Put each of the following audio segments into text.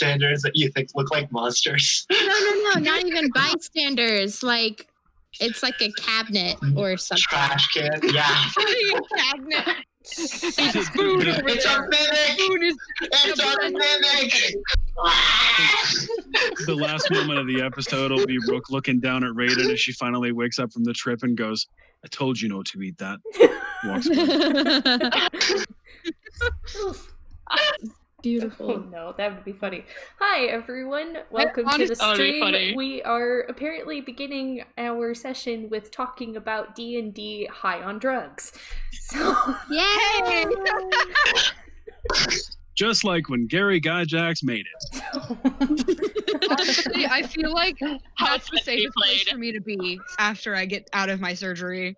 bystanders that you think look like monsters. No, not even bystanders. Like, it's like a cabinet or something. Trash can, yeah. Cabinet. It's food over It's there. a mimic! Food is It's a mimic! The last moment of the episode will be Rook looking down at Raiden as she finally wakes up from the trip and goes, "I told you not to eat that." Walks away. Beautiful. Oh no, that would be funny. Hi everyone, welcome to the honestly, that would be stream. funny. We are apparently beginning our session with talking about D&D high on drugs. So Yay! Just like when Gary Gyjax made it. Honestly, I feel like that's the it's meant to be safest place played. for me to be after I get out of my surgery.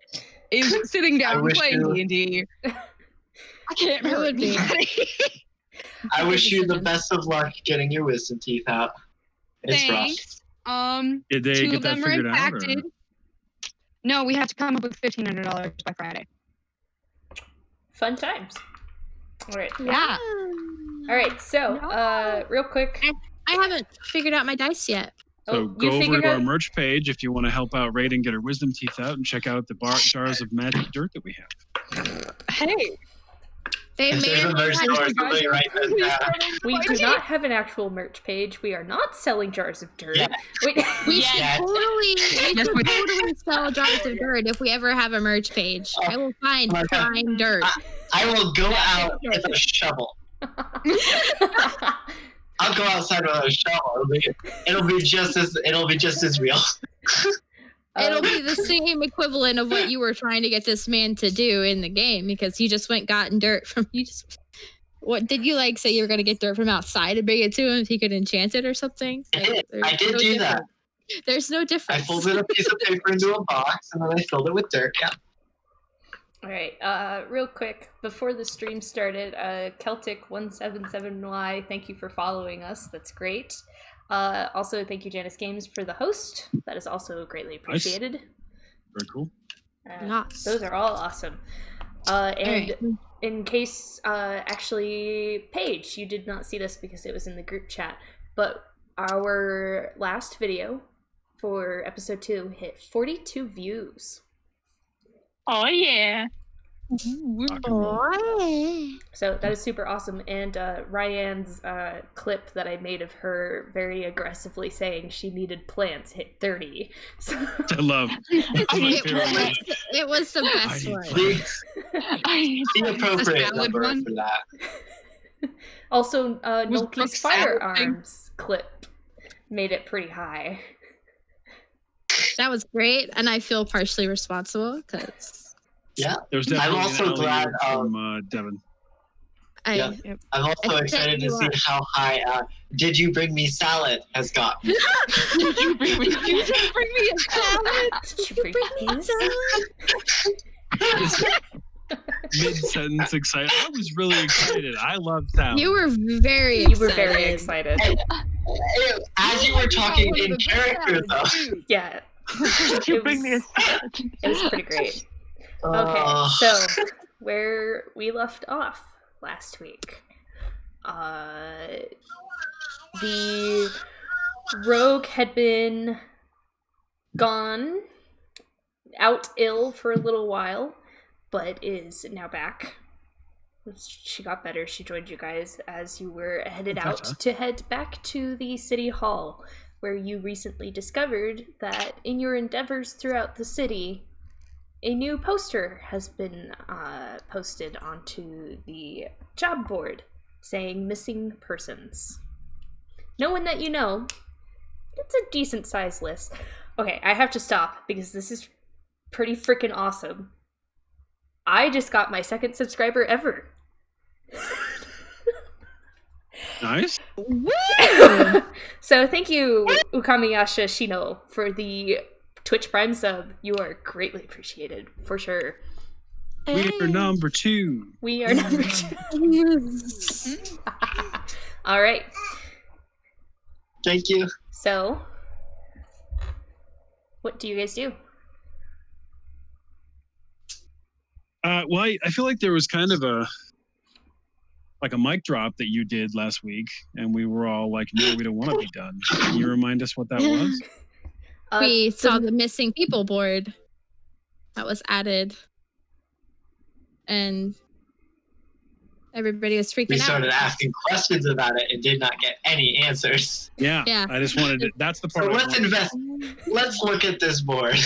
Is sitting down wish playing you- D&D. I can't It hurt would be. anybody. I wish you the decision. best of luck getting your wisdom teeth out. It's rough. Thanks. Did they Two get of that them are figured out? Or? impacted. No, we have to come up with $1,500 by Friday. fun times. Alright. Yeah. Alright, so No. real quick. I haven't figured out my dice yet. So Oh, go you over figured to our out merch page if you want to help out Raiden get her wisdom teeth out and check out the jars of magic dirt that we have. Hey. They If may there's a have merch had store, somebody write this down. we do not have an actual merch page. We are not selling jars of dirt. Yeah. Wait, We Yes. should Yes. totally sell jars of dirt if we ever have a merch page. I will find my God. fine dirt. I will go out with a shovel. I'll go outside with a shovel. It'll be just as real. It'll be the same equivalent of what you were trying to get this man to do in the game because you just went gotten dirt from you. What did you say you were going to get dirt from outside and bring it to him if he could enchant it or something? I did. There's I did no do that. difference. There's no I difference. folded a piece of paper into a box and then I filled it with dirt. Yeah. Alright, real quick, before the stream started, Celtic177Y, thank you for following us. That's great. Also, thank you, Janice Games, for the host. That is also greatly appreciated. Very cool. Yes. Those are all awesome. And Alright. in case, actually, Paige, you did not see this because it was in the group chat, but our last video for episode 2 hit 42 views. Oh yeah. Boy. So that is super awesome. And Ryan's clip that I made of her very aggressively saying she needed plants hit 30. So I love. That's my favorite one. It was the best I- one. The appropriate salad number one? for that. also, Was Nolki's Brooke's salad firearms clip made it pretty high. That was great, and I feel partially responsible because Yeah. There's I'm definitely also an glad, alley-oop from Devin. I. Yeah. I'm also I excited to you see are. how high "Did You Bring Me Salad" has gotten. Did you bring me a salad? Did you bring his? Mid-sentence excited. I was really excited. I love salad. You were very You excited. were very excited. As you were talking in character, though. Yeah. Did you bring me a salad? It was pretty great. Okay, Uh, so where we left off last week, the rogue had been gone, out ill for a little while, but is now back. She got better. She joined you guys as you were headed out Gotcha. to head back to the city hall, where you recently discovered that in your endeavors throughout the city, a new poster has been posted onto the job board saying missing persons. No one that you know. It's a decent sized list. Okay, I have to stop because this is pretty freaking awesome. I just got my second subscriber ever. Nice. So thank you, Ukamiyasha Shino, for the Twitch Prime sub. You are greatly appreciated, for sure. We are number 2. We are number 2. All right. Thank you. So, what do you guys do? Well, I feel like there was kind of like a mic drop that you did last week, and we were all like, "No, we don't want to be done." Can you remind us what that was? We saw the missing people board that was added, and everybody was freaking We out. started asking questions about it and did not get any answers. Yeah. Yeah. I just wanted to. That's the part. So I let's wanted. invest. Let's look at this board.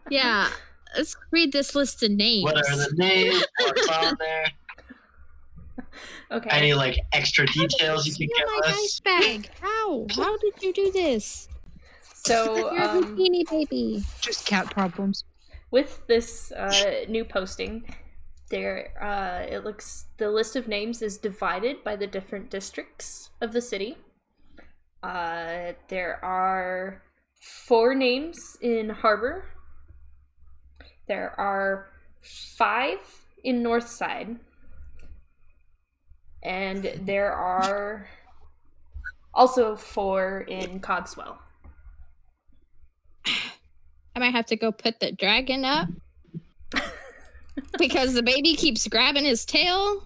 Yeah, let's read this list of names. What are the names? What's on there? Okay. Any like extra details you can Steal my give dice us? bag. How did you do this? So You're a teeny baby. Just cat problems. with this new posting, there it looks the list of names is divided by the different districts of the city. There are 4 names in Harbor. There are 5 in Northside. And there are also 4 in Cogswell. I might have to go put the dragon up because the baby keeps grabbing his tail.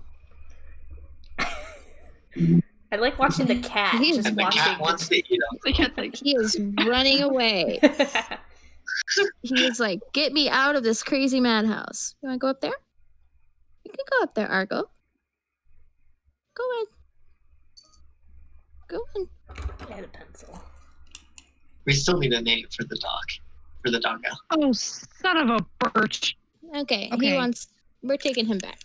I like watching the cat He's- just And the watching. cat wants to eat them. The cat's like, He is running away. He is like, "Get me out of this crazy madhouse." You want to go up there? You can go up there, Argo. Go in. Go in. Get a pencil. We still need a name for the dog. For the doggo. Oh, son of a birch. Okay, he Okay. wants. We're taking him back.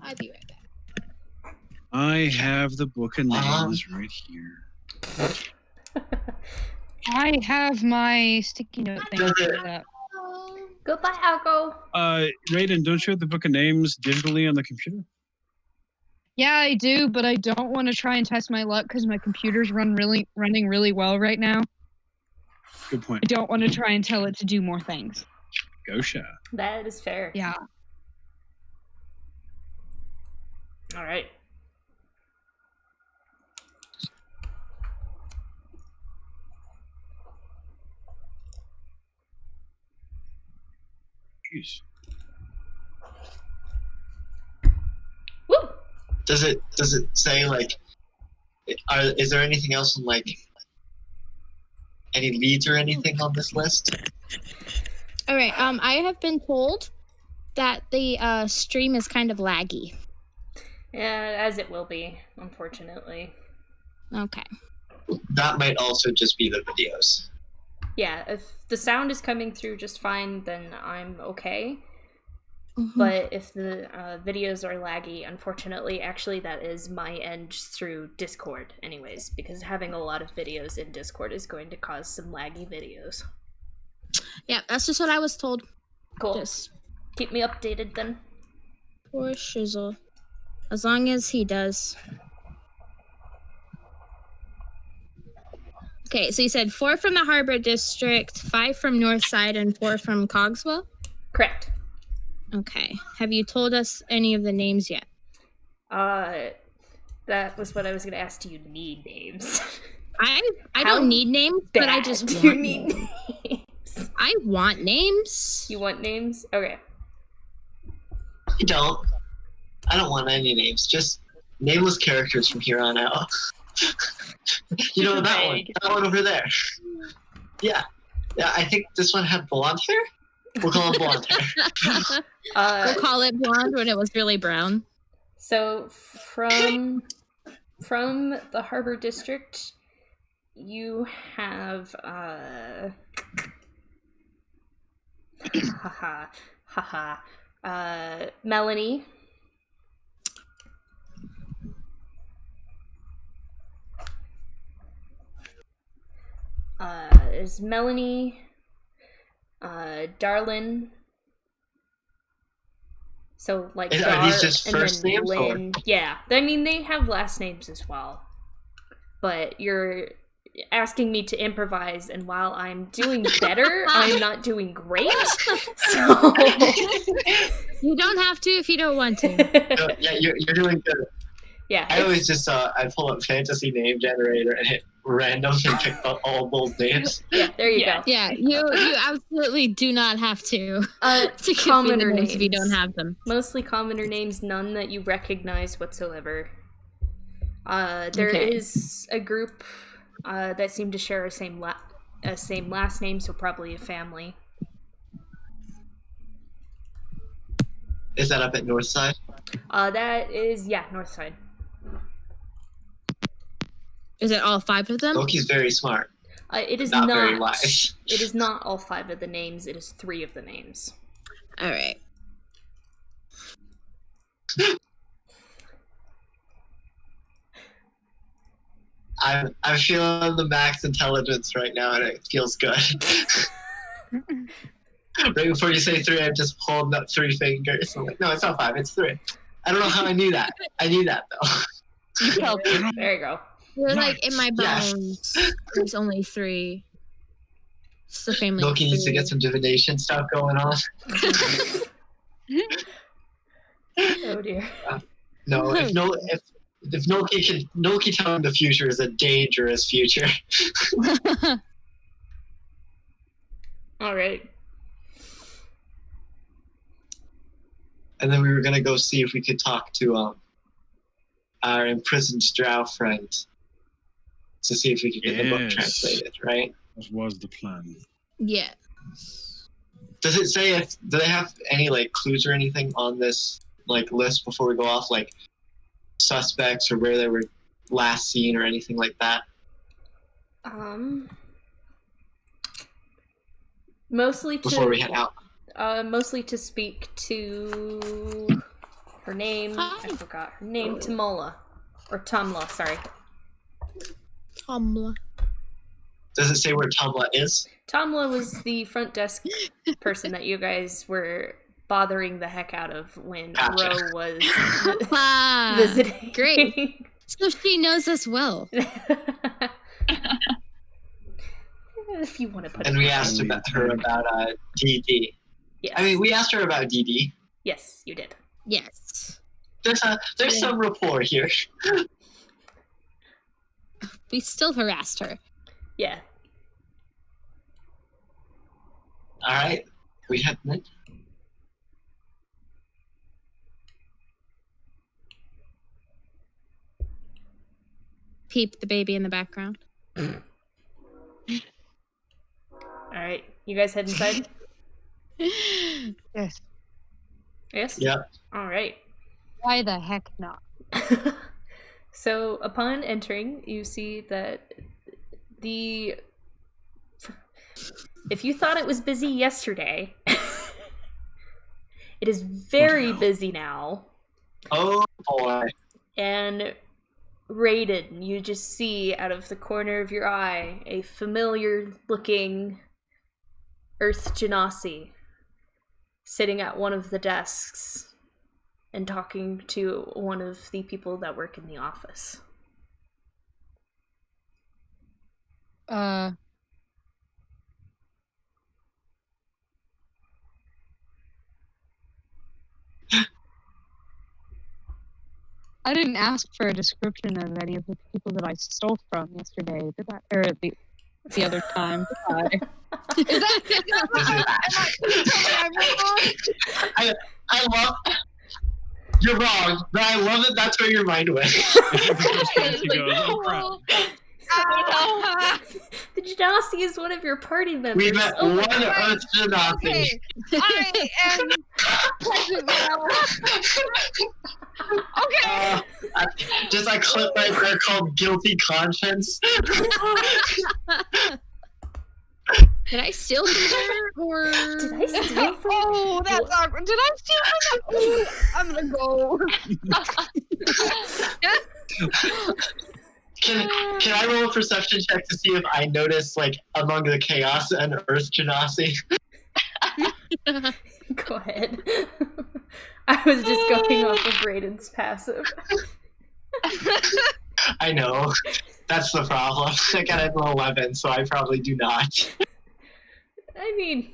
I'll be right back. I have the book of Uh-huh. names right here. I have my sticky note thing. Does it- for that. Goodbye, Alco. Raiden, don't you have the book of names digitally on the computer? Yeah, I do, but I don't want to try and test my luck because my computer's running really well right now. Good point. I don't want to try and tell it to do more things. Gosha. That is fair. Yeah. All right. Jeez. Woo! Does it say like is there anything else in like any leads or anything on this list? All right. I have been told that the stream is kind of laggy. Yeah, as it will be, unfortunately. Okay. That might also just be the videos. Yeah, if the sound is coming through just fine, then I'm okay. Mhm. But if the videos are laggy, unfortunately, actually, that is my end through Discord, anyways, because having a lot of videos in Discord is going to cause some laggy videos. Yeah, that's just what I was told. Cool. Just Keep me updated then. poor Shizzle. As long as he does. Okay, so you said 4 from the Harbor District, 5 from Northside, and 4 from Cogswell? Correct. Okay. Have you told us any of the names yet? That was what I was going to ask. Do you need names? I How don't need names, but I Bad. just Do want you need names. names? I want names. You want names? Okay. I don't want any names. Just nameless characters from here on out. You know that one. Vague. That one over there. Yeah. Yeah, I think this one had blonde hair. We'll call him blonde hair. We'll call it blonde when it was really brown. So from the Harbor District, you have Melanie. Is Melanie, Darlin. So like Are these Dar just and first then names, or- Lynn. Yeah, I mean they have last names as well. But you're asking me to improvise, and while I'm doing better, I'm not doing great. So You don't have to if you don't want to. Yeah, you're doing good. yeah, I always just I pull up fantasy name generator and hit random and pick up all those names? Yeah, there you Yeah. go. Yeah, you absolutely do not have to. To give me the Commoner names if you don't names. have them. Mostly commoner names, none that you recognize whatsoever. There Okay. is a group that seem to share a same last name, so probably a family. Is that up at Northside? That is, yeah, Northside. Is it all 5 of them? Loki's very smart. It is Not not. very wise. It is not all 5 of the names. It is 3 of the names. All right. I'm feeling the max intelligence right now, and it feels good. Right before you say 3, I'm just holding up 3 fingers. I'm like, no, it's not 5, it's 3. I don't know how I knew that. I knew that though. There you go. They're like in my Yes. bones. There's only 3. It's the family. Loki needs to get some divination stuff going on. Oh dear. No, if Loki telling the future is a dangerous future. All right. And then we were gonna go see if we could talk to our imprisoned drow friend to see if we could get the book Yes. translated, right? That was the plan. Yeah. Does it say do they have any like clues or anything on this like list before we go off, like suspects or where they were last seen or anything like that? Mostly to Before we head out. mostly to speak to her name. I forgot her name. Tamala or Tamla. Sorry. Tumla. Does it say where Tumla is? Tamla was the front desk person that you guys were bothering the heck out of when Gotcha. Ro was Ah, visiting. great. So she knows us well. If you want to put And it we that asked way. about her about DD. Yes. I mean, we asked her about DD. Yes, you did. Yes. There's some rapport here. We still harassed her. Yeah. All right, we head in. Peep the baby in the background. All right. You guys head inside? Yes. Yes? Yep. All right. Why the heck not? So, upon entering, you see that if you thought it was busy yesterday, it is very no. busy now. Oh boy. And Raiden, you just see out of the corner of your eye a familiar looking Earth Genasi sitting at one of the desks and talking to one of the people that work in the office. I didn't ask for a description of any of the people that I stole from yesterday, did I? Or the other time. Is that I love. You're wrong, but I love that. That's where your mind went. He goes, oh crap. The Genasi is one of your party members. We met Oh my one God. Earth Genasi. Okay, I am present now. Okay. Just a clip right there called "Guilty Conscience." Did I steal from her or Did I steal from Oh, that's awkward. Did I steal from that? I'm gonna go. Can I roll a perception check to see if I notice, like, among the chaos and Earth Genasi? Go ahead. I was just going off of Raiden's passive. I know. That's the problem. I got an 11, so I probably do not. I mean,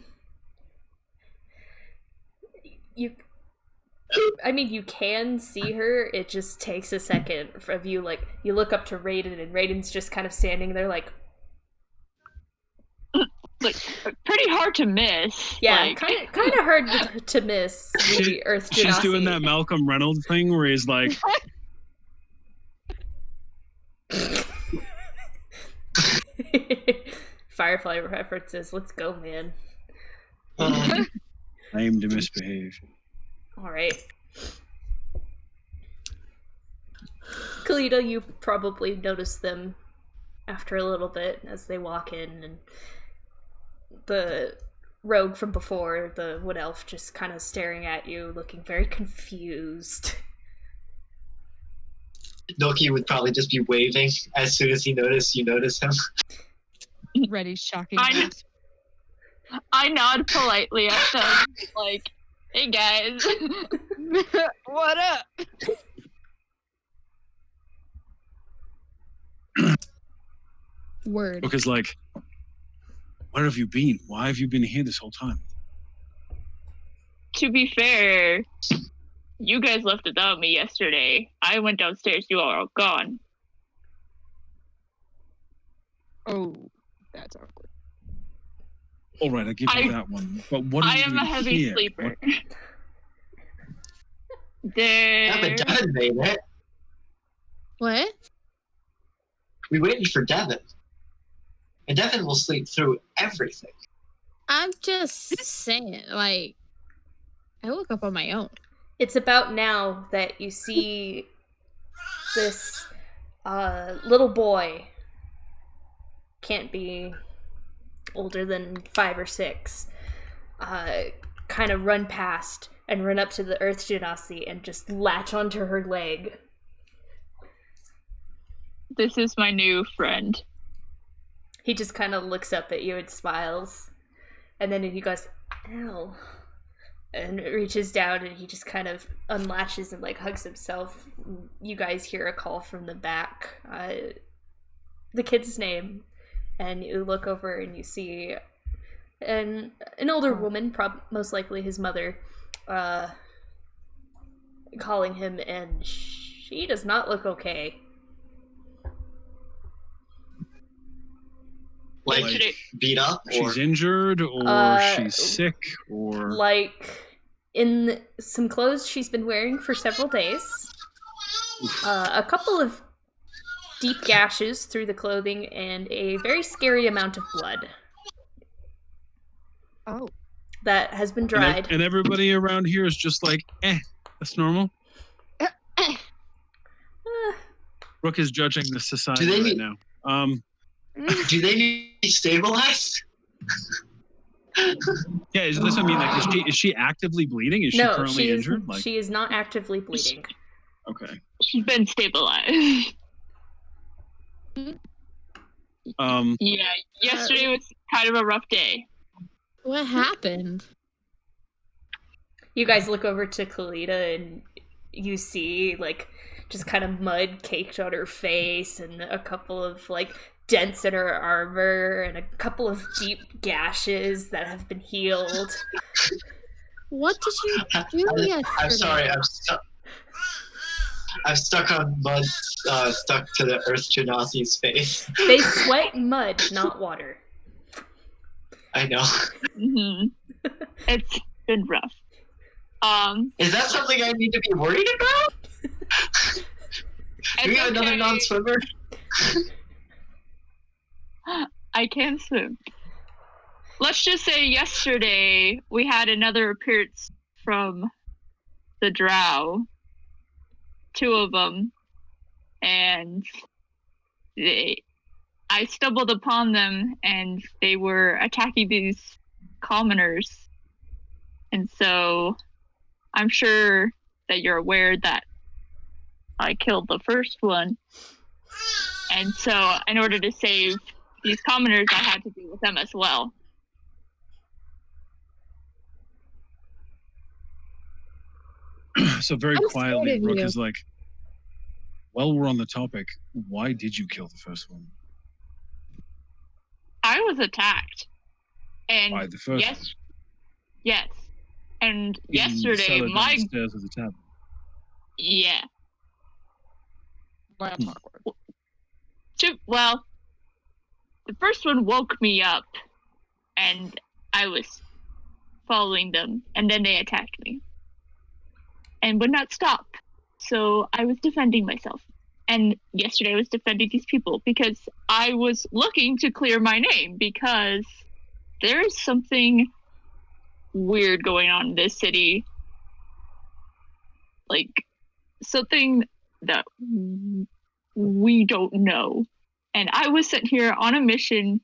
you I mean, you can see her. It just takes a second of you, like, you look up to Raiden, and Raiden's just kind of standing there, like... Like, pretty hard to miss. Yeah, like... kind of hard to miss the Earth Genasi. She's doing that Malcolm Reynolds thing where he's like... Firefly references. Let's go, man. I aim to misbehave. All right. Kalita, you probably noticed them after a little bit as they walk in, and the rogue from before, the wood elf, just kind of staring at you, looking very confused. Noki would probably just be waving as soon as you notice him. Ready, shocking. I nod politely at them, like, hey guys. What up? Word. Because, like, where have you been? Why have you been here this whole time? To be fair, you guys left without me yesterday. I went downstairs, you all are gone. Oh, that's awkward. All right, I give you that one. But what are I you am doing a heavy here? sleeper. Yeah, but Devin made it. What? We waited for Devin. And Devin will sleep through everything. I'm just saying, like, I woke up on my own. It's about now that you see this little boy, can't be older than 5 or 6, kind of run past and run up to the Earth Genasi and just latch onto her leg. This is my new friend. He just kind of looks up at you and smiles. And then he goes, ow. And reaches down and he just kind of unlatches and, like, hugs himself. You guys hear a call from the back. The kid's name. And you look over and you see an older woman, most likely his mother, calling him, and she does not look okay. Like beat up? Or... She's injured, or she's sick, or... Like, in some clothes she's been wearing for several days. A couple of deep gashes through the clothing, and a very scary amount of blood. Oh. That has been dried. And everybody around here is just like, that's normal. Brooke is judging the society right now. Do they need stabilized? Yeah, that's what I mean. Like, is she actively bleeding? Is she currently injured? Like, she is not actively bleeding. Okay. She's been stabilized. Yeah, yesterday was kind of a rough day. What happened? You guys look over to Kalita and you see, like, just kind of mud caked on her face and a couple of, like, dents in her armor and a couple of deep gashes that have been healed. What did you do yesterday? I'm sorry, I'm stuck on mud, stuck to the Earth Genasi's face. They sweat mud, not water. I know. Mm-hmm. It's been rough. Is that something I need to be worried about? Do we have another non-swimmer? I can swim. Let's just say yesterday we had another appearance from the drow. 2 of them. And I stumbled upon them and they were attacking these commoners. And so I'm sure that you're aware that I killed the first one. And so in order to save these commoners, I had to deal with them as well. So very quietly, Brooke is like, while we're on the topic, why did you kill the first one? I was attacked. And by the first one? Yes. And yesterday, downstairs of the tavern. Yeah. Well, that's awkward. Well, the first one woke me up, and I was following them, and then they attacked me and would not stop. So I was defending myself. And yesterday I was defending these people because I was looking to clear my name because there's something weird going on in this city. Like, something that we don't know. And I was sent here on a mission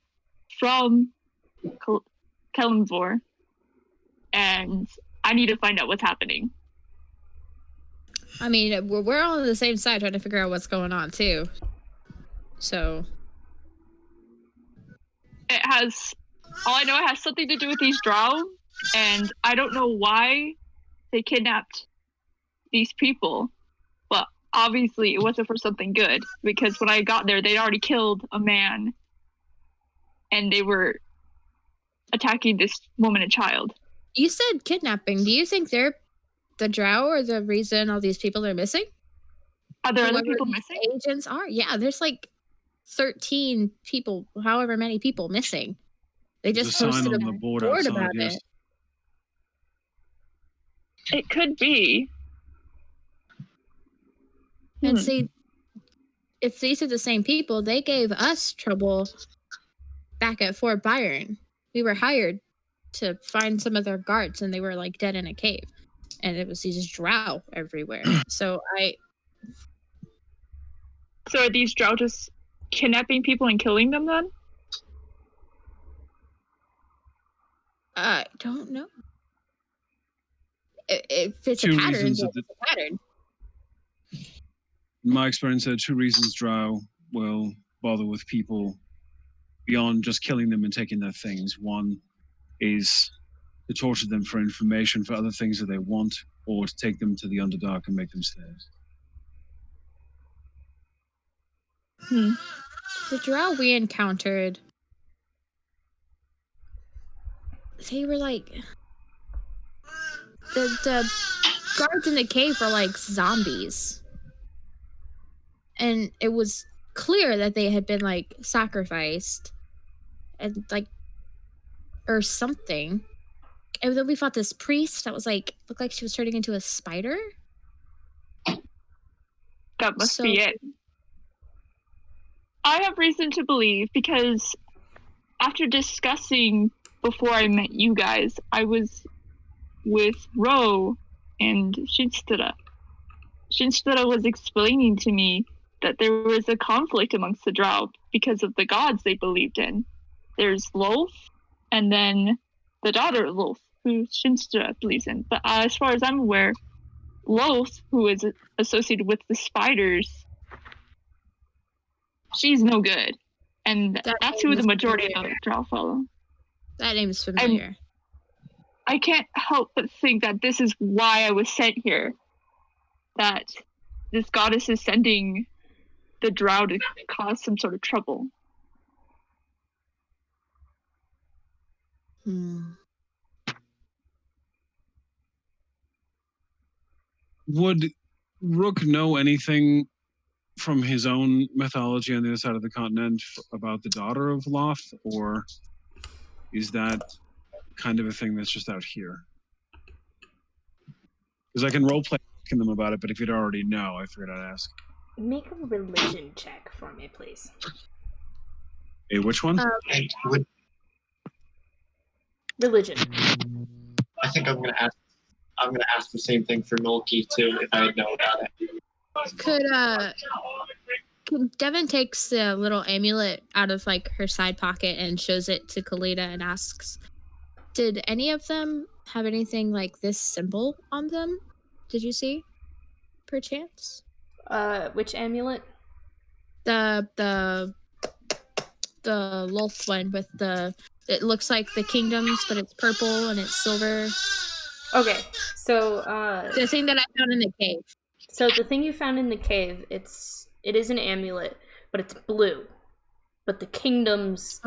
from Kellenvor, and I need to find out what's happening. I mean, we're all on the same side trying to figure out what's going on, too. So. It has, all I know, it has something to do with these drow, and I don't know why they kidnapped these people, but obviously it wasn't for something good, because when I got there, they'd already killed a man, and they were attacking this woman and child. You said kidnapping. Do you think they're the drow or the reason all these people are missing? Are there other Whoever people these missing? agents are? Yeah, there's like 13 people, however many people missing. They There's just a sign posted on a the board board outside, about yes. it. It could be. And see, if these are the same people, they gave us trouble back at Fort Byron. We were hired to find some of their guards, and they were like dead in a cave. And it was these drow everywhere. So So are these drow just kidnapping people and killing them then? I don't know. If it's Two a pattern, reasons then that it's a pattern. In my experience, there are two reasons drow will bother with people beyond just killing them and taking their things. One is to torture them for information for other things that they want, or to take them to the Underdark and make them slaves. The drow we encountered, they were like the guards in the cave were like zombies, and it was clear that they had been like sacrificed and like or something. And then we fought this priest that was like looked like she was turning into a spider. That must be it. I have reason to believe because after discussing before I met you guys, I was with Ro and Shinstara. Shinstara was explaining to me that there was a conflict amongst the drow because of the gods they believed in. There's Lolth, and then the daughter of Lolth, who Shinstara believes in. But as far as I'm aware, Lolth, who is associated with the spiders, she's no good. And that's who the majority of the drow follow. That name's familiar. I can't help but think that this is why I was sent here. That this goddess is sending the drow to cause some sort of trouble. Would Rook know anything from his own mythology on the other side of the continent about the daughter of Loth, or is that kind of a thing that's just out here? Because I can roleplay asking them about it, but if you'd already know, I figured I'd ask. Make a religion check for me, please. Hey, which one? Religion. I think I'm gonna ask the same thing for Nolki too, if I know about it. Can Devin takes the little amulet out of like her side pocket and shows it to Kalita and asks, did any of them have anything like this symbol on them? Did you see? Perchance? Which amulet? The Lolth one with it looks like the kingdoms, but it's purple and it's silver. Okay, so the thing that I found in the cave. So the thing you found in the cave, it is an amulet, but it's blue. But the kingdom's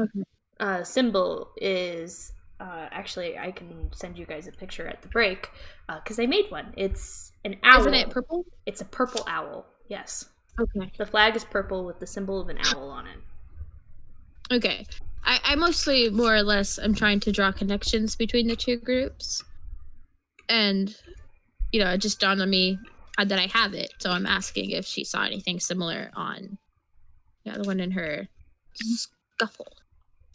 symbol is actually, I can send you guys a picture at the break because I made one. It's an owl. Isn't it purple? It's a purple owl. Yes. Okay. The flag is purple with the symbol of an owl on it. Okay. I mostly, more or less, I'm trying to draw connections between the two groups. And, it just dawned on me that I have it. So I'm asking if she saw anything similar on the one in her scuffle.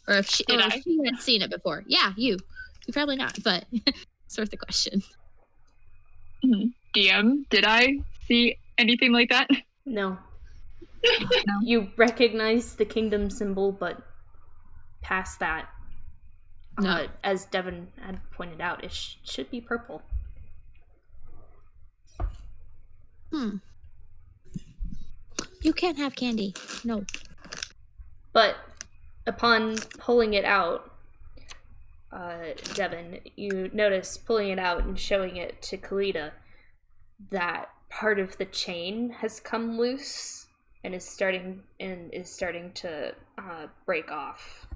Or if she had seen it before. Yeah, you. You probably not, but it's worth the question. DM, did I see anything like that? No. No. You recognize the kingdom symbol, but past that, No. as Devin had pointed out, it should be purple. You can't have candy. No. But upon pulling it out, Devin, you notice pulling it out and showing it to Kalita that part of the chain has come loose and is starting to break off.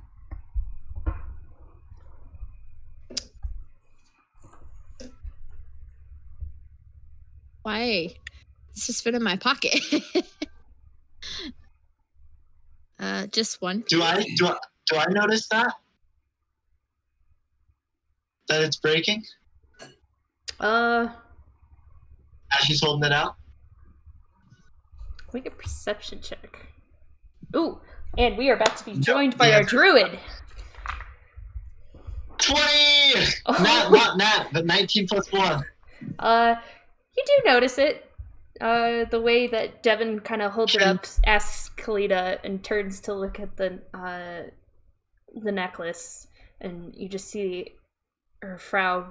Why? It's just been in my pocket. Just one. Do I notice that? That it's breaking? As she's holding it out? Make a perception check. Ooh, and we are about to be joined by our druid. 20! Oh. Not Nat, but 19 plus 1. You do notice it. The way that Devin kind of holds it up, asks Kalita, and turns to look at the necklace, and you just see her frown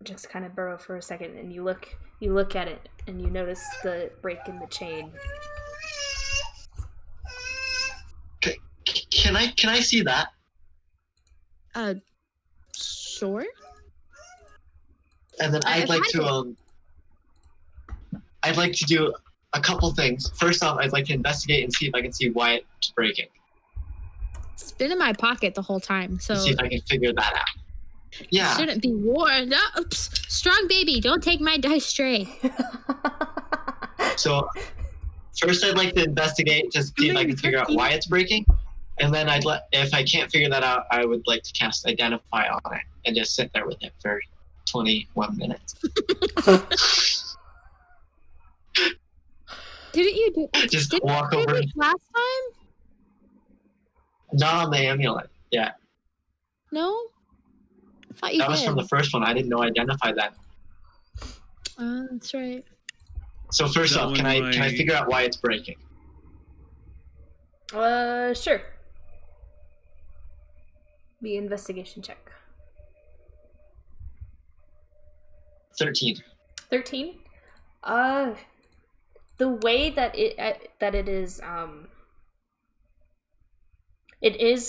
just kind of burrow for a second, and you look at it, and you notice the break in the chain. Can I see that? Sure. And then I'd like to do a couple things. First off, I'd like to investigate and see if I can see why it's breaking. It's been in my pocket the whole time, so See if I can figure that out. Yeah. It shouldn't be worn. No, strong baby, don't take my dice stray. So first I'd like to investigate to see if I can figure out why it's breaking. And then if I can't figure that out, I would like to cast Identify on it and just sit there with it for 21 minutes. Didn't you do Just didn't walk you do over. this last time? Not on the amulet. Yeah. No? I thought you That was did. from the first one. I didn't know Identify that. That's right. So first That off, can one I figure out why it's breaking? Sure. The investigation check. 13. 13. The way that it is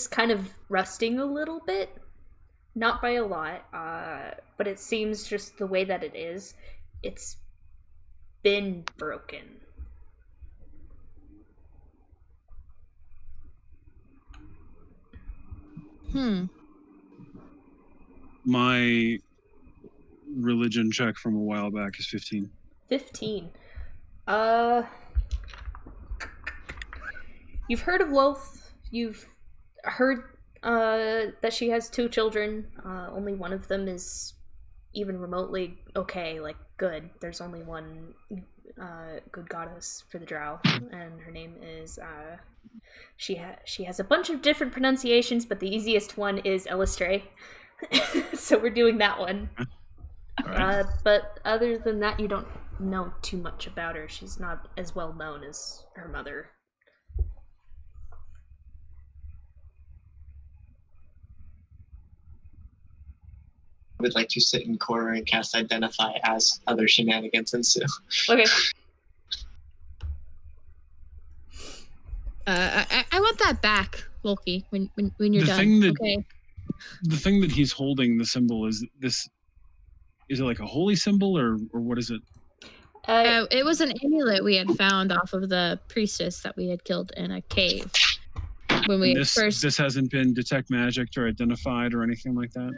kind of rusting a little bit, not by a lot, but it seems just the way that it's been broken. My religion check from a while back is 15. 15. You've heard of Loth. You've heard that she has 2 children. Only one of them is even remotely okay, like good. There's only one good goddess for the drow, and her name is she has a bunch of different pronunciations, but the easiest one is Elistray. So we're doing that one. Right. But other than that, you don't know too much about her. She's not as well known as her mother. I would like to sit in the corner and cast Identify as other shenanigans ensue. Okay. I want that back, Loki, when you're The done. thing that- Okay. The thing that he's holding, the symbol, is this. Is it like a holy symbol or what is it? It was an amulet we had found off of the priestess that we had killed in a cave. when we And this hasn't been detect magic or identified or anything like that?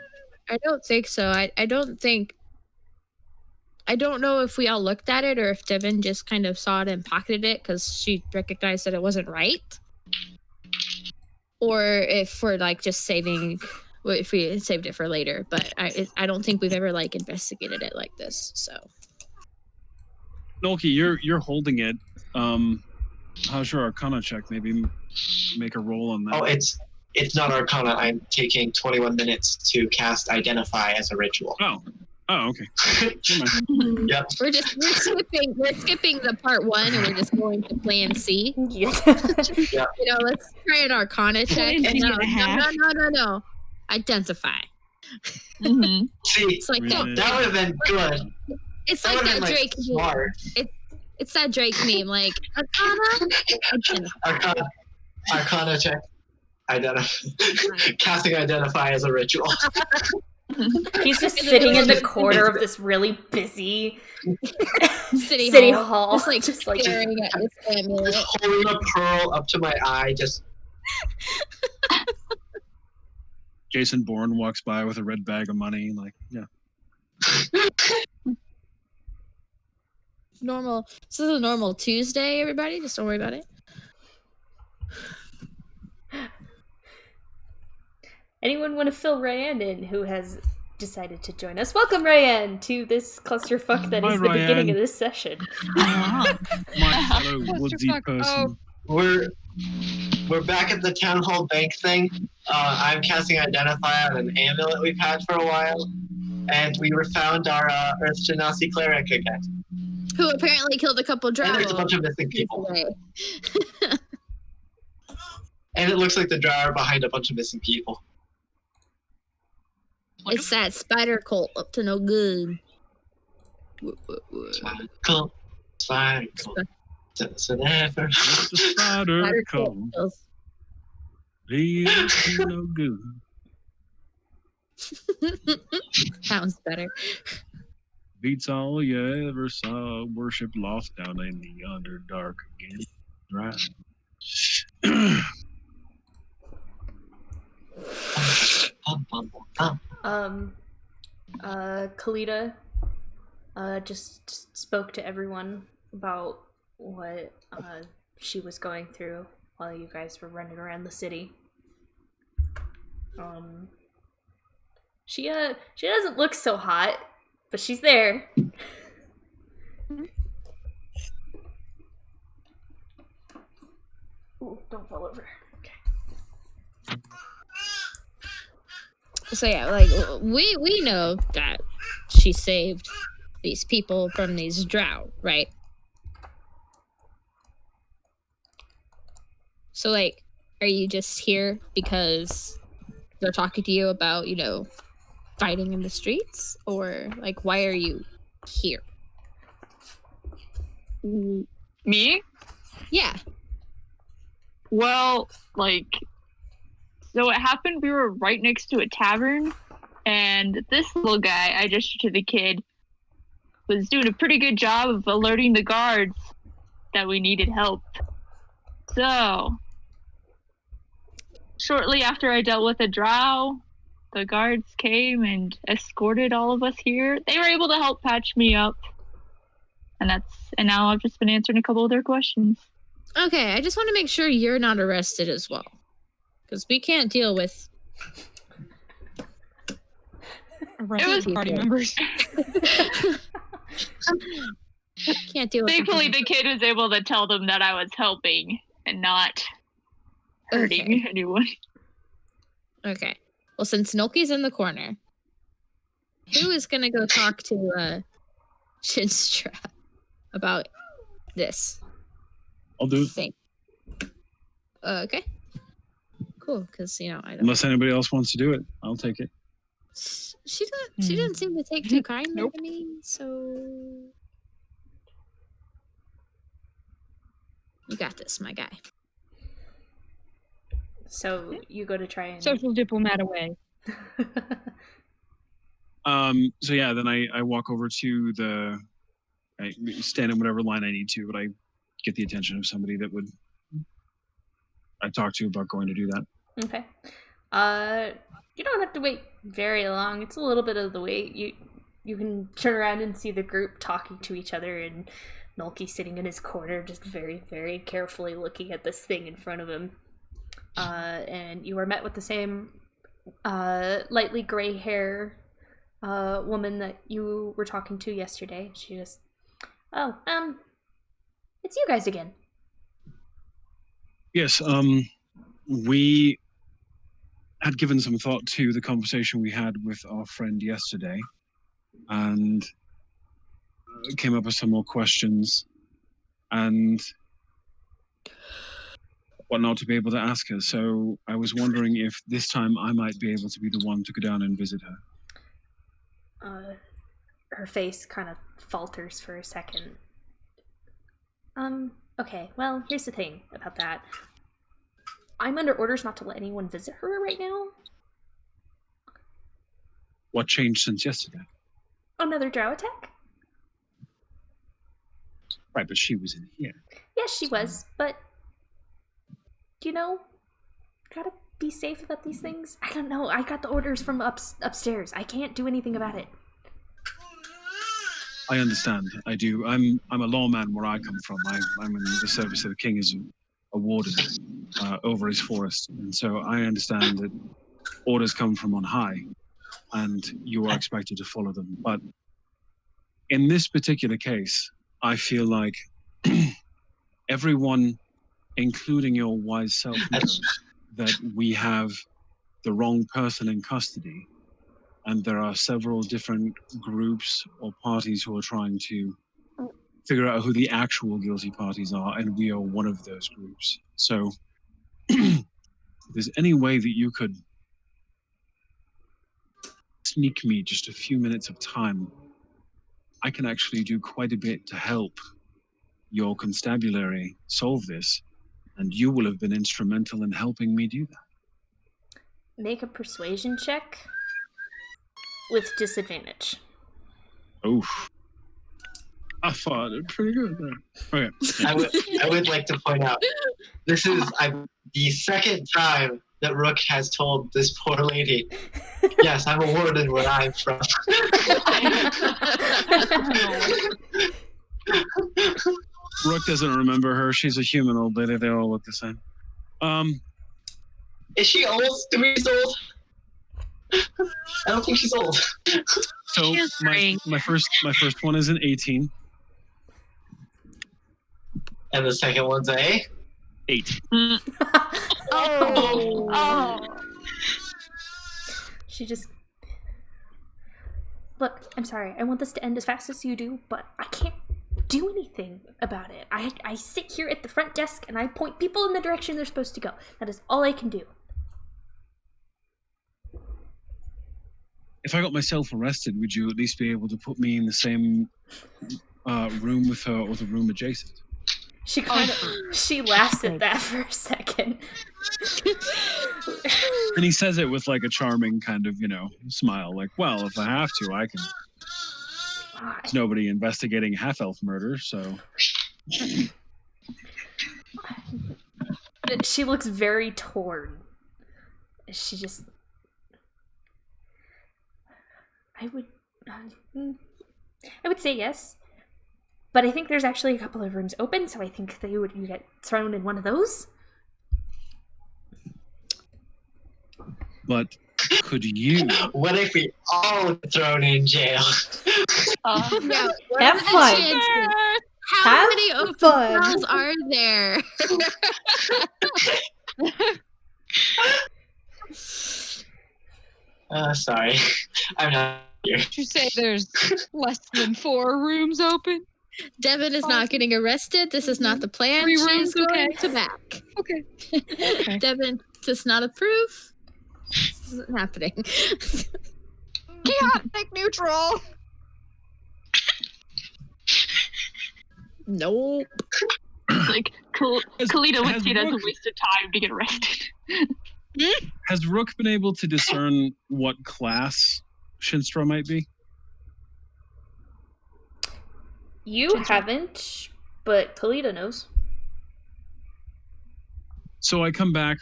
I don't think so. I don't know if we all looked at it or if Devin just kind of saw it and pocketed it because she recognized that it wasn't right. Or if we're like just saving, if we saved it for later. But I don't think we've ever like investigated it like this. So, Nolki, you're holding it. How's your Arcana check? Maybe make a roll on that. Oh, it's not Arcana. I'm taking 21 minutes to cast Identify as a ritual. Oh, okay. Yep. we're skipping the part 1 and we're just going to plan C. Yeah. Yeah. Let's try an Arcana check. No. Identify. Mm-hmm. See, It's like that would have been good. It's That like would that have been Drake meme. smart. It's that Drake meme, like Arcana. Arcana check. Casting Identify as a ritual. He's just sitting in the corner of this really busy city hall. Just like staring at this amulet. Just holding a pearl up to my eye, just. Jason Bourne walks by with a red bag of money, like, yeah. Normal. This is a normal Tuesday, everybody. Just don't worry about it. Anyone want to fill Ryan in who has decided to join us? Welcome, Ryan, to this clusterfuck that is the beginning of this session. My fellow woodsy person. We're back at the town hall bank thing. I'm casting Identify on an amulet we've had for a while, and we found our Earth Genasi cleric again. Who apparently killed a couple drow. And there's a bunch of missing people. And it looks like the drow are behind a bunch of missing people. It's that spider cult up to no good. Spider cult. So never. It's the spider cult. Lead to no good. Sounds better. Beats all you ever saw. Worship lost down in the Underdark again. Right. Kalita just spoke to everyone about what she was going through while you guys were running around the city. She doesn't look so hot, but she's there. Ooh, don't fall over. Okay. So yeah, like we know that she saved these people from these drow, right? So like, are you just here because they're talking to you about, fighting in the streets? Or like, why are you here? Me? Yeah. Well, so it happened, we were right next to a tavern, and this little guy, I gestured to the kid, was doing a pretty good job of alerting the guards that we needed help. So, shortly after I dealt with a drow, the guards came and escorted all of us here. They were able to help patch me up. And now I've just been answering a couple of their questions. Okay, I just want to make sure you're not arrested as well. Because we can't deal with arrested party members. Can't deal with Thankfully, the kid was able to tell them that I was helping and not hurting anyone. Okay. Well, since Nolki's in the corner, who is going to go talk to Shinstrap about this? I'll do it. Thing? Okay. Cool, because, I don't... Unless anybody else wants to do it, I'll take it. She doesn't seem to take too kindly to me, so... You got this, my guy. So you go to try and social diplomat away. So yeah, then I walk over to I stand in whatever line I need to, but I get the attention of somebody that would I talked to about going to do that. Okay. You don't have to wait very long. It's a little bit of the wait. You can turn around and see the group talking to each other, and Nolki sitting in his corner, just very, very carefully looking at this thing in front of him. And you are met with the same lightly gray hair woman that you were talking to yesterday. She just, it's you guys again. Yes, we had given some thought to the conversation we had with our friend yesterday, and came up with some more questions and whatnot to be able to ask her. So I was wondering if this time I might be able to be the one to go down and visit her. Her face kind of falters for a second. Okay, well, here's the thing about that. I'm under orders not to let anyone visit her right now. What changed since yesterday? Another drow attack? Right, but she was in here. Yes, she was, but gotta be safe about these things. I don't know. I got the orders from upstairs. I can't do anything about it. I understand. I do. I'm a lawman where I come from. I'm in the service of the king as a warden over his forest, and so I understand that orders come from on high, and you are expected to follow them. But in this particular case, I feel like everyone, including your wise self, knows that we have the wrong person in custody, and there are several different groups or parties who are trying to figure out who the actual guilty parties are, and we are one of those groups. So if there's any way that you could sneak me just a few minutes of time, I can actually do quite a bit to help your constabulary solve this, and you will have been instrumental in helping me do that. Make a persuasion check with disadvantage. Oof. I thought it pretty good there. Okay. I would like to point out, this is the second time that Rook has told this poor lady, yes, I'm a warden where I'm from. Rook doesn't remember her. She's a human old lady. They all look the same. Is she old? 3 years old? I don't think she's old. So my first one is an 18. And the second one's a 8. Oh. She just... Look, I'm sorry. I want this to end as fast as you do, but I can't do anything about it. I sit here at the front desk and I point people in the direction they're supposed to go. That is all I can do. If I got myself arrested, would you at least be able to put me in the same room with her or the room adjacent? She laughs at that for a second. And he says it with like a charming kind of, smile. Like, well, if I have to, I can. There's nobody investigating half-elf murder, so. She looks very torn. She just... I would say yes, but I think there's actually a couple of rooms open, so I think that you get thrown in one of those. But could you? What if we all get thrown in jail? Yeah, Have fun. How many open cells are there? Sorry. I'm not here. Did you say there's less than 4 rooms open? Devin is not getting arrested. This is not the plan. 3 She's rooms, going okay. to back. Okay. Devin does not approve. This isn't happening. Chaotic neutral. Nope. Like, Kalita would has see it as a Rook- waste of time to get arrested. Has Rook been able to discern what class Shinstro might be? You haven't, but Kalita knows. So I come back,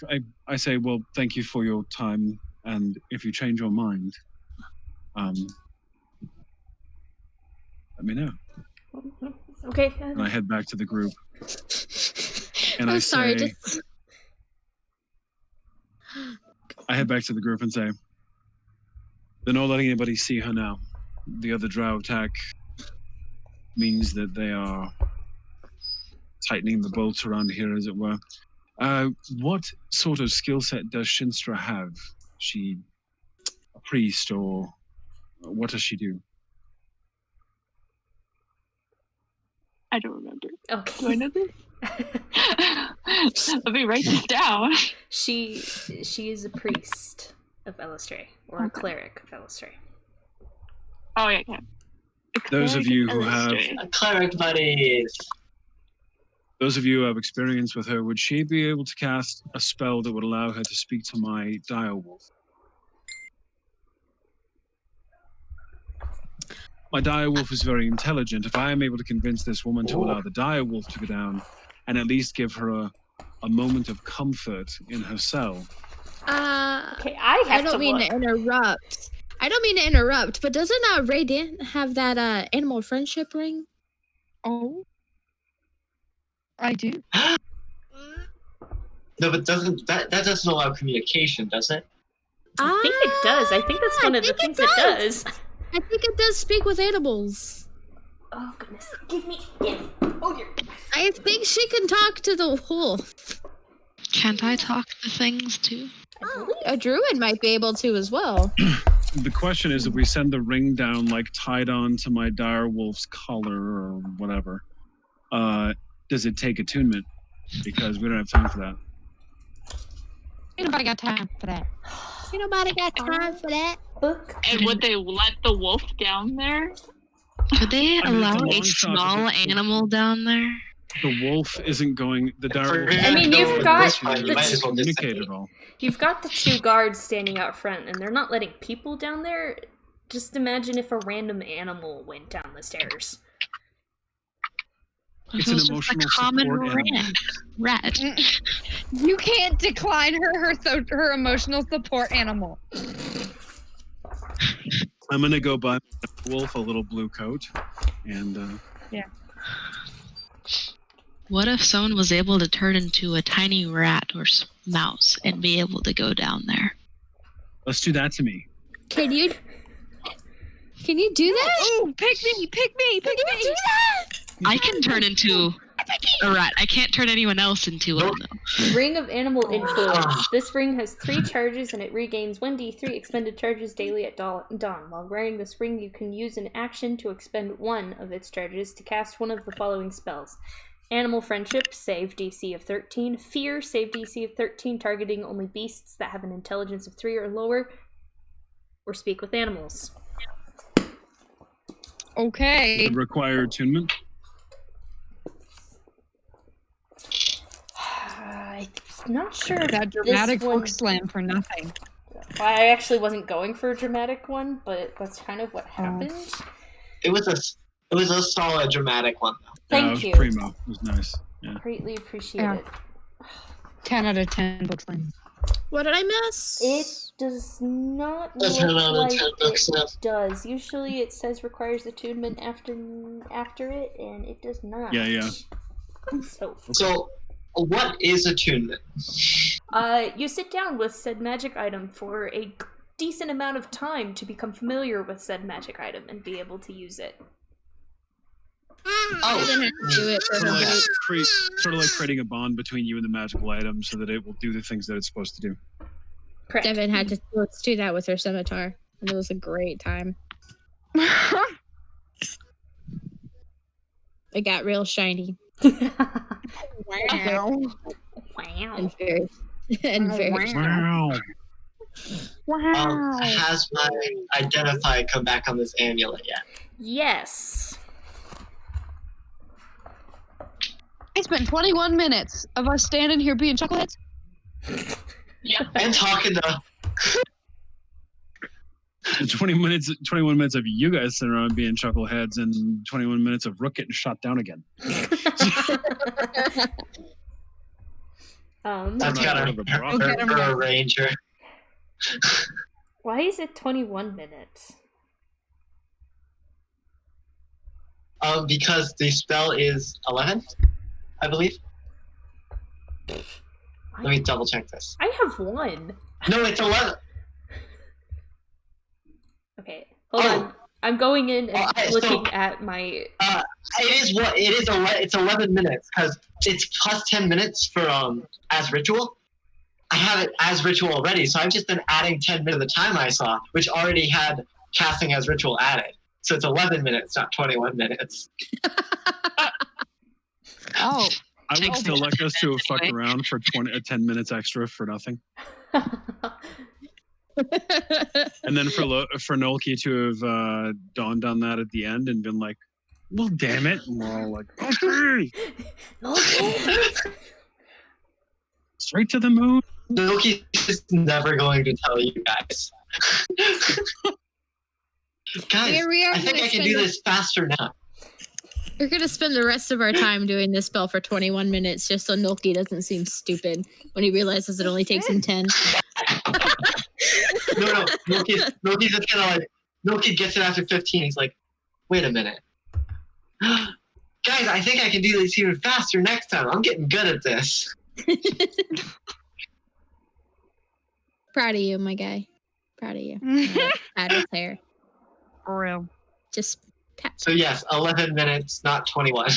I say, well, thank you for your time, and if you change your mind, let me know. Okay. And I head back to the group. And I'm I sorry, say, I head back to the group and say, they're not letting anybody see her now. The other drow attack means that they are tightening the bolts around here, as it were. What sort of skill set does Shinstra have? She a priest, or what does she do? I don't remember. Okay. Do I know this? Let me write this down. She is a priest of Elistray, or a cleric of Elistray. Oh yeah, yeah. Those of you who have Cleric buddies. Those of you who have experience with her, would she be able to cast a spell that would allow her to speak to my direwolf? My direwolf is very intelligent. If I am able to convince this woman to allow the direwolf to go down and at least give her a moment of comfort in her cell. Okay, I don't mean to interrupt. I don't mean to interrupt, but doesn't Radiant have that animal friendship ring? Oh, I do. No, but that doesn't allow communication, does it? I think it does. I think that's one of the things it does. I think it does speak with animals. Oh goodness! Give me. Oh dear. I think she can talk to the wolf. Can't I talk to things too? A druid might be able to as well. The question is, if we send the ring down, like tied on to my direwolf's collar or whatever, does it take attunement? Because we don't have time for that. Ain't nobody got time for that. Ain't nobody got time for that. And would they let the wolf down there? Could they I mean, allow it's a a long shot, small but the- animal down there? The wolf isn't going. The direwolf. I mean, you've got you might as well just communicate at all. You've got the two guards standing out front, and they're not letting people down there. Just imagine if a random animal went down the stairs. It's It an was just emotional a common support animal. rat. You can't decline her emotional support animal. I'm gonna go buy wolf a little blue coat, and What if someone was able to turn into a tiny rat or mouse and be able to go down there? let's do that to me. Can you do that? Oh, pick me! Pick me! Pick me! Do that? I can turn into a rat. I can't turn anyone else into one though. Ring of Animal Influence. This ring has 3 charges and it regains 1d3 expended charges daily at dawn. While wearing this ring, you can use an action to expend 1 of its charges to cast one of the following spells. Animal Friendship, save DC of 13. Fear, save DC of 13, targeting only beasts that have an intelligence of 3 or lower. Or speak with animals. Okay. Would require attunement. I'm not sure if That dramatic this one... book slam for nothing. I actually wasn't going for a dramatic one, but that's kind of what happened. It was a solid dramatic one though. Thank it was you. Primo. It was nice. Yeah. Greatly appreciate Yeah. it. 10 out of 10 book slam. What did I miss? It does not That's look another like 10 books it left. does. Usually it says requires attunement after it, and it does not. Yeah. So, what is attunement? you sit down with said magic item for a decent amount of time to become familiar with said magic item and be able to use it. I didn't have to do it for Sort of, her. like, sort of like creating a bond between you and the magical item so that it will do the things that it's supposed to do. Correct. Devin had to do that with her scimitar, and it was a great time. It got real shiny Wow. Wow. and very strong. Wow. Has my identify come back on this amulet yet? Yes. I spent 21 minutes of us standing here being chuckleheads. Yeah. And talking to 21 minutes of you guys sitting around being chuckleheads and 21 minutes of Rook getting shot down again. That's not got one of the brothers. for a ranger. Why is it 21 minutes? Because the spell is 11, I believe. Let me double check this. I have one. No, it's 11. Okay, hold on. I'm going in and so, looking at my. It's 11 minutes because it's plus 10 minutes for as ritual. I have it as ritual already, so I've just been adding 10 minutes of the time I saw, which already had casting as ritual added. So it's 11 minutes, not 21 minutes. Oh. I would still like us to have fucked around for 10 minutes extra for nothing. And then for Nolki to have dawned on that at the end and been like, well, damn it. And we're all like, okay. Straight to the moon. Nolki's just never going to tell you guys. Guys, I think I can do this faster now. We're going to spend the rest of our time doing this spell for 21 minutes just so Nolki doesn't seem stupid when he realizes it only takes him 10. No. Nolki's just kind of like, Nolki gets it after 15. He's like, wait a minute. Guys, I think I can do this even faster next time. I'm getting good at this. Proud of you, my guy. Proud of you. Pat his hair. For real. Just pat. So yes, 11 minutes, not 21.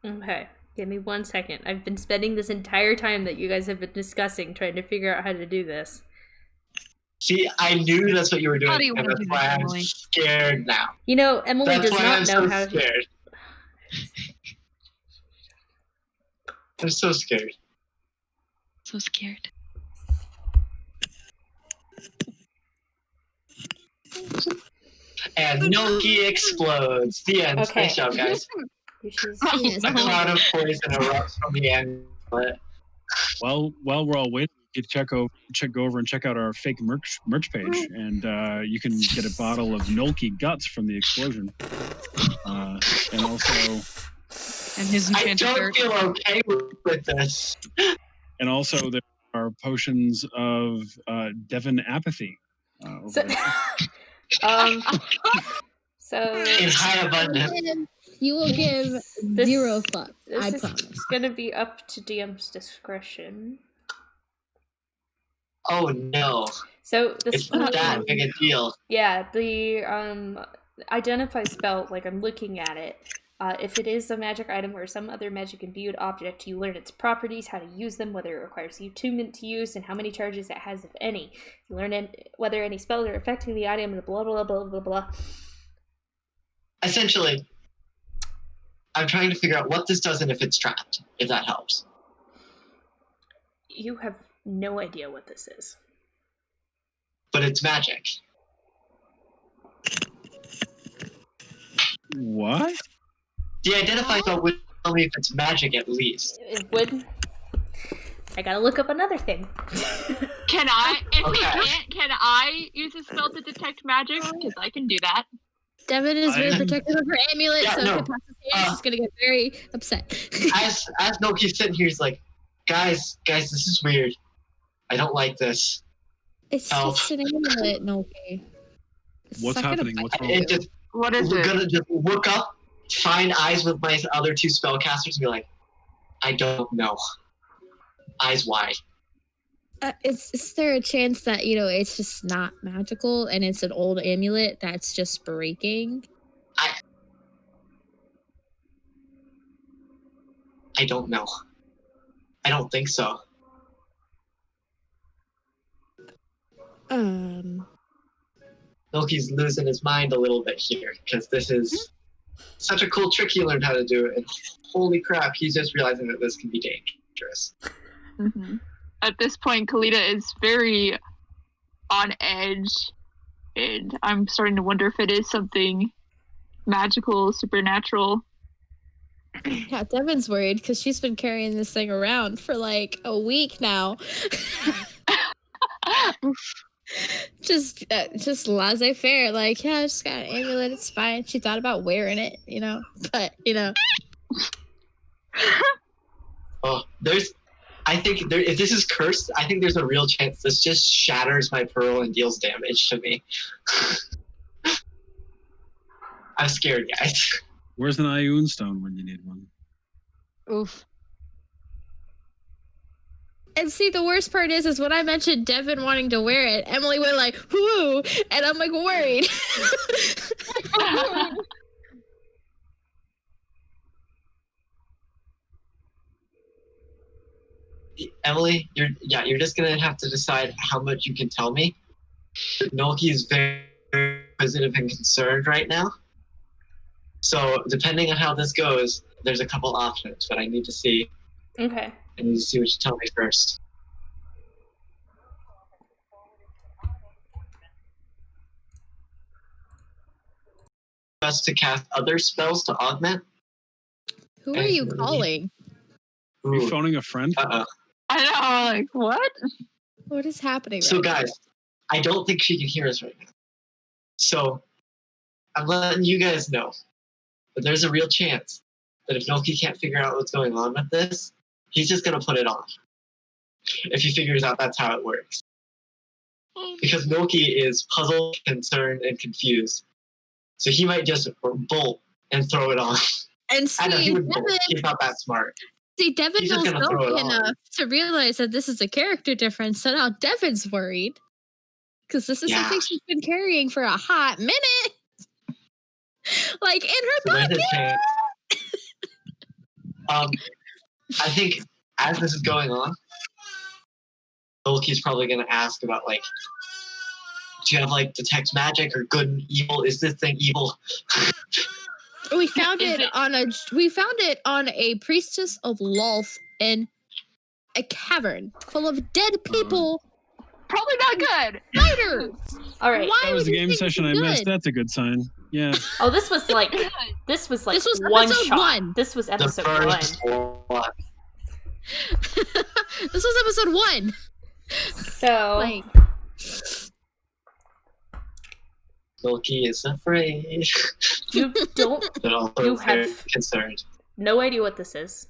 Okay, give me 1 second. I've been spending this entire time that you guys have been discussing trying to figure out how to do this. See, I knew that's what you were doing, How do you and wanna that's do why that, I'm Emily? scared now. You know, Emily That's does why not I'm know so how to. scared. I'm so scared. So scared. And Nolki explodes. The end. Okay. Nice job, guys. Yes, A well, cloud of poison erupts from the amulet. Well, while we're all waiting, you check over and check out our fake merch page, and you can get a bottle of Nolki guts from the explosion, and also. And his I enchanted don't dirt. feel okay with this. And also there are potions of Devon apathy. So, so In high abundance. you will give This- 0 fucks. I this promise. is gonna be up to DM's discretion. Oh no. So the It's not that big a deal. Yeah, the identify spell, like I'm looking at it. If it is a magic item or some other magic imbued object, you learn its properties, how to use them, whether it requires you attunement to use, and how many charges it has, if any. You learn whether any spells are affecting the item, and blah blah blah blah blah. Essentially, I'm trying to figure out what this does and if it's trapped, if that helps. You have no idea what this is. But it's magic. What? The identify spell would tell me if it's magic at least. It would. I gotta look up another thing. Can I? If Okay. he can't, can I use a spell to detect magic? Because I can do that. Devin is very protective of her amulet, Yeah, so no. if it passes hands, she's going to get very upset. As Noki's sitting here, he's like, guys, this is weird. I don't like this. It's Help. just an amulet, Noki. It's What's not gonna happening? bite What's wrong? you. It just, What is we're it? gonna just look up, find eyes with my other 2 spellcasters, and be like, I don't know. Eyes wide. Is there a chance that, it's just not magical and it's an old amulet that's just breaking? I don't know. I don't think so. Noki's losing his mind a little bit here, because this is such a cool trick he learned how to do, and holy crap, he's just realizing that this can be dangerous. Mm-hmm. At this point, Kalita is very on edge, and I'm starting to wonder if it is something magical, supernatural. Yeah, Devin's worried because she's been carrying this thing around for like a week now. just laissez-faire, like, yeah, I just got an amulet, it's fine. She thought about wearing it, but Oh, I think if this is cursed, I think there's a real chance this just shatters my pearl and deals damage to me. I'm scared, guys. Where's an Ioun stone when you need one? Oof. And see, the worst part is when I mentioned Devin wanting to wear it, Emily went like, "Whoo!" and I'm like worried. Emily, you're just gonna have to decide how much you can tell me. Nolki is very inquisitive and concerned right now. So depending on how this goes, there's a couple options, but I need to see. Okay. I need to see what you tell me first. Us to cast other spells to augment. Who are you calling? Are you phoning a friend? Uh-oh. I know, like, what? What is happening? So right guys, I don't think she can hear us right now. So I'm letting you guys know. But there's a real chance that if Nolki can't figure out what's going on with this, he's just gonna put it on. If he figures out that's how it works. Because Nolki is puzzled, concerned, and confused. So he might just bolt and throw it on. And I know he see, would bolt. He's not that smart. Devin He's just knows gonna throw it Nolki on. enough to realize that this is a character difference. So now Devin's worried. Because this is something she's been carrying for a hot minute. Like in her So there's pocket. a chance. I think as this is going on, Nolki's probably gonna ask about like, do you have like detect magic or good and evil? Is this thing evil? We found it on a priestess of Lolth in a cavern full of dead people. Probably not good. Fighters. All right. Why That was would the you game think session I it's missed. good? That's a good sign. Yeah. Oh, this was like This was one episode shot. 1. This was The episode 1. first one. This was episode 1. So Like, Nolki is afraid. you don't But also You very have- concerned. no idea what this is.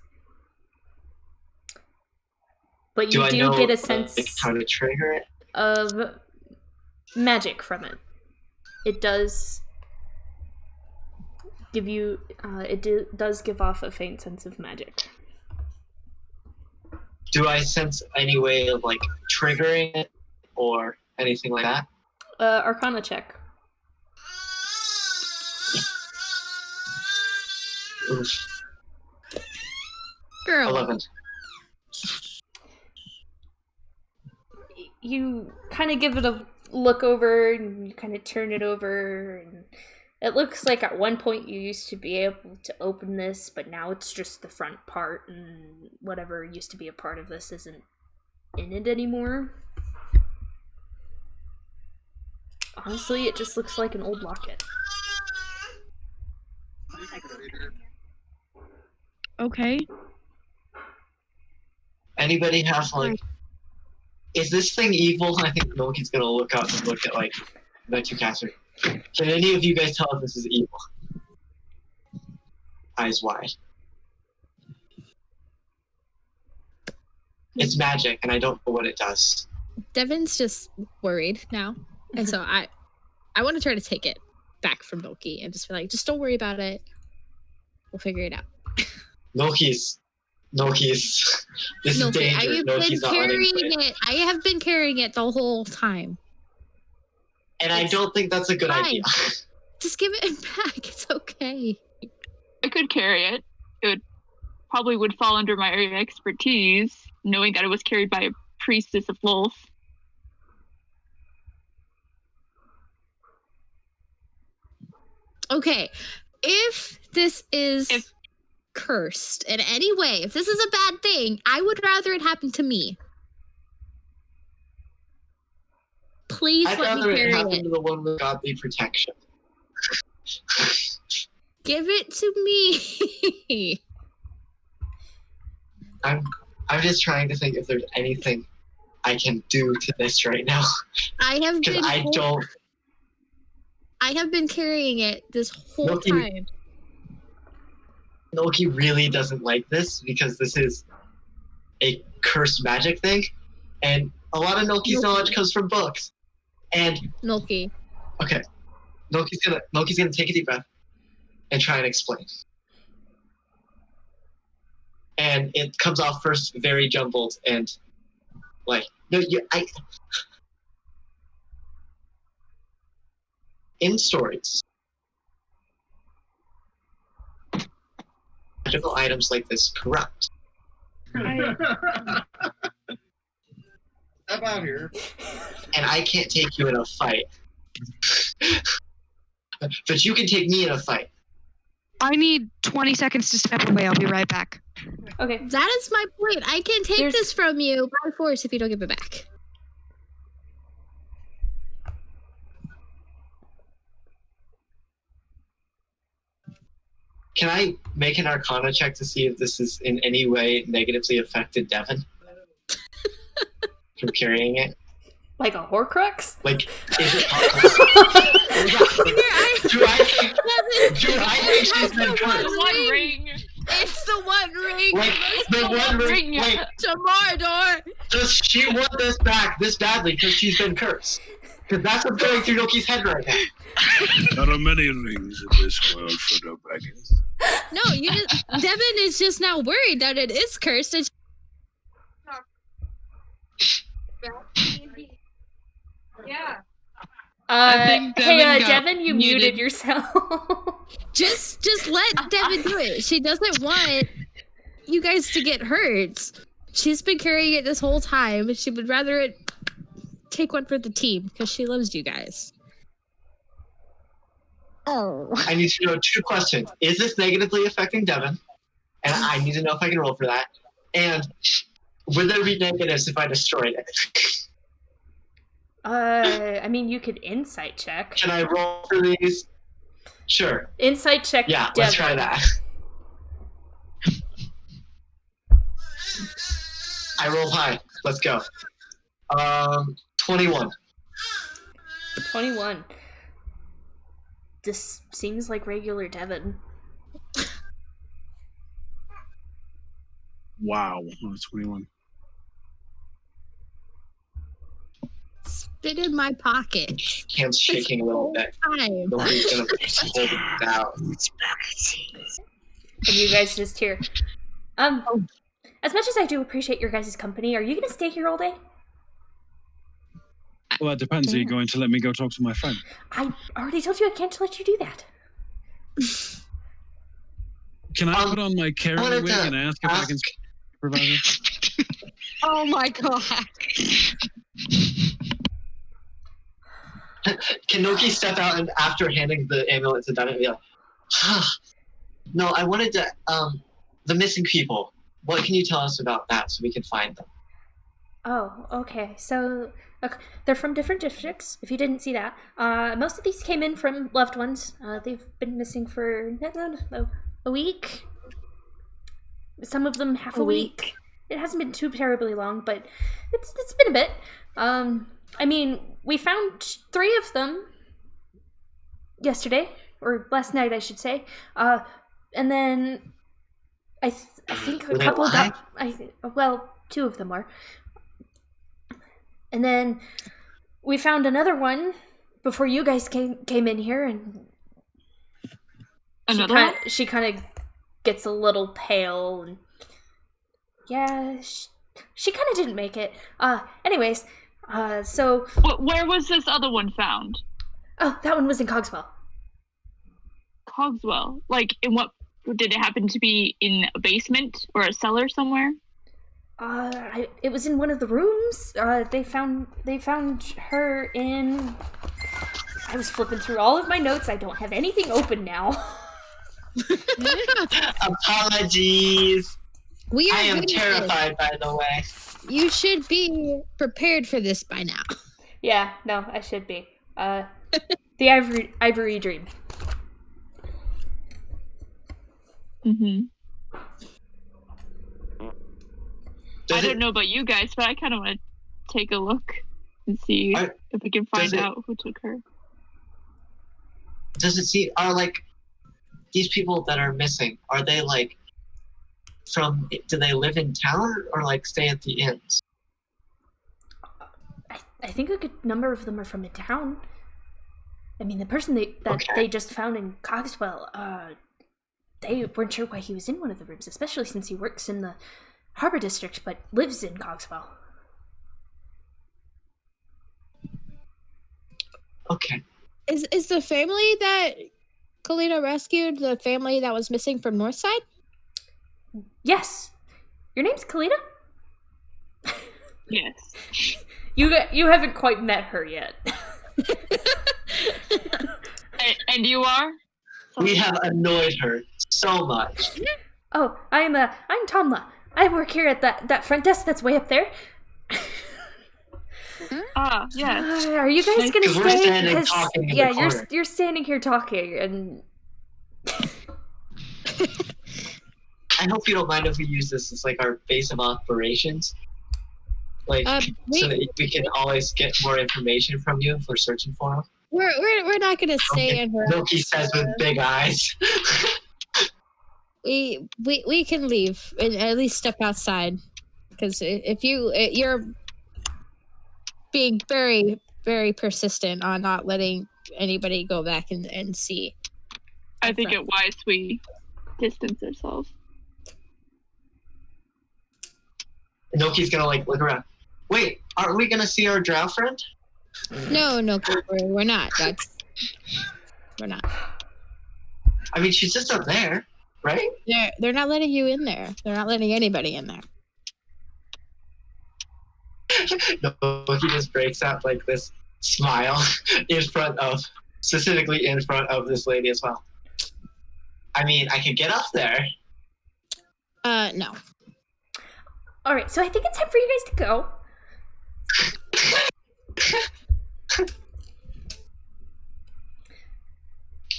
But Do you I do know get a like, sense how to trigger it? of magic from it. It does give you does give off a faint sense of magic. Do I sense any way of like triggering it or anything like that? Arcana check. Oof. girl. 11. You kind of give it a look over and you kind of turn it over, and it looks like at one point you used to be able to open this, but now it's just the front part, and whatever used to be a part of this isn't in it anymore. Honestly, it just looks like an old locket. Okay. Anybody have like, is this thing evil? I think Nolki's gonna look up and look at like the two caster. Can any of you guys tell if this is evil? Eyes wide. It's magic, and I don't know what it does. Devin's just worried now. And so I want to try to take it back from Nolki and just be like, just don't worry about it. We'll figure it out. Nolki's. This is Nolki, danger. I have Nolki's been not letting carrying it. it. I have been carrying it the whole time. And I don't think that's a good fine. idea. Just give it back. It's okay. I could carry it. It probably would fall under my area of expertise, knowing that it was carried by a priestess of Lolth. Okay. If this is cursed in any way, if this is a bad thing, I would rather it happen to me. Please I'd let me rather it carry happen it. to the one with godly protection. Give it to me. I'm just trying to think if there's anything I can do to this right now. I have Because been I have been carrying it this whole Nolki- time. Nolki really doesn't like this because this is a cursed magic thing, and a lot of Nolki's knowledge comes from books. And Nolki. okay, Nolki's gonna take a deep breath and try and explain. And it comes off first very jumbled and like in stories, magical items like this corrupt. Step out here. And I can't take you in a fight. But you can take me in a fight. I need 20 seconds to step away. I'll be right back. Okay. That is my point. I can take this from you by force if you don't give it back. Can I make an Arcana check to see if this is in any way negatively affected Devin from carrying it? Like a Horcrux? Like, is it possible? Do I think she's been cursed? The one ring. It's the one ring. Like, the one ring. Wait, To Mordor. does she want this back this badly because she's been cursed? Because that's what's going through Loki's head right now. There are many rings in this world for the dragons. No, Devin is just now worried that it is cursed. And Devin, you muted yourself. just let Devin do it. She doesn't want you guys to get hurt. She's been carrying it this whole time. She would rather it take one for the team because she loves you guys. Oh. I need to know 2 questions. Is this negatively affecting Devin? And I need to know if I can roll for that. And would there be negatives if I destroyed it? I mean, you could insight check. Can I roll for these? Sure. Insight check. Yeah, Devin. let's try that. I rolled high. Let's go. 21. 21. This seems like regular Devin. Wow, 21. Spit in my pocket. Hands shaking a little bit. Time. Nobody's gonna hold it down. And you guys just hear. As much as I do appreciate your guys' company, are you gonna stay here all day? Well, that depends. Are you going to let me go talk to my friend? I already told you I can't let you do that. Can I put on my carry wig and ask if I can provide it? Oh my god. Can Noki step out and after handing the amulet to Devin and be like, no, I wanted to, the missing people. What can you tell us about that so we can find them? Oh, okay. So, they're from different districts, if you didn't see that. Most of these came in from loved ones. They've been missing for a week. Some of them half a week. It hasn't been too terribly long, but it's been a bit. I mean, we found 3 of them yesterday, or last night, I should say. And then I think a couple got. 2 of them were. And then we found another one before you guys came in here, and she kind of gets a little pale. And yeah, she kind of didn't make it. Anyways, so where was this other one found? Oh, that one was in Cogswell. Cogswell, like in what? Did it happen to be in a basement or a cellar somewhere? It was in one of the rooms. They found her in. I was flipping through all of my notes. I don't have anything open now. Apologies. I am good at terrified, by the way. You should be prepared for this by now. Yeah, no, I should be. The Ivory Dream. Mm-hmm. I don't know about you guys, but I kind of want to take a look and see if we can find out who took her. Does it seem, are like these people that are missing, are they like from? Do they live in town or like stay at the inns? I think a good number of them are from the town. I mean, the person that they just found in Cogswell, they weren't sure why he was in one of the rooms, especially since he works in the Harbor District but lives in Cogswell. Okay. Is the family that Kalina rescued the family that was missing from Northside? Yes. Your name's Kalina? Yes. You haven't quite met her yet. And you are? We have annoyed her so much. Oh, I'm Tomla. I work here at that front desk that's way up there. Ah, yes. Are you guys gonna We're stay? standing Because talking in yeah, the corner. you're standing here talking, and I hope you don't mind if we use this as like our base of operations. Like, so that we can always get more information from you if we're searching for them. We're not gonna stay in her. Loki says with big eyes. We can leave and at least step outside, because if you're being very, very persistent on not letting anybody go back and see. I think it wise we distance ourselves. Noki's gonna like look around. Wait, aren't we gonna see our drow friend? No, we're not. We're not. I mean, she's just up there, right? They're not letting you in there. They're not letting anybody in there. Noki just breaks out like this smile specifically in front of this lady as well. I mean, I could get up there. No. all right. So I think it's time for you guys to go.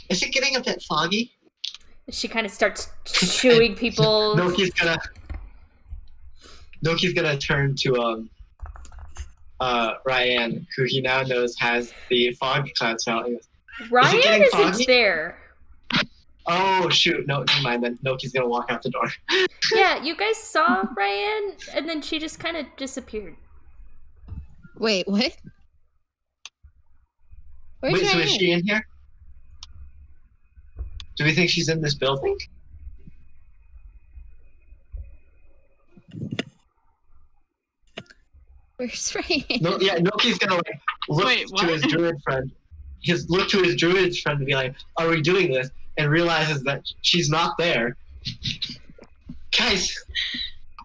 Is it getting a bit foggy? She kind of starts shooing people. Noki's gonna turn to Ryan, who he now knows has the fog cloud spell. Ryan isn't foggy? there. Oh shoot! No, never mind. Then Noki's gonna walk out the door. Yeah, you guys saw Ryan, and then she just kind of disappeared. Wait, what? Where's Wait, so Ryan? is she in here? Do we think she's in this building? Where's Ryan? No, yeah, Noki's gonna like look Wait, to what? his druid friend. He's look to his druid friend to be like, "Are we doing this?" And realizes that she's not there. Guys,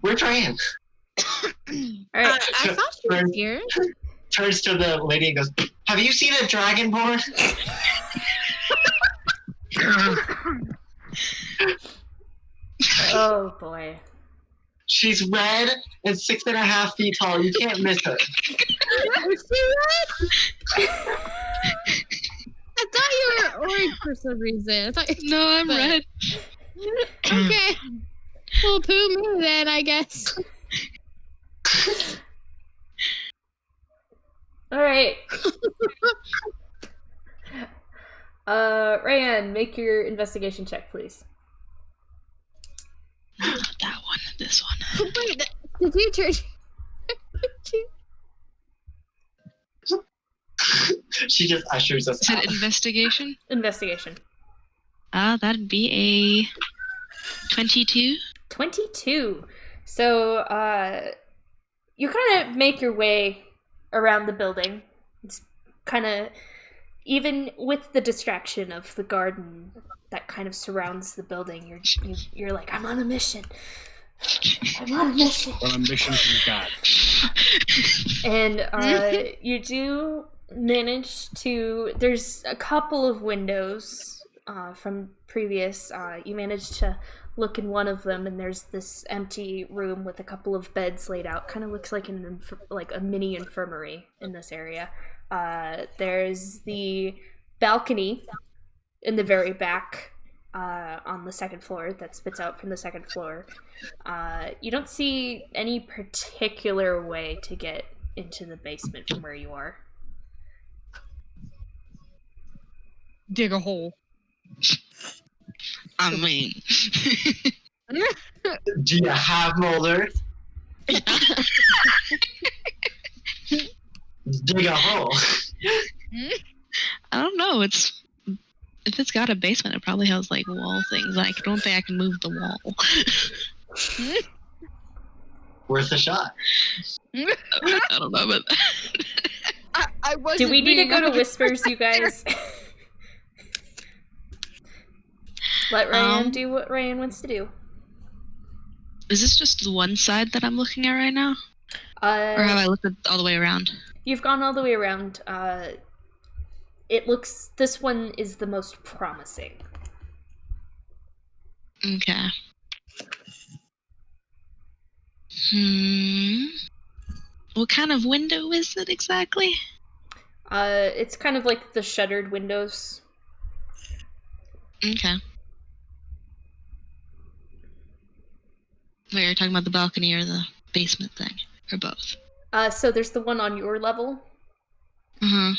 where's Ryan? All right. I thought she was here. Turns to the lady and goes, "Have you seen a dragonborn?" Oh boy. She's red and 6.5 feet tall. You can't miss her. Was she red? I thought you were orange for some reason. I thought No, I'm red. Okay. Well, poo me then, I guess. All right. Ryan, make your investigation check, please. Not that one. This one. Wait, did you turn? She just ushers us Is out. it investigation? Investigation. That'd be a 22. 22. So, you kind of make your way around the building. It's kind of, even with the distraction of the garden that kind of surrounds the building, you're like, I'm on a mission. I'm on a mission. On a mission from God. And you do manage to, there's a couple of windows from previous, you managed to look in one of them, and there's this empty room with a couple of beds laid out. Kind of looks like like a mini infirmary in this area. There's the balcony in the very back on the second floor that spits out from the second floor. You don't see any particular way to get into the basement from where you are. Dig a hole. I mean, Do you have Molder? Dig a hole. I don't know. If it's got a basement, it probably has like wall things. I don't think I can move the wall. Worth a shot. I don't know about that. I wasn't Do we need to being go to honest. Whispers, you guys? Let Ryan do what Ryan wants to do. Is this just the one side that I'm looking at right now? Or have I looked all the way around? You've gone all the way around. This one is the most promising. Okay. What kind of window is it exactly? It's kind of like the shuttered windows. Okay. Wait, you're talking about the balcony or the basement thing? Or both? So there's the one on your level. Uh-huh.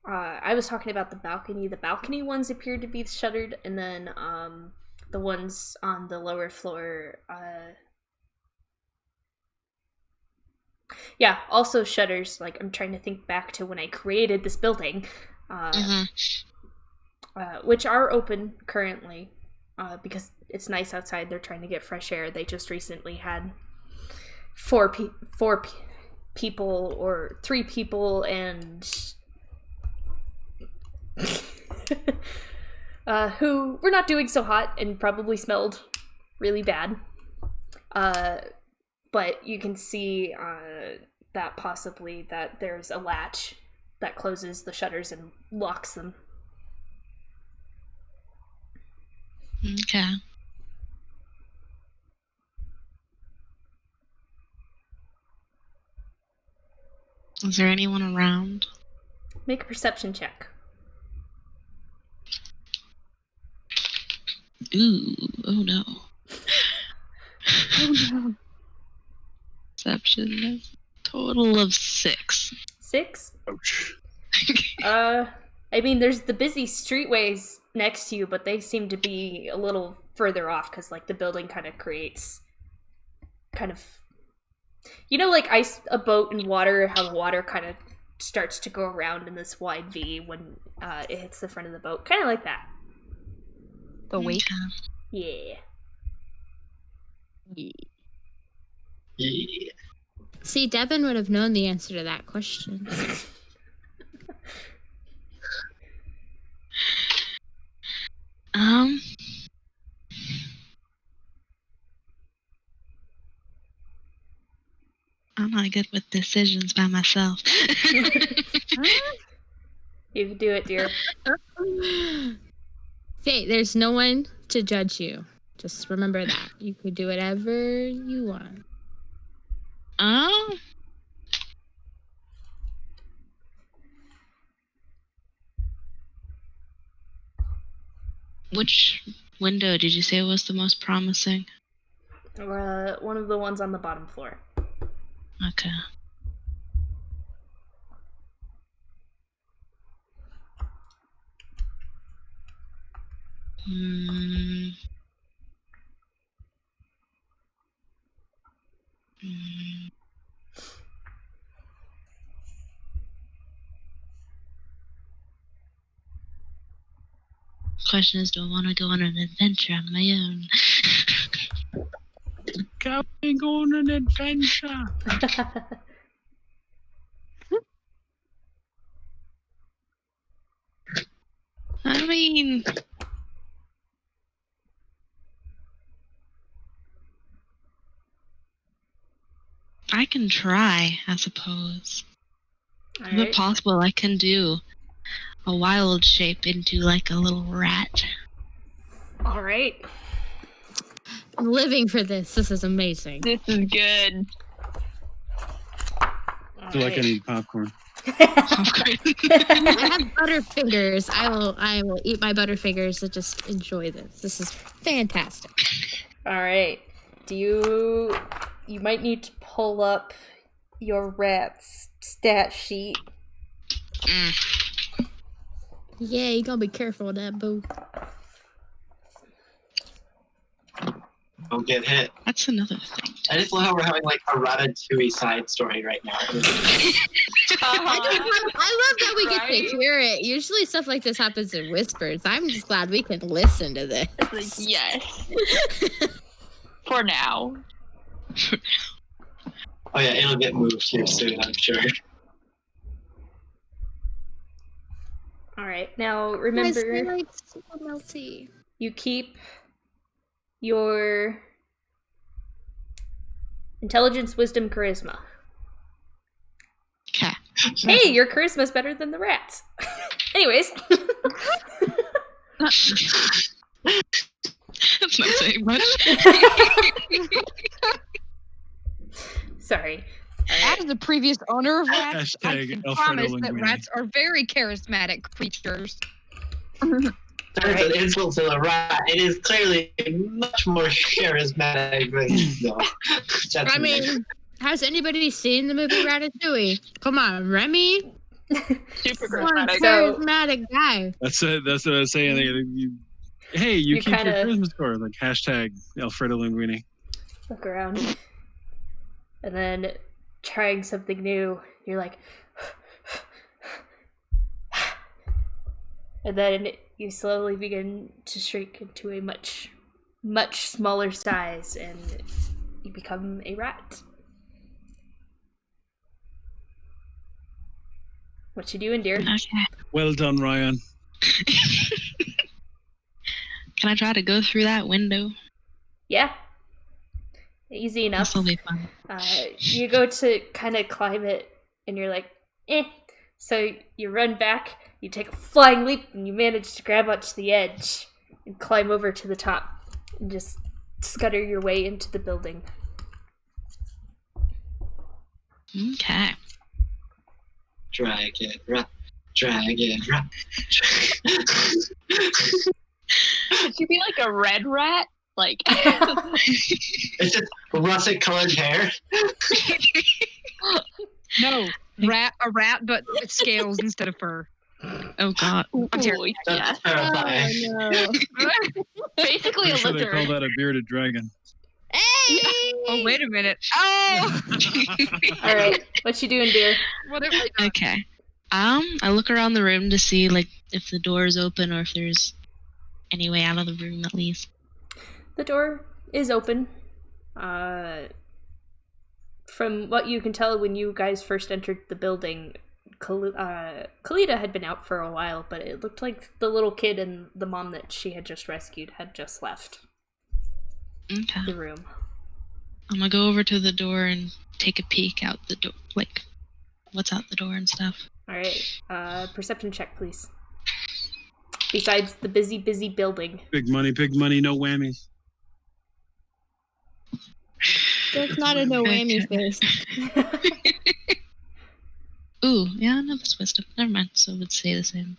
I was talking about the balcony. The balcony ones appeared to be shuttered, and then the ones on the lower floor, yeah, also shutters. Like, I'm trying to think back to when I created this building, which are open currently, because it's nice outside. They're trying to get fresh air. They just recently had four people or 3 people and who were not doing so hot and probably smelled really bad. But you can see that possibly that there's a latch that closes the shutters and locks them. Okay. Is there anyone around? Make a perception check. Ooh, oh no. Oh, no. Perception is total of 6. 6? Ouch. I mean, there's the busy streetways next to you, but they seem to be a little further off because, like, the building kind of creates you know, like a boat in water, how the water kind of starts to go around in this wide V when it hits the front of the boat. Kind of like that. The wake. Yeah. Yeah. See, Devin would have known the answer to that question. I'm not good with decisions by myself. You can do it, dear. Hey, there's no one to judge you. Just remember that. You could do whatever you want. Oh. Which window did you say was the most promising? One of the ones on the bottom floor. Okay. Question is, do I want to go on an adventure on my own? Going on an adventure. I mean, I can try, I suppose. Is it possible I can do a wild shape into like a little rat? All right. I'm living for this. This is amazing. This is good. I feel like I need popcorn. I have Butterfingers. I will eat my Butterfingers and just enjoy this. This is fantastic. All right. You might need to pull up your rat's stat sheet. Yeah, you gotta be careful with that, boo. don't get hit. That's another thing. I just love how we're having like a Ratatouille side story right now. I love that we get to Right? hear it. Usually stuff like this happens in whispers. I'm just glad we can listen to this. It's like, yes. For now. Oh yeah, it'll get moved here soon, I'm sure. All right. Now remember, super melty. you keep your intelligence, wisdom, charisma. Okay. Hey, your charisma's better than the rats. Anyways. That's not saying much. Sorry. All right. As the previous owner of rats, I Hashtag can Alfredo promise that Linguini. rats are very charismatic creatures. There's an insult to the rat. It is clearly much more charismatic than I mean, has anybody seen the movie Ratatouille? Come on, Remy. Super One charismatic. So- charismatic guy. That's it. That's what I was saying. Hey, you You keep your kinda- charisma score. Like hashtag Alfredo Linguini. Look around. And then trying something new, you're like, and then you slowly begin to shrink into a much, much smaller size, and you become a rat. What you doing, dear? Okay. Well done, Ryan. Can I try to go through that window? Yeah. Easy enough. This'll be fun. You go to kind of climb it, and you're like, eh. So you run back, you take a flying leap, and you manage to grab onto the edge and climb over to the top and just scutter your way into the building. Okay. Dragon rat. Dragon rat. Could you be like a red rat? Like, It's just russet colored hair. No, a rat, but with scales instead of fur. Oh god. ooh, yeah. That's terrifying. no. Basically a Pretty sure they call lizard. that a bearded dragon. Hey! Oh, wait a minute. Oh! All right, what you doing, dear? What have I done? Okay. I look around the room to see like if the door is open or if there's any way out of the room at least. The door is open. From what you can tell, when you guys first entered the building, Kalita had been out for a while, but it looked like the little kid and the mom that she had just rescued had just left Okay. the room. I'm gonna go over to the door and take a peek out the door, like what's out the door and stuff. All right, perception check, please. Besides the busy building. Big money, no whammies. That's not a no whammy face. Ooh, yeah, no, that's wisdom. Never mind. So let's say the same.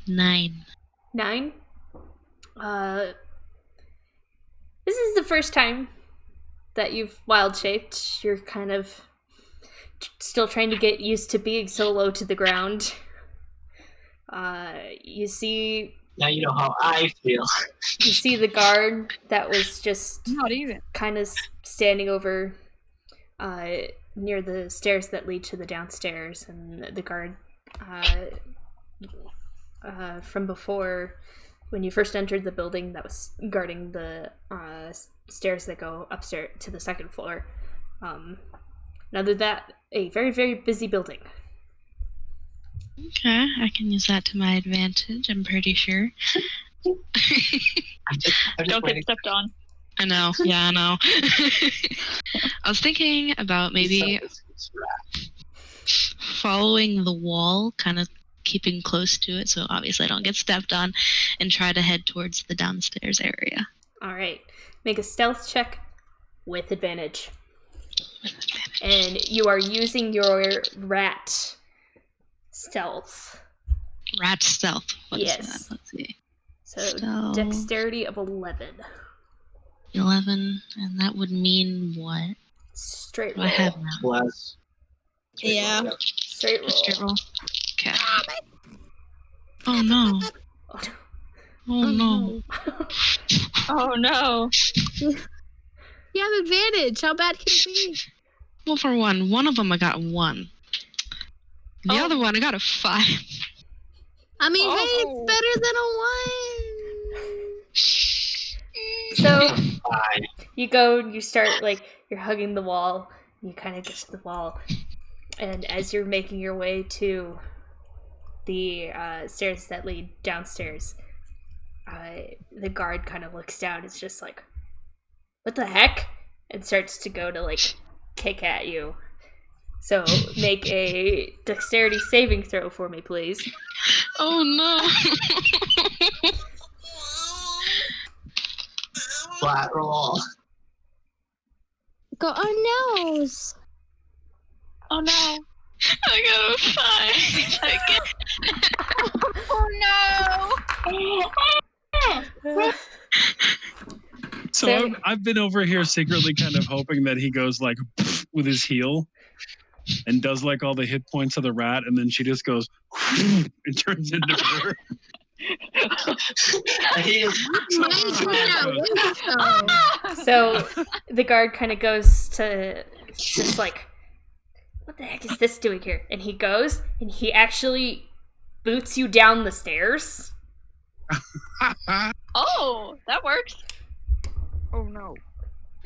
9. 9. This is the first time that you've wild shaped. You're kind of still trying to get used to being so low to the ground. You see Now you know how I feel. you see the guard that was just Not even. kind of standing over near the stairs that lead to the downstairs, and the guard from before, when you first entered the building, that was guarding the stairs that go upstairs to the second floor. Other than that, a very, very busy building. Okay, I can use that to my advantage, I'm pretty sure. I'm just Don't waiting. get stepped on. I know, yeah, I know. I was thinking about maybe following the wall, kind of keeping close to it, so obviously I don't get stepped on, and try to head towards the downstairs area. All right, make a stealth check with advantage. And you are using your rat stealth. Rat stealth. What is Yes. that? Let's see. So Stealth. dexterity of 11. 11, and that would mean what? Straight Do roll. I have now? Plus. Yeah. Straight roll. Straight roll. Okay. Oh no. Oh, Oh no. Oh no. You have advantage. How bad can it be? Well, for one of them I got 1. The other one I got a 5. I mean, hey, Oh. it's better than a 1. So you go and you start like you're hugging the wall. You kind of get to the wall, and as you're making your way to the stairs that lead downstairs, the guard kind of looks down. It's just like, what the heck? And starts to go to like kick at you. So make a dexterity saving throw for me, please. Oh no. Flat roll. Go on nose. Oh no. I got a 5 again. Oh no. So I've been over here secretly kind of hoping that he goes like with his heel and does like all the hit points of the rat, and then she just goes and turns into her. He is So the guard kind of goes to just like, what the heck is this doing here? And he goes and he actually boots you down the stairs. Oh, that works. Oh no.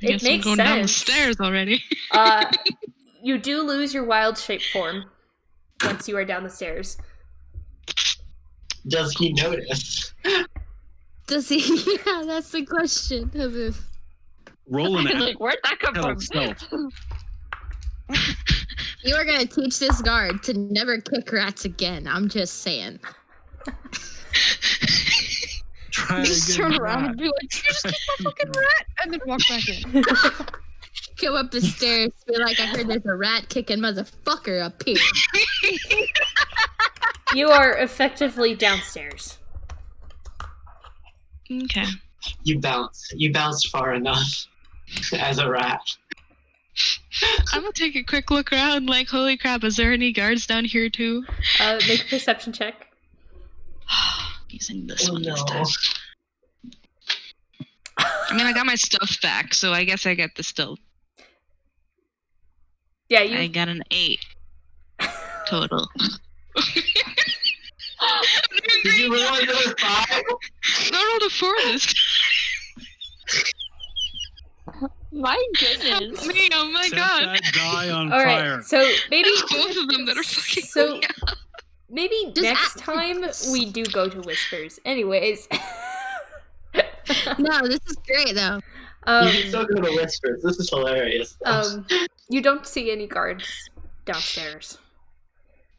I It guess I'm makes going down the sense. stairs already. You do lose your wild shape form once you are down the stairs. Does he notice? Does he? Yeah, that's the question. Roll an Like, where'd that come from? stealth. You are going to teach this guard to never kick rats again. I'm just saying. Try Just again, turn around rat. and be like, "You just kicked my fucking rat," and then walk back in. Go up the stairs, be like, I heard there's a rat kicking motherfucker up here. You are effectively downstairs. Okay. You bounced. You bounced far enough as a rat. I'm gonna take a quick look around, like, holy crap, is there any guards down here too? Make a perception check. Using this Oh one no. this time. I mean, I got my stuff back, so I guess I get the stealth. Yeah, I you. got an 8 total. Did you roll another 5? I rolled a 4 this My goodness. time. Me, oh my Set god. that guy on All fire. right, so maybe It's both of them that are fucking So maybe Just next act- time we do go to whispers. Anyways. No, this is great, though. You can still go to whispers. This is hilarious. You don't see any guards downstairs.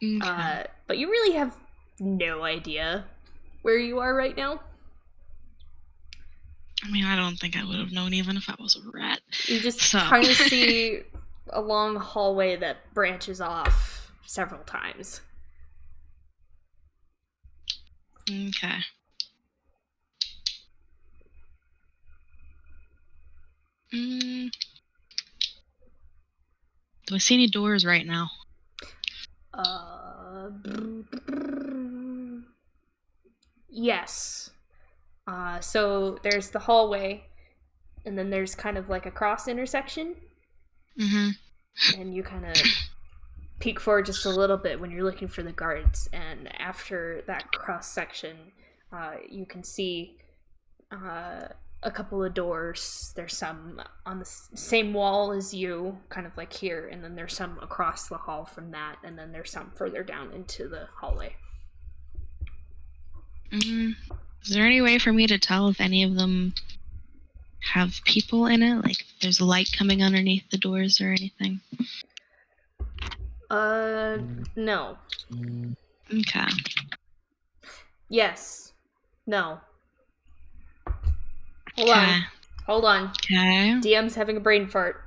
Okay. But you really have no idea where you are right now. I mean, I don't think I would have known even if I was a rat. You just So. kind of see a long hallway that branches off several times. Okay. Do I see any doors right now? Yes. So there's the hallway, and then there's kind of like a cross intersection, Mm-hmm. and you kind of peek forward just a little bit when you're looking for the guards, and after that cross section, you can see a couple of doors. There's some on the same wall as you, kind of like here, and then there's some across the hall from that, and then there's some further down into the hallway. Mm-hmm. Is there any way for me to tell if any of them have people in it? Like, there's a light coming underneath the doors or anything? No. Okay. Yes. No. Hold on. Okay. DM's having a brain fart.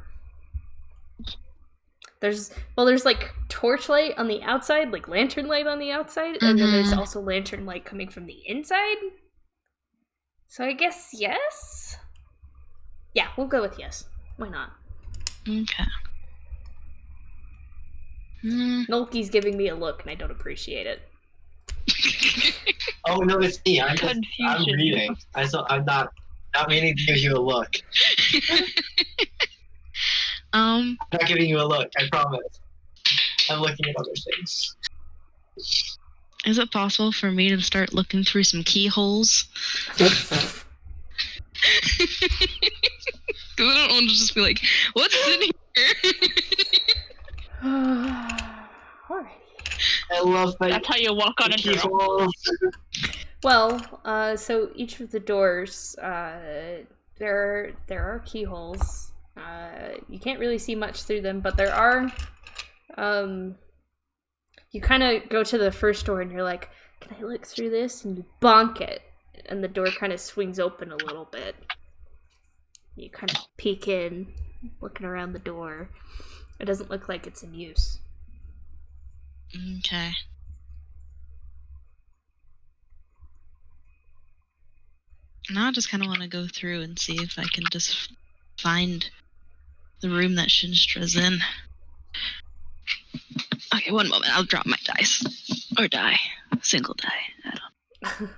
There's like torchlight on the outside, like lantern light on the outside, and then there's also lantern light coming from the inside. So I guess yes? Yeah, we'll go with yes. Why not? Okay. Nolky's giving me a look and I don't appreciate it. Oh no, it's me. I'm Confusion. reading. I'm not Not meaning to give you a look. Um, I'm not giving you a look, I promise. I'm looking at other things. is it possible for me to start looking through some keyholes? Because I don't want to just be like, what's in here? Alrighty. I love that. That's how you walk on a drone. keyholes. Well, so each of the doors, there are keyholes. You can't really see much through them, but there are. You kind of go to the first door and you're like, "Can I look through this?" And you bonk it, and the door kind of swings open a little bit. You kind of peek in, looking around the door. It doesn't look like it's in use. Okay. Now I just kind of want to go through and see if I can just find the room that Shinstra's in. Okay, one moment. I'll drop my dice. Or die. Single die. I don't.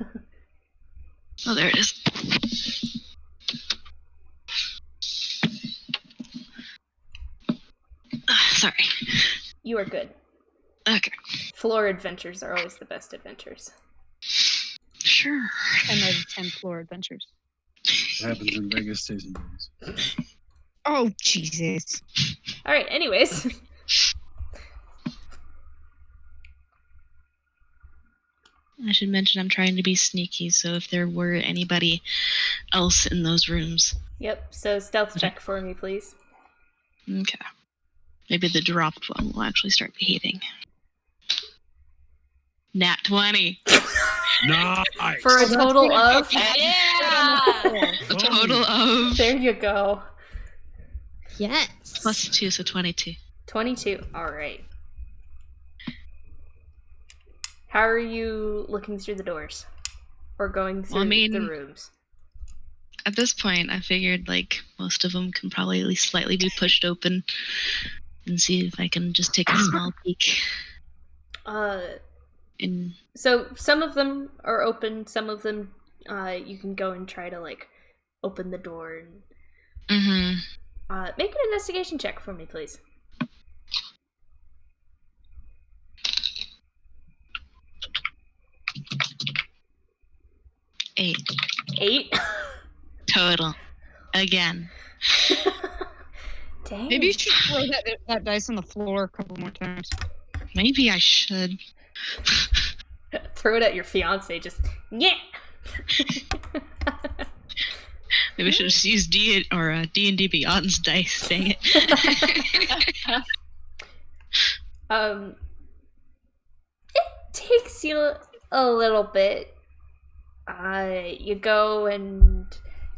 Oh, there it is. Sorry. You are good. Okay. Floor adventures are always the best adventures. Sure. 10 out of 10 floor adventures. What happens in Vegas stays in Vegas. Oh, Jesus. Alright, anyways. I should mention I'm trying to be sneaky, so if there were anybody else in those rooms. Yep, so stealth check for me, please. Okay. Maybe the dropped one will actually start behaving. Nat 20. Nice. For a total of... Yeah! A total of There you go. Yes. +2, so 22. 22. Alright. How are you looking through the doors? Or going through the rooms? At this point, I figured like most of them can probably at least slightly be pushed open and see if I can just take a small peek. So some of them are open, some of them you can go and try to like open the door and make an investigation check for me, please. 8. 8? Total. Again. Dang. Maybe you should throw that dice on the floor a couple more times. Maybe I should. Throw it at your fiance, just yeah. Maybe I should just use D&D Beyond's dice. Dang it. It takes you a little bit. You go and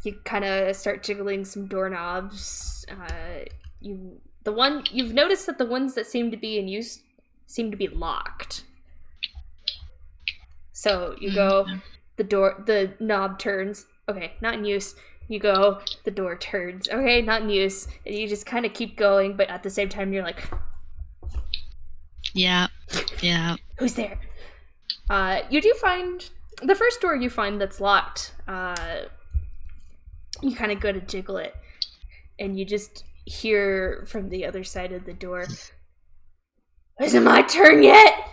you kind of start jiggling some doorknobs. You've noticed that the ones that seem to be in use seem to be locked. So you go, the knob turns. Okay, not in use. You go, the door turns. Okay, not in use. And you just kind of keep going, but at the same time you're like, yeah. who's there? You do find the first door you find that's locked. You kind of go to jiggle it, and you just hear from the other side of the door, "Isn't my turn yet?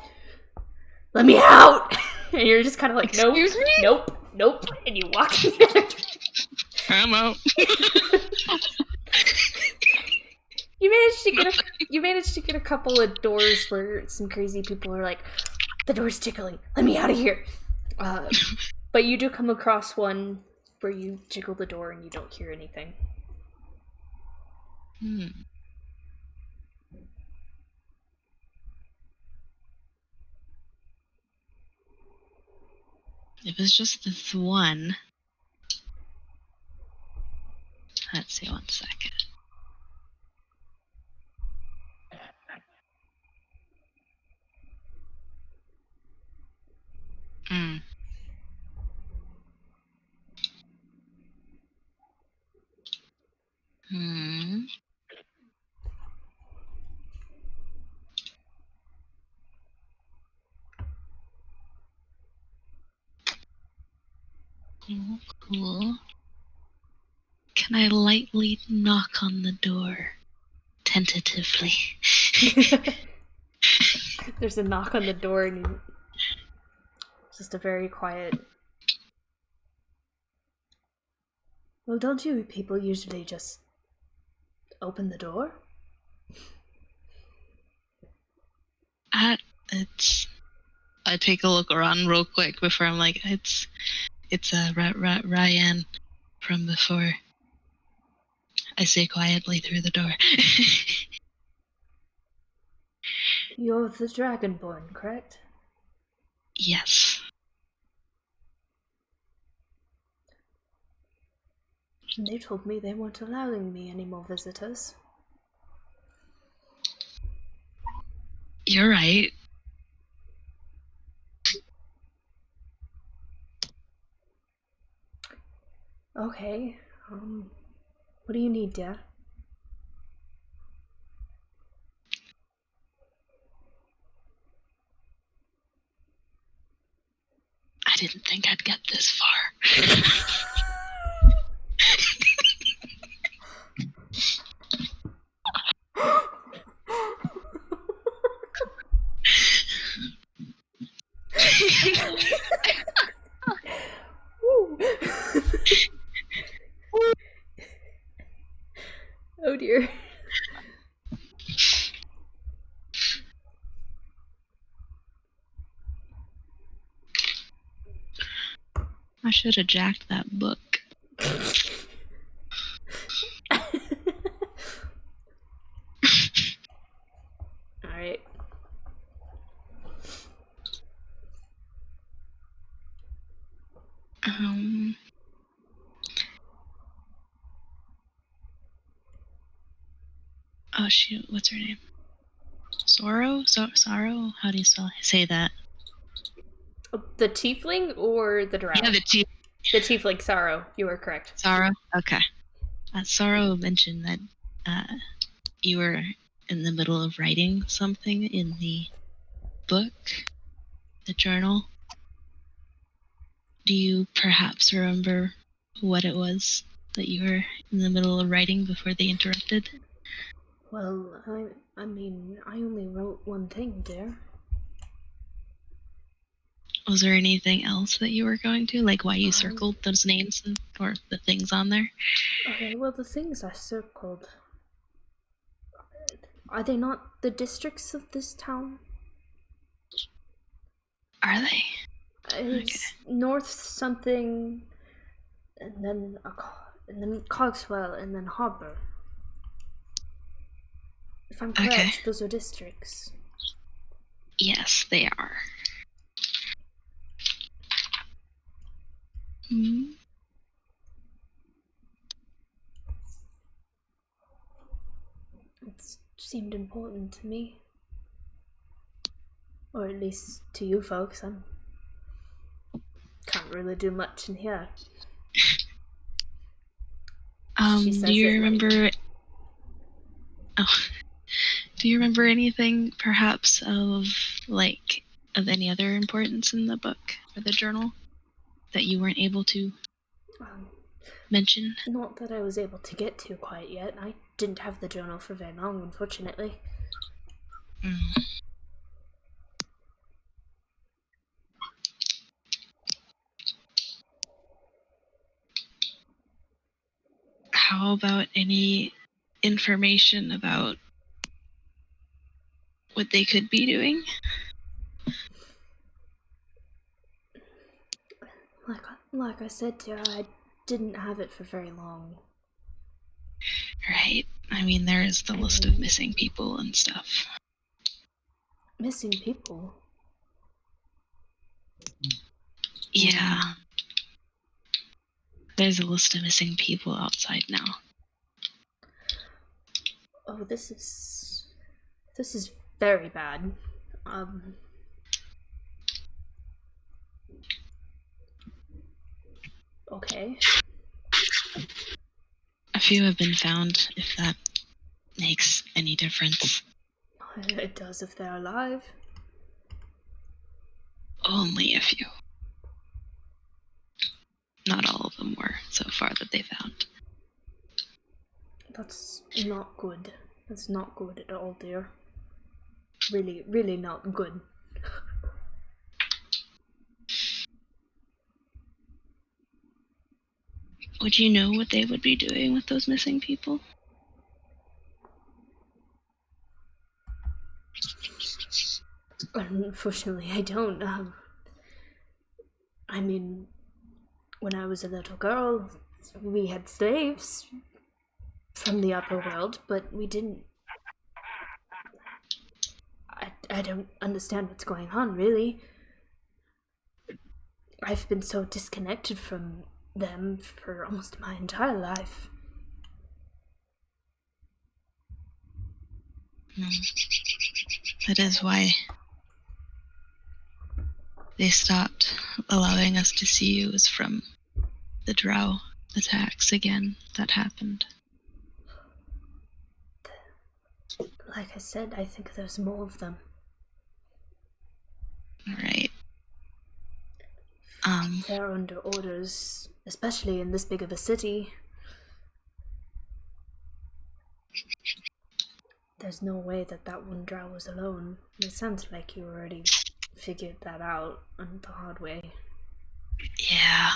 Let me out!" And you're just kind of like, "Nope, nope," and you walk in. I'm out. You managed to get a couple of doors where some crazy people are like, "The door's jiggling. Let me out of here." But you do come across one where you jiggle the door and you don't hear anything. If it's just this one. Let's see, 1 second. Cool. and I lightly knock on the door, tentatively. There's a knock on the door, and just a very quiet. Well, don't you people usually just open the door? I take a look around real quick before I'm like, it's Ryan from before. I say quietly through the door. You're the Dragonborn, correct? Yes. They told me they weren't allowing me any more visitors. You're right. Okay, what do you need, dear? I didn't think I'd get this far. Oh dear. I should have jacked that book. Alright. Oh shoot, what's her name? Sorrow? Sorrow? How do you say that? The tiefling or the drow? Yeah, the tiefling, Sorrow. You were correct. Sorrow? Okay. Sorrow mentioned that you were in the middle of writing something in the book, the journal. Do you perhaps remember what it was that you were in the middle of writing before they interrupted? Well, I mean, I only wrote one thing, dear. Was there anything else that you were going to? Like why you circled those names or the things on there? Okay, well, the things I circled... Are they not the districts of this town? Are they? It's North something, and then Cogswell, and then Harbor. If I'm correct, those are districts. Yes, they are. Hmm. It seemed important to me. Or at least to you folks. I can't really do much in here. Do you remember... Do you remember anything, perhaps, of any other importance in the book or the journal that you weren't able to mention? Not that I was able to get to quite yet. I didn't have the journal for very long, unfortunately. How about any information about what they could be doing? Like I said to you, I didn't have it for very long. Right. I mean, there is the list of missing people and stuff. Missing people? Yeah. There's a list of missing people outside now. Oh, this is very bad. Okay. A few have been found, if that makes any difference. It does if they're alive. Only a few. Not all of them were so far that they found. That's not good. That's not good at all, dear. Really, really not good. Would you know what they would be doing with those missing people? Unfortunately, I don't. I mean, when I was a little girl, we had slaves from the upper world, but we didn't. I don't understand what's going on, really. I've been so disconnected from them for almost my entire life. That is why they stopped allowing us to see you, was from the drow attacks again that happened. Like I said, I think there's more of them. Alright. They're under orders, especially in this big of a city. There's no way that one drow was alone. It sounds like you already figured that out on the hard way. Yeah.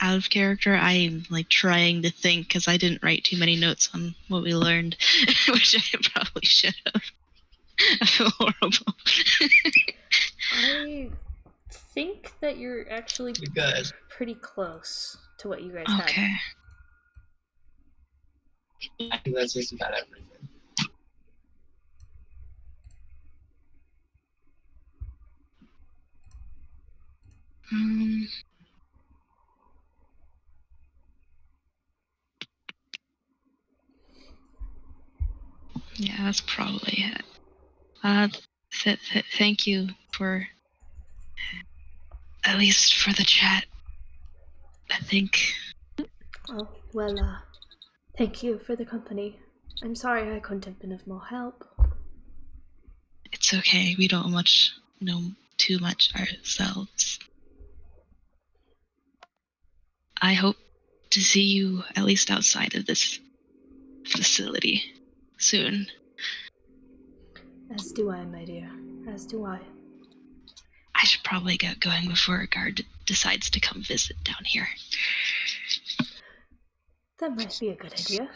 Out of character, I'm like trying to think because I didn't write too many notes on what we learned, which I probably should have. I feel horrible. I think that you're actually Good. pretty close to what you guys Okay. had. I think that's just about everything. Yeah, that's probably it. Thank you for, at least for the chat. I think. Oh, well, thank you for the company. I'm sorry I couldn't have been of more help. It's okay. We don't know too much ourselves. I hope to see you at least outside of this facility soon. As do I, my dear. As do I. I should probably get going before a guard decides to come visit down here. That might be a good idea.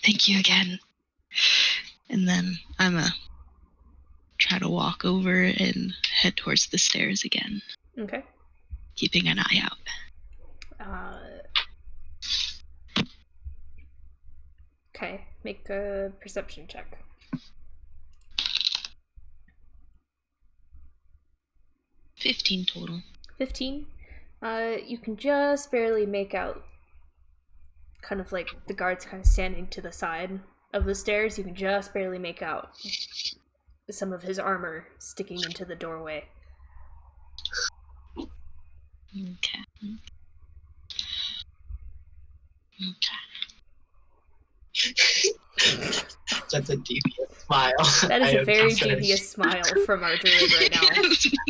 Thank you again. And then I'm gonna try to walk over and head towards the stairs again. Okay. Keeping an eye out. Okay, make a perception check. 15 total. 15. You can just barely make out kind of like the guards kind of standing to the side of the stairs. You can just barely make out some of his armor sticking into the doorway. Okay. That's a devious smile. That is a very devious smile from our druid right now.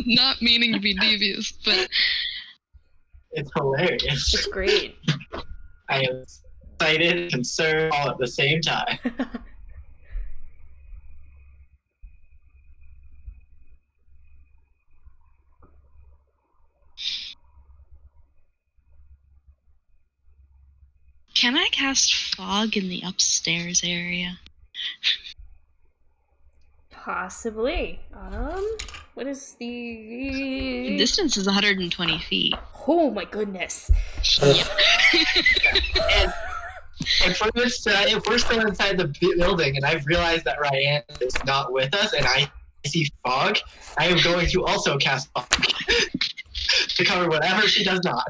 Not meaning to be devious, but It's hilarious. It's great. I am excited and concerned all at the same time. can I cast fog in the upstairs area? Possibly. What is The the distance is 120 feet. Oh my goodness. And if we're still inside the building and I've realized that Ryan is not with us and I see fog, I am going to also cast fog to cover whatever she does not.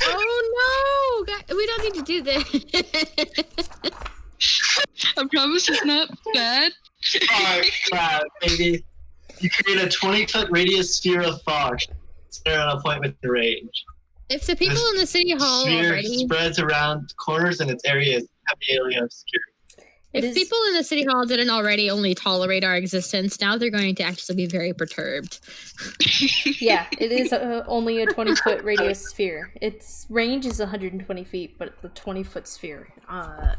Oh no! God, we don't need to do this. I promise it's not bad. Oh crap, baby. You create a 20-foot radius sphere of fog. Stare at a point within range. If the people in the city hall Sphere already, spreads around corners and its area is heavily obscured. If people in the city hall didn't already only tolerate our existence, now they're going to actually be very perturbed. Yeah, it is only a 20-foot radius sphere. Its range is 120 feet, but the 20-foot sphere.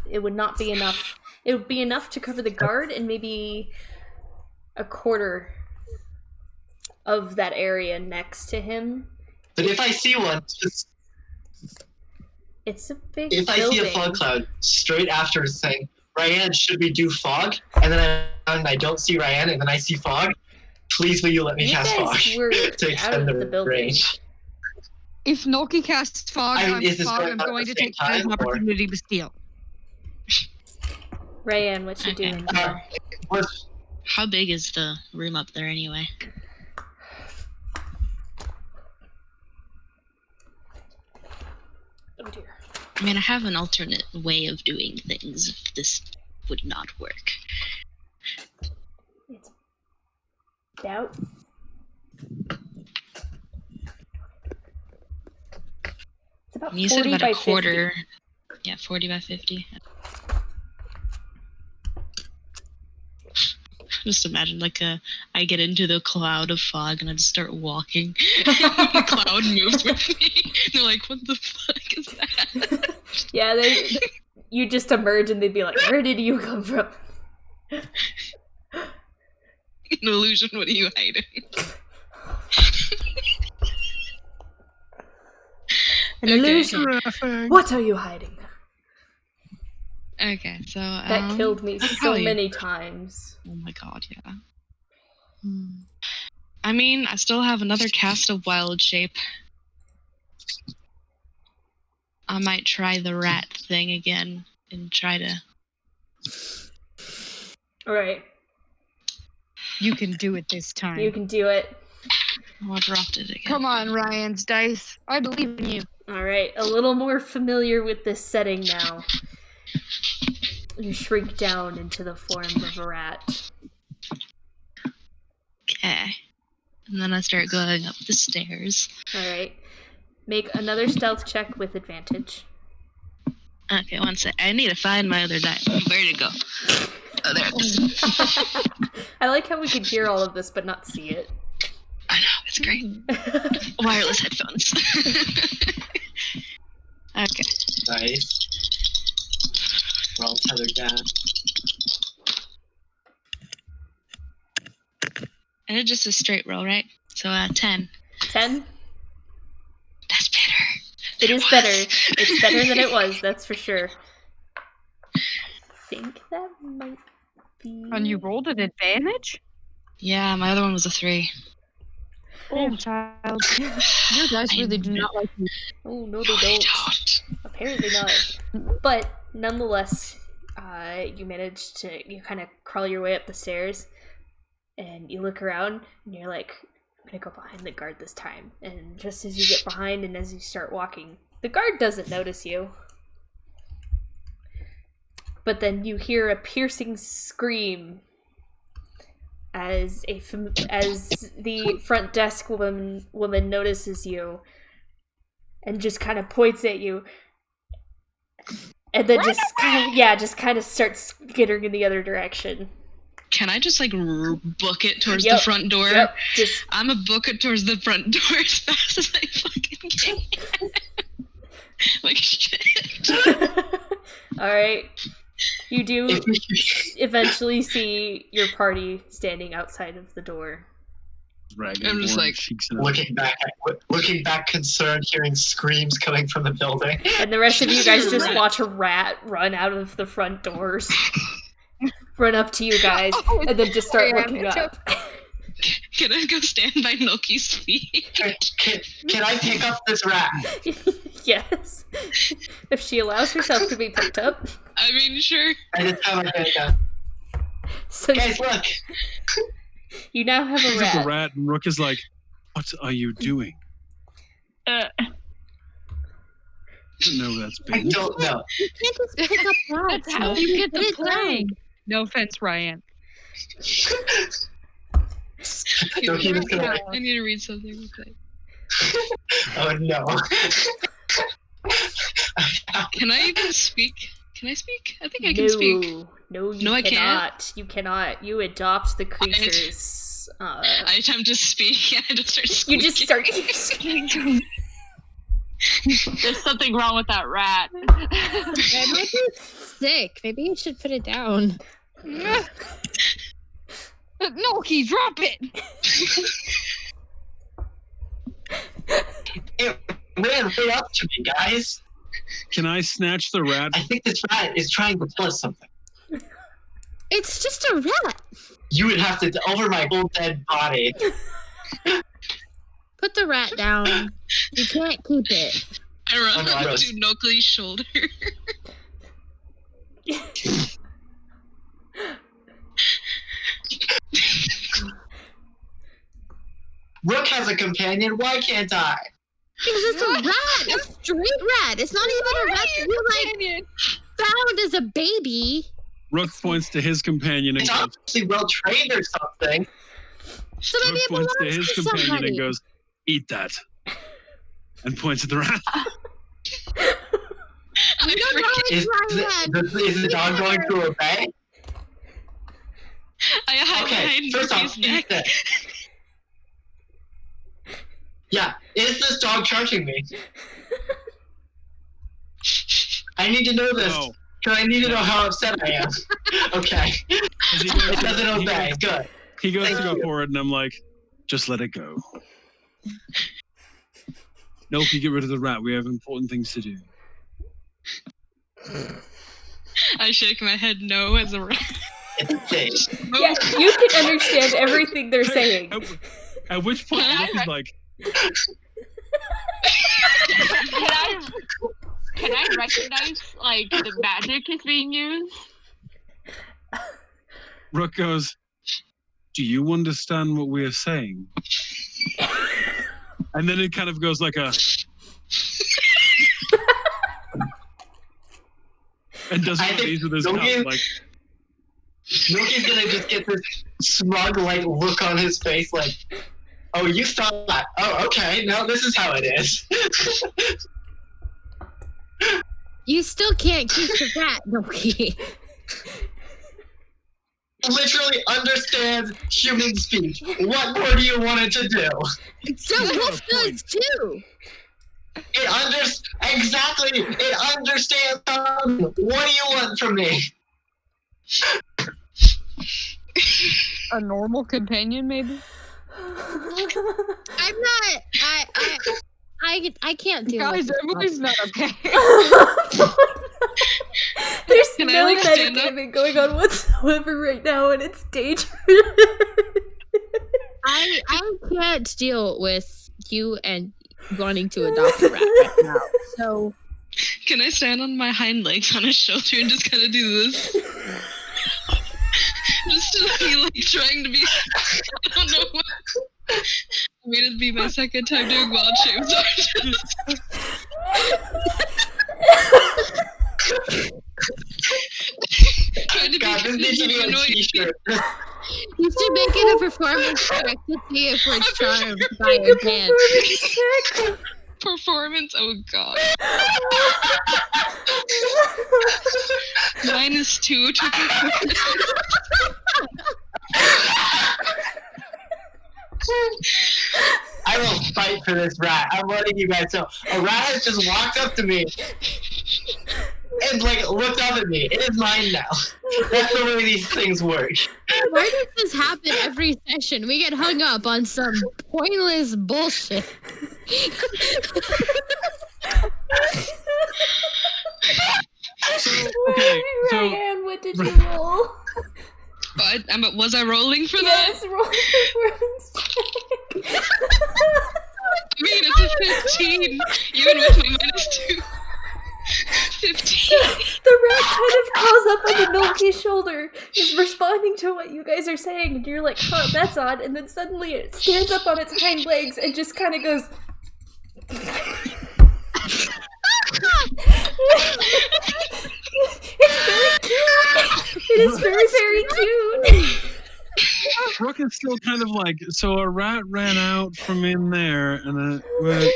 It would not be enough. It would be enough to cover the guard and maybe a quarter of that area next to him. But if I see one, just It's a big if I building. see a fog cloud straight after saying, Ryan, should we do fog? And then I don't see Ryan, and then I see fog. Please, will you let me You cast guys fog were to out extend of the building. range? If Noki casts fog, I mean, is this I'm going on at going the to same take that as an time, or- opportunity to steal. Ryan, what you Okay. doing? How big is the room up there anyway? Oh dear. I mean, I have an alternate way of doing things if this would not work. It's about It's about You 40 said about by a quarter. 50. Yeah, 40 by 50. Just imagine I get into the cloud of fog and I just start walking. The cloud moves with me. They're like, what the fuck is that? Yeah, you just emerge and they'd be like, where did you come from? An illusion, what are you hiding? An Okay. illusion. What are you hiding? Okay, so That killed me I'd so probably- many times. Oh my god, yeah. I mean, I still have another cast of wild shape. I might try the rat thing again and try to. Alright, You can do it this time. you can do it. Oh, I dropped it again. Come on, Ryan's dice. I believe in you. Alright, a little more familiar with this setting now. You shrink down into the form of a rat. Okay. And then I start going up the stairs. Alright. Make another stealth check with advantage. Okay, one sec. I need to find my other die. Where'd it go? Oh, there it is. I like how we can hear all of this but not see it. I know, it's great. Wireless headphones. Okay. Nice. We're all tethered down. And it's just a straight roll, right? So, 10. 10? That's better. It is better. It's better than it was, that's for sure. I think that might be... And you rolled an advantage? Yeah, my other one was a 3. Oh, child. Your dice really do not like you. Oh, no they don't. Apparently not. But, nonetheless, you manage to... You kind of crawl your way up the stairs, and you look around, and you're like, I'm gonna go behind the guard this time. And just as you get behind and as you start walking, the guard doesn't notice you. But then you hear a piercing scream as the front desk woman notices you and just kind of points at you, and then just kind of starts skittering in the other direction. Can I just book it towards Yep, the front door? Yep, just I'm a book it towards the front door as fast as I fucking can. Like shit. all right. You do eventually see your party standing outside of the door. I'm just like, looking back concerned, hearing screams coming from the building. And the rest of you guys just watch a rat run out of the front doors. Run up to you guys, and then just start looking up. Can I go stand by Noki's feet? Can I pick up this rat? Yes. If she allows herself to be picked up. I mean, sure. I just have a So guys, look. you now have a Picks up rat. the rat, and Rook is like, "What are you doing?" Uh, Doesn't know that's I big. don't know. You can't just pick up rats. That's how you get What to is play. wrong? No offense, Ryan. Doki was gonna. I need to read something real quick. Oh no. Can I even speak? Can I speak? I think I can speak. No, you No, I cannot. can't. You cannot. You adopt the creatures. I attempt to speak and I just start You squeaking. just start squeaking. There's something wrong with that rat. It might be sick. Maybe you should put it down. Noki, drop it! It ran right up to me, guys. Can I snatch the rat? I think this rat is trying to tell us something. It's just a rat. You would have to over my whole dead body. Put the rat down. You can't keep it. I run Oh, no, I up was- to Noki's shoulder. Rook has a companion. Why can't I? Because it's a rat. A straight rat. It's not even a rat that you found as a baby. Rook points to his companion and It's goes. obviously well trained or something. So maybe Rook it points to belongs his to companion somebody. and goes, "Eat that," and points at the rat. We don't know freaking- it's my rat. Is the dog going to obey? I hide Okay, behind first off, Noki's eat neck. that. Yeah, is this dog charging me? I need to know this. No. Because I need to know how upset I am. Okay. As he goes- It doesn't obey. Good. He goes to Thank go you. for it, and I'm like, "Just let it go." Noki, get rid of the rat. We have important things to do. I shake my head no as a rat. It's a thing. Yeah, you can understand everything they're saying. At which point, Noki's like, Can I recognize like the magic is being used? Rook goes, "Do you understand what we are saying?" And then it kind of goes like a, and does I one of think these with his Noki- cup, like, Noki's gonna just get this smug, like, look on his face, like, oh, you thought that. Oh, okay. No, this is how it is. You still can't keep the rat, Noki. Literally understands human speech. What more do you want it to do? So wolf does too. Exactly. It understands. What do you want from me? A normal companion, maybe? I'm not. I can't do Guys, it. everybody's not okay. There's Can I, no like, stand up? metagaming going on whatsoever right now, and it's dangerous. I can't deal with you and wanting to adopt a rat right now. So Can I stand on my hind legs on his shoulder and just kind of do this? Just to be like trying to be. I don't know what. I mean, it'd be my second time doing wild shapes. Trying to God, this be needs to be a annoying. t-shirt. you should make it a performance check to see if we're charmed by a dance. Performance. Oh god. -2 to performance. I will fight for this rat. I'm letting you guys know. A rat has just walked up to me and like looked up at me. It is mine now. That's the way these things work. Why does this happen every session? We get hung up on some pointless bullshit. okay, so Ryan, what did you roll? Was I rolling for Yes, that? roll a performance check. I mean, it's a 15, even with my -2. 15. The rat kind of crawls up on the Noki's shoulder, is responding to what you guys are saying, and you're like, huh, that's odd, and then suddenly it stands up on its hind legs and just kind of goes... It's very cute! It is very, very cute! Rook is still kind of like, so a rat ran out from in there, and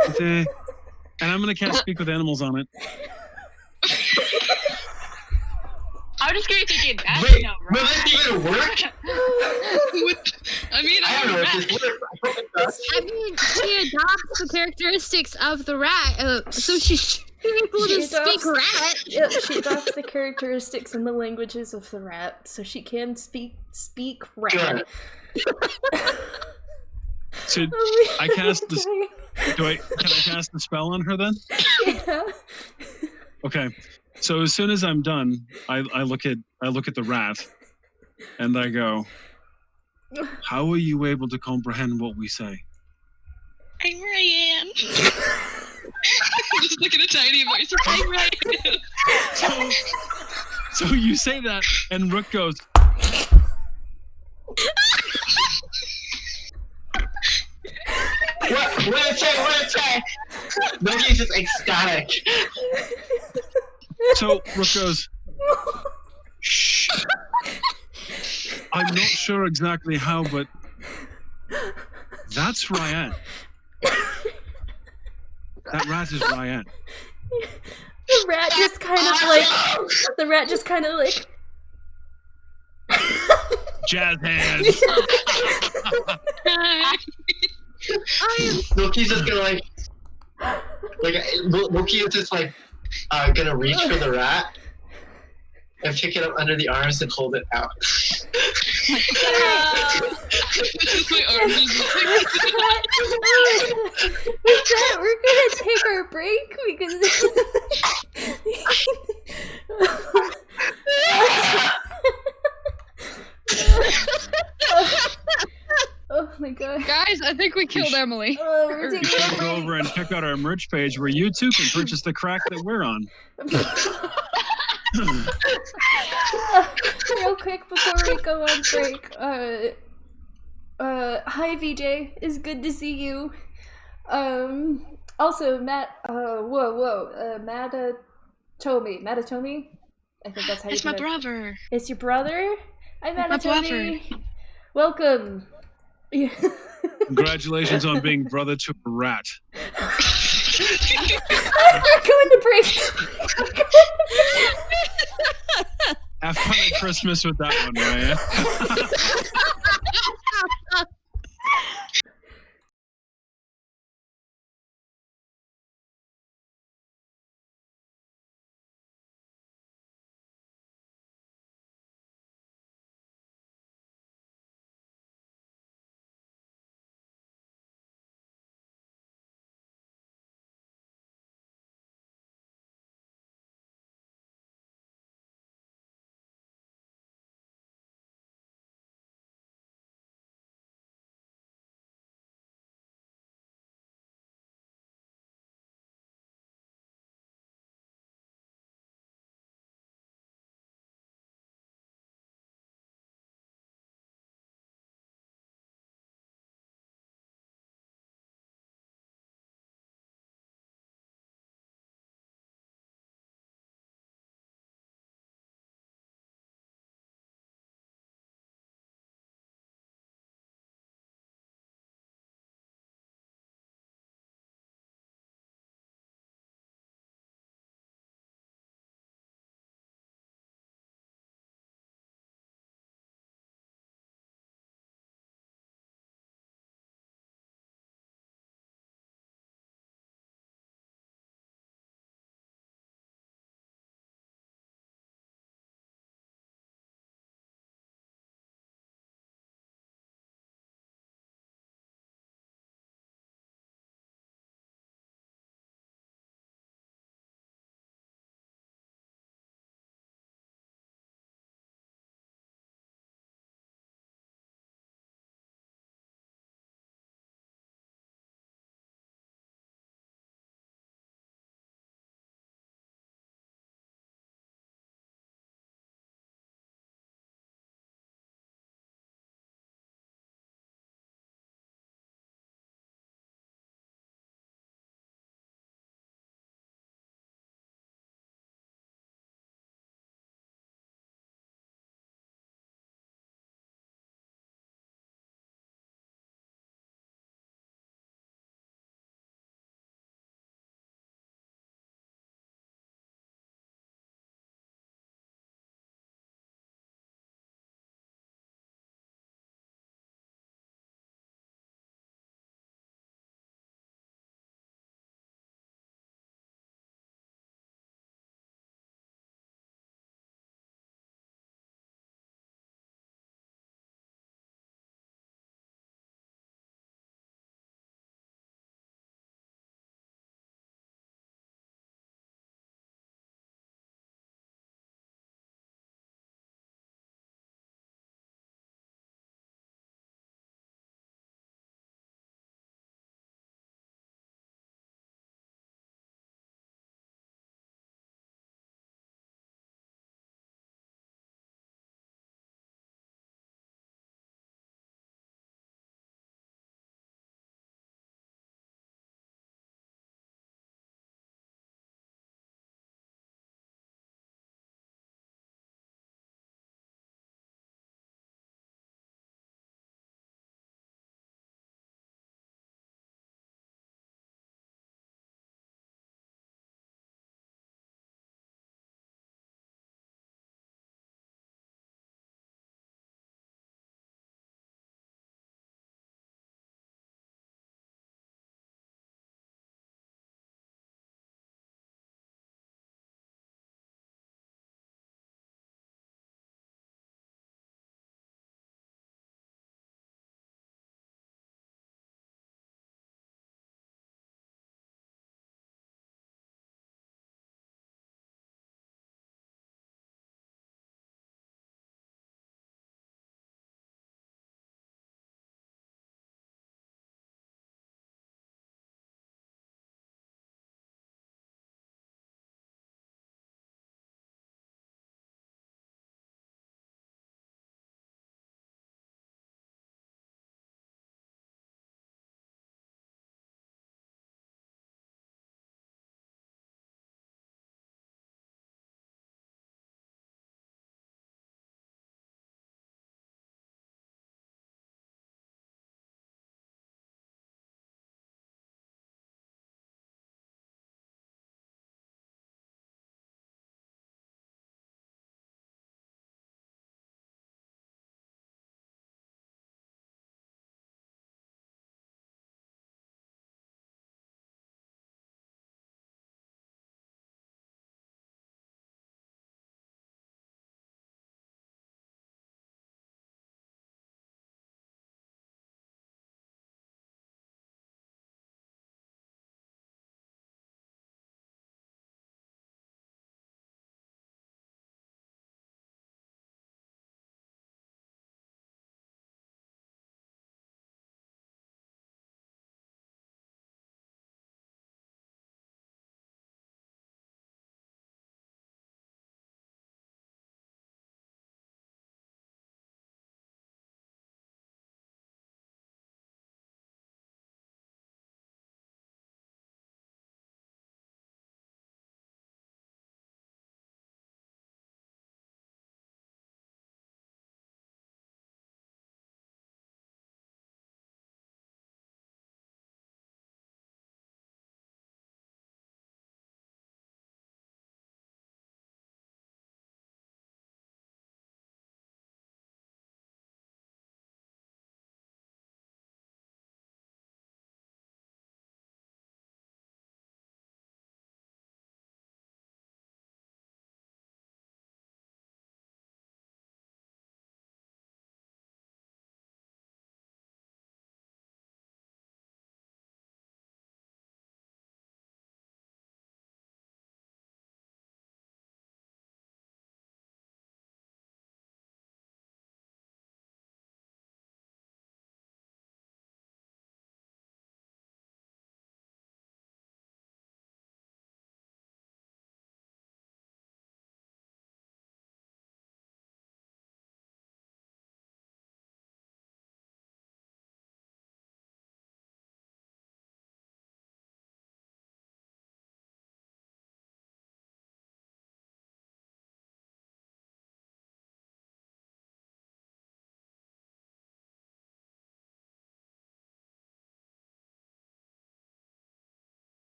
and I'm gonna cast Speak with Animals on it. I'm just gonna be thinking, that's Wait, no will rat. this even work? I mean, I don't know if this works. I hope it does. I mean, she adopts the characteristics of the rat, so she should be able She to speak adopts- rat. Yep, she adopts the characteristics and the languages of the rat, so she can speak rat. So Oh, I cast this. okay. Can I cast the spell on her then? Yeah. Okay. So as soon as I'm done, I look at the rat, and I go, "How are you able to comprehend what we say?" I'm Ryan. Just look at a tiny voice. I'm Ryan. So you say that, and Rook goes, What did it say? What did it say? Loki's just ecstatic. so Rook goes, "Shh." I'm not sure exactly how, but that's Ryan. That rat is Ryan. The rat just kind of like Jazz hands. Loki's just gonna like Loki is just like gonna reach for the rat and pick it up under the arms and hold it out. Just my arms just like. With that, we're gonna take our break because oh my god. Guys, I think we killed Emily. Oh, we're We taking should a go over break. and check out our merch page where you too can purchase the crack that we're on. Real quick before we go on break, hi VJ, it's good to see you. Also Matt, Matatomi, I think that's how you It's my pronounce it. brother. It's your brother? Hi My Matatomi. Welcome. Congratulations on being brother to a rat. We're going to break. Have fun at Christmas with that one, Ryan.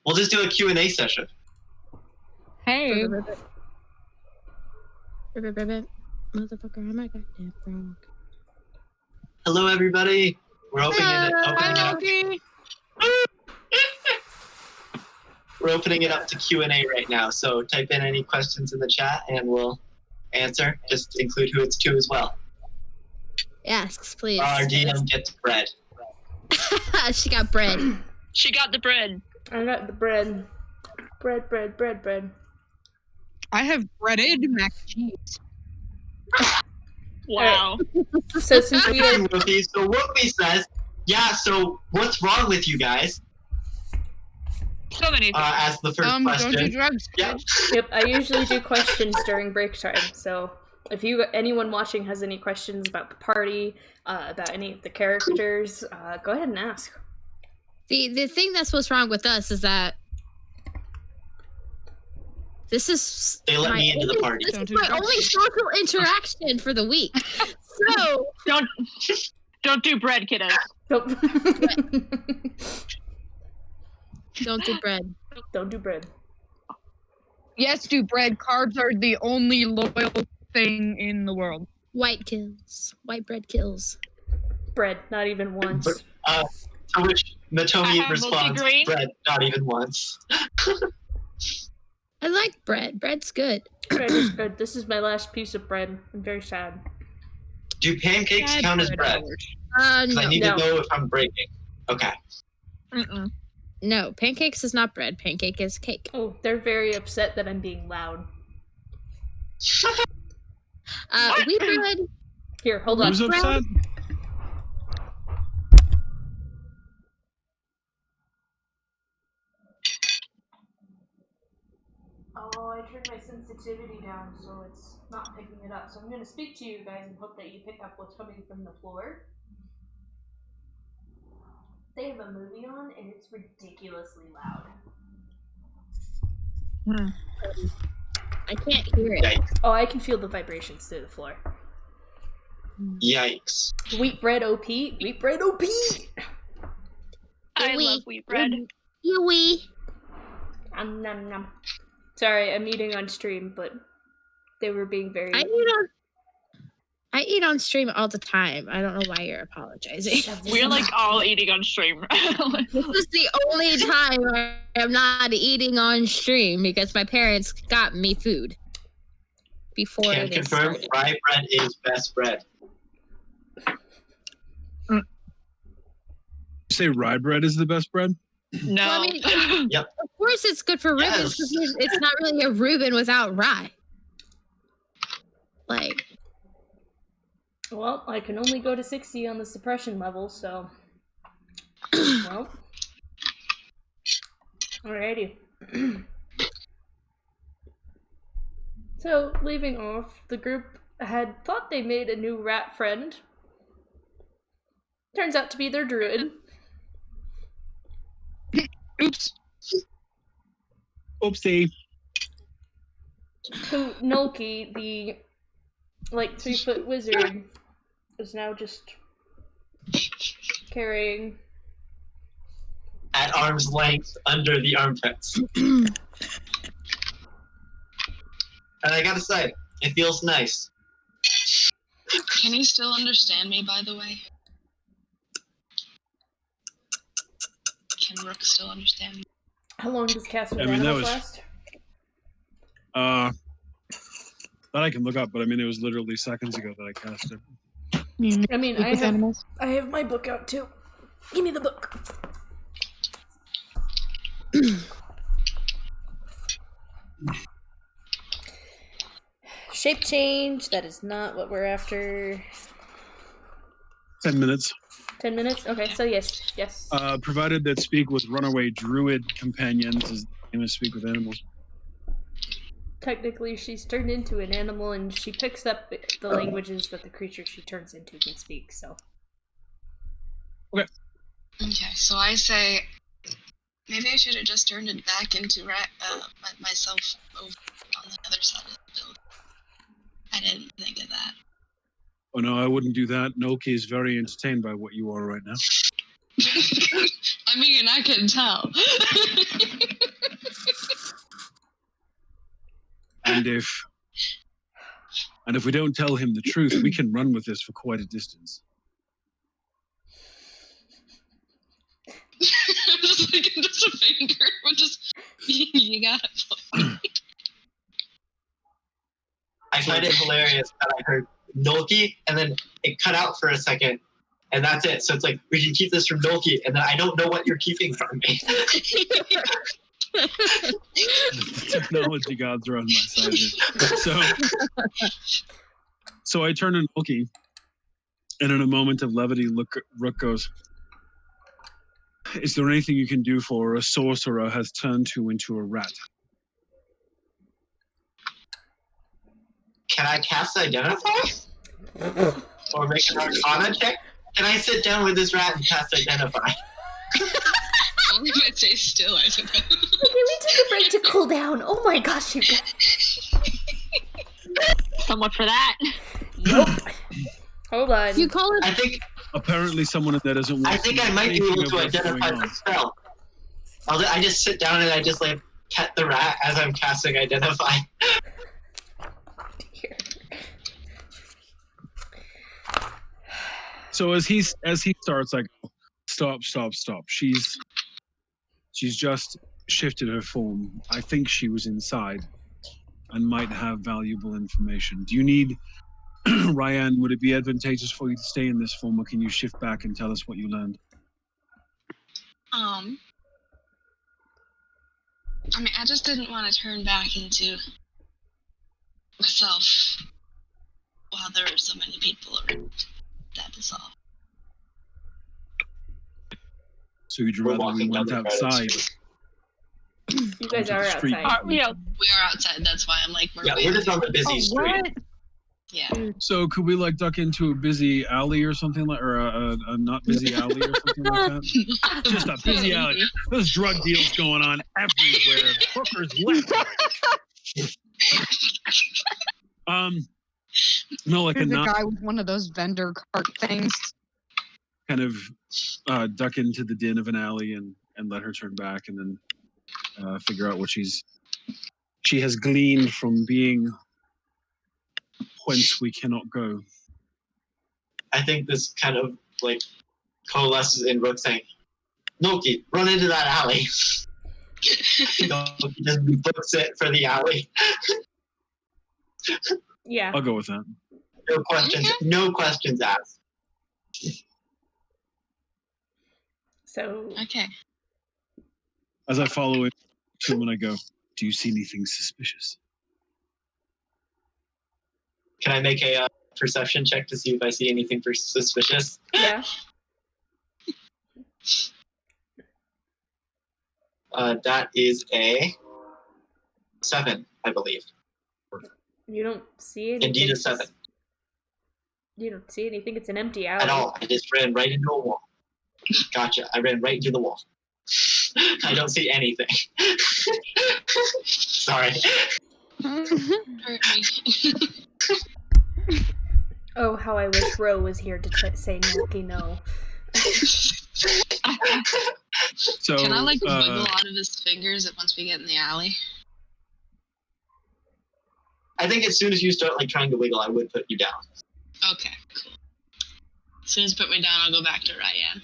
We'll just do a Q&A session. Hey. Motherfucker, I'm a goddamn frog. Hello, everybody. We're opening it up. We're opening it up to Q&A right now. So type in any questions in the chat, and we'll answer. Just include who it's to as well. Yes, please. Our DM gets bread. She got bread. She got the bread. I got the bread. Bread. I have breaded mac and cheese. Wow. So since we had Whoopi, so Whoopi says, yeah, so what's wrong with you guys? So many things. As the first question. Don't do drugs. Yeah. Yep, I usually do questions during break time. So if anyone watching has any questions about the party, about any of the characters, go ahead and ask. The thing that's what's wrong with us is that this is They let me into the party. This is my only social interaction for the week. So Don't do bread, kiddos. Nope. don't do bread. Don't do bread. Yes, do bread. Carbs are the only loyal thing in the world. White kills. White bread kills. Bread, not even once. To which Matomi responds, multigrain. bread, not even once. I like bread. Bread's good. Bread is good. This is my last piece of bread. I'm very sad. Do pancakes count as bread? 'Cause I need No. to know if I'm breaking. Okay. Mm-mm. No, pancakes is not bread. Pancake is cake. Oh, they're very upset that I'm being loud. Wheat bread. Here, hold on. Who's upset? Oh, I turned my sensitivity down so it's not picking it up. So I'm going to speak to you guys and hope that you pick up what's coming from the floor. They have a movie on and it's ridiculously loud. I can't hear it. Yikes. Oh, I can feel the vibrations through the floor. Yikes. Wheat bread OP. Wheat bread OP. I love wheat bread. Yui. Nom nom. Sorry, I'm eating on stream, but they were being very. I eat on stream all the time. I don't know why you're apologizing. We're like all eating on stream. This is the only time I'm not eating on stream because my parents got me food before Can this confirm started. rye bread is best bread. Say rye bread is the best bread? No. Well, I mean, of course it's good for Reubens because it's not really a Reuben without rye. Like, Well, I can only go to 60 on the suppression level, so. Well. Alrighty. So, leaving off, the group had thought they made a new rat friend. Turns out to be their druid. Oops. Oopsie. Who, Nolki, the 3-foot wizard, is now just carrying. At arm's length under the armpits. And I gotta say, it feels nice. Can you still understand me, by the way? Can Rook still understand me? How long does Cast with I mean, that Animals was- last? That I can look up, but I mean, it was literally seconds ago that I cast it. I mean, I have my book out too. Give me the book. Shape change, that is not what we're after. 10 minutes. 10 minutes? Okay, so yes. Provided that speak with runaway druid companions is the same as speak with animals. Technically, she's turned into an animal and she picks up the languages that the creature she turns into can speak, so. Okay, so I say maybe I should have just turned it back into myself over on the other side of the building. I didn't think of that. Oh no, I wouldn't do that. Noki is very entertained by what you are right now. I mean, I can tell. And if we don't tell him the truth, we can run with this for quite a distance. just a finger. You got it. I find it hilarious that I heard Nolki, and then it cut out for a second, and that's it. So it's like, we can keep this from Nolki, and then I don't know what you're keeping from me. The technology gods are on my side here. So I turn to Nolki, and in a moment of levity, Rook goes, "Is there anything you can do for a sorcerer has turned into a rat?" Can I cast Identify? Or make an Arcana check? Can I sit down with this rat and cast Identify? Only if I stay still, I suppose. Okay, we took a break to cool down. Oh my gosh, you guys. So much for that. Nope. Hold on. You call it. I think Apparently someone in there doesn't want I think I might be able to identify the spell. I just sit down and I just like pet the rat as I'm casting Identify. So as he starts, like, stop. She's just shifted her form. I think she was inside and might have valuable information. Do you need, Ryan, would it be advantageous for you to stay in this form, or can you shift back and tell us what you learned? I mean, I just didn't want to turn back into myself while there were so many people around. That is all. So you'd rather we went outside? You guys onto are the street? outside. We are outside. That's why I'm like, We're just on the busy street. What? Yeah. So could we like duck into a busy alley or something like, or a not busy alley or something like that? Just a busy alley. There's drug deals going on everywhere. Hookers left. No, like There's a a not guy with one of those vendor cart things. kind of duck into the din of an alley and let her turn back, and then figure out what she has gleaned from being whence we cannot go. I think this kind of like coalesces in Rook saying, Noki, run into that alley. Noki just books it for the alley. Yeah. I'll go with that. No questions asked. So Okay. As I follow it to him and I go, do you see anything suspicious? Can I make a perception check to see if I see anything suspicious? yeah. That is a 7, I believe. You don't see anything. Indeed, a 7. You don't see anything. It's an empty alley. At all. I just ran right into a wall. Gotcha. I ran right into the wall. I don't see anything. Sorry. Hurt me. Oh, how I wish Ro was here to say Noki no. So Can I like wiggle out of his fingers once we get in the alley? I think as soon as you start like trying to wiggle, I would put you down. Okay, cool. As soon as you put me down, I'll go back to Ryan.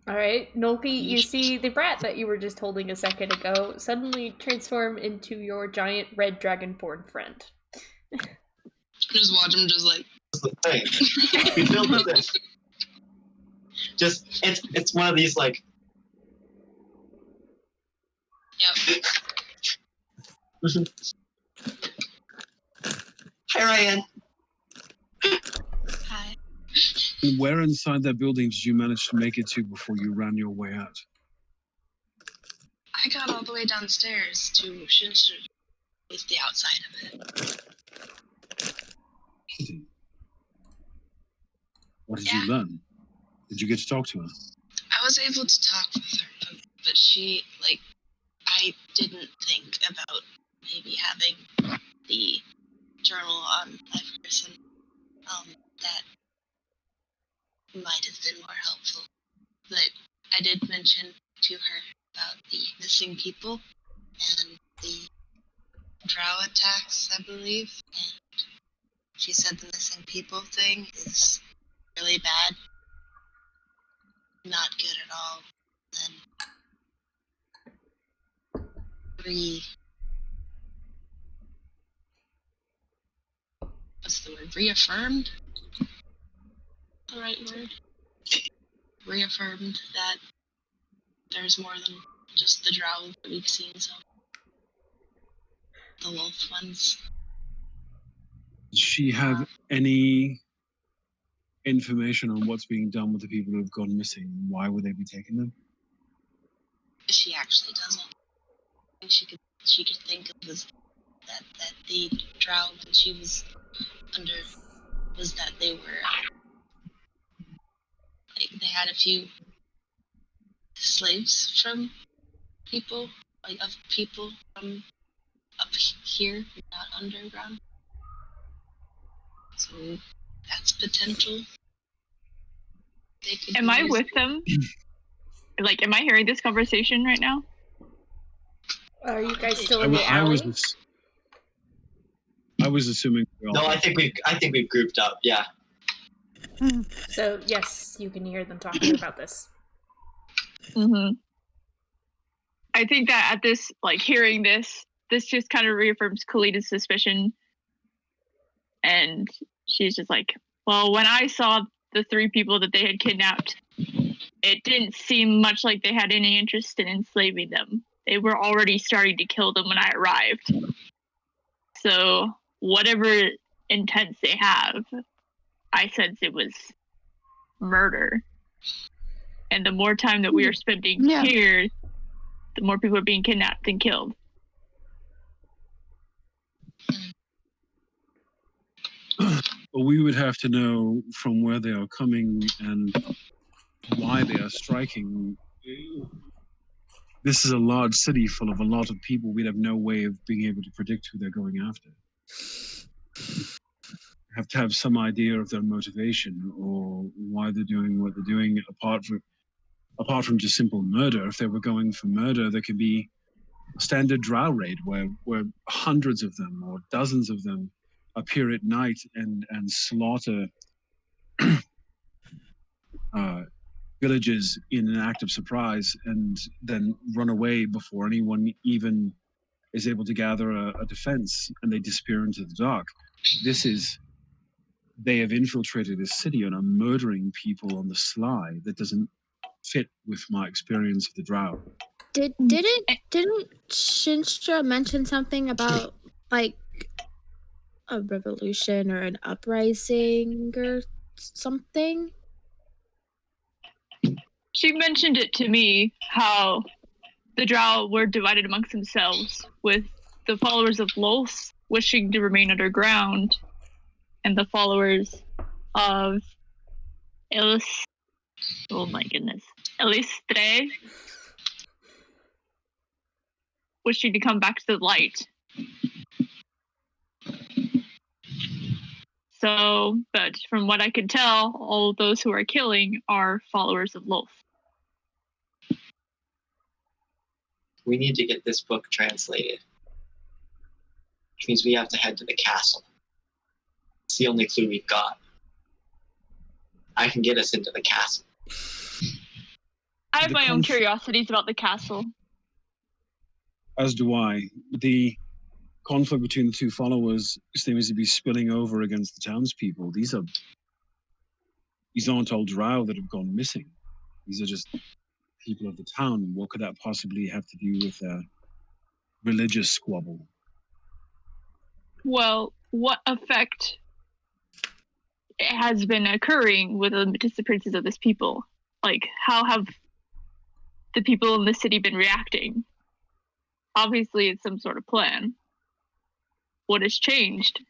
Alright, Nolki, you see the rat that you were just holding a second ago suddenly transform into your giant red dragonborn friend. Just watch him just like... That's the thing. We built this. Just, it's one of these like... Yep. Hi, Ryan. Hi. where inside that building did you manage to make it to before you ran your way out? I got all the way downstairs to Shinshu with the outside of it. Kitty. What did you learn? Did you get to talk to her? I was able to talk with her, but she, like, I didn't think about maybe having the journal on my person. That might have been more helpful. But I did mention to her about the missing people and the drow attacks, I believe, and she said the missing people thing is really bad, not good at all. And what's the word? Reaffirmed? The right word? Reaffirmed that there's more than just the drow that we've seen, so the wolf ones. Does she have any information on what's being done with the people who have gone missing? Why would they be taking them? She actually doesn't. I think she could think of was that the drow when she was under was that they were like they had a few slaves from people, like of people from up here, not underground. So that's potential. They could Am I with them? Like, am I hearing this conversation right now? Are you guys still in the I alley? was assuming. No, I think we've grouped up. Yeah. So yes, you can hear them talking about this. Mm-hmm. I think that at this, like, hearing this just kind of reaffirms Kalita's suspicion. And she's just like, well, when I saw the 3 people that they had kidnapped, it didn't seem much like they had any interest in enslaving them. They were already starting to kill them when I arrived. So whatever intents they have, I sense it was murder. And the more time that we are spending here, the more people are being kidnapped and killed. But we would have to know from where they are coming and why they are striking. This is a large city full of a lot of people. We'd have no way of being able to predict who they're going after. Have to have some idea of their motivation or why they're doing what they're doing, apart from just simple murder. If they were going for murder, there could be a standard drow raid where hundreds of them or dozens of them appear at night and slaughter villages in an act of surprise and then run away before anyone even is able to gather a defense, and they disappear into the dark. They have infiltrated this city and are murdering people on the sly. That doesn't fit with my experience of the drow. Didn't Shinstra mention something about like a revolution or an uprising or something? She mentioned it to me, how the drow were divided amongst themselves, with the followers of Los wishing to remain underground, and the followers of Elistre wishing to come back to the light. So, but from what I can tell, all of those who are killing are followers of Los. We need to get this book translated. Which means we have to head to the castle. It's the only clue we've got. I can get us into the castle. I have my own curiosities about the castle. As do I. The conflict between the 2 followers seems to be spilling over against the townspeople. These aren't all drow that have gone missing. These are just people of the town. What could that possibly have to do with a religious squabble? Well, what effect has been occurring with the disappearances of this people? Like, how have the people in the city been reacting? Obviously, it's some sort of plan. What has changed?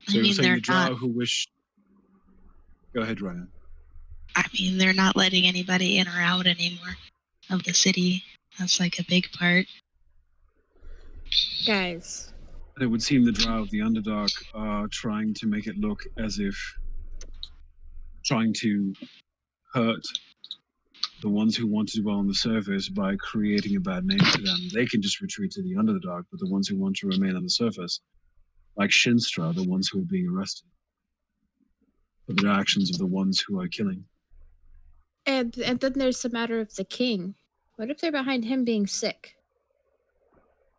So I mean, saying they're the drow not. who wish. Go ahead, Ryan. I mean, they're not letting anybody in or out anymore of the city. That's like a big part. Guys, it would seem the Drow of the Underdark are trying to make it look as if trying to hurt the ones who want to dwell on the surface by creating a bad name to them. They can just retreat to the Underdark, but the ones who want to remain on the surface, like Shinstra, are the ones who are being arrested for the actions of the ones who are killing. And then there's the matter of the king. What if they're behind him being sick?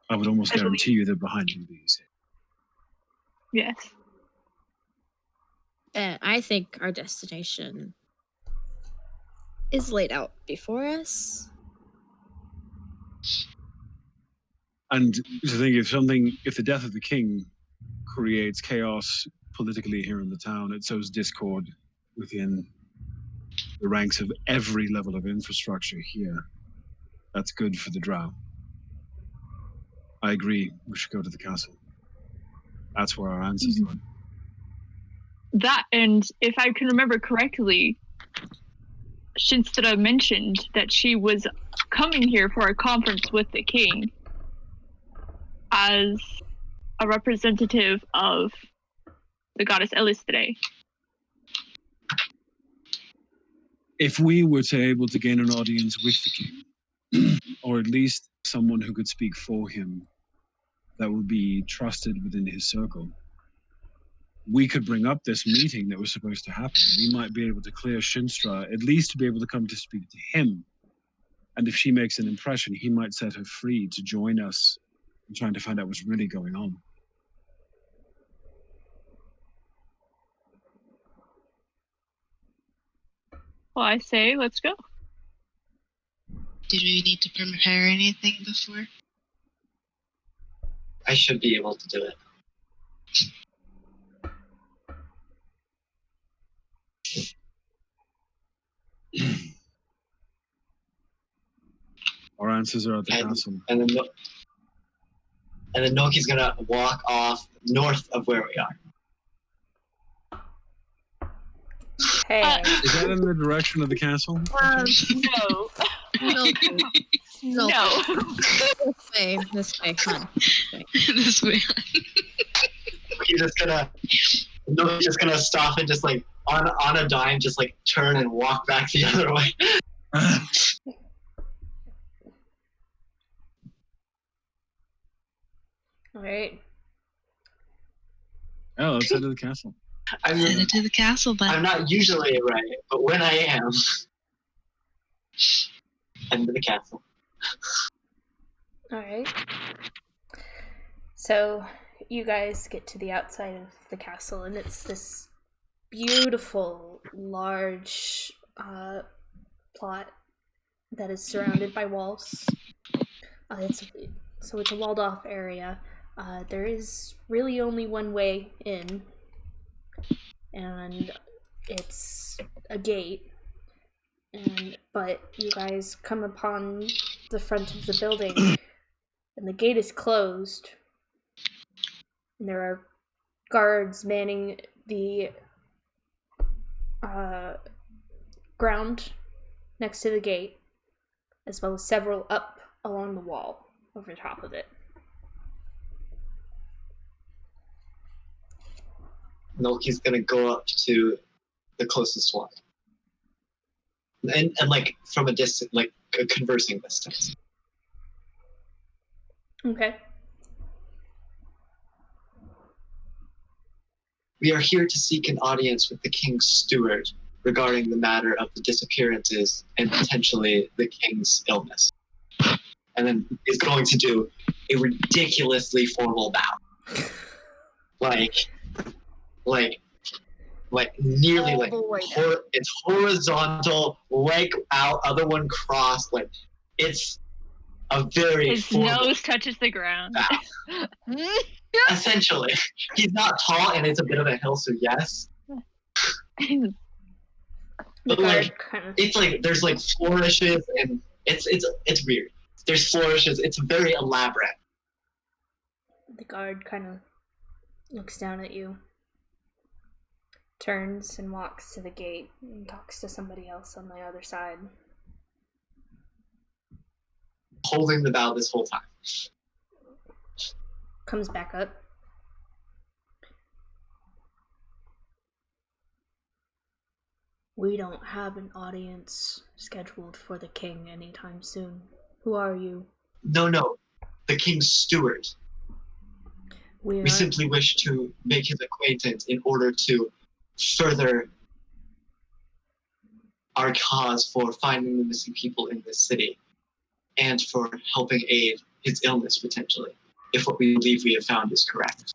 I would almost guarantee you they're behind him being sick. Yes. And I think our destination is laid out before us. And to think if the death of the king creates chaos politically here in the town, it sows discord within the ranks of every level of infrastructure here. That's good for the Drow. I agree, we should go to the castle. That's where our answers are. That, and if I can remember correctly, Shinstra mentioned that she was coming here for a conference with the king as a representative of the goddess Elistre. If we were to able to gain an audience with the king, or at least someone who could speak for him that would be trusted within his circle, we could bring up this meeting that was supposed to happen. We might be able to clear Shinstra, at least to be able to come to speak to him. And if she makes an impression, he might set her free to join us in trying to find out what's really going on. Well, I say, let's go. Did we need to prepare anything before? I should be able to do it. Our answers are at the castle. And then Noki's gonna walk off north of where we are. Hey. Is that in the direction of the castle? No. No. No. This way, hon. This way. Noki's just gonna stop and just like on a dime, just like turn and walk back the other way. All right. Oh, let's head to the castle. I mean, Headed to the castle, but I'm not usually right, but when I am, I'm to the castle. All right. So you guys get to the outside of the castle, and it's this beautiful, large plot that is surrounded by walls. It's a walled-off area. There is really only one way in, and it's a gate. But you guys come upon the front of the building, and the gate is closed. And there are guards manning the ground next to the gate, as well as several up along the wall over top of it. Noki's gonna go up to the closest one. And like from a distance, like a conversing distance. Okay. We are here to seek an audience with the king's steward regarding the matter of the disappearances and potentially the king's illness. And then is going to do a ridiculously formal bow. Like nearly like it's horizontal, leg out, other one crossed. Like it's a very His formal nose touches the ground. bow. Essentially, he's not tall, and it's a bit of a hill. So yes, but like it's like there's like flourishes, and it's weird. There's flourishes. It's very elaborate. The guard kind of looks down at you, turns and walks to the gate and talks to somebody else on the other side. Holding the bow this whole time. Comes back up, We don't have an audience scheduled for the king anytime soon. Who are you? No. The king's steward. We simply wish to make his acquaintance in order to further our cause for finding the missing people in this city and for helping aid his illness potentially, if what we believe we have found is correct.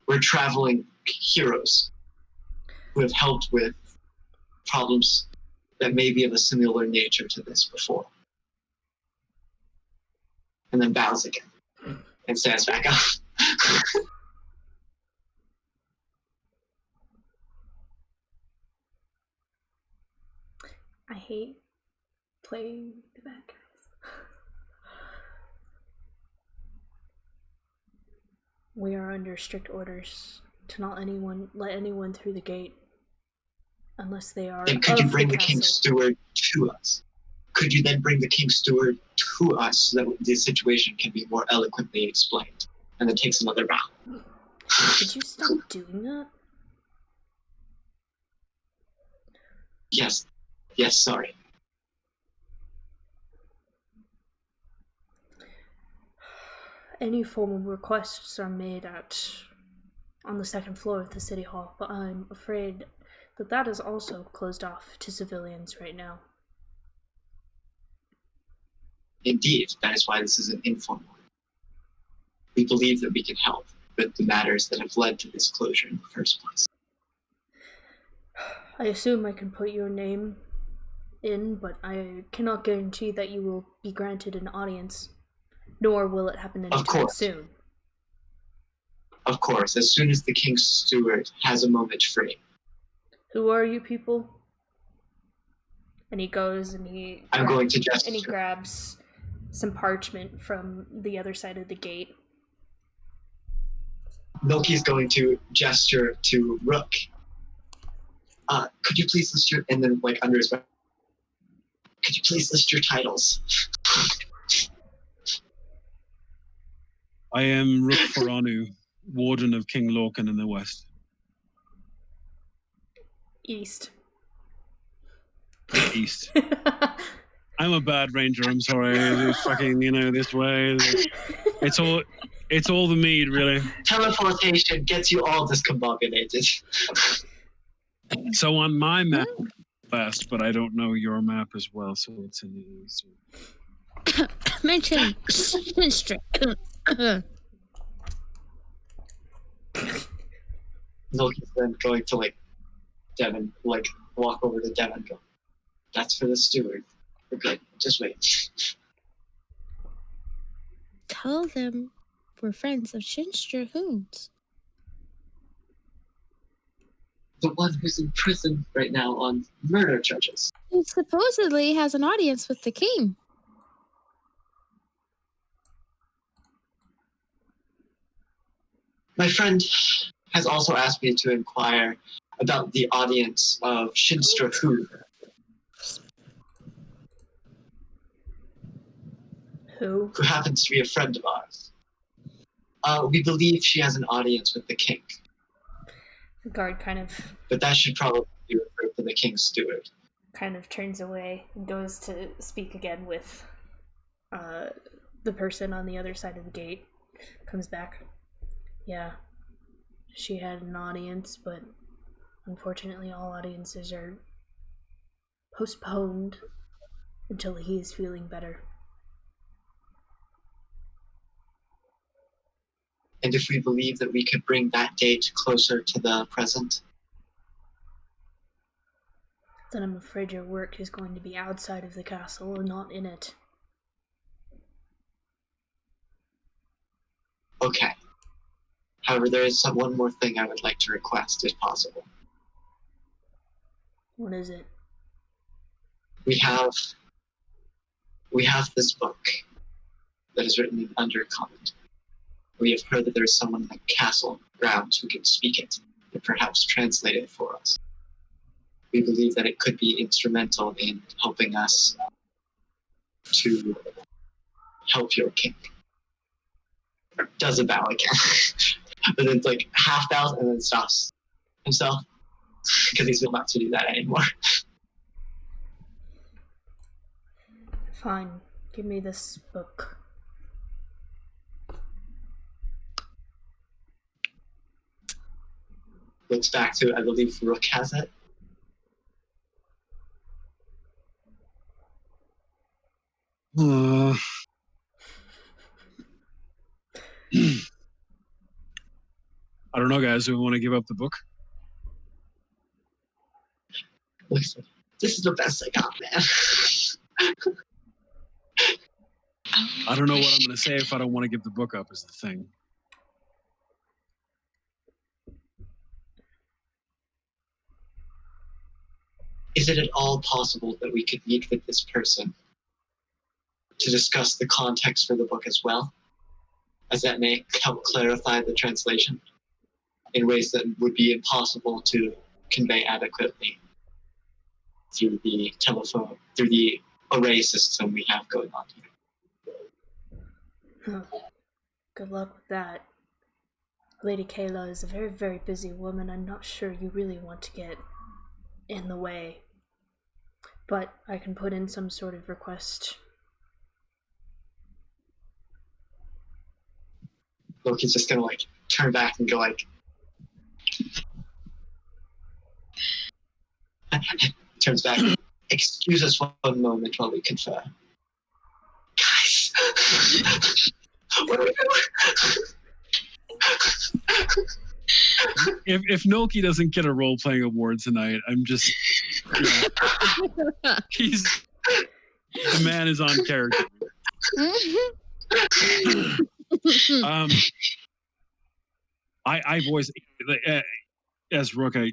We're traveling heroes who have helped with problems that may be of a similar nature to this before. And then bows again and stands back up. I hate playing the bad guys. We are under strict orders to not let anyone through the gate unless they are. Then could you bring the king's steward to us? Could you then bring the king's steward to us so that the situation can be more eloquently explained? And then takes another bow. Could you stop doing that? Yes, sorry. Any formal requests are made on the second floor of the city hall, but I'm afraid that is also closed off to civilians right now. Indeed, that is why this is an informal. We believe that we can help with the matters that have led to this closure in the first place. I assume I can put your name in, but I cannot guarantee that you will be granted an audience, nor will it happen anytime soon. Of course, as soon as the king's steward has a moment free. Who are you people? And he goes and I'm going to gesture. And he grabs some parchment from the other side of the gate. Milky's going to gesture to Rook. Could you please list your, and then under his breath, could you please list your titles? I am Rook Foranu, Warden of King Lorcan in the West. East. I'm a bad ranger, I'm sorry. It's fucking, this way. It's all the mead, really. Teleportation gets you all discombobulated. So on my map, west, but I don't know your map as well, so it's in the east. Mention Shinstri. Milky's then going to Devin, walk over to Devin and go, that's for the steward. We're good. Just wait. Tell them we're friends of Shinstri Hoons. The one who's in prison right now on murder charges. Who supposedly has an audience with the king. My friend has also asked me to inquire about the audience of Shinstri Hoon. Who happens to be a friend of ours. We believe she has an audience with the king. The guard But that should probably be referred to the king's steward. Kind of turns away and goes to speak again with the person on the other side of the gate. Comes back. Yeah. She had an audience, but unfortunately all audiences are postponed until he is feeling better. And if we believe that we could bring that date closer to the present? Then I'm afraid your work is going to be outside of the castle and not in it. Okay. However, there is one more thing I would like to request, if possible. What is it? We have this book that is written in Undercommon. We have heard that there is someone in the castle grounds who can speak it and perhaps translate it for us. We believe that it could be instrumental in helping us to help your king. Does a bow again. But then it's half bows and then stops himself. because he's not to do that anymore. Fine. Give me this book. Looks back to, I believe Rook has it. I don't know, guys. Do we want to give up the book? Listen, this is the best I got, man. I don't know what I'm going to say if I don't want to give the book up is the thing. Is it at all possible that we could meet with this person to discuss the context for the book as well, as that may help clarify the translation in ways that would be impossible to convey adequately through the telephone, through the array system we have going on here? Good luck with that. Lady Kayla is a very, very busy woman. I'm not sure you really want to get in the way. But I can put in some sort of request. Loki's just gonna like turn back and go like turns back. Excuse us one moment while we confer. Guys, what are we doing? If Noki doesn't get a role-playing award tonight, I'm just... the man is on character. I've always... as Rook, I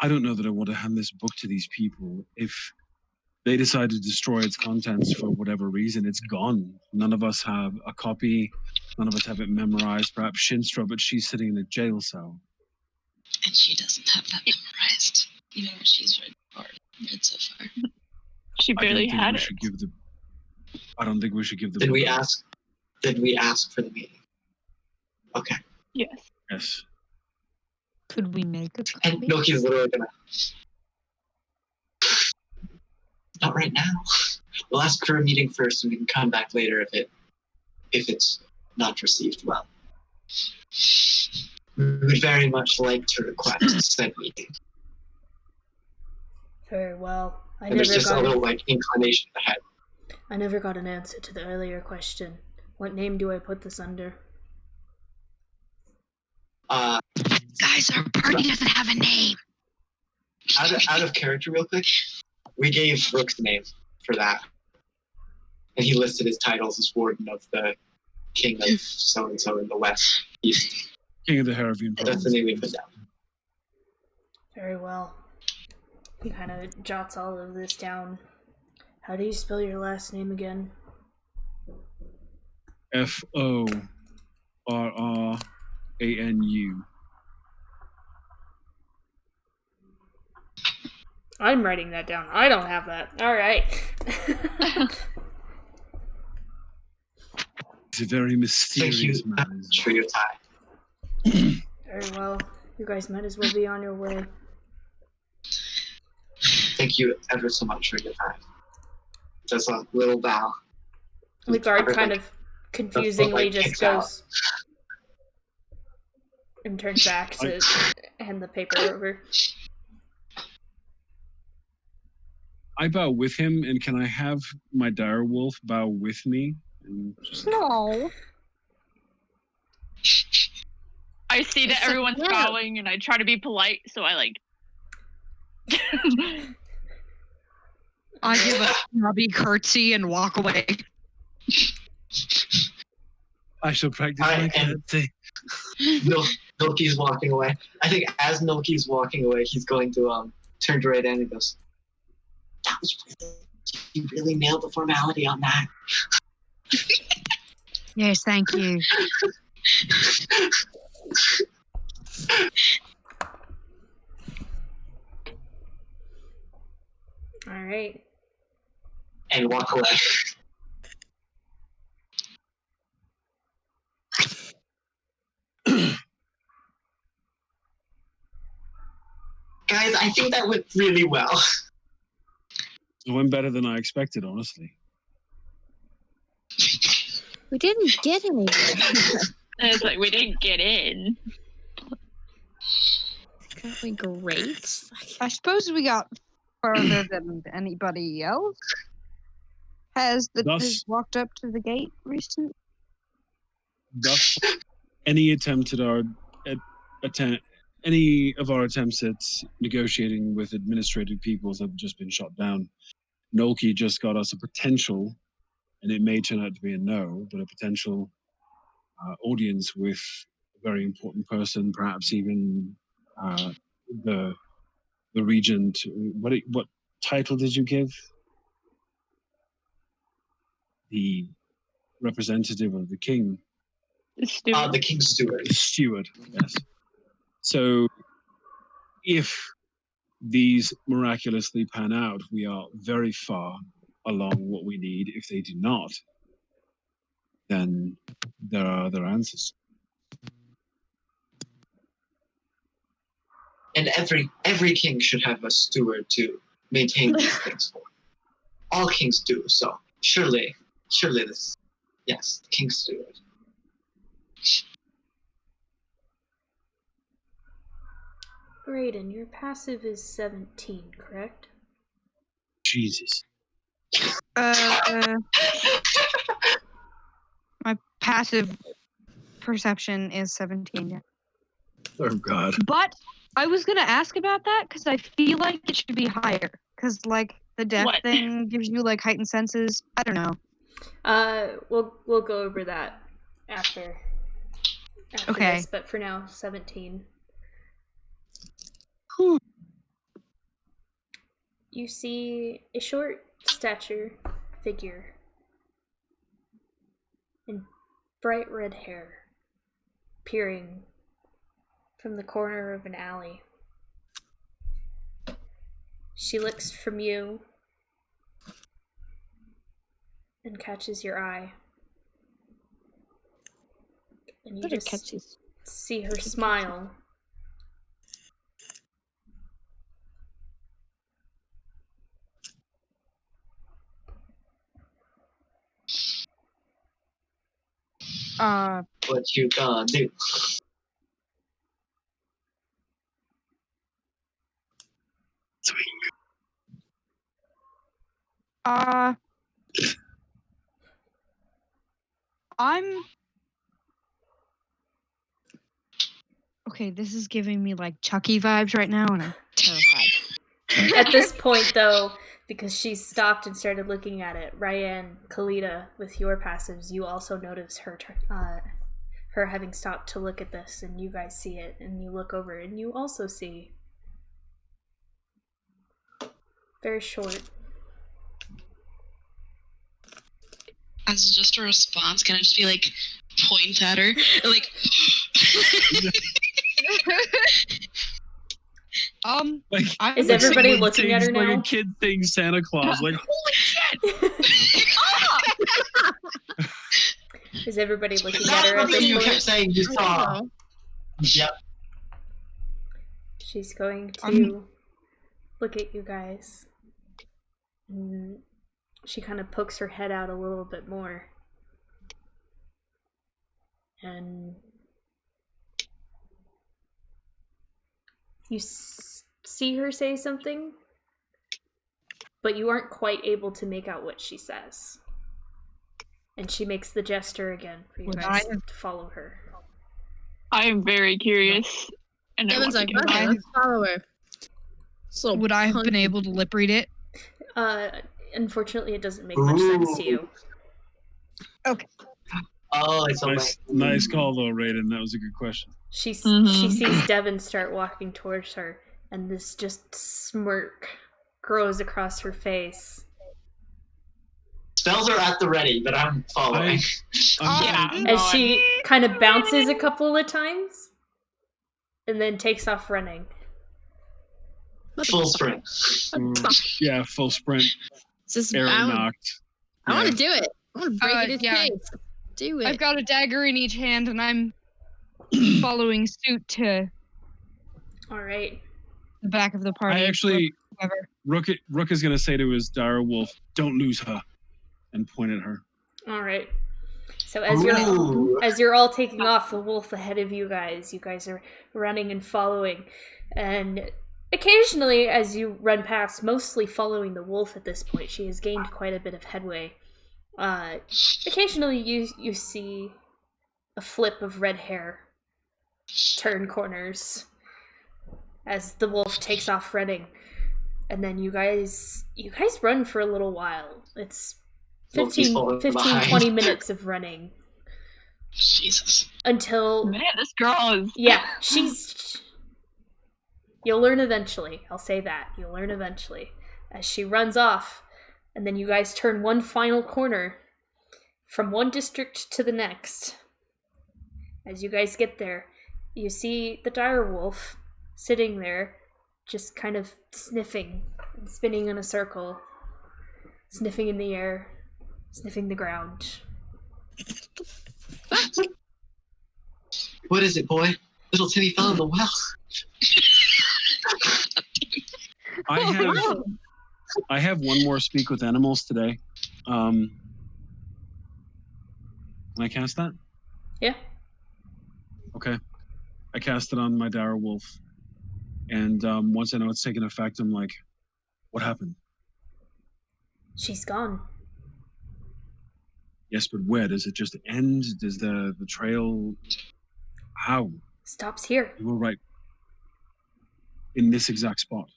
don't know that I want to hand this book to these people. If they decide to destroy its contents for whatever reason, it's gone. None of us have a copy. None of us have it memorized. Perhaps Shinstra, but she's sitting in a jail cell. And she doesn't have that memorized, even what she's read so far. She barely had it. I don't think we should give the Did book we up. ask? Did we ask for the meeting? Okay. Yes. Yes. Could we make a And copy? Noki's literally gonna. Not right now. We'll ask for a meeting first, and we can come back later if it's not received well. We would very much like to request said meeting. Very well. And there's just a little like inclination of the head. I never got an answer to the earlier question. What name do I put this under? Guys, our party doesn't have a name. Out of character real quick, we gave Rook's name for that. And he listed his titles as Warden of the King of so-and-so in the West, East. King of the Haravian That's the province. name we put down. Very well. He kind of jots all of this down. How do you spell your last name again? Forrranu. I'm writing that down. I don't have that. All right. It's a very Thank mysterious you man. for your time. Very well. You guys might as well be on your way. Thank you ever so much for your time. Just a little bow. The guard kind of confusingly just goes and turns back to hand the paper over. I bow with him, and can I have my direwolf bow with me? And just... No. I see that everyone's bowing, and I try to be polite, so I like. I give a snobby curtsy and walk away. I shall practice All my right, and- curtsy. Milky's walking away. I think as Milky's walking away, he's going to turn to right and he goes, "That was you really nailed the formality on that." Yes, thank you. All right. And walk away. Guys, I think that went really well. It went better than I expected, honestly. We didn't get anywhere. And it's like we didn't get in. Aren't we great? I suppose we got further than anybody else. Has walked up to the gate recently? Thus, any attempt at any of our attempts at negotiating with administrative peoples have just been shot down. Nolki just got us a potential, and it may turn out to be a no, but a potential audience with a very important person, perhaps even the regent. What title did you give? The representative of the king. The King's Steward. The steward, yes. So, if these miraculously pan out, we are very far along what we need. If they do not, then there are other answers. And every king should have a steward to maintain these things for. All kings do, so surely this, yes, the King's Steward. Raiden, your passive is 17, correct? Jesus. My passive perception is 17. Yeah. Oh God. But I was gonna ask about that because I feel like it should be higher. Because like the death thing gives you like heightened senses. I don't know. We'll go over that after okay. this, but for now, 17. Whew. You see a short stature figure in bright red hair peering from the corner of an alley. She looks from you and catches your eye. And you just see her smile. What you gonna do? Okay, this is giving me like Chucky vibes right now, and I'm terrified. At this point, though, because she stopped and started looking at it, Ryan, Kalita, with your passives, you also notice her having stopped to look at this, and you guys see it, and you look over, and you also see very short. As just a response, can I just be like, point at her? Like, is everybody looking at her now? Like a kid thing Santa Claus, like, holy shit! Is everybody looking at her at this You point? kept saying you saw. Yep. She's going to look at you guys. And she kind of pokes her head out a little bit more. And you see her say something, but you aren't quite able to make out what she says. And she makes the gesture again for you guys to follow her. I am very curious. And Devin's like, okay, let's follow her. So would I have been able to lip read it? Unfortunately, it doesn't make much sense to you. Okay. Oh, it's nice call though, Raiden. That was a good question. She sees Devin start walking towards her, and this just smirk grows across her face. Spells are at the ready, but I'm following. And she kind of bounces a couple of times, and then takes off running. Full sprint. Yeah, full sprint. Arrow knocked. I want to do it. I want to break it in face. Do it. I've got a dagger in each hand, and I'm following suit to. All right. the back of the party. I actually, Whoever. Rook is going to say to his dire wolf, "Don't lose her," and point at her. All right. So Ooh. as you're all taking off, the wolf ahead of you guys are running and following, and occasionally as you run past, mostly following the wolf at this point, she has gained quite a bit of headway. Occasionally you see a flip of red hair turn corners as the wolf takes off running, and then you guys run for a little while. It's 15 20 minutes of running Jesus. until Man, this girl is. yeah, you'll learn eventually. I'll say that. You'll learn eventually as she runs off, and then you guys turn one final corner from one district to the next. As you guys get there, you see the dire wolf sitting there, just kind of sniffing and spinning in a circle, sniffing in the air, sniffing the ground. What is it, boy? Little Timmy fell in the well. I have one more speak with animals today. Can I cast that? Yeah. Okay. I cast it on my dire wolf, and once I know it's taken effect, I'm like, "What happened?" She's gone. Yes, but where? Does it just end? Does the trail... How? Stops here. You were right. In this exact spot.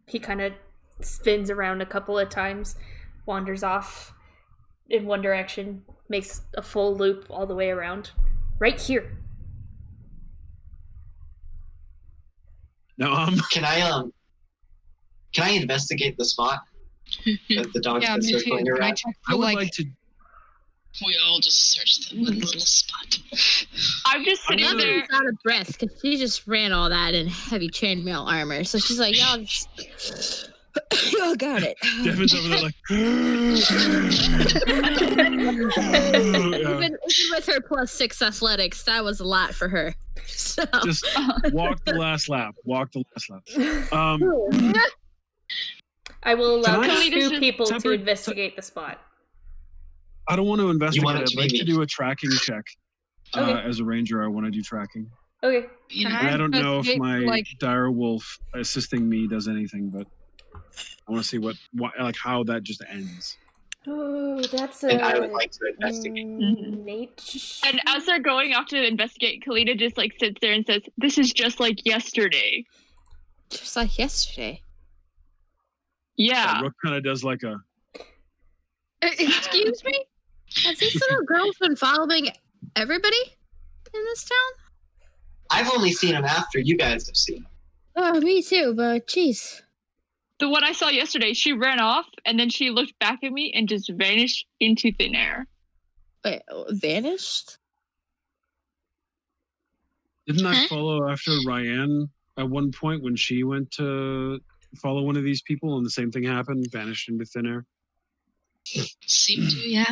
He kind of spins around a couple of times, wanders off in one direction, makes a full loop all the way around. Right here. Now, Can I investigate the spot that the dog's been circling around? I would like to... We all just searched the one little spot. I'm just sitting there. She's out of breath because she just ran all that in heavy chainmail armor. So she's like, y'all got it. Devin's over there like... Even with her +6 athletics, that was a lot for her. So. Just walk the last lap. I will allow Can two people to investigate the spot. I don't want to investigate. I'd like me. to do a tracking check. Okay. As a ranger, I want to do tracking. Okay. And I don't know if my dire wolf assisting me does anything, but I want to see what how that just ends. Oh, that's And I would like to investigate. Nate. And as they're going off to investigate, Kalita just like sits there and says, "This is just like yesterday." Just like yesterday. Yeah. Rook kind of does like a... Excuse me? Has this little girl been following everybody in this town? I've only seen him after you guys have seen him. Oh, me too, but jeez. The one I saw yesterday, she ran off and then she looked back at me and just vanished into thin air. Wait, vanished? Didn't I follow after Ryan at one point when she went to follow one of these people and the same thing happened, vanished into thin air? Seem to, yeah.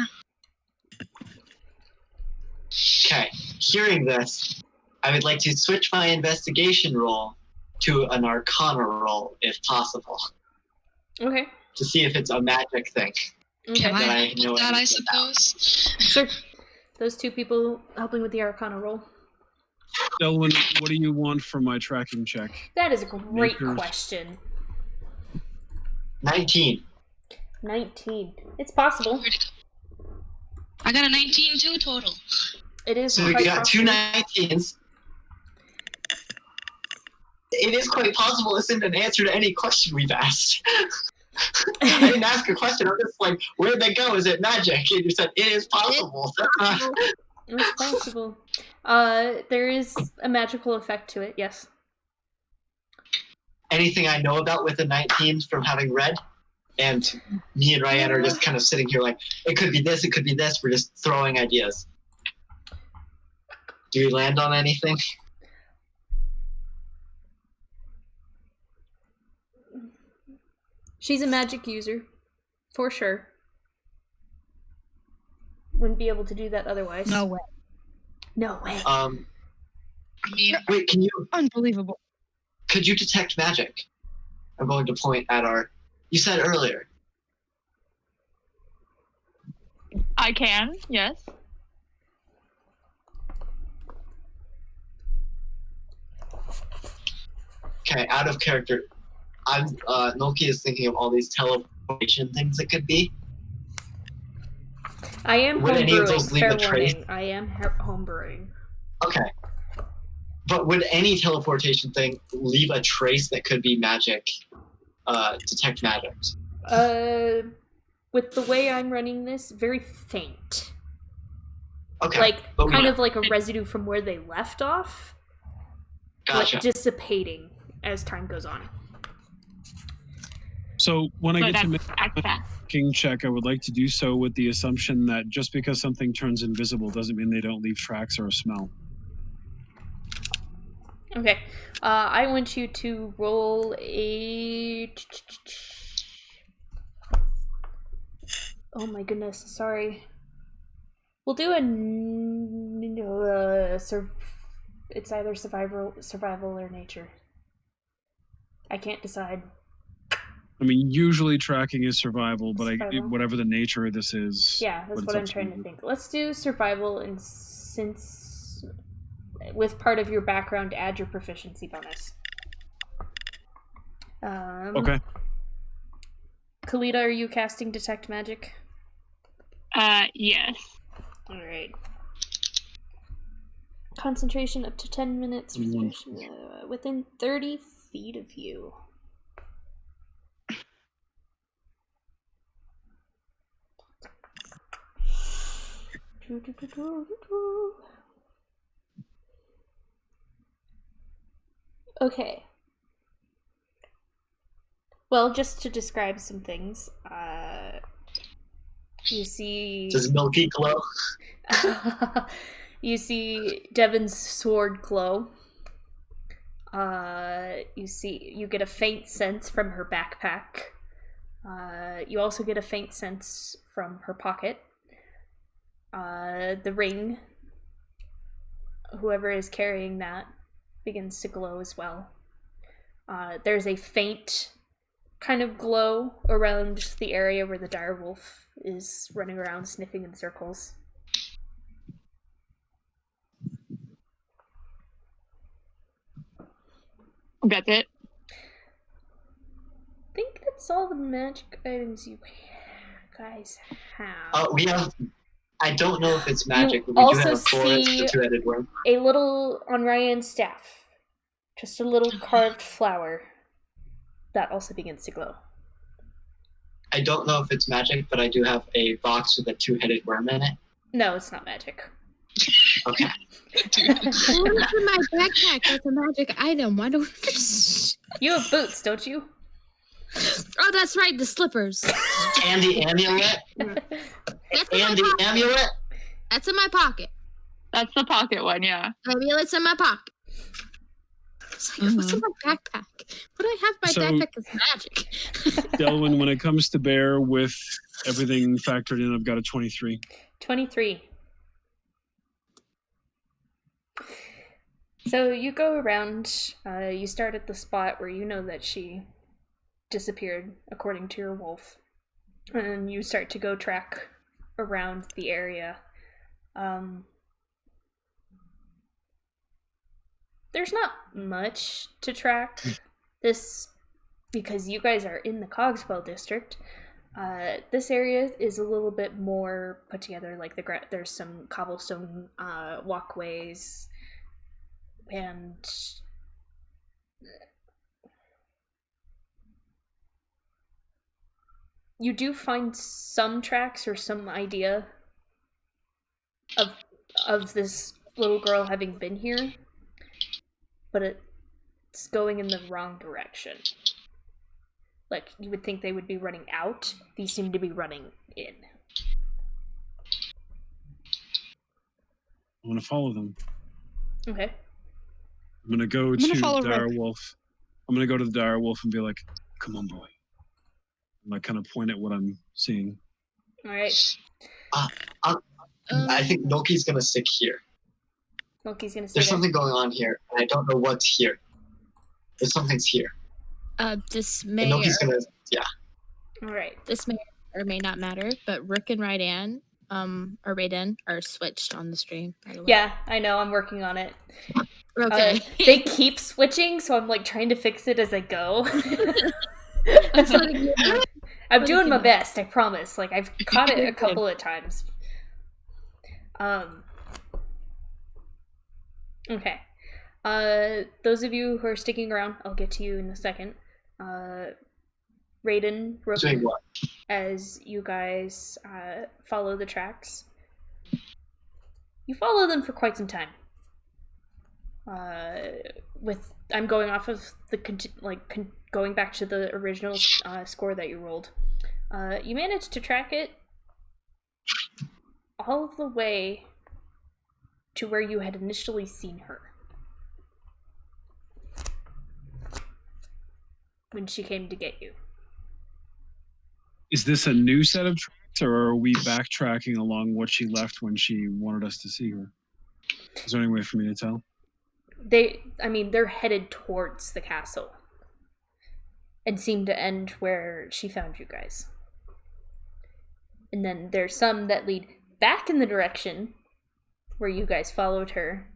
Okay, hearing this, I would like to switch my investigation roll to an Arcana roll, if possible, Okay. to see if it's a magic thing. Okay. Can That I I help know with that, I anything about. suppose? Sure. Those two people helping with the Arcana roll. Delwyn, what do you want for my tracking check? That is a great Nature's- question. 19. 19. It's possible. Where'd it go? I got a 19 too total. It is So we quite got two possible. 19s. It is quite possible this isn't an answer to any question we've asked. I didn't ask a question. I'm just like, where'd they go? Is it magic? And you said, it is possible. It's possible. There is a magical effect to it, yes. Anything I know about with the 19s from having read? And me and Ryan are just kind of sitting here like, it could be this, it could be this. We're just throwing ideas. Do we land on anything? She's a magic user, for sure. Wouldn't be able to do that otherwise. No way. No way. I mean, Wait, Unbelievable. could you detect magic? I'm going to point at our. You said earlier. I can, yes. Okay, out of character. Noki is thinking of all these teleportation things it could be. I am Would any of those homebrewing. leave Fair a trace? warning. I am homebrewing. Okay. But would any teleportation thing leave a trace that could be magic, detect magic? With the way I'm running this, very faint. Okay. Like, but kind of like a residue from where they left off. Gotcha. But dissipating as time goes on. So when I get to make access. King check, I would like to do so with the assumption that just because something turns invisible doesn't mean they don't leave tracks or a smell. Okay. I want you to roll a... Oh my goodness, sorry. We'll do it's either survival or nature. I can't decide. I mean, usually tracking is survival, but Survival. Whatever the nature of this is. Yeah, that's what I'm trying to think. Let's do survival, and since with part of your background, add your proficiency bonus. Okay. Kalita, are you casting Detect Magic? Yes. Alright. Concentration up to 10 minutes. Within 30 feet of you. Okay. Well, just to describe some things, you see... Does Milky glow? You see Devin's sword glow. You get a faint sense from her backpack. You also get a faint sense from her pocket. The ring, whoever is carrying that, begins to glow as well. There's a faint kind of glow around the area where the direwolf is running around sniffing in circles. That's it. I think that's all the magic items you guys have. We have. I don't know if it's magic, You but we do also have a forest, see a two-headed worm. a little on Ryan's staff. Just a little carved flower that also begins to glow. I don't know if it's magic, but I do have a box with a two-headed worm in it. No, it's not magic. Okay. What's in my backpack? That's a magic item. Why don't You have boots, don't you? Oh, that's right, the slippers. And the amulet. That's in my And the pocket. amulet. That's in my pocket. That's the pocket one, yeah. Amulet's in my pocket. It's like, what's in my backpack? What do I have in my So- backpack that's magic? Delwyn, when it comes to bear with everything factored in, I've got a 23. 23. So you go around, you start at the spot where you know that she disappeared, according to your wolf. And you start to go track around the area. There's not much to track. This, because you guys are in the Cogswell district, this area is a little bit more put together. Like there's some cobblestone walkways, and you do find some tracks or some idea of this little girl having been here, but it's going in the wrong direction. Like, you would think they would be running out. These seem to be running in. I'm going to follow them. Okay. I'm going to go gonna to follow the Rick. direwolf. I'm going to go to the direwolf and be like, come on, boy. And I kind of point at what I'm seeing. Alright. I think Noki's gonna stick here. Loki's gonna stay There's there. something going on here, and I don't know what's here. If something's here. This And may nobody's gonna, All right. this may or may not matter, but Rook and Raiden, or Raiden, are switched on the stream. By the way. Yeah, I know. I'm working on it. Okay. They keep switching, so I'm like trying to fix it as I go. I'm just letting you know. I'm doing my best. I promise. Like I've caught it a couple of times. Okay. Those of you who are sticking around, I'll get to you in a second. Raiden, Rook, doing what? as you guys follow the tracks. You follow them for quite some time. I'm going off of the going back to the original score that you rolled. You managed to track it all the way to where you had initially seen her when she came to get you. Is this a new set of tracks, or are we backtracking along what she left when she wanted us to see her? Is there any way for me to tell? They're headed towards the castle and seem to end where she found you guys. And then there's some that lead back in the direction where you guys followed her.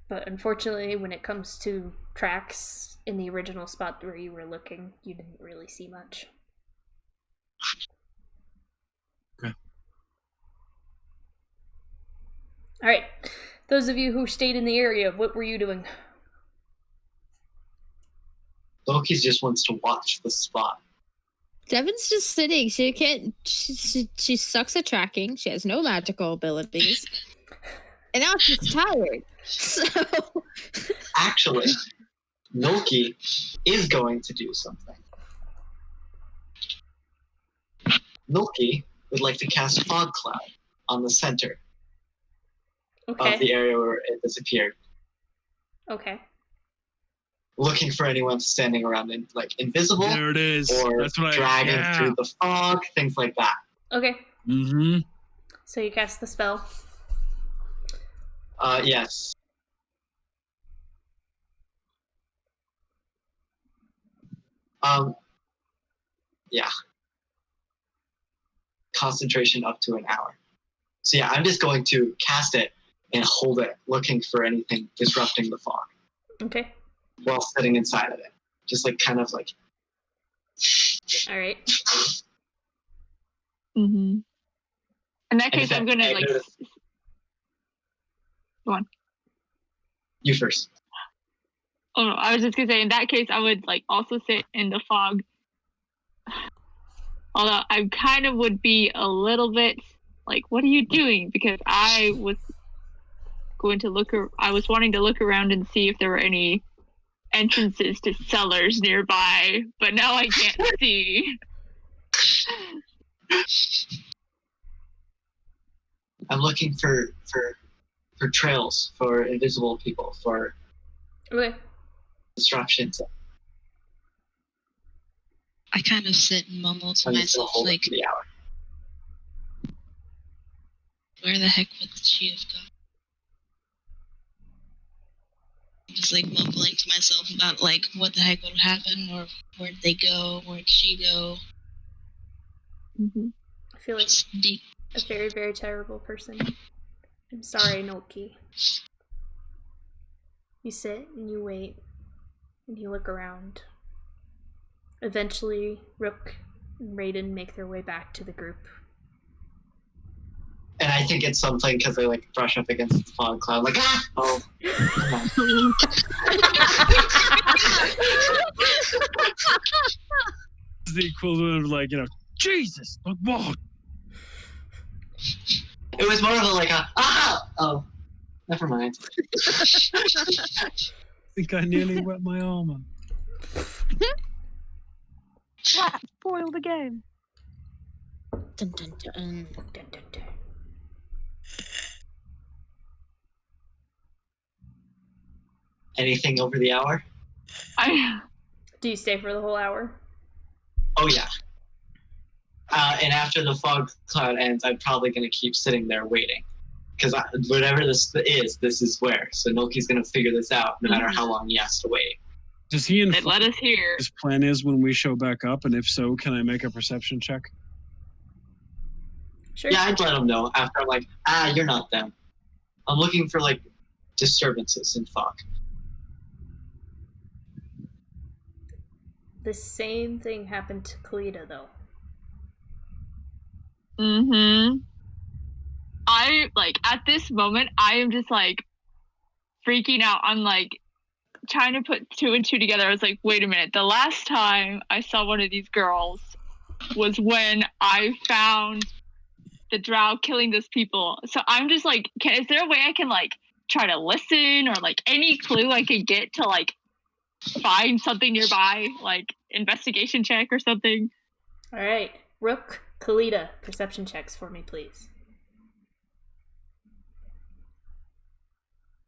But unfortunately, when it comes to tracks in the original spot where you were looking, you didn't really see much. Okay. All right. Those of you who stayed in the area, what were you doing? Loki just wants to watch the spot. Devin's just sitting. She can't. She sucks at tracking. She has no magical abilities, and now she's tired. So Actually, Loki is going to do something. Loki would like to cast Fog Cloud on the center of the area where it disappeared, Okay. looking for anyone standing around and invisible. There it is. Or That's what dragging through the fog, things like that. Okay. Mm-hmm. So you cast the spell. Yes. Yeah. Concentration up to an hour. So yeah, I'm just going to cast it and hold it, looking for anything disrupting the fog. Okay. While sitting inside of it. Just All right. Mm-hmm. In that case, I'm gonna Go on. You first. Oh no, I was just gonna say, in that case, I would also sit in the fog. Although I kind of would be a little bit what are you doing? Because I was wanting to look around and see if there were any entrances to cellars nearby, but now I can't see. I'm looking for trails, for invisible people, for disruptions. I kind of sit and mumble to myself, the hour. Where the heck would she have gone? I'm just mumbling to myself about what the heck would happen, or where'd they go, where'd she go? Mm-hmm. I feel like deep. A very, very terrible person. I'm sorry, Noki. You sit and you wait and you look around. Eventually, Rook and Raiden make their way back to the group. And I think it's something because they brush up against the fog cloud, oh. It's the equivalent of Jesus, what? It was more of oh, never mind. I think I nearly wet my armor. Flat, spoiled again. Dun, dun, dun. Dun, dun, dun. Anything over the hour? Do you stay for the whole hour? Oh yeah. And after the fog cloud ends, I'm probably going to keep sitting there waiting. because whatever this is where. So Noki's gonna figure this out, no matter how long he has to wait. Does he They let us hear. His plan is when we show back up, and if so, can I make a perception check? Sure. Yeah, I'd let him know after I'm like, you're not them. I'm looking for like disturbances in fog. The same thing happened to Kalita, though. Mm-hmm. I, like, at this moment, I am just, like, freaking out. I'm, like, trying to put 2 and 2 together. I was like, wait a minute. The last time I saw one of these girls was when I found the drow killing those people. So I'm just, like, is there a way I can, like, try to listen or, like, any clue I could get to, like, find something nearby, like, investigation check or something? All right. Rook, Kalita, perception checks for me, please.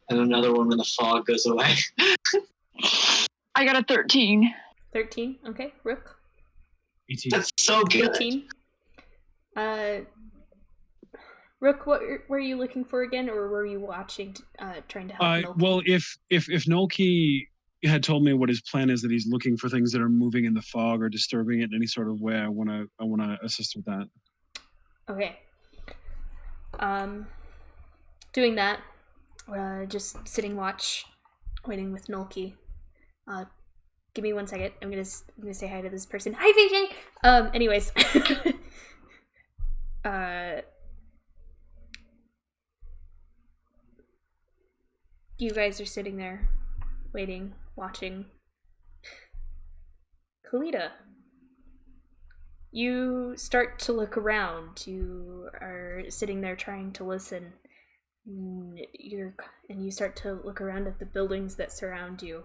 And another one when the fog goes away. I got a 13. 13. Okay. Rook. 18. That's so good. 18. Rook, what were you looking for again, or were you watching, trying to help Nolki? Well, if Nolki had told me what his plan is, that he's looking for things that are moving in the fog or disturbing it in any sort of way, I wanna assist with that. Okay. Doing that. Just sitting watch, waiting with Nolki. Give me 1 second. I'm gonna say hi to this person. Hi, VJ. Anyways. You guys are sitting there, waiting, watching. Kalita, you start to look around. You are sitting there trying to listen. And you start to look around at the buildings that surround you.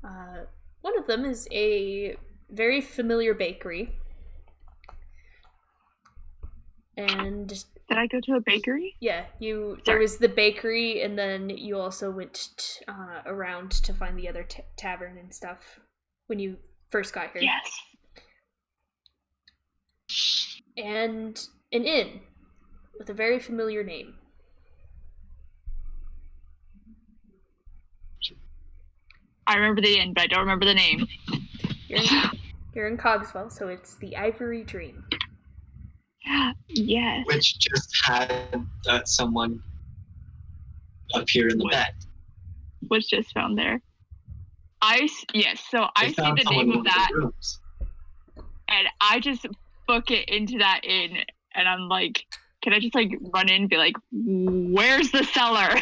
One of them is a very familiar bakery. And did I go to a bakery? Yeah, there was the bakery, and then you also went around to find the other tavern and stuff when you first got here. Yes. And an inn with a very familiar name. I remember the inn, but I don't remember the name. You're in Cogswell, so it's the Ivory Dream. Yes. Which just had someone appear in the bed. Was just found there. So I see the name of that, and I just book it into that inn, and I'm like, can I just like run in and be like, where's the cellar?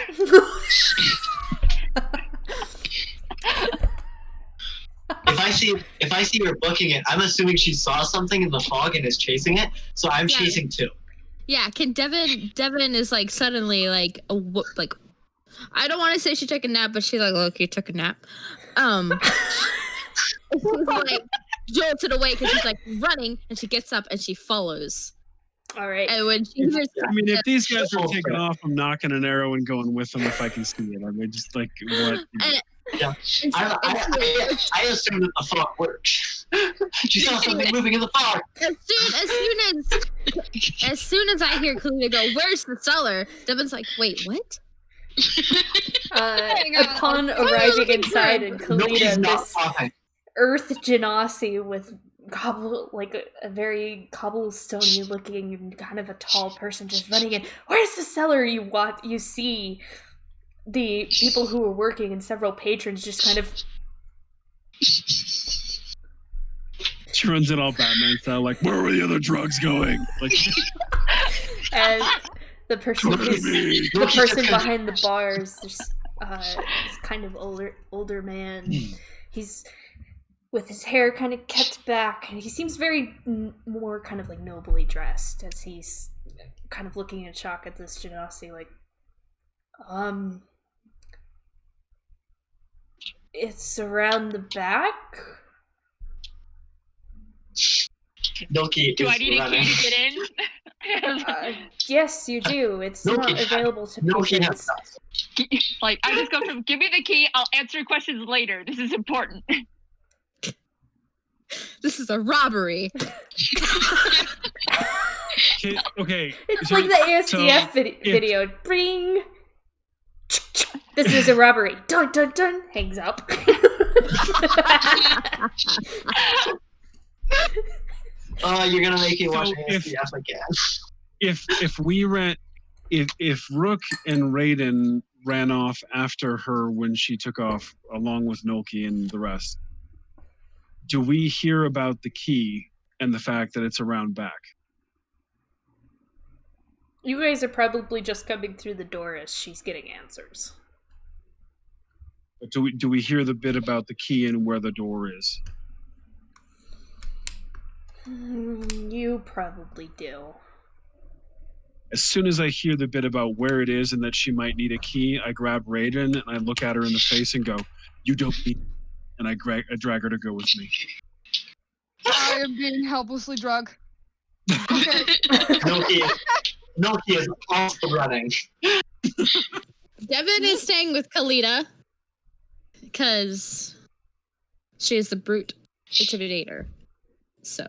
If I see her booking it, I'm assuming she saw something in the fog and is chasing it, so I'm chasing too. Yeah, Devin is like suddenly like I don't want to say she took a nap, but she's like, look, you took a nap. She's like jolted away because she's like running, and she gets up and she follows. All right. And when she hears, if these guys are taking off, I'm knocking an arrow and going with them if I can see it. I mean, just like what? Yeah. I assume that the fog works. She saw something moving in the fog. As soon as I hear Kalita go, where's the cellar? Devon's like, wait, what? Upon arriving inside, and Kalita, this earth genasi with a very cobblestone-y looking and kind of a tall person just running in. Where's the cellar? You see the people who were working and several patrons just kind of. She runs it all Batman style, like, where were the other drugs going? Like, and the person behind the bars. There's this kind of older man. He's with his hair kind of kept back. He seems very more kind of like nobly dressed as he's kind of looking in shock at this genasi, like, it's around the back. Noki do I need a key to get in? Yes, you do. It's not available to patrons. Like, I just go from, give me the key, I'll answer questions later. This is important. This is a robbery. Okay. It's so- like the ASDF so video. Bring. This is a robbery. Dun dun dun. Hangs up. Oh, you're gonna make me watch So ASDF again. if Rook and Raiden ran off after her when she took off, along with Nolki and the rest, do we hear about the key and the fact that it's around back? You guys are probably just coming through the door as she's getting answers. Do we hear the bit about the key and where the door is? You probably do. As soon as I hear the bit about where it is and that she might need a key, I grab Raiden and I look at her in the face and go, "You don't need," and I drag her to go with me. I am being helplessly drug. Okay. Noki is also running. Devin is staying with Kalita because she is the brute intimidator. So.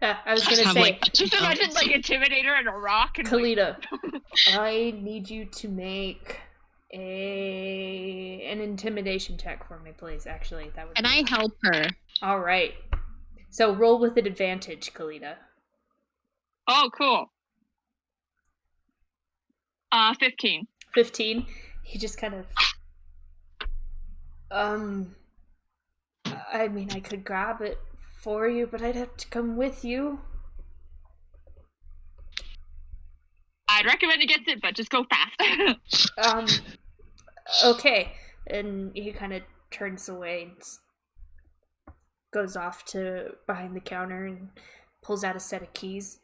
I was gonna Have, say, like, Just imagine like Intimidator and a rock and Kalita, I need you to make an intimidation check for me, please. Actually, that would. Can I help her? All right. So roll with an advantage, Kalita. Oh, cool. 15. 15. He just kind of. I mean, I could grab it for you, but I'd have to come with you. I'd recommend against it, but just go fast. Okay. And he kind of turns away and goes off to behind the counter and pulls out a set of keys.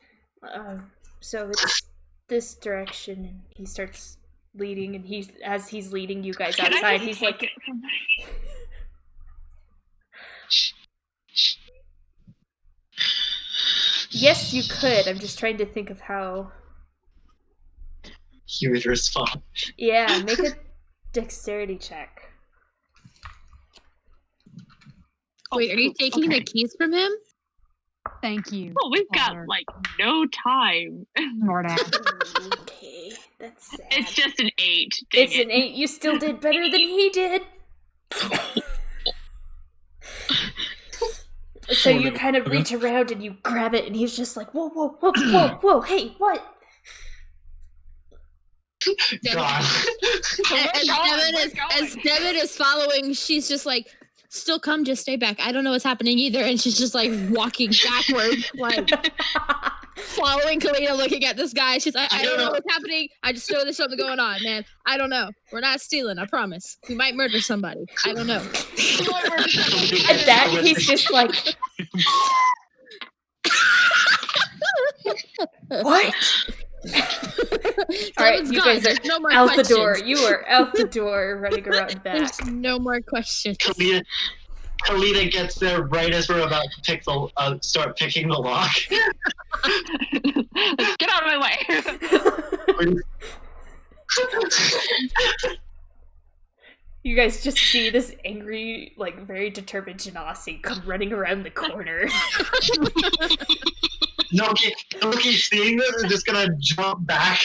So it's this direction, and he starts leading, and as he's leading you guys Can I outside, just he's take like, it from yes, you could. I'm just trying to think of how. He would respond. Yeah, make a dexterity check. Wait, are you taking the keys from him? Thank you. Oh, we've got Father. like no time. Smartass. Okay, that's sad. It's just an 8. Dang It's it. an 8. You still did better than he did. So you kind of reach around and you grab it, and he's just like, whoa, whoa, whoa, whoa, whoa, hey, what? God. As Devin is following, she's just like, still come, just stay back. I don't know what's happening either. And she's just like walking backwards, like following Kalina, looking at this guy. She's like, I don't know what's happening. I just know there's something going on, man. I don't know. We're not stealing, I promise. We might murder somebody. I don't know. At that, he's just like, what? All right, you guys are no more out questions. the door. You are out the door, running around back. There's no more questions. Kalita gets there right as we're about to pick start picking the lock. Get out of my way. You guys just see this angry, like very determined Genasi come running around the corner. Noki seeing this is just gonna jump back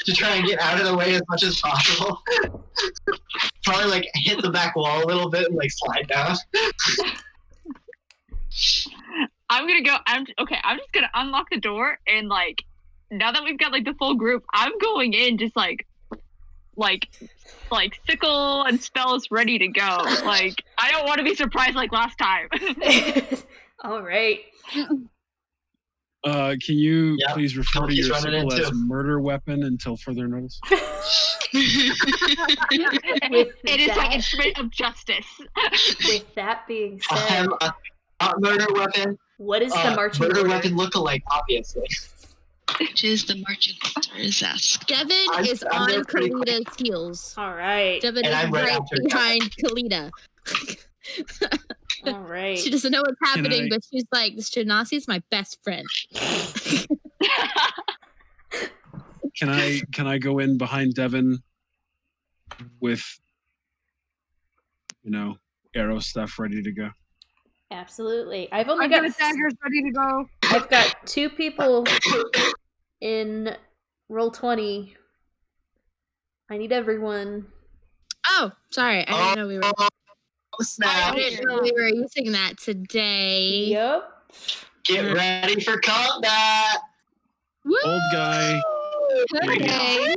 to try and get out of the way as much as possible. Probably like hit the back wall a little bit and like slide down. I'm just gonna unlock the door, and like now that we've got like the full group, I'm going in just like sickle and spells ready to go. Like I don't want to be surprised like last time. All right. Can you Yep. please refer to He's your running sickle in as too. murder weapon until further notice? It is like instrument of justice. With that being said, A murder weapon. what is the marching Murder order? weapon look-alike, obviously. Which is the marching orders ask. Devin is I'm on there pretty quick. Kalita's heels. All right. Devin And is I'm right right after behind Kalita. All right. She doesn't know what's happening, I- but she's like, this Genasi's my best friend. Can I go in behind Devin with arrow stuff ready to go? Absolutely. I've only I've got got daggers ready to go. I've got 2 people in roll 20. I need everyone. Oh, sorry. I didn't know we were. Snap. I didn't know we were using that today. Yep. Get ready for combat. Woo! Old guy. Okay.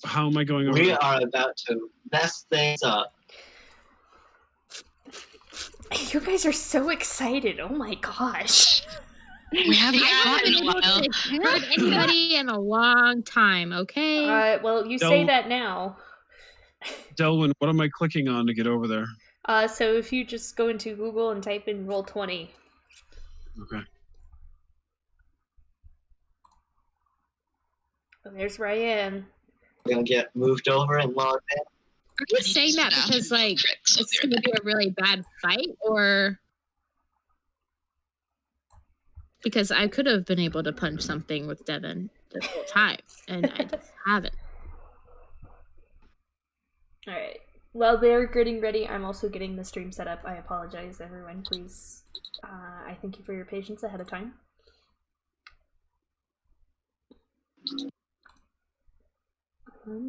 How am I going over? We are about to mess things up. You guys are so excited. Oh my gosh. We haven't I fought haven't in a been able while. to hurt anybody in a long time, okay? Well, you say Don't- that now. Delwyn, what am I clicking on to get over there? So if you just go into Google and type in roll 20. Okay. Oh, there's Ryan. We're gonna get moved over and logged in. Are you saying that because, like, it's going to be a really bad fight, or because I could have been able to punch something with Devin this whole time, and I just haven't. Alright. While they're getting ready, I'm also getting the stream set up. I apologize, everyone. Please, I thank you for your patience ahead of time.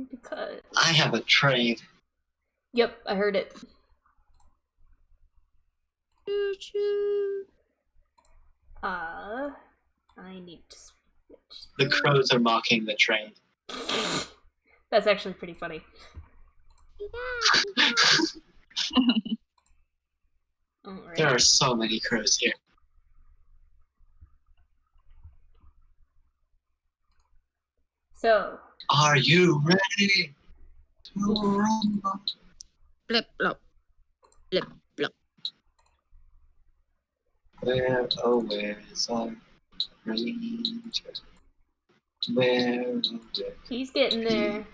Because... I have a train. Yep, I heard it. Choo-choo. I need to switch. The crows are mocking the train. That's actually pretty funny. Alright. There are so many crows here. So, Are you ready to rumble? Blip, blop. Blip, blop. Where, oh, where is our ranger? Where, oh, where? he's getting there.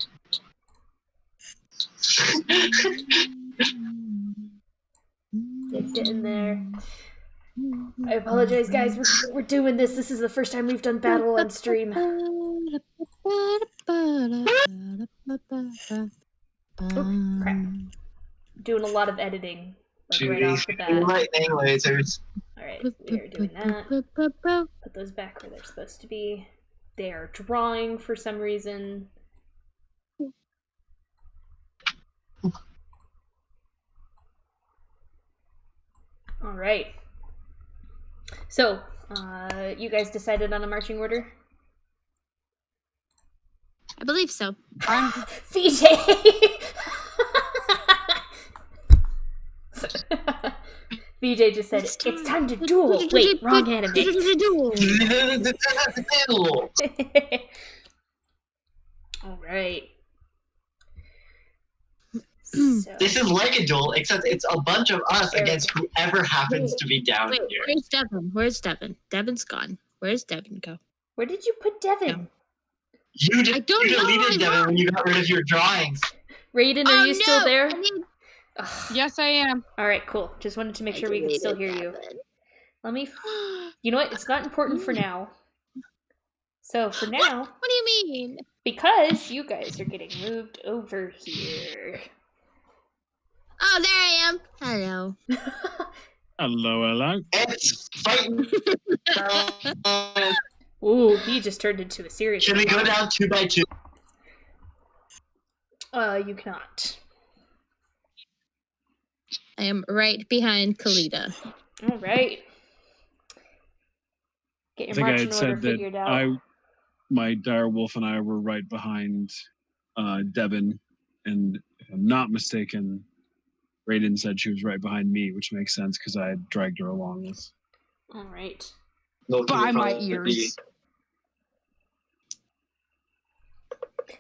He's getting there. I apologize, guys. We're doing this. This is the first time we've done battle on stream. Oh, crap. Doing a lot of editing. Like right off the bat. Lightning lasers. Alright, we are doing that. Put those back where they're supposed to be. They are drawing for some reason. Alright. So, you guys decided on a marching order? I believe so. VJ! VJ just said, it's time to duel! Wait, wrong anime. Alright. So, This is like a duel, except it's a bunch of us There we against whoever happens to be down Wait, here. where's Devin? Where's Devin? Devin's gone. Where's Devin go? where did you put Devin? No. You, I don't you know, deleted I Devin when you got rid of your drawings. Raiden, are you still there? I mean, Yes, I am. Alright, cool. Just wanted to make I sure we could still hear deleted you. Let me... You know what? It's not important for now. So, for now, What do you mean? because you guys are getting moved over here. Oh, there I am. Hello. Hello, hello. It's fighting. Ooh, he just turned into a serious... Should we go down 2 by 2? You cannot. I am right behind Kalita. Alright. Get I your think I marching had order said figured that out. my dire wolf and I were right behind Devin, and if I'm not mistaken, Raiden said she was right behind me, which makes sense because I had dragged her along with. Alright. By my ears.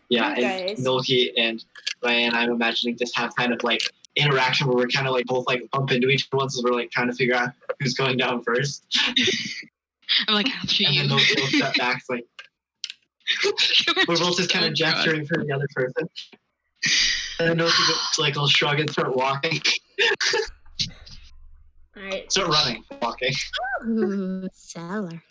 Yeah, You and guys. Milky and Ryan, I'm imagining this have kind of like interaction where we're kind of like both like bump into each other as we're like trying to figure out who's going down first. I'm like, after And you. then Milky will step back, it's like we're both just kind Oh, of God. gesturing for the other person. And then Milky like will shrug and start walking. Alright. Start running, walking. Ooh, Sailor.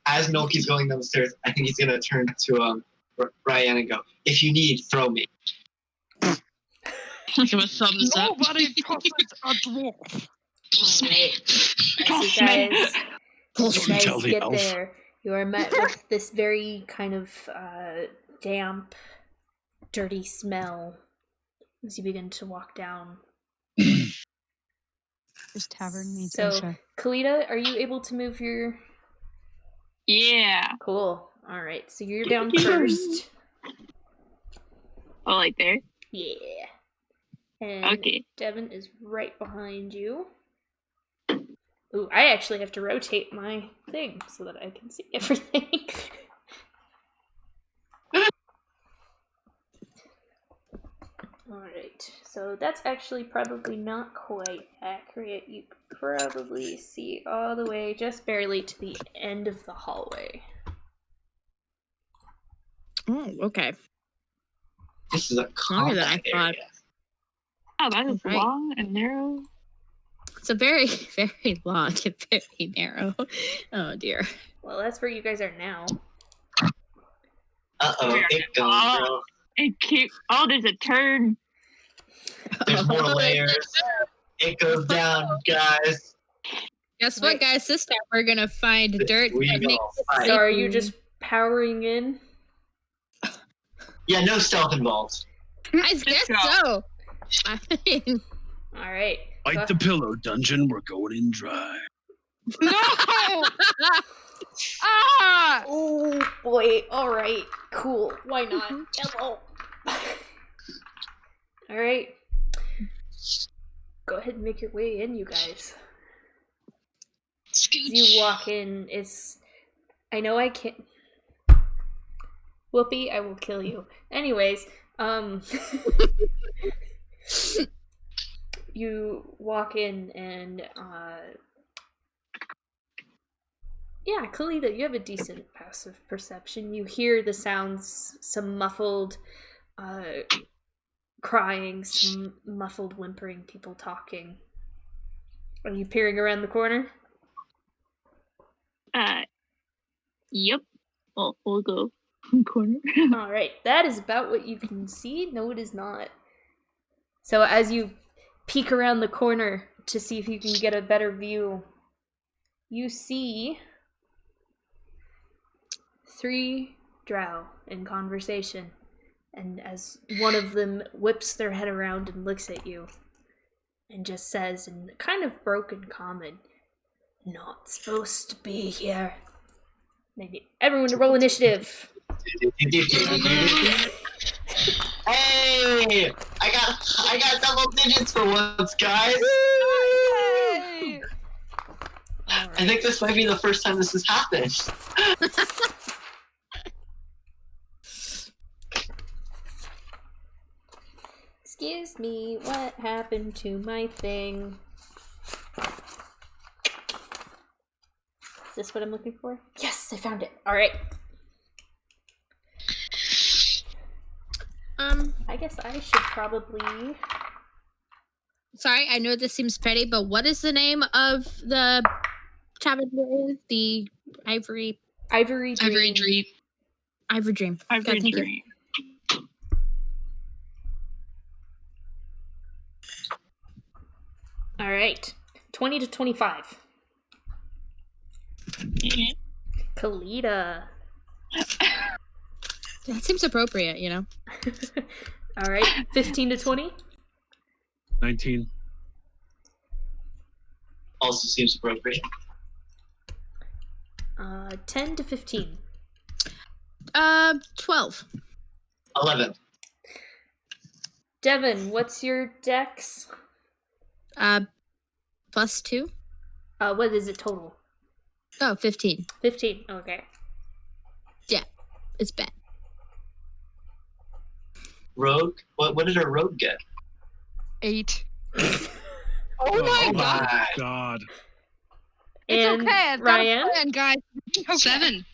As Milky's going down the stairs, I think he's gonna turn to Ryan and go, "If you need, throw me." Give a thumbs up. Nobody touches a dwarf. Alright. As you Tell guys the get elf. there, you are met with this very kind of damp, dirty smell as you begin to walk down. This tavern needs So, OSHA. Kalita, are you able to move your... Yeah. Cool. Alright, so you're down first. Oh, like there? Yeah. And Okay. Devin is right behind you. Ooh, I actually have to rotate my thing so that I can see everything. Alright, so that's actually probably not quite accurate. You could probably see all the way, just barely, to the end of the hallway. Oh, okay. This is a Longer than I combat thought. area. Oh, that is Right. long and narrow. It's a very, very long and very narrow. Oh dear. Well, that's where you guys are now. Uh-oh, it goes, girl. And keep. Oh, there's a turn. There's more layers. It goes down, guys. Guess what, guys? This time we're gonna find dirt We that go makes fight. So are you just powering in? Yeah, no stealth involved. I guess so. I mean, Alright. Bite the pillow, dungeon. We're going in dry. No! Ah! Oh boy, alright. Cool. Why not? Hello. Alright. Go ahead and make your way in, you guys. As you walk in, it's... I know I can't... Whoopi, I will kill you. Anyways, you walk in and, yeah, Kalita, you have a decent passive perception. You hear the sounds, some muffled, crying, some muffled whimpering, people talking. Are you peering around the corner? Yep. Well, we'll go corner. Alright, that is about what you can see. No, it is not. So as you peek around the corner to see if you can get a better view, you see 3 drow in conversation. And as one of them whips their head around and looks at you and just says in kind of broken common, "Not supposed to be here." They need everyone to roll initiative. Hey! I got double digits for once, guys. Yay! I think this might be the first time this has happened. Excuse me, what happened to my thing? Is this what I'm looking for? Yes, I found it. Alright. I guess I should probably... sorry, I know this seems petty, but what is the name of the tavern we're in? The Ivory Ivory Dream. Ivory Dream. Ivory Dream. I've Okay, thank you. dream. Alright. 20 to 25. Kalita. That seems appropriate, you know. Alright. 15 to 20. 19. Also seems appropriate. 10 to 15. 12. 11. Devin, what's your dex? +2. What is it total? Oh, 15. 15. Okay. It's bad. Rogue? What did a rogue get? 8. Oh my god. My. God. It's And okay. It's Ryan? not a plan, guys. Okay. 7.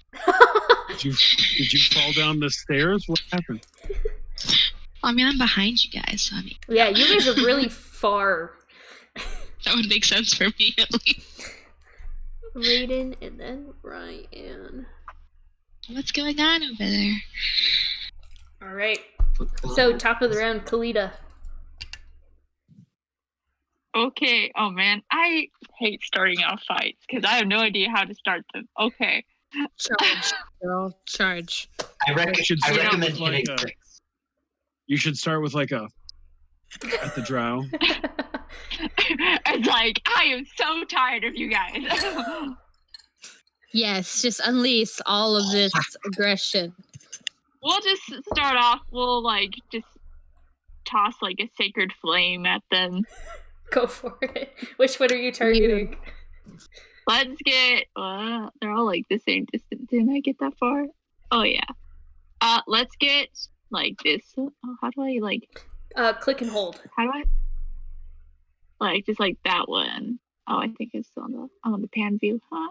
Did you fall down the stairs? What happened? I mean, I'm behind you guys, so I mean, Yeah, you guys are really far. that would make sense for me at least. Raiden and then Ryan. What's going on over there? Alright. So, top of the round, Kalita. Okay. Oh man, I hate starting off fights because I have no idea how to start them. Okay. Charge, girl. Charge. I recommend like hitting a- 6. You should start with like a at the drow. It's like I am so tired of you guys. Yes, just unleash all of this aggression. We'll just start off. We'll like just toss like a sacred flame at them. Go for it. Which one are you targeting? Let's get. They're all like the same distance. Didn't I get that far? Oh yeah. Let's get like this. Oh, how do I like? Click and hold. How do I? Like just like that one. Oh, I think it's on the pan view. Huh?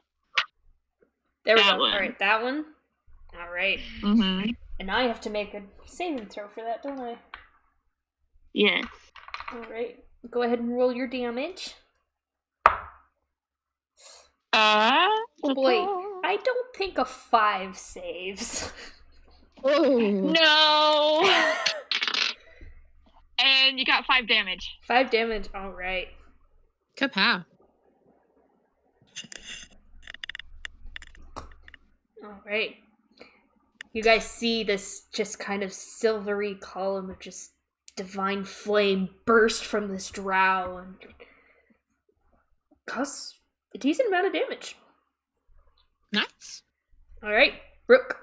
There we That go. one. All right, that one. All right. Mm-hmm. And I have to make a saving throw for that, don't I? Yes. All right. Go ahead and roll your damage. Oh Boy, I don't think a 5 saves. Oh. No. And you got 5 damage. 5 damage. All right. Kapow. All right. You guys see this just kind of silvery column of just divine flame burst from this drow and cause a decent amount of damage. Nice. All right, Brooke.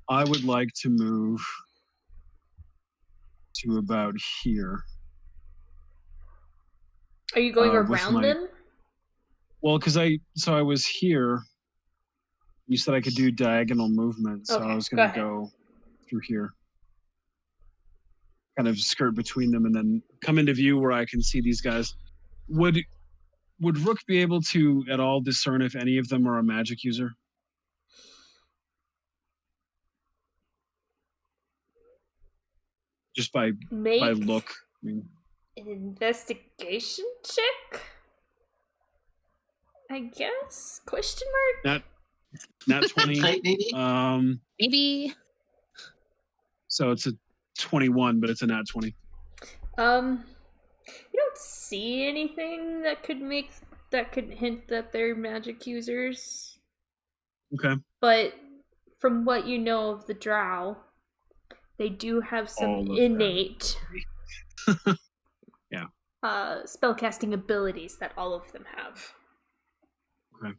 I would like to move to about here. Are you going with around my- them? Well, because I was here. You said I could do diagonal movement, so Okay, I was go going ahead. to go through here, kind of skirt between them, and then come into view where I can see these guys. Would Rook be able to at all discern if any of them are a magic user? Just by Make look. I mean, an investigation check? I guess? Question mark? nat 20. Insight, maybe? Maybe. So it's a 21, but it's a nat 20. You don't see anything that could hint that they're magic users. Okay. But from what you know of the drow, they do have some All of them. innate Yeah. spellcasting abilities that all of them have. Okay.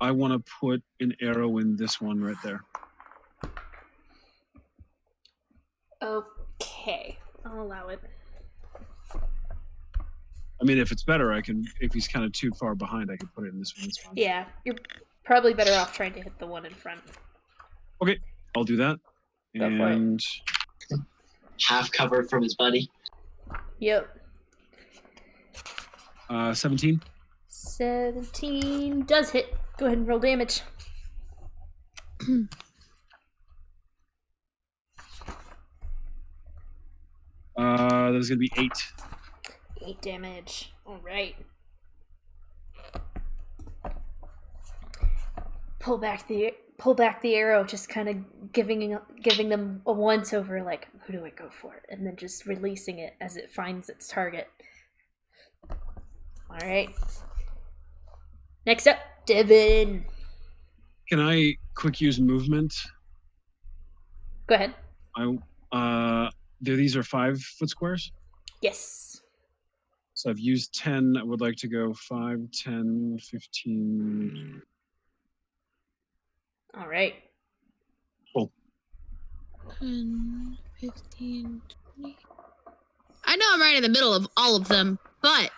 I want to put an arrow in this one right there. Okay, I'll allow it. I mean, if it's better, I can. If he's kind of too far behind, I can put it in this one. It's fine. Yeah, you're probably better off trying to hit the one in front. Okay, I'll do that. Go for it. And Half covered from his buddy. Yep. 17. 17 does hit. Go ahead and roll damage. There's gonna be 8. 8 damage. Alright. Pull back the arrow, just kind of giving them a once over, like, who do I go for? And then just releasing it as it finds its target. Alright. Next up, Devin. Can I quick use movement? Go ahead. These are 5-foot squares. Yes. So I've used 10. I would like to go 5, 10, 15. Alright. Cool. 10, 15, 20. I know I'm right in the middle of all of them, but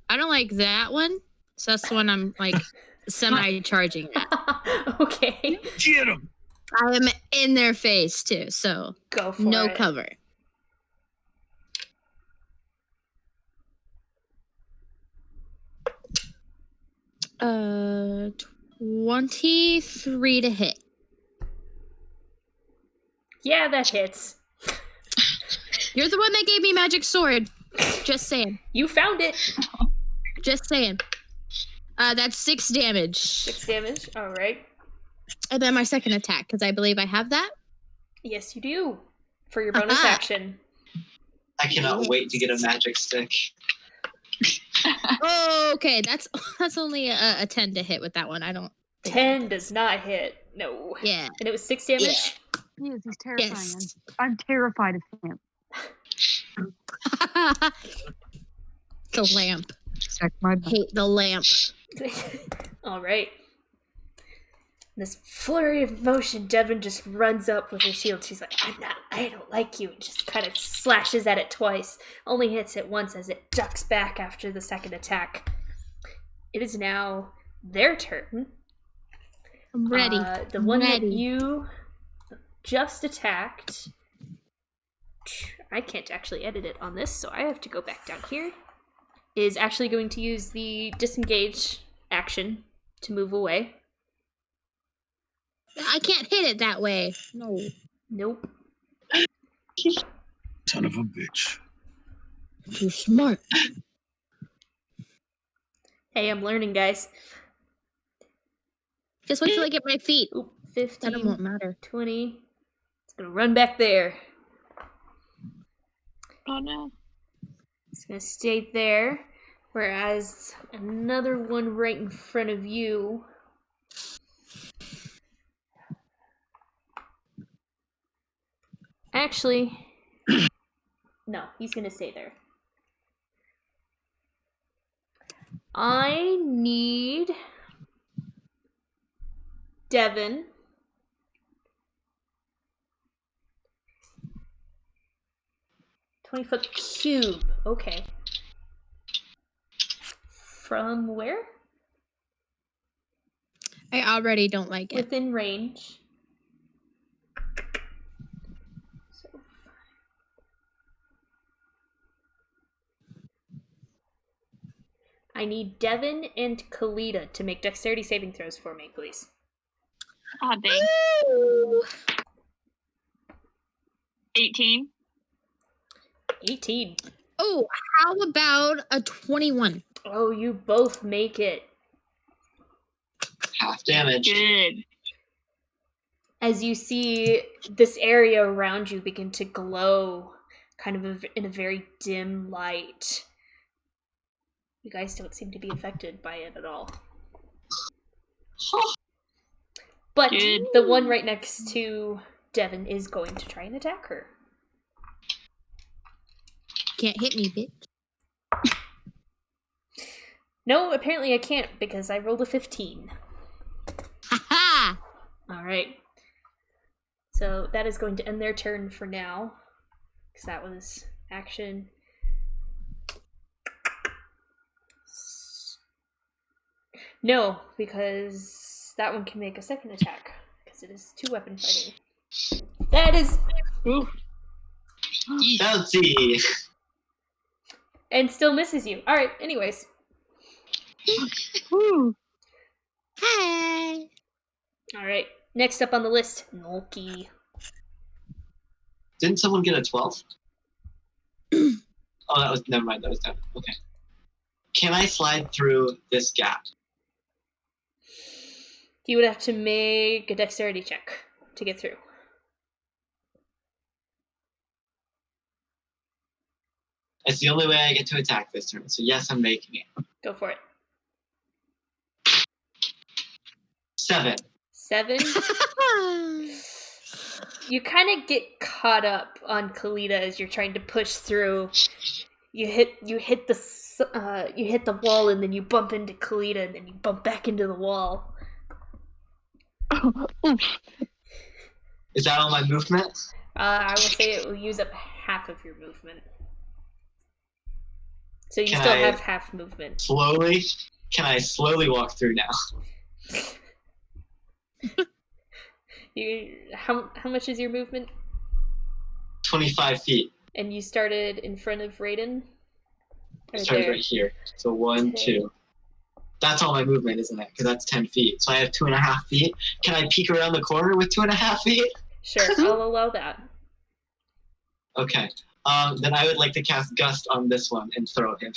I don't like that one. So that's the one I'm like semi-charging at. Okay. Get him! I am in their face too, so Go for no it. cover. Uh, 23 to hit. Yeah, that hits. You're the one that gave me magic sword. Just saying. You found it. Just saying. That's 6 damage. 6 damage. Alright. And then my second attack, because I believe I have that. Yes, you do. For your bonus action. I cannot wait to get a magic stick. Oh, okay. That's only a 10 to hit with that one. I don't. 10 does not hit. No. Yeah. And it was 6 damage? He is. He's terrifying. Yes. I'm terrified of him. The lamp. Check my Hate the lamp. All right. This flurry of motion, Devin just runs up with her shield. She's like, I don't like you. And just kind of slashes at it twice. Only hits it once as it ducks back after the second attack. It is now their turn. I'm ready. The one that you just attacked. I can't actually edit it on this, so I have to go back down here. Is actually going to use the disengage action to move away. I can't hit it that way. No. Nope. Son of a bitch. You're smart. Hey, I'm learning, guys. Just wait till I get my feet. Oop, 15, That won't matter. 20. It's gonna run back there. Oh no. It's gonna stay there. Whereas another one right in front of you. Actually, no, he's gonna stay there. I need Devin. "20-foot cube." Okay. From where? I already don't like it. Within range. So I need Devin and Kalita to make dexterity saving throws for me, please. Aw, dang. Ooh. 18. 18. Oh, how about a 21? Oh, you both make it. Half damage. Good. As you see this area around you begin to glow kind of in a very dim light. You guys don't seem to be affected by it at all. But Good. the one right next to Devin is going to try and attack her. Can't hit me, bitch. No, apparently I can't because I rolled a 15. Ha-ha! Alright. So that is going to end their turn for now. Because that was action. No, because that one can make a second attack. Because it is 2-weapon fighting. That is... Ooh. Bouncy. And still misses you. Alright, anyways. Woo. Hey! Alright, next up on the list, Nolki. Didn't someone get a 12? Oh, that was, never mind, that was done. Okay. Can I slide through this gap? You would have to make a dexterity check to get through. It's the only way I get to attack this turn, so yes, I'm making it. Go for it. 7. 7. You kind of get caught up on Kalita as you're trying to push through. You hit the wall, and then you bump into Kalita, and then you bump back into the wall. Is that all my movement? I will say it will use up half of your movement. So you Can still I- have half movement. Slowly? Can I slowly walk through now? How much is your movement? 25 feet. And you started in front of Raiden? I Right started there. right here. So 1, 2. That's all my movement, isn't it? Because that's 10 feet. So I have 2.5 feet. Can I peek around the corner with 2.5 feet? Sure, I'll allow that. Okay. Then I would like to cast Gust on this one and throw him.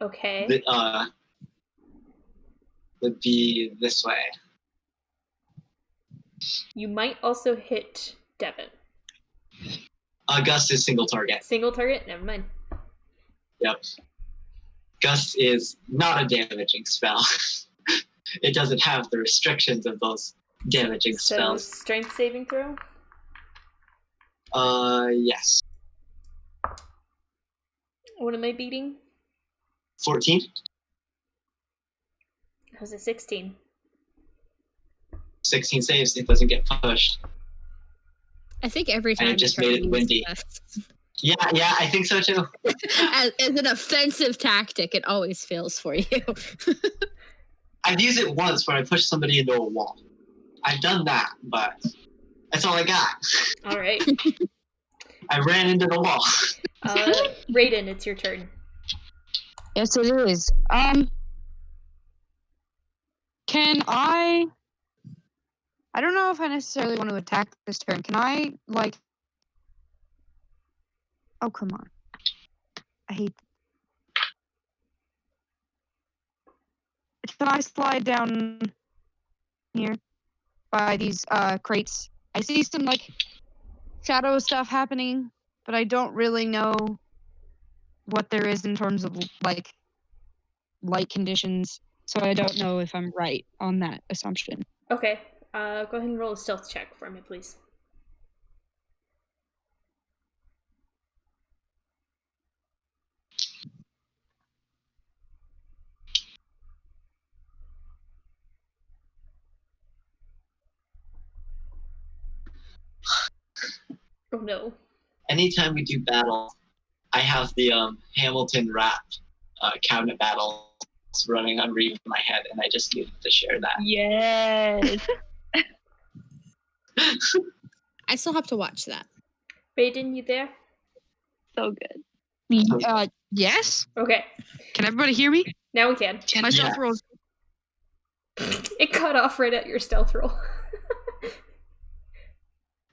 Okay. Would be this way. You might also hit Devin. Gust is single target. Single target? Never mind. Yep. Gust is not a damaging spell. It doesn't have the restrictions of those damaging So, spells. strength saving throw? Yes. What am I beating? 14? That was a 16. 16 saves. It doesn't get pushed. I think every time And it just you try made to it use windy. this- Yeah, I think so too. as an offensive tactic, it always fails for you. I've used it once when I pushed somebody into a wall. I've done that, but that's all I got. All right. I ran into the wall. Raiden, it's your turn. Yes, it is. Can I don't know if I necessarily want to attack this turn. Can I, like... Oh, come on. I hate... Can I slide down here by these crates? I see some, like, shadow stuff happening, but I don't really know what there is in terms of, like, light conditions. So I don't know if I'm right on that assumption. Okay. Go ahead and roll a stealth check for me, please. Oh no. Anytime we do battle, I have the Hamilton rap cabinet battles running on read in my head, and I just needed to share that. Yes. I still have to watch that. Raiden, you there? So good. Yes? Okay. Can everybody hear me? Now we can. My stealth roll. It cut off right at your stealth roll.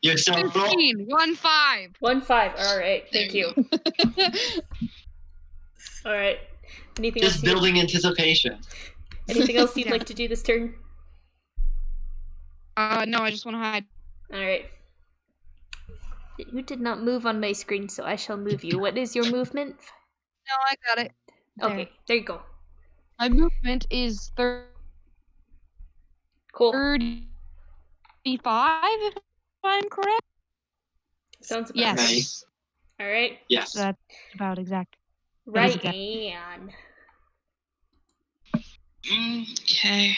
You're so roll. 15, 1-5. 1-5. All right. Thank There you. you All right. Anything Just else? building anticipation. Anything else you'd Yeah. like to do this turn? No, I just want to hide. All right. You did not move on my screen, so I shall move you. What is your movement? No, I got it. Okay, there you go. My movement is Cool. 35, if I'm correct. Sounds about Yes. right. Nice. All right. Yes. That's about exact. Right, exact. Anne. Okay.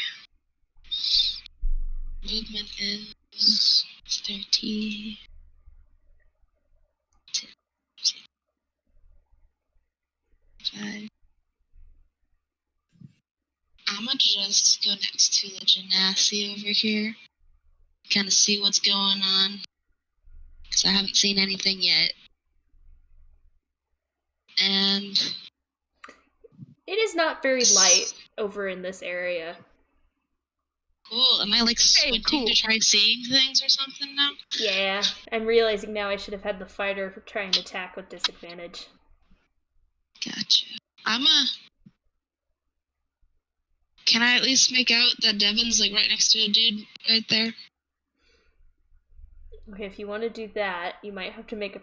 Movement is 30. Five. I'm gonna just go next to the Genasi over here. Kind of see what's going on. Because I haven't seen anything yet. And It is not very light over in this area. cool. Am I like squinting cool. to try seeing things or something now? Yeah, I'm realizing now I should have had the fighter try and attack with disadvantage. Gotcha. Can I at least make out that Devin's like right next to a dude right there? Okay, if you want to do that, you might have to make a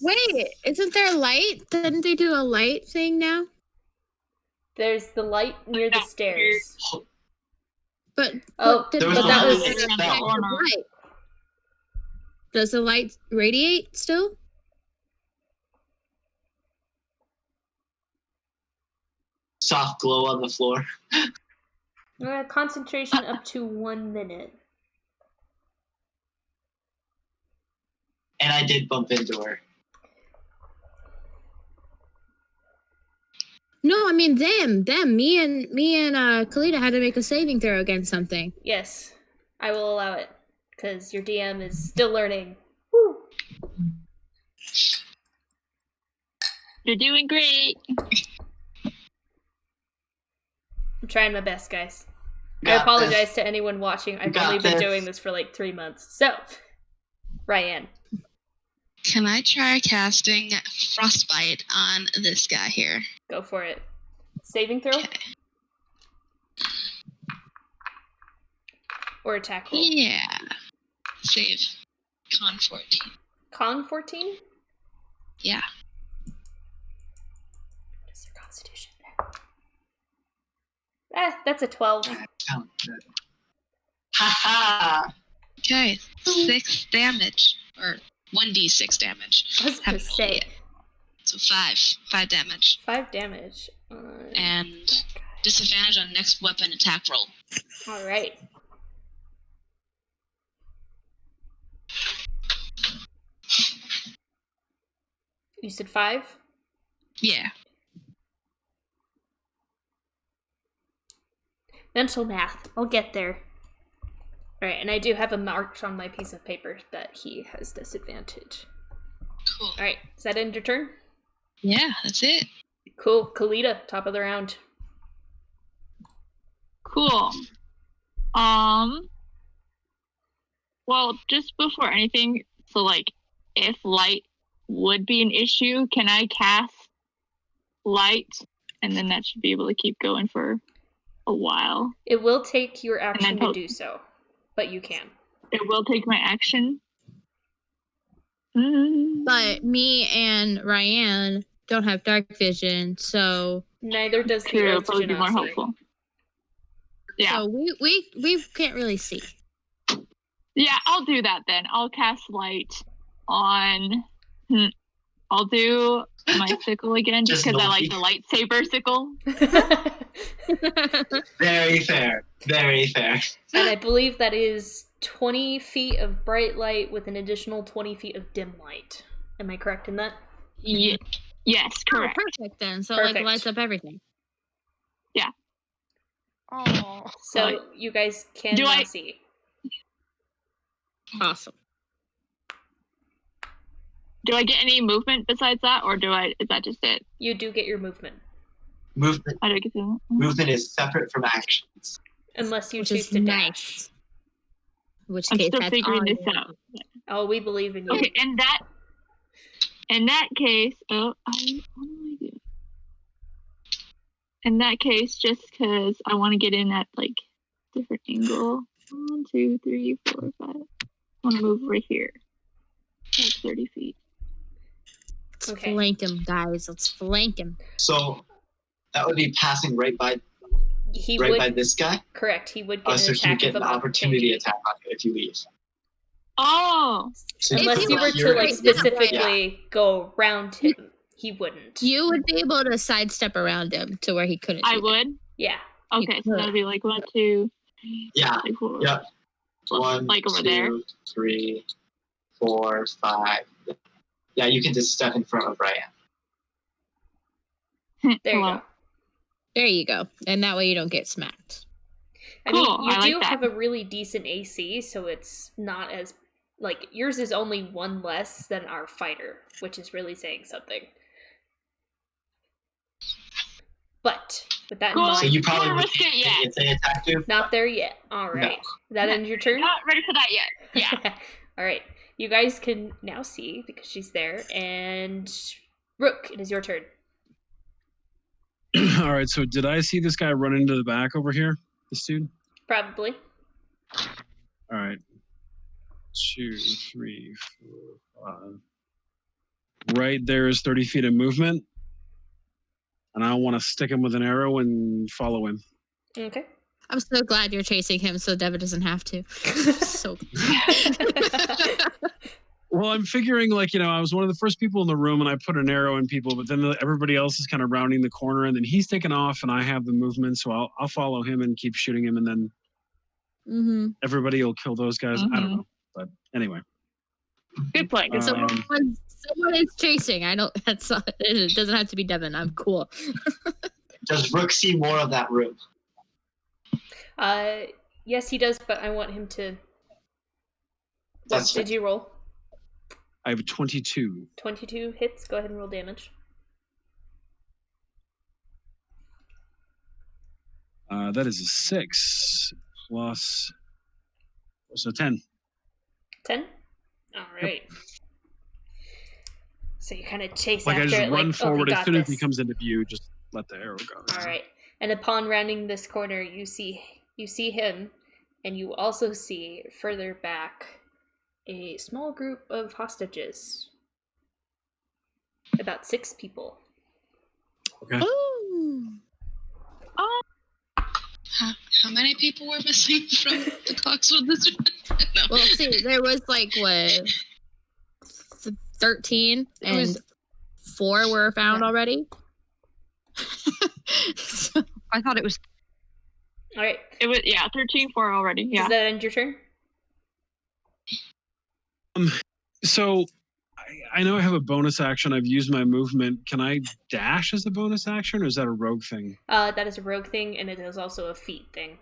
Wait, isn't there light? Didn't they do a light thing now? There's the light near the stairs. But Oh, There was but a that was light spell. light. Does the light radiate still? Soft glow on the floor. concentration up to 1 minute. And I did bump into her. No, I mean them. Me and Kalita had to make a saving throw against something. Yes, I will allow it because your DM is still learning. Woo. You're doing great. I'm trying my best, guys. I Got apologize this. to anyone watching. I've Got only been this. doing this for like 3 months. So, Ryan. Can I try casting Frostbite on this guy here? Go for it. Saving throw? Okay. or attack roll? Yeah. Save. Con 14. Con 14? Yeah. What is their constitution? That's a 12. Ha Okay. 6 damage. Or 1d6 damage. I was gonna say So 5 damage. 5 damage. And disadvantage on next weapon attack roll. All right. You said 5? Yeah. Mental math. I'll get there. All right, and I do have a mark on my piece of paper that he has disadvantage. Cool. All right, is that end your turn? Yeah, that's it. Cool. Kalita, top of the round. Cool. Well, just before anything, so like, if light would be an issue, can I cast light, and then that should be able to keep going for a while? It will take your action to then do so, but you can. It will take my action. But me and Ryan don't have dark vision, so Neither does the True, it'll Earth probably be more Genasi. helpful. Yeah. so we can't really see. Yeah, I'll do that then. I'll cast light on. I'll do my sickle again just Just because I like naughty. the lightsaber sickle. Very fair. Very fair. And I believe that is 20 feet of bright light with an additional 20 feet of dim light. Am I correct in that? Yes, correct. Oh, perfect then. So Perfect. like lights up everything. Oh. So Right. you guys can Do now I- see. Awesome. Do I get any movement besides that, or is that just it? You do get your movement, Movement How do I get to movement is separate from actions. unless you Which choose is to nice. dash. Which I'm case still that's figuring all this you out. Oh, we believe in you. Okay, in that case, what do I do? In that case, just because I want to get in at like different angle. 1, 2, 3, 4, 5. I want to move right here, like 30 feet. Let's Okay. flank him, guys. Let's flank him. So that would be passing right by He right would, by this guy. correct, he would get an So you attack get of an opportunity attack on you if you leave. Oh, So If Unless you you were were here to like right is- now, specifically go around him, he wouldn't. You would be able to sidestep around him to where he couldn't. I do that. would. Yeah. Okay, so that'd be like 1, 2, Yeah. 3, 4. Yep. 1, Like over 2, there. 3, 4, 5. Yeah, you can just step in front of Ryan. There you Hello. go. There you go. And that way you don't get smacked. I mean, Cool, you I like do that. have a really decent AC, so it's not as like yours is only 1 less than our fighter, which is really saying something. But with that Cool. in So mind, you probably Don't would risk it yet. if they attack you. not there yet. All right, that ends your turn. Not ready for that yet. Yeah. All right, you guys can now see because she's there. And Rook, it is your turn. All right. So did I see this guy run into the back over here? This dude. Probably. All right. 2, 3, 4, 5. Right there is 30 feet of movement. And I want to stick him with an arrow and follow him. Okay. I'm so glad you're chasing him so Devin doesn't have to. So Well, I'm figuring like, I was one of the first people in the room and I put an arrow in people, but then everybody else is kind of rounding the corner and then he's taking off and I have the movement. So I'll follow him and keep shooting him and then mm-hmm. everybody will kill those guys. I don't know. But anyway. Good plan. Good plan. Someone is chasing. I don't. That's not, it doesn't have to be Devin. I'm cool. Does Rook see more of that room? Yes, he does, but I want him to. That's Did you roll? I have 22. 22 hits. Go ahead and roll damage. That is a 6 plus. So 10. 10? All right. So you kind of chase Like I after just it, run like, forward oh, as got soon as this. he comes into view. Just let the arrow go. All right. And upon rounding this corner, you see him, And you also see further back a small group of hostages. About 6 people. Okay. Ooh. How many people were missing from the Coxwood this No. Well, see, there was like what 13, and was- 4 were found Yeah. already. So, I thought it was. All right. It was 13-4 already. Yeah. Does that end your turn? So I know I have a bonus action. I've used my movement. Can I dash as a bonus action, or is that a rogue thing? That is a rogue thing, and it is also a feat thing.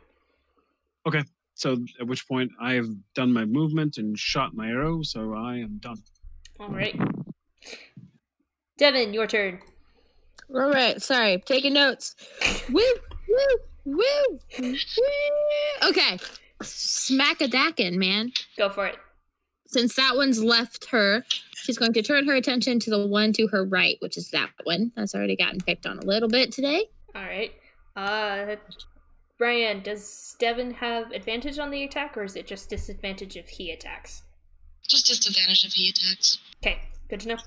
So at which point I have done my movement and shot my arrow, so I am done. All right. Devin, your turn. all right, sorry, taking notes. Woo, woo, woo, woo. Okay, smack-a-dackin', man. Go for it. Since that one's left her, she's going to turn her attention to the one to her right, which is that one. That's already gotten picked on a little bit today. All right. Brian, does Devin have advantage on the attack, or is it just disadvantage if he attacks? Just disadvantage if he attacks. Okay, good to know.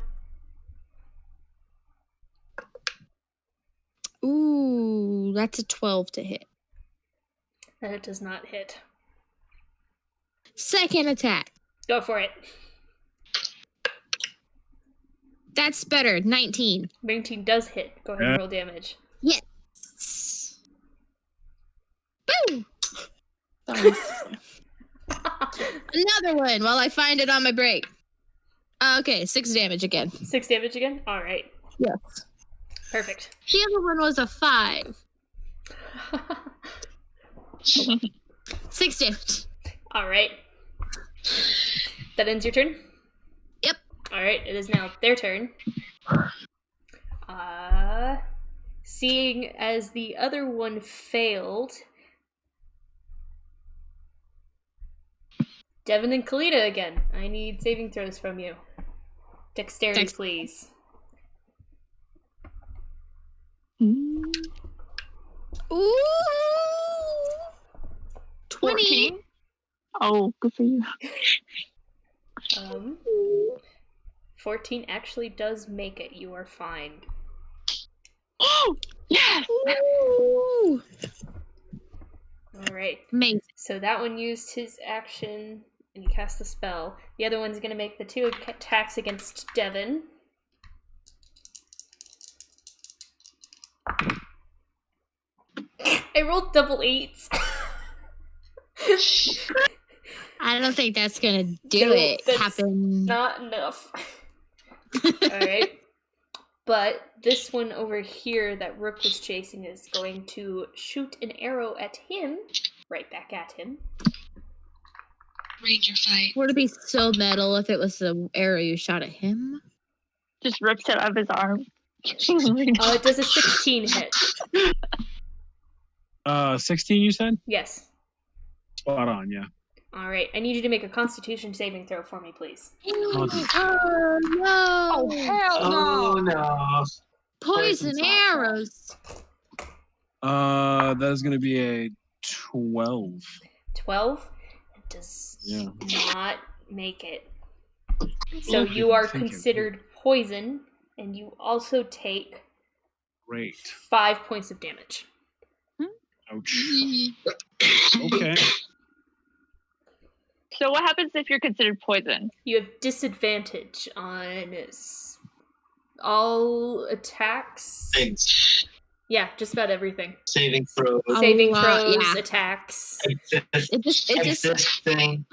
Ooh, that's a 12 to hit. That does not hit. Second attack. Go for it. That's better. 19. 19 does hit. Go ahead and roll damage. Yes. Boom. That was- Another one while I find it on my break. Okay, 6 damage again. 6 damage again? All right. Yes. Perfect. The other one was a 5. 6 damage. All right. That ends your turn? Yep. All right, it is now their turn. Seeing as the other one failed, Devin and Kalita again. I need saving throws from you. Dexterity, please. Ooh. 20. 14? Oh, good for you. 14 actually does make it. You are fine. Oh, yes! Ooh. All right. Amazing. So that one used his action and cast the spell. The other one's going to make the 2 attacks against Devin. I rolled double 8s. I don't think that's gonna do No, it. that's Happen. Not enough. Alright. But this one over here that Rook was chasing is going to shoot an arrow at him. Right back at him. Ranger fight. Would it be so metal if it was the arrow you shot at him? Just rips it out of his arm. It does a 16 hit. 16, you said? Yes. Spot on, yeah. Alright, I need you to make a constitution saving throw for me, please. Oh no! Oh hell Oh no! no. Poison Poison's arrows. That is going to be a 12. 12? It does Yeah. not make it. So Okay, you are thank you. considered poison, and you also take Great. 5 points of damage. Ouch. Okay. So what happens if you're considered poison? You have disadvantage on all attacks. Things. Yeah, just about everything. Saving throws. Saving lot, throws, yeah. attacks. It just Existing.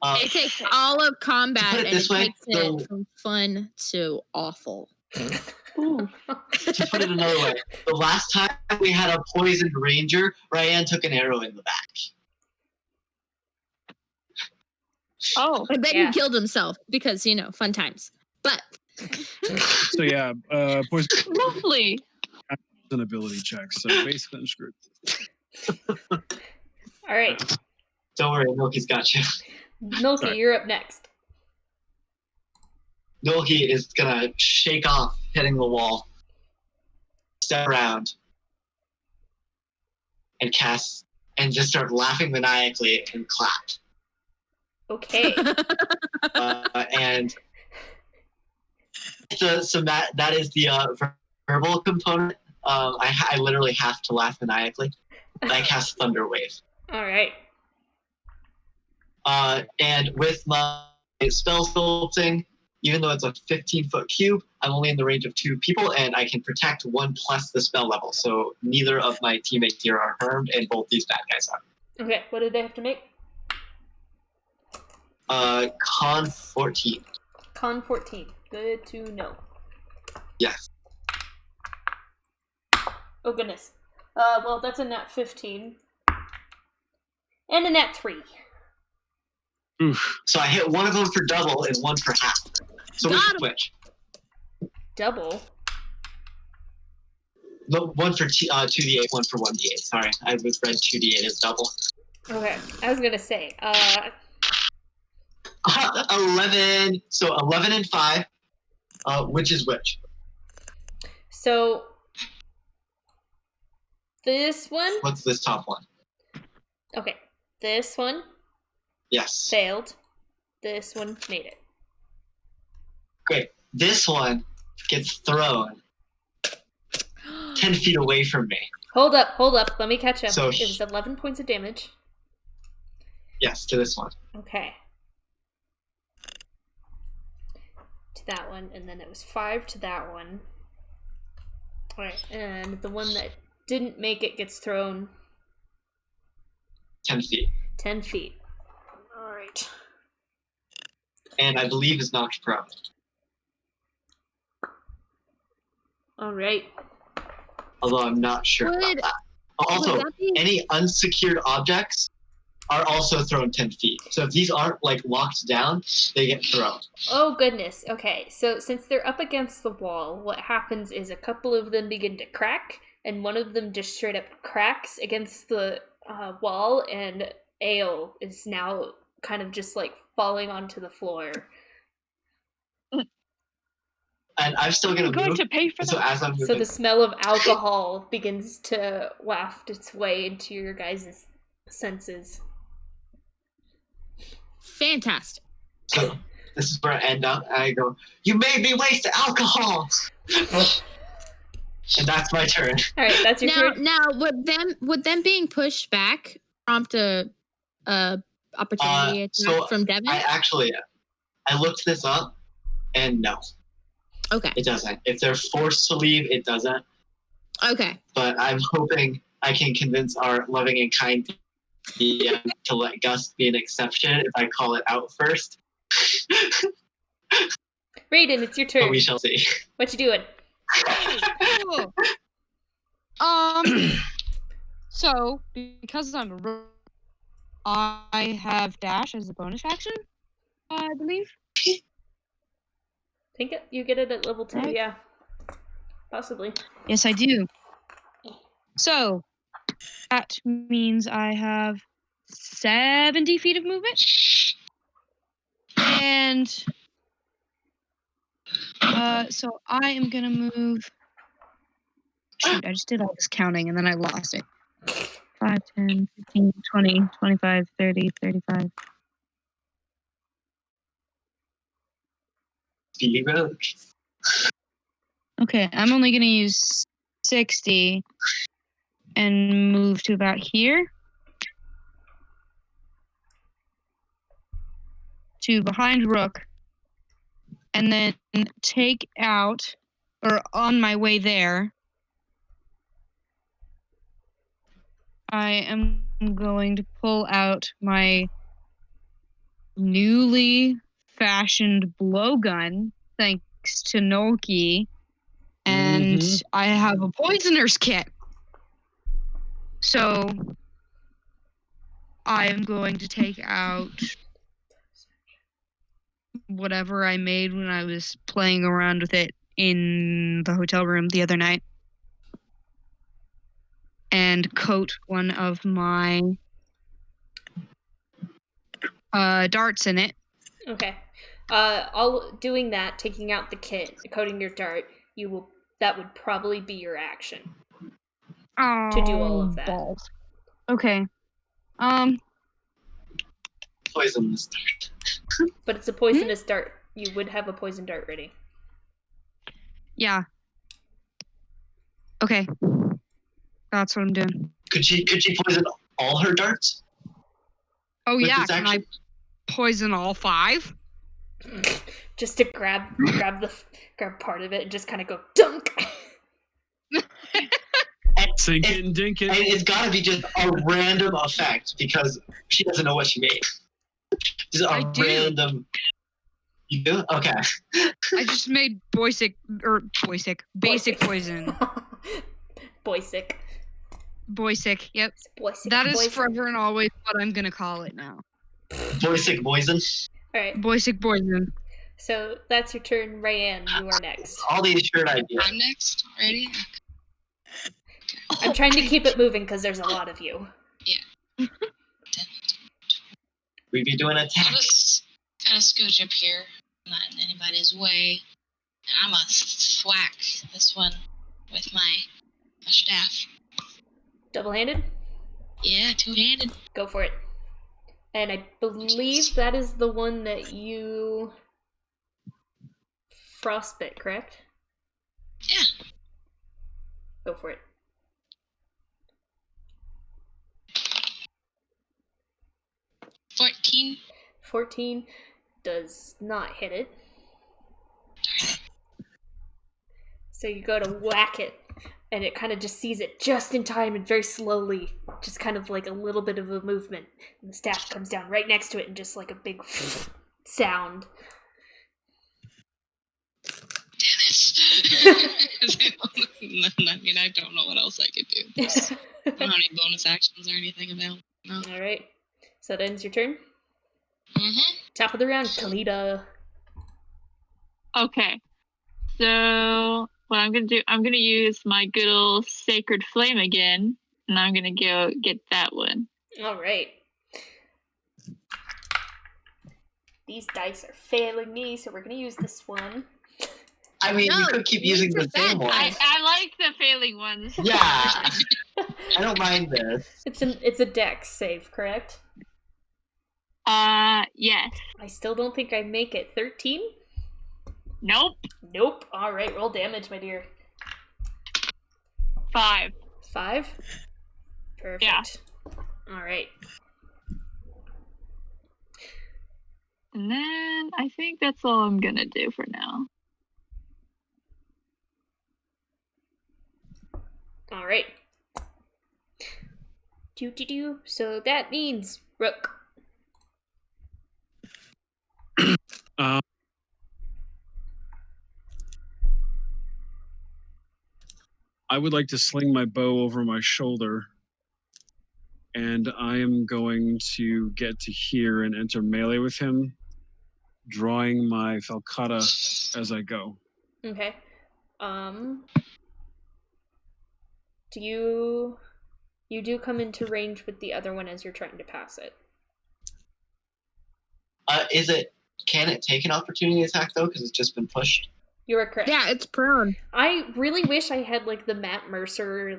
it takes all of combat put it and this it way, takes it from fun to awful. Ooh. To put it another way, the last time we had a poisoned ranger, Ryan took an arrow in the back. Oh. I bet Yeah. he killed himself because, fun times. But So yeah, poison Lovely. ability checks. So basically I'm screwed. All right, Don't worry, Milky's got you. Milky, Sorry. you're up next. Milky is gonna shake off hitting the wall, step around, and cast and just start laughing maniacally and clap. Okay. And so that is the verbal component. I literally have to laugh maniacally. I cast Thunder Wave. All right. And with my spell sculpting, even though it's a 15-foot cube, I'm only in the range of 2 people, and I can protect 1 plus the spell level. So neither of my teammates here are harmed, and both these bad guys are. Okay, what do they have to make? Con 14. Con 14. Good to know. Yes. Oh, goodness. Well, that's a nat 15. And a nat 3. Oof. So I hit one of them for double and one for half. So which? Double? No, one for 2d8, one for 1d8. Sorry, I was read 2d8 as double. Okay, I was gonna say, 11. So 11 and 5. Which is which? So this one. What's this top one? Okay, this one. Yes. Failed. This one made it. Great. This one gets thrown 10 feet away from me. Hold up. Let me catch up. So it was 11 points of damage. Yes, to this one. Okay. To that one, and then it was 5 to that one. Alright, and the one that didn't make it gets thrown 10 feet. 10 feet. Alright. And I believe is knocked prone. Alright. Although I'm not sure about that. Also, any unsecured objects are also thrown 10 feet. So if these aren't like locked down, they get thrown. Oh goodness. Okay, so since they're up against the wall, what happens is a couple of them begin to crack, and one of them just straight up cracks against the wall, and Ale is now kind of just like falling onto the floor. And I'm still gonna going move. to pay for So that. as I'm moving, So the smell of alcohol begins to waft its way into your guys' senses. Fantastic. so this is where I end up. And I go, "You made me waste alcohol," and that's my turn. All right, that's your turn. Now, would them being pushed back prompt a opportunity attack So from Devin? I looked this up, and no, Okay. it doesn't. If they're forced to leave, it doesn't. Okay. But I'm hoping I can convince our loving and kind DM to let Gus be an exception if I call it out first. Raiden, it's your turn. But we shall see. What you doing? Cool. So because I'm a rogue, I have dash as a bonus action, I believe. Think you get it at level 2, Right. yeah. Possibly. Yes, I do. So that means I have 70 feet of movement, and so I am gonna move. Shoot, I just did all this counting and then I lost it. 5, 10, 15, 20, 25, 30, 35. Speedy rogue. Okay, I'm only gonna use 60 and move to about here. To behind Rook. And then take out, or on my way there, I am going to pull out my newly fashioned blowgun, thanks to Noki, and I have a poisoner's kit. So I am going to take out whatever I made when I was playing around with it in the hotel room the other night, and coat one of my darts in it. Okay. All doing that, taking out the kit, coating your dart, that would probably be your action. To do all of that. Balls. Okay. Poison this dart. But it's a poisonous dart. You would have a poison dart ready. Yeah. Okay. That's what I'm doing. Could she poison all her darts? Oh With yeah, this can I action? poison all 5? Just to grab part of it and just kind of go dunk. Sinkin' dinkin'. And it's gotta be just a random effect because she doesn't know what she made. Just I a do. random. You do? Okay. I just made basic poison. Boysick. Boysick, yep. Boysick That is poison. forever and always what I'm gonna call it now. Boysick poison. Alright, Boysick poison. so that's your turn, Ryan. You are next. All these shirt ideas. I'm next already. I'm trying to keep it moving because there's a lot of you. We be doing a I'll attack. just kind of scooch up here, not in anybody's way. And I'm gonna thwack this one with my staff. Double-handed? Yeah, two-handed. Go for it. And I believe that is the one that you frostbit, correct? Yeah. Go for it. 14. 14 does not hit it. So you go to whack it, and it kind of just sees it just in time and very slowly, just kind of like a little bit of a movement. And the staff comes down right next to it and just like a big sound. Damn it. I mean, I don't know what else I could do. I don't have any bonus actions or anything available. No. Alright. So that ends your turn. Mm-hmm. Top of the round, Kalita. Okay. So what I'm gonna do, I'm gonna use my good old sacred flame again, and I'm gonna go get that one. Alright. These dice are failing me, so we're gonna use this one. I mean, No, you could keep you using the use same that one. I like the failing ones. Yeah. I don't mind this. It's a dex save, correct? Yes. I still don't think I make it. 13? Nope. Nope. Alright, roll damage, my dear. 5. 5? Perfect. Yeah. Alright. And then I think that's all I'm gonna do for now. Alright. Do. So that means Rook. I would like to sling my bow over my shoulder, and I am going to get to here and enter melee with him, drawing my falcata as I go. Okay. Do you do come into range with the other one as you're trying to pass it? Can it take an opportunity attack though? Because it's just been pushed. You are correct. Yeah, it's prone. I really wish I had like the Matt Mercer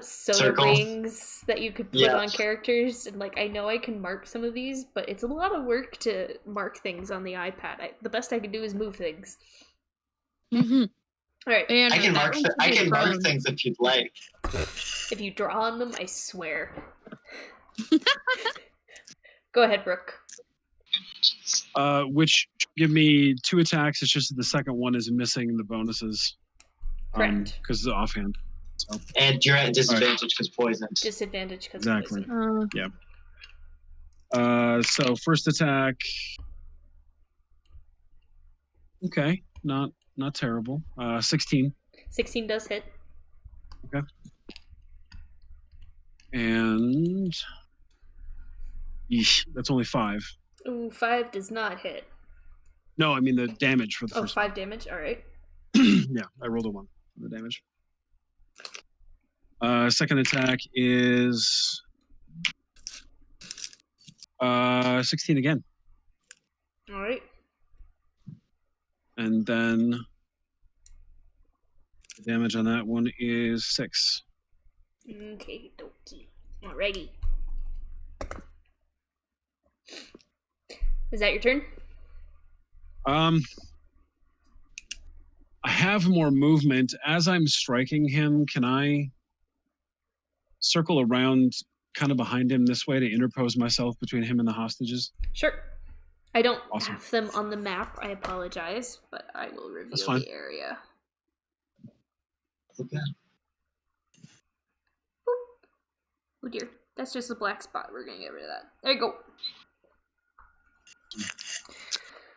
soda Circle. rings that you could put Yeah. on characters, and like I know I can mark some of these, but it's a lot of work to mark things on the iPad. The best I can do is move things. Mm-hmm. All right, And I can mark. I can mark prone. things if you'd like. if you draw on them, I swear. Go ahead, Brooke. Which give me 2 attacks. It's just that the second one is missing the bonuses. Correct. Because it's offhand. So And you're at disadvantage because poisoned. Disadvantage because Exactly. of poison. So first attack. Okay, not terrible. 16. 16 does hit. And yeesh, that's only 5. Ooh, 5 does not hit. No, I mean the damage for the Oh, first 5 damage. All right. one. Yeah, I rolled a 1 for the damage. Second attack is 16 again. All right. And then the damage on that one is 6. Okay, dokie. Alrighty. Is that your turn? I have more movement. As I'm striking him, can I circle around kind of behind him this way to interpose myself between him and the hostages? Sure. I don't Awesome. have them on the map. I apologize, but I will reveal fine. the area. Okay. Oh dear. That's just a black spot. We're going to get rid of that. There you go.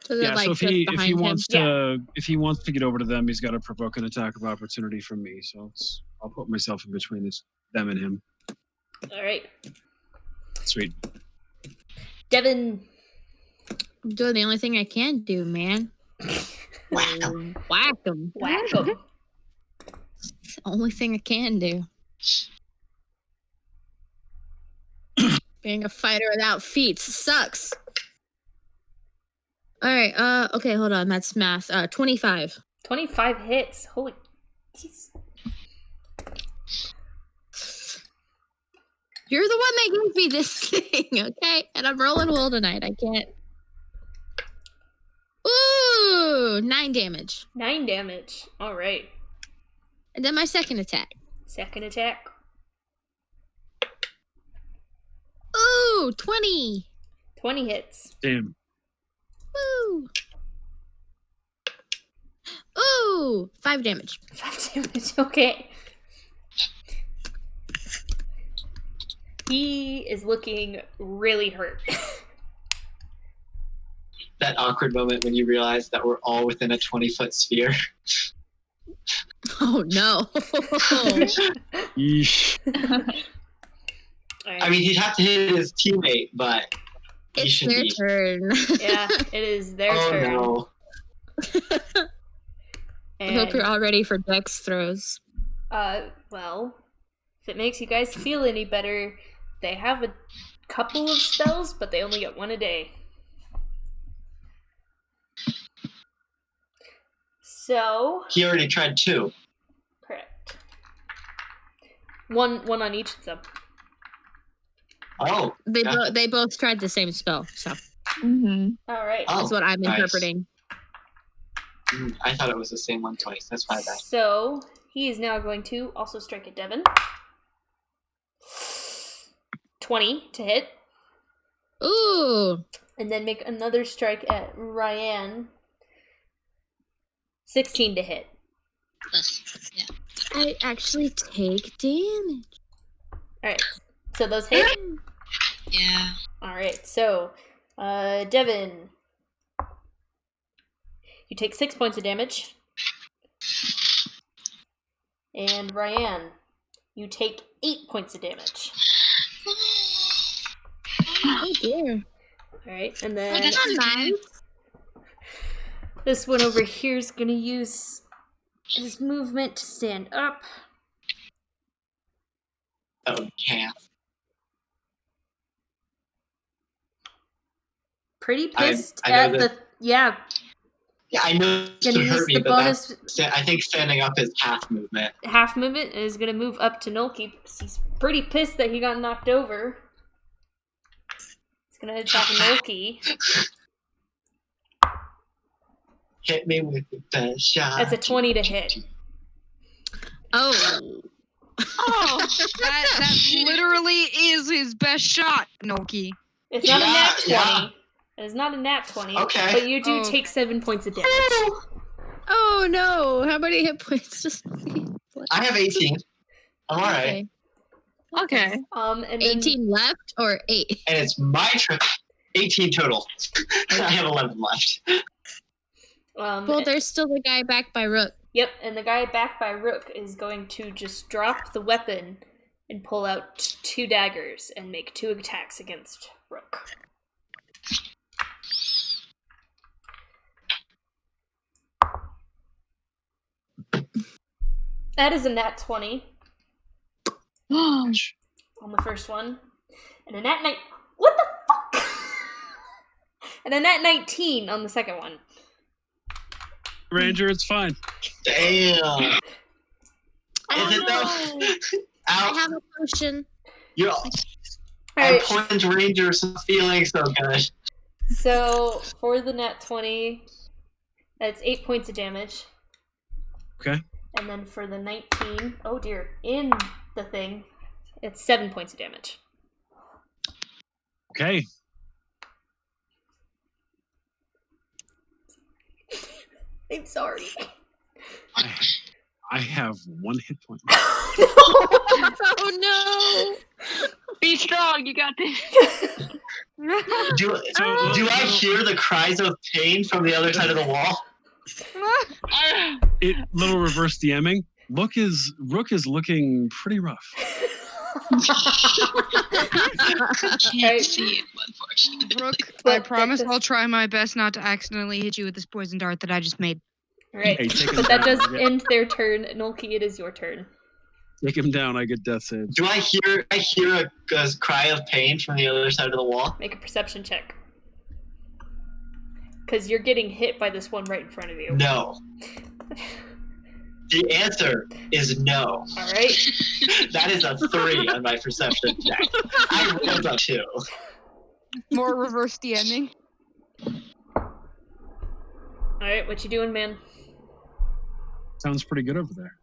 So they're Yeah, like so just if he behind him. wants to get over to them, he's got to provoke an attack of opportunity from me. So I'll put myself in between them and him. All right. Sweet. Devin. I'm doing the only thing I can do, man. Whack 'em. Whack him. Whack 'em. It's the only thing I can do. Being a fighter without feet sucks. All right. Okay. Hold on. That's math. 25. 25 hits. Holy. Jeez. You're the one that gave me this thing, okay? And I'm rolling well tonight. I can't. Ooh, 9 damage. 9 damage. All right. And then my second attack. Second attack. Ooh, 20. 20 hits. Damn. Woo. Ooh, 5 damage. 5 damage. Okay. He is looking really hurt. That awkward moment when you realize that we're all within a 20-foot sphere. Oh no. Yeesh. I mean, he'd have to hit his teammate, but he It's should their be. turn. Yeah, it is their Oh turn. no. I hope you're And, all ready for dex throws. well, if it makes you guys feel any better, they have a couple of spells, but they only get 1 a day. So, He already tried 2. correct. One on each of them. Oh. yeah. They both tried the same spell, so Mm-hmm. All right. Oh, that's what I'm nice. interpreting. I thought it was the same one twice. That's my bad. So, he is now going to also strike at Devin. 20 to hit. Ooh. And then make another strike at Ryan. 16 to hit. Yeah. I actually take damage. Alright. So those hit? Yeah. Alright, so Devin. You take 6 points of damage. And Ryan, you take 8 points of damage. Oh dear. Alright, and Oh, then that's Not nice. this one over here is gonna use his movement to stand up. Oh, calf. Pretty pissed I know at that- the yeah. Yeah, I know it's Gonna to use hurt me, the but bonus I think standing up is half movement. half movement and is gonna move up to Nolki. He's pretty pissed that he got knocked over. He's gonna attack Nolki. Hit me with the best shot. That's a 20 to hit. Oh. Oh, that literally is his best shot, Noki. It's not a nat 20. Yeah. It is not a nat 20. Okay. But you do Oh. take 7 points of damage. Oh no. How many hit points does I have 18. I'm alright. Okay. Okay. And then 18 left or 8? And it's my turn. 18 total. I have 11 left. Well, there's still the guy back by Rook. Yep, and the guy back by Rook is going to just drop the weapon and pull out 2 daggers and make 2 attacks against Rook. That is a nat 20 on the first one. And a nat 9... What the fuck? And a nat 19 on the second one. Ranger, it's fine. Damn. Oh, Is it no. though? I Ow. have a potion. You're All and right. Point Ranger's feeling so good. So for the nat 20, that's 8 points of damage. Okay. And then for the 19, oh dear, in the thing, it's 7 points of damage. Okay. I'm sorry. I have 1 hit point. Oh no! Be strong, you got this. Do I hear the cries of pain from the other side of the wall? Little reverse DMing. Rook is looking pretty rough. Can't see it, unfortunately. Brooke, Well, I promise that does- I'll try my best not to accidentally hit you with this poison dart that I just made. Right. Hey, take him But that down. does end their turn. Nolki, it is your turn. Take him down. I get death saves. Do I hear a cry of pain from the other side of the wall? Make a perception check. Because you're getting hit by this one right in front of you. No. The answer is no. All right. That is a 3 on my perception check. I rolled a 2. More reverse DMing. All right, what you doing, man? Sounds pretty good over there.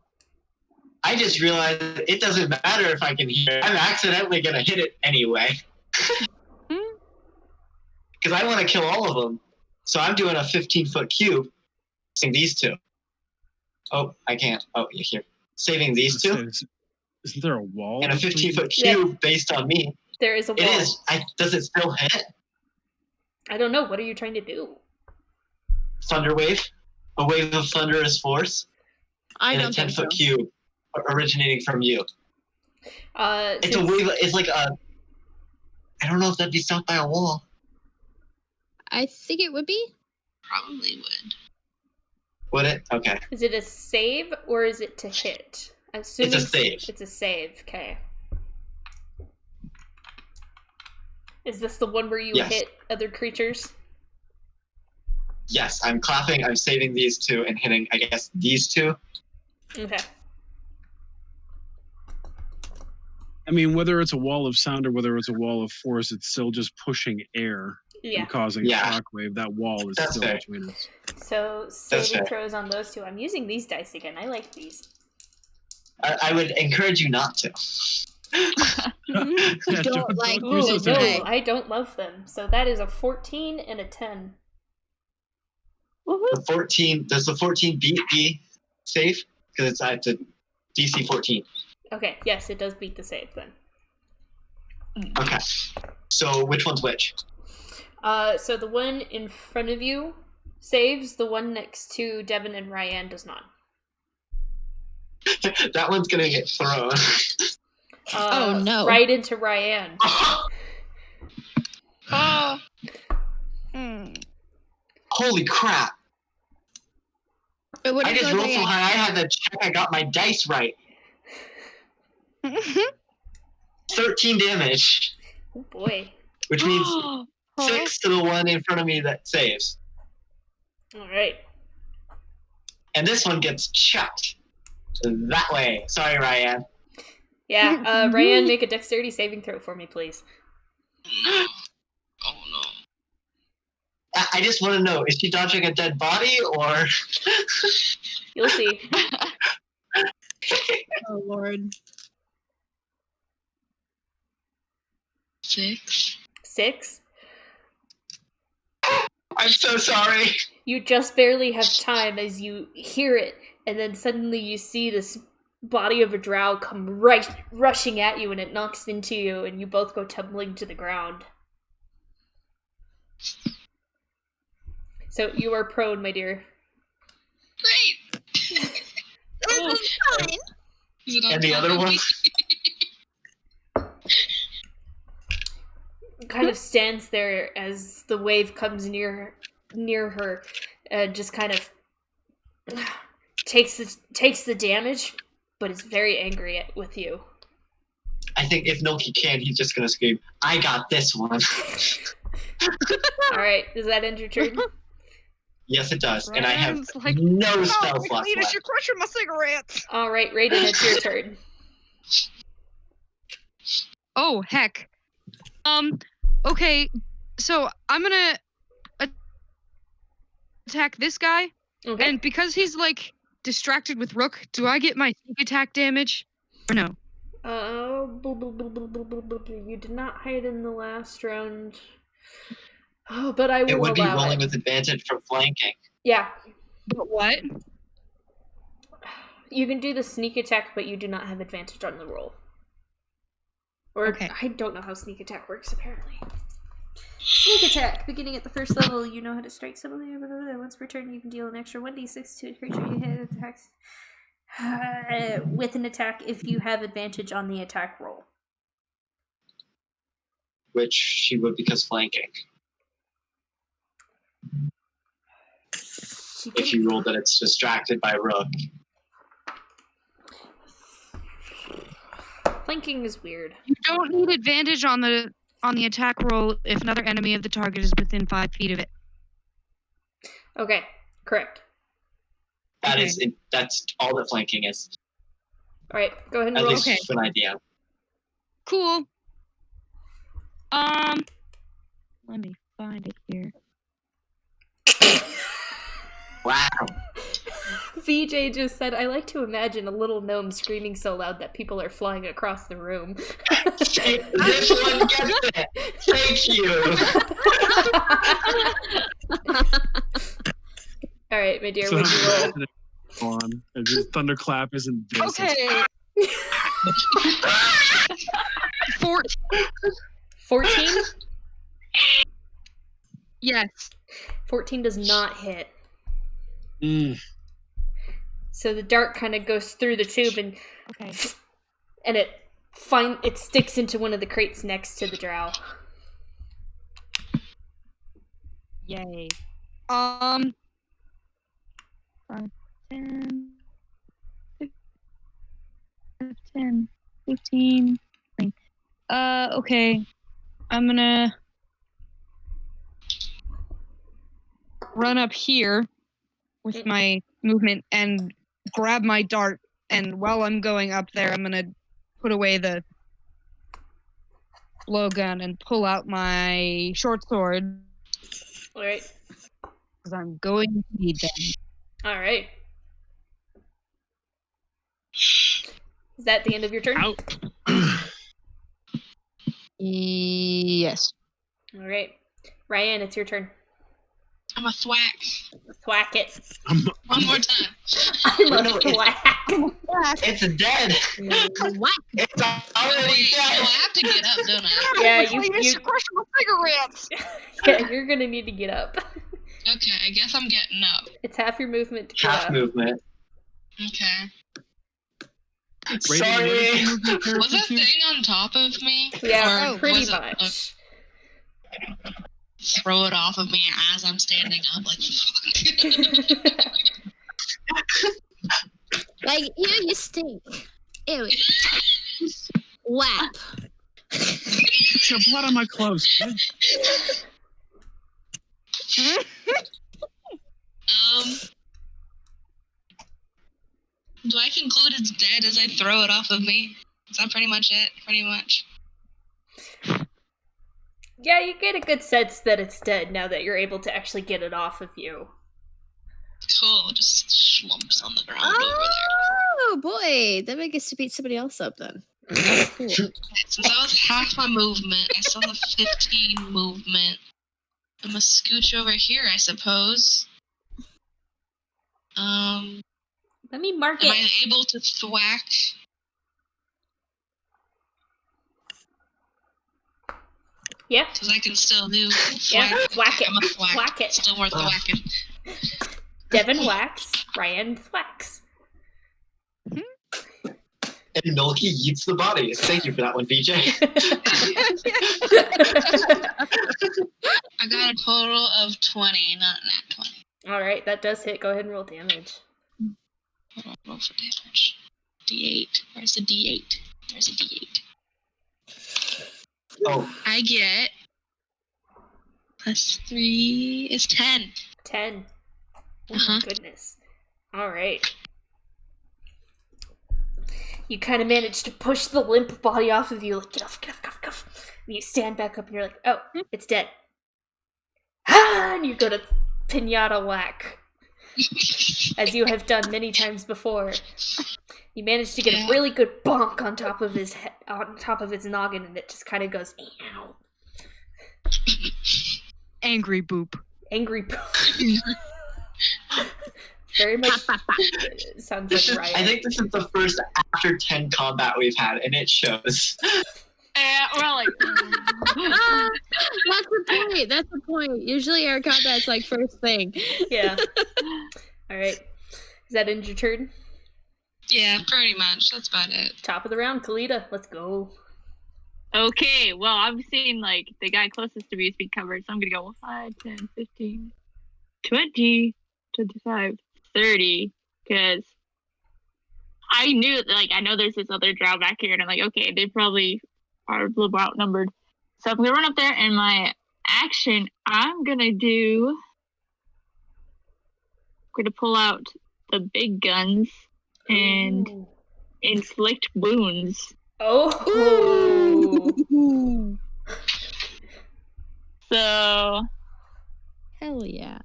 I just realized it doesn't matter if I can hear it. I'm accidentally going to hit it anyway. Because I want to kill all of them. So I'm doing a 15-foot cube. Saving these two. Oh, I can't. Oh, you hear. Saving these two. Isn't there a wall? And a between- 15-foot cube based on me. There is a wall. It is. Does it still hit? I don't know. What are you trying to do? Thunder wave. A wave of thunderous force. I And a don't think so. 10-foot cube originating from you. It's a Since- wave. It's like a. I don't know if that'd be stopped by a wall. I think it would be. Probably would. Would it? Okay. Is it a save or is it to hit? Assuming It's a save. It's a save. Okay. Is this the one where you Yes. hit other creatures? Yes, I'm clapping. I'm saving these two and hitting. I guess these two. Okay. I mean, whether it's a wall of sound or whether it's a wall of force, it's still just pushing air Yeah. and causing Yeah. a shockwave. That wall is That's still fair. between us. So That's saving fair. throws on those two. I'm using these dice again. I like these. I would encourage you not to. Yeah, Don't like do Ooh, something. no, Okay. I don't love them. So that is a 14 and a 10. The 14. Does the 14 beat the save? Because it's a DC 14. Okay, yes, it does beat the save then. Okay. So which one's which? So the one in front of you saves. The one next to Devin and Ryan does not. That one's gonna get thrown. Oh, no. Right into Ryan. Oh, Holy crap! But what I did just you rolled so like? high. I had to check. I got my dice right. 13 damage, Oh boy. which means 6 to the one in front of me that saves, All right. and this one gets chucked that way. Sorry, Ryan. Yeah, Ryan, make a dexterity saving throw for me, please. no. Oh, no. I just want to know: is she dodging a dead body or? You'll see. Oh, Lord. 6. 6. I'm so sorry. You just barely have time as you hear it, and then suddenly you see this body of a drow come rushing at you, and it knocks into you, and you both go tumbling to the ground. So you are prone, my dear. Great! This is fine. Is it on And the top other of one? me? Kind of stands there as the wave comes near her, and just kind of takes the damage, but is very angry with you. I think if Noki can, he's just gonna scream, "I got this one." All right, does that end your turn? Yes, it does, and I have Ryan's like, no spell "No, slots Cletus, left. you're crushing my cigarettes." All right, Raiden, it's your turn. Oh, heck. Okay, so I'm gonna attack this guy, Okay. and because he's, like, distracted with Rook, do I get my sneak attack damage? Or no? You did not hide in the last round. Oh, but I will It would be allow rolling it. with advantage from flanking. Yeah. But what? You can do the sneak attack, but you do not have advantage on the roll. Or, Okay. I don't know how sneak attack works, apparently. Sneak attack! Beginning at the first level, you know how to strike somebody. Once per turn, you can deal an extra 1d6 to a creature you hit attacks with an attack if you have advantage on the attack roll. Which she would because flanking. If you roll that it's distracted by Rook. Flanking is weird. You don't need advantage on the attack roll if another enemy of the target is within 5 feet of it. Okay, correct. That's all that flanking is. Alright, go ahead and At roll. least for an idea. Cool. Let me find it here. Wow. VJ just said, I like to imagine a little gnome screaming so loud that people are flying across the room. This one gets it. Thank you. Alright, my dear, So would you roll? on. This thunderclap isn't this. Okay. 14? Yes. 14 does not hit. Mm. So the dart kind of goes through the tube and Okay. it sticks into one of the crates next to the drow. Yay. 5, 10, 15. Okay. I'm gonna run up here with my movement and grab my dart, and while I'm going up there, I'm gonna put away the blowgun and pull out my short sword. Alright. Because I'm going to need them. Alright. Is that the end of your turn? Out. Yes. Alright. Ryan, it's your turn. I'm a thwack. Thwack it. One more time. I'm a No, thwack. It's dead. What? It's Oh, already wait, so dead. I have to get up, don't I? Yeah, Mr. Crushable Cigarettes! yeah, you're gonna need to get up. Okay, I guess I'm getting up. It's half your movement to get Half up. movement. Okay. Sorry. Was that thing on top of me? Yeah, Or pretty was it, much. throw it off of me as I'm standing up, like, fuck. Like, you stink. Ew. Whap. Shove blood on my clothes. Do I conclude it's dead as I throw it off of me? Is that pretty much it? Pretty much. Yeah, you get a good sense that it's dead now that you're able to actually get it off of you. Cool, just slumps on the ground over there. Oh boy, then we get to beat somebody else up then. Cool. Since that was half my movement, I still have 15 movement. I'm gonna scooch over here, I suppose. Let me mark Am it. I able to thwack? Yeah. Because I can still do Yeah, thwack. whack it. I'm a thwack. Whack it. Still worth the whacking. Devin whacks, Ryan thwacks. And Nolki eats the bodies. Thank you for that one, VJ. I got a total of 20, not nat 20. Alright, that does hit. Go ahead and roll damage. Hold on, roll for damage. D8. Where's the D8? There's a D8. Oh, I get plus 3 is 10. 10. Oh Uh-huh. my goodness. Alright. You kind of manage to push the limp body off of you, like, get off. And you stand back up and you're like, oh, it's dead. And you go to pinata whack, as you have done many times before. You manage to get a really good bonk on top of his noggin, and it just kind of goes, ow. Angry boop. Angry poop. Very much sounds like Ryan. I think this is the first after 10 combat we've had, and it shows. We're like, That's the point. Usually our combat's like first thing. Yeah. All right. Is that end your turn? Yeah, pretty much. That's about it. Top of the round, Kalita. Let's go. okay, well, I'm seeing like the guy closest to me is being covered, so I'm gonna go 5, 10, 15, 20, 25, 30, because I knew, like, I know there's this other drow back here, and I'm like, okay, they probably are a little outnumbered. So I'm gonna run up there, and my action, I'm gonna pull out the big guns and Ooh. inflict wounds. Oh. Ooh. So Hell yeah.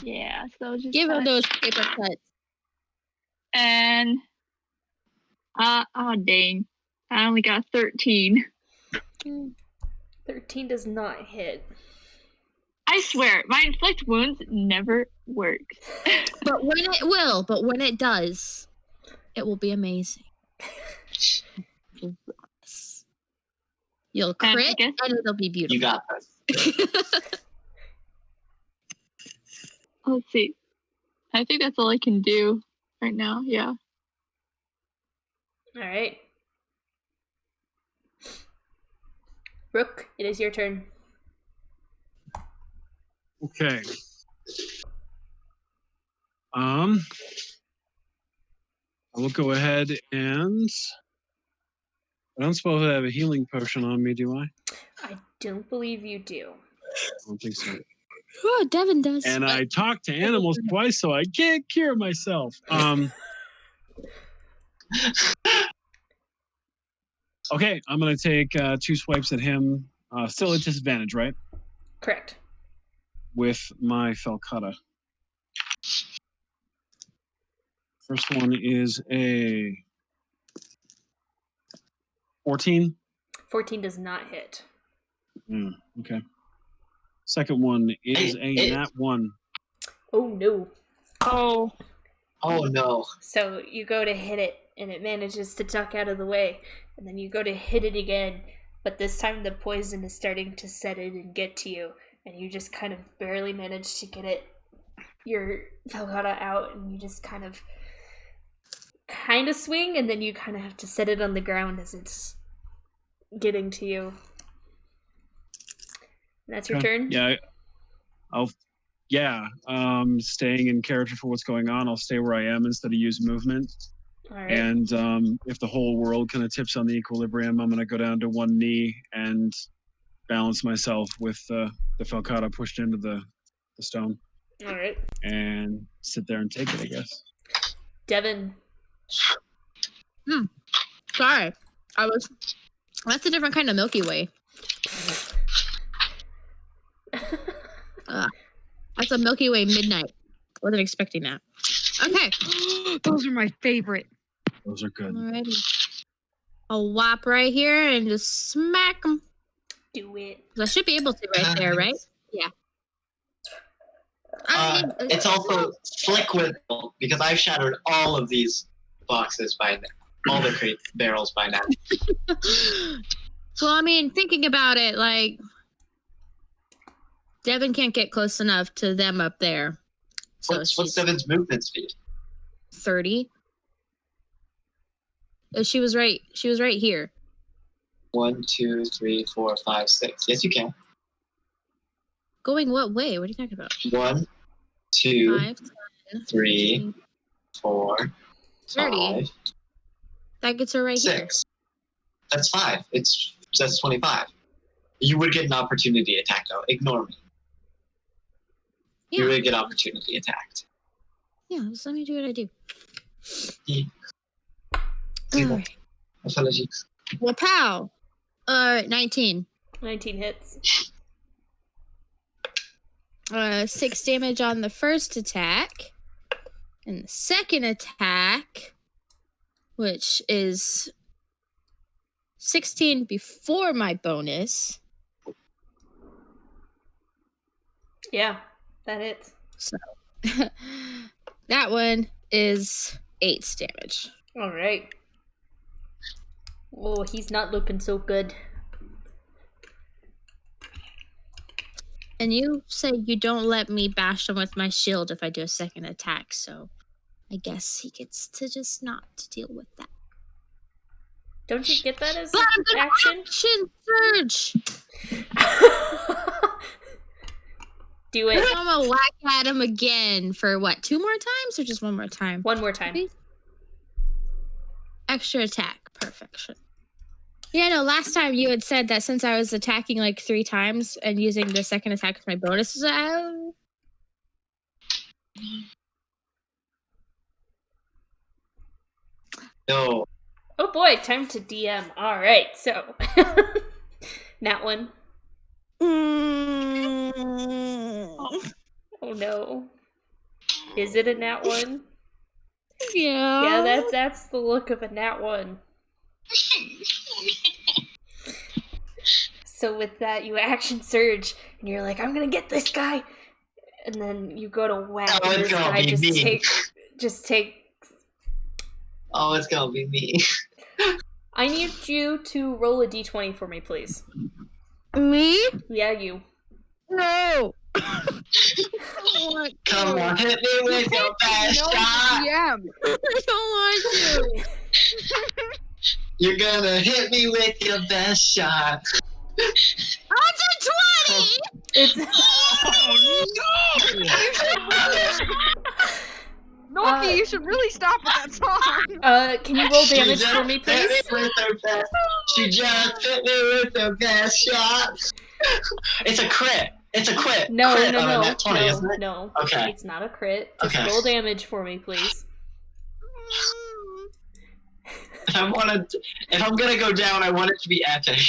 yeah, so just Give him those paper cuts. and dang, I only got 13. 13 does not hit. I swear, my inflict wounds never works. But when it does, it will be amazing. Yes. You'll And I crit guess- and it'll be beautiful. You got this. Let's see. I think that's all I can do right now. Yeah. All right. Rook, it is your turn. Okay. I will go ahead and I don't suppose I have a healing potion on me, do I? I don't believe you do. I don't think so. Oh, Devin does. And I talked to animals twice, so I can't cure myself. Okay, I'm gonna take 2 swipes at him. Still at disadvantage, right? Correct. With my Falcata. First one is a 14. 14 does not hit. Okay. Second one is a nat 1. Oh no. Oh. Oh no. So you go to hit it, and it manages to duck out of the way. And then you go to hit it again, but this time the poison is starting to set in and get to you. And you just kind of barely manage to get your Falcata out, and you just kind of swing, and then you kind of have to set it on the ground as it's getting to you. And that's your turn? Yeah. Staying in character for what's going on, I'll stay where I am instead of use movement. All right. And if the whole world kind of tips on the equilibrium, I'm going to go down to one knee and balance myself with the Falcata pushed into the stone. All right. And sit there and take it, I guess. Devin. Sorry. That's a different kind of Milky Way. That's a Milky Way midnight. Wasn't expecting that. Okay. Those are my favorite. Those are good. Alrighty. I'll whop right here and just smack them. Do it. I should be able to right there, right? Yeah. It's also slick with because I've shattered all of these boxes by now. All the crate barrels by now. Well, I mean, thinking about it, like, Devin can't get close enough to them up there. So What's Devin's movement speed? 30. She was right here. 1, 2, 3, 4, 5, 6. Yes, you can. Going what way? What are you talking about? 1, 2, 5, 10, 3, 4, 30. 5, That gets her right 6. That's 5. That's 25. You would get an opportunity attack though. Ignore me. here. You Yeah. would get opportunity attacked. Yeah, just let me do what I do. Alright. Apologies. Well, pow. 19. 19 hits. 6 damage on the first attack. And the second attack, which is 16 before my bonus. Yeah, that hits. So that one is 8 damage. All right. Oh, he's not looking so good. And you say you don't let me bash him with my shield if I do a second attack, so I guess he gets to just not deal with that. Don't you get that as But I'm gonna action? surge! Do it. So I'm gonna whack at him again for what, 2 more times or just 1 more time? One more time. Extra attack. Perfection. Yeah, no, last time you had said that since I was attacking like 3 times and using the second attack as my bonus, No. Oh boy, time to DM. All right, so nat one. Oh no. Is it a nat one? Yeah. Yeah, that's the look of a nat one. So with that, you action surge, and you're like, I'm gonna get this guy! And then you go to whack, Oh, and it's this gonna guy be me. just take... Oh, it's gonna be me. I need you to roll a d20 for me, please. Me? Yeah, you. No. Come on, hit me with your best shot. Yeah. I don't want to. You're gonna hit me with your best shot. That's a 20! It's... Norky, you should really stop with that song. Can you roll damage She for me, just hit please? me with her best. She just hit me with her best shot. It's a crit. It's a crit. No, crit no, on a no, nat 20, no, isn't it? no. Okay. It's not a crit. Just Okay. roll damage for me, please. If I'm gonna go down, I want it to be epic.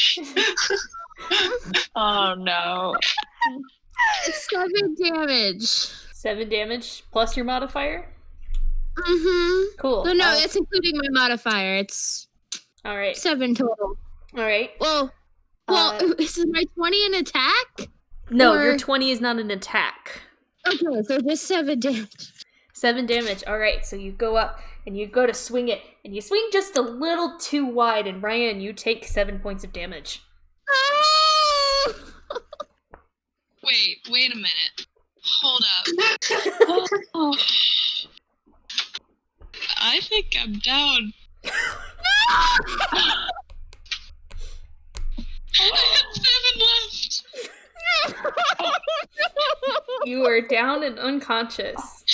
Oh no. It's 7 damage. 7 damage plus your modifier? Mm-hmm. Cool. So no, it's including my modifier. It's Alright. 7 total. Alright. Well, is my 20 an attack? No, or- your 20 is not an attack. Okay, so just 7 damage. 7 damage. Alright, so you go up and you go to swing it, and you swing just a little too wide, and Ryan, you take 7 points of damage. Oh! Wait a minute. Hold up. I think I'm down. I had 7 left. You are down and unconscious.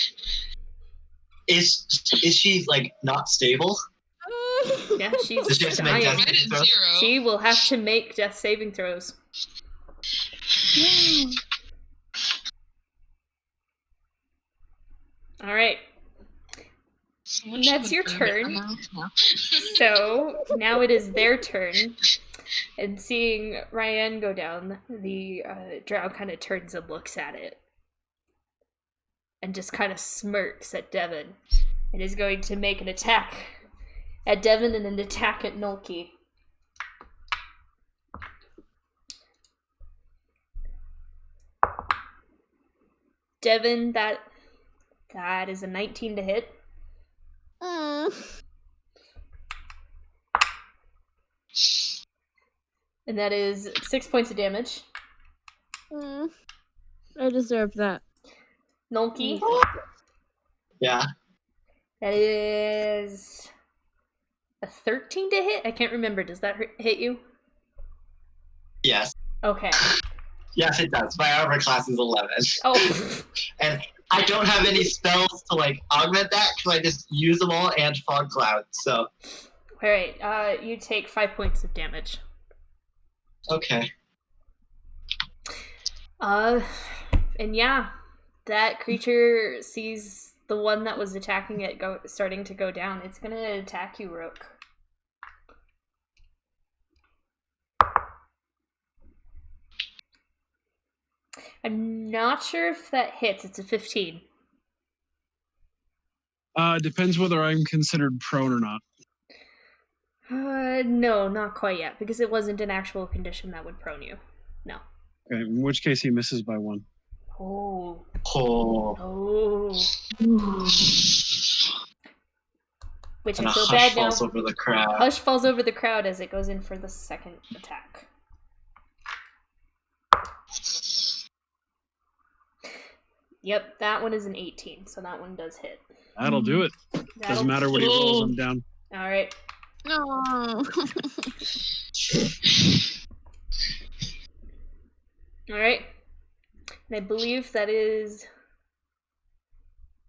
Is she like not stable? Yeah, Does she have she's to make dying. death Right at saving throws? 0. She will have to make death saving throws. Alright, Someone That's should your grab it turn. from my mouth now. so now it is their turn. And seeing Ryan go down, the drow kind of turns and looks at it. And just kind of smirks at Devin. And is going to make an attack at Devin and an attack at Nulki. Devin, that is a 19 to hit. And that is 6 points of damage. I deserve that. Nulki, Yeah. that is a 13 to hit? I can't remember. Does that hit you? Yes. Okay. Yes, it does. My armor class is 11. Oh, And I don't have any spells to like augment that because I just use them all and fog cloud. So alright. You take 5 points of damage. okay. And yeah, that creature sees the one that was attacking it starting to go down. It's gonna attack you, Rook. I'm not sure if that hits. It's a 15. Depends whether I'm considered prone or not. No, not quite yet, because it wasn't an actual condition that would prone you. No. Okay, in which case he misses by 1. Oh. Oh. Oh. Which And I a feel hush bad now. falls over the crowd. Hush falls over the crowd as it goes in for the second attack. Yep, that one is an 18, so that one does hit. That'll do it. Doesn't matter what he rolls, I'm down. All right. No. All right. And I believe that is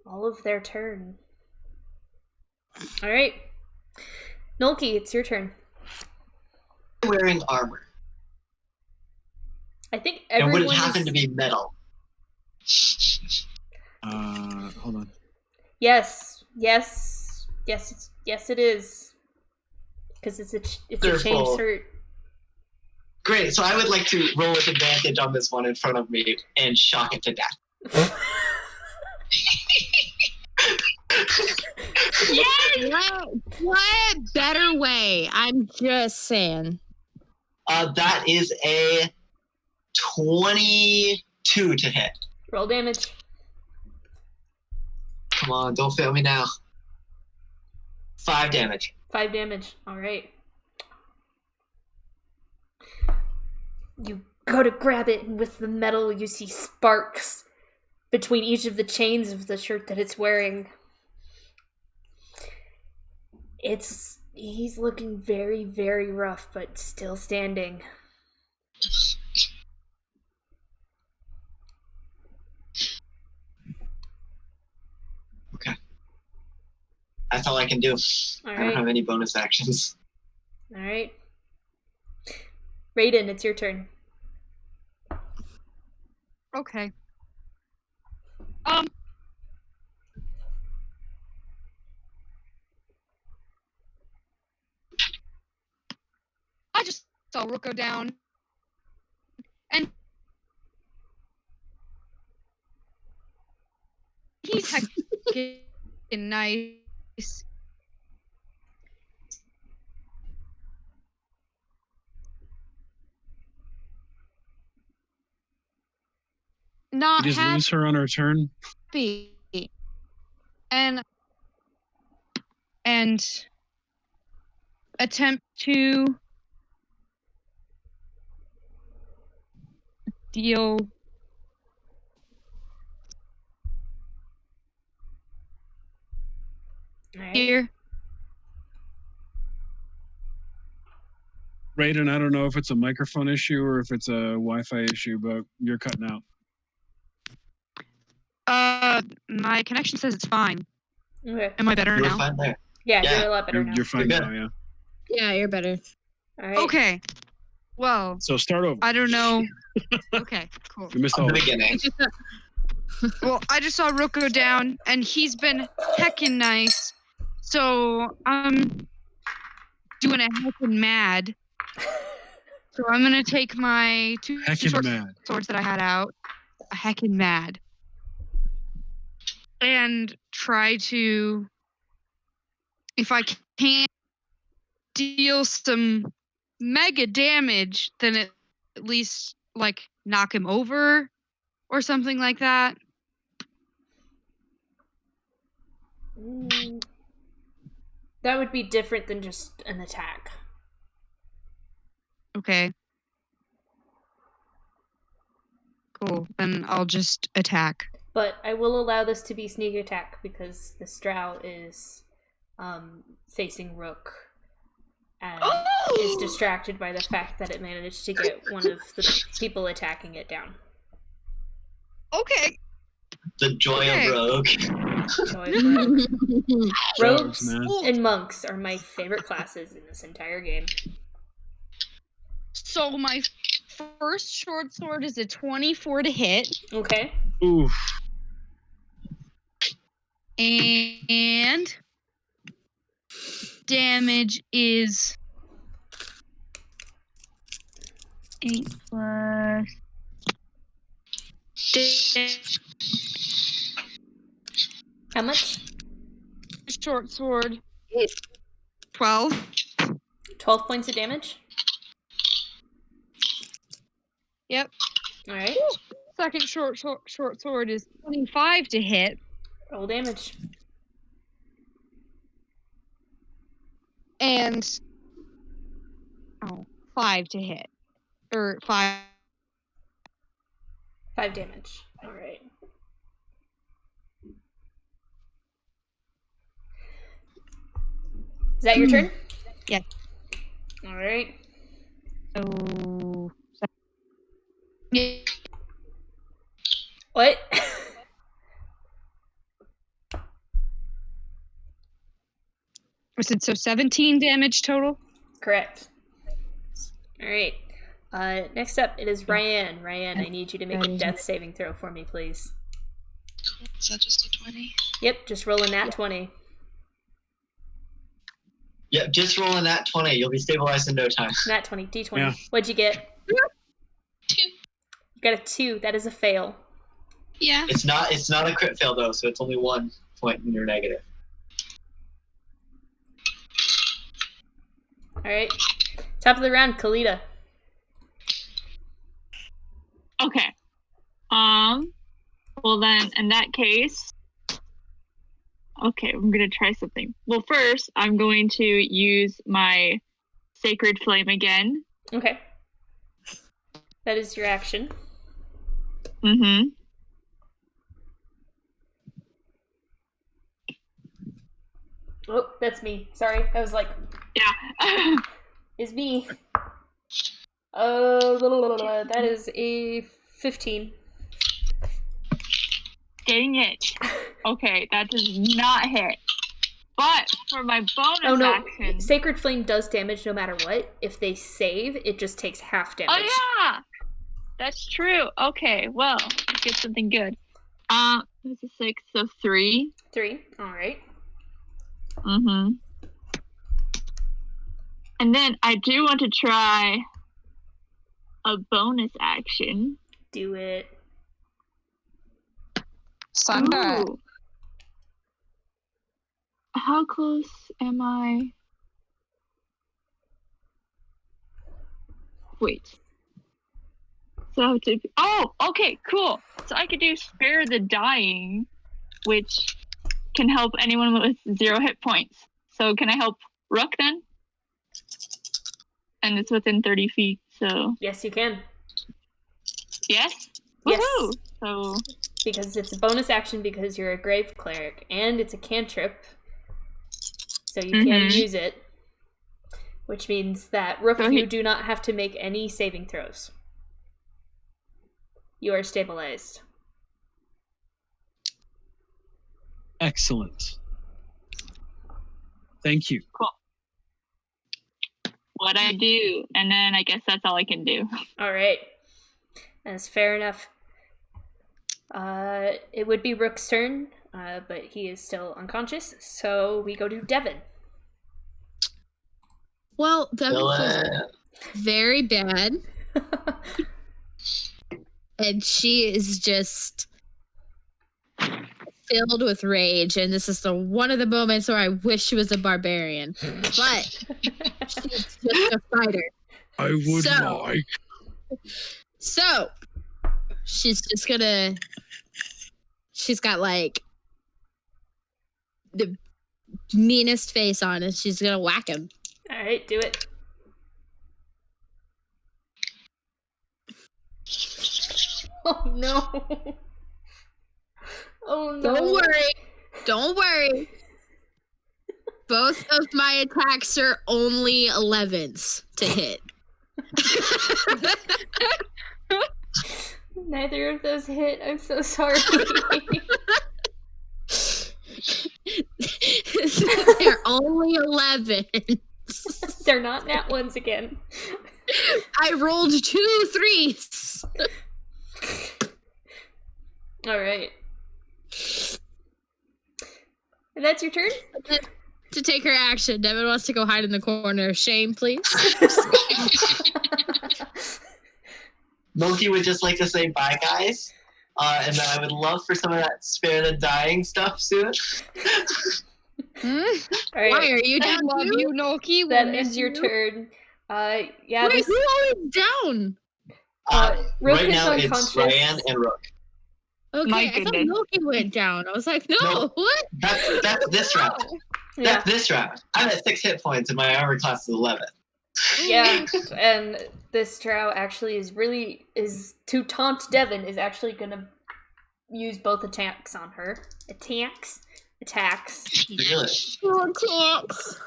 all of their turn. All right. Nolki, it's your turn. Wearing armor. I think And everyone would it happen to be metal? Hold on. Yes, it is. Because it's a They're chain full. shirt. Great, so I would like to roll with advantage on this one in front of me and shock it to death. What better way? I'm just saying. That is a 22 to hit. Roll damage. Come on, don't fail me now. 5 damage. 5 damage. All right. You go to grab it, and with the metal, you see sparks between each of the chains of the shirt that it's wearing. He's looking very, very rough, but still standing. Okay. That's all I can do. All I right. don't have any bonus actions. All right. Raiden, it's your turn. Okay. I just saw Rook go down, and he's heckin' nice. Not You just lose her on her turn? happy, and attempt to deal All right. here. Raiden, I don't know if it's a microphone issue or if it's a Wi-Fi issue, but you're cutting out. My connection says it's fine. Okay. Am I better You're now? fine there. Yeah, Yeah. you're a lot better now. You're fine You're now, good. yeah. Yeah, you're better. All right. Okay. Well, So start over. I don't know. Okay, cool. You missed From all the of it. beginning. Well, I just saw Rook go down, and he's been heckin' nice. So I'm doing a heckin' mad. So I'm gonna take my two Heckin' short mad. swords that I had out, a heckin' mad, and try to, if I can't deal some mega damage, then at least like knock him over or something like that. That would be different than just an attack. Okay. Cool. Then I'll just attack. But I will allow this to be sneak attack because the Strow is facing Rook and is distracted by the fact that it managed to get one of the people attacking it down. Okay. The joy Okay. of Rogue. Joy of Rogue. Rogues man. and monks are my favorite classes in this entire game. So my first short sword is a 24 to hit, Okay. Oof. and damage is 8 plus How much? Short sword. 12. 12 points of damage? Yep. Alright. Second short sword is 25 to hit. Roll damage. And 5 to hit. Or 5. 5 damage. Alright. Is that your turn? Yeah. Alright. So yeah. What? I said so 17 damage total. Correct. Alright. Next up, it is Ryan. Ryan, I need you to make a death saving throw for me, please. Is that just a 20? Yep, just roll a nat 20. Yep, just roll a nat 20. You'll be stabilized in no time. Nat 20, D20. Yeah. What'd you get? 2. You got a 2. That is a fail. Yeah. It's not a crit fail though, so it's only 1 point in your negative. Alright. Top of the round, Kalita. Okay. Well then, in that case, okay, I'm gonna try something. Well, first, I'm going to use my Sacred Flame again. Okay. That is your action. Mm-hmm. Oh, that's me. Sorry. I was like, Yeah. it's me. That is a 15. Dang it. Okay, that does not hit. But for my bonus action... Sacred Flame does damage no matter what. If they save, it just takes half damage. Oh, yeah! That's true. Okay, well, let's get something good. It's a 6, so 3. 3. Alright. Mm-hmm. And then I do want to try a bonus action. Do it. Sunday. Ooh. How close am I? Wait. So I have to... Oh, okay, cool. So I could do Spare the Dying, which can help anyone with 0 hit points. So can I help Rook then? And it's within 30 feet, so... Yes, you can. Yes? Yes. Woohoo! So... Because it's a bonus action because you're a Grave Cleric, and it's a cantrip, so you can use it. Which means that, Rook, So you do not have to make any saving throws. You are stabilized. Excellent. Thank you. Cool. What I do, and then I guess that's all I can do. Alright. That's fair enough. It would be Rook's turn, but he is still unconscious, so we go to Devin. Well, Devin feels very bad. And she is just filled with rage, and this is one of the moments where I wish she was a barbarian. But she's just a fighter. I would like. So she's just gonna. She's got like the meanest face on, and she's gonna whack him. All right, do it. Oh no! Oh no! Don't worry. Both of my attacks are only 11s to hit. Neither of those hit. I'm so sorry. They're only 11s. They're not nat ones again. I rolled 2 3s. All right. And that's your turn? To take her action, Devin wants to go hide in the corner. Shame, please. Monkey would just like to say bye, guys. And then I would love for some of that spare the dying stuff soon. All right. Why are you I down? love you, Noki. We'll That miss ends your you. turn. Yeah, Wait, this who always down? Rook Right is now unconscious. it's Ryan and Rook. Okay, My I thought goodness. Loki went down. I was like, no, No. what? That's this round. Yeah, That's this round. I'm at 6 hit points and my armor class is 11. yeah, and this drow actually is to taunt Devin is actually gonna use both attacks on her. Attacks. Really? Oh, tanks.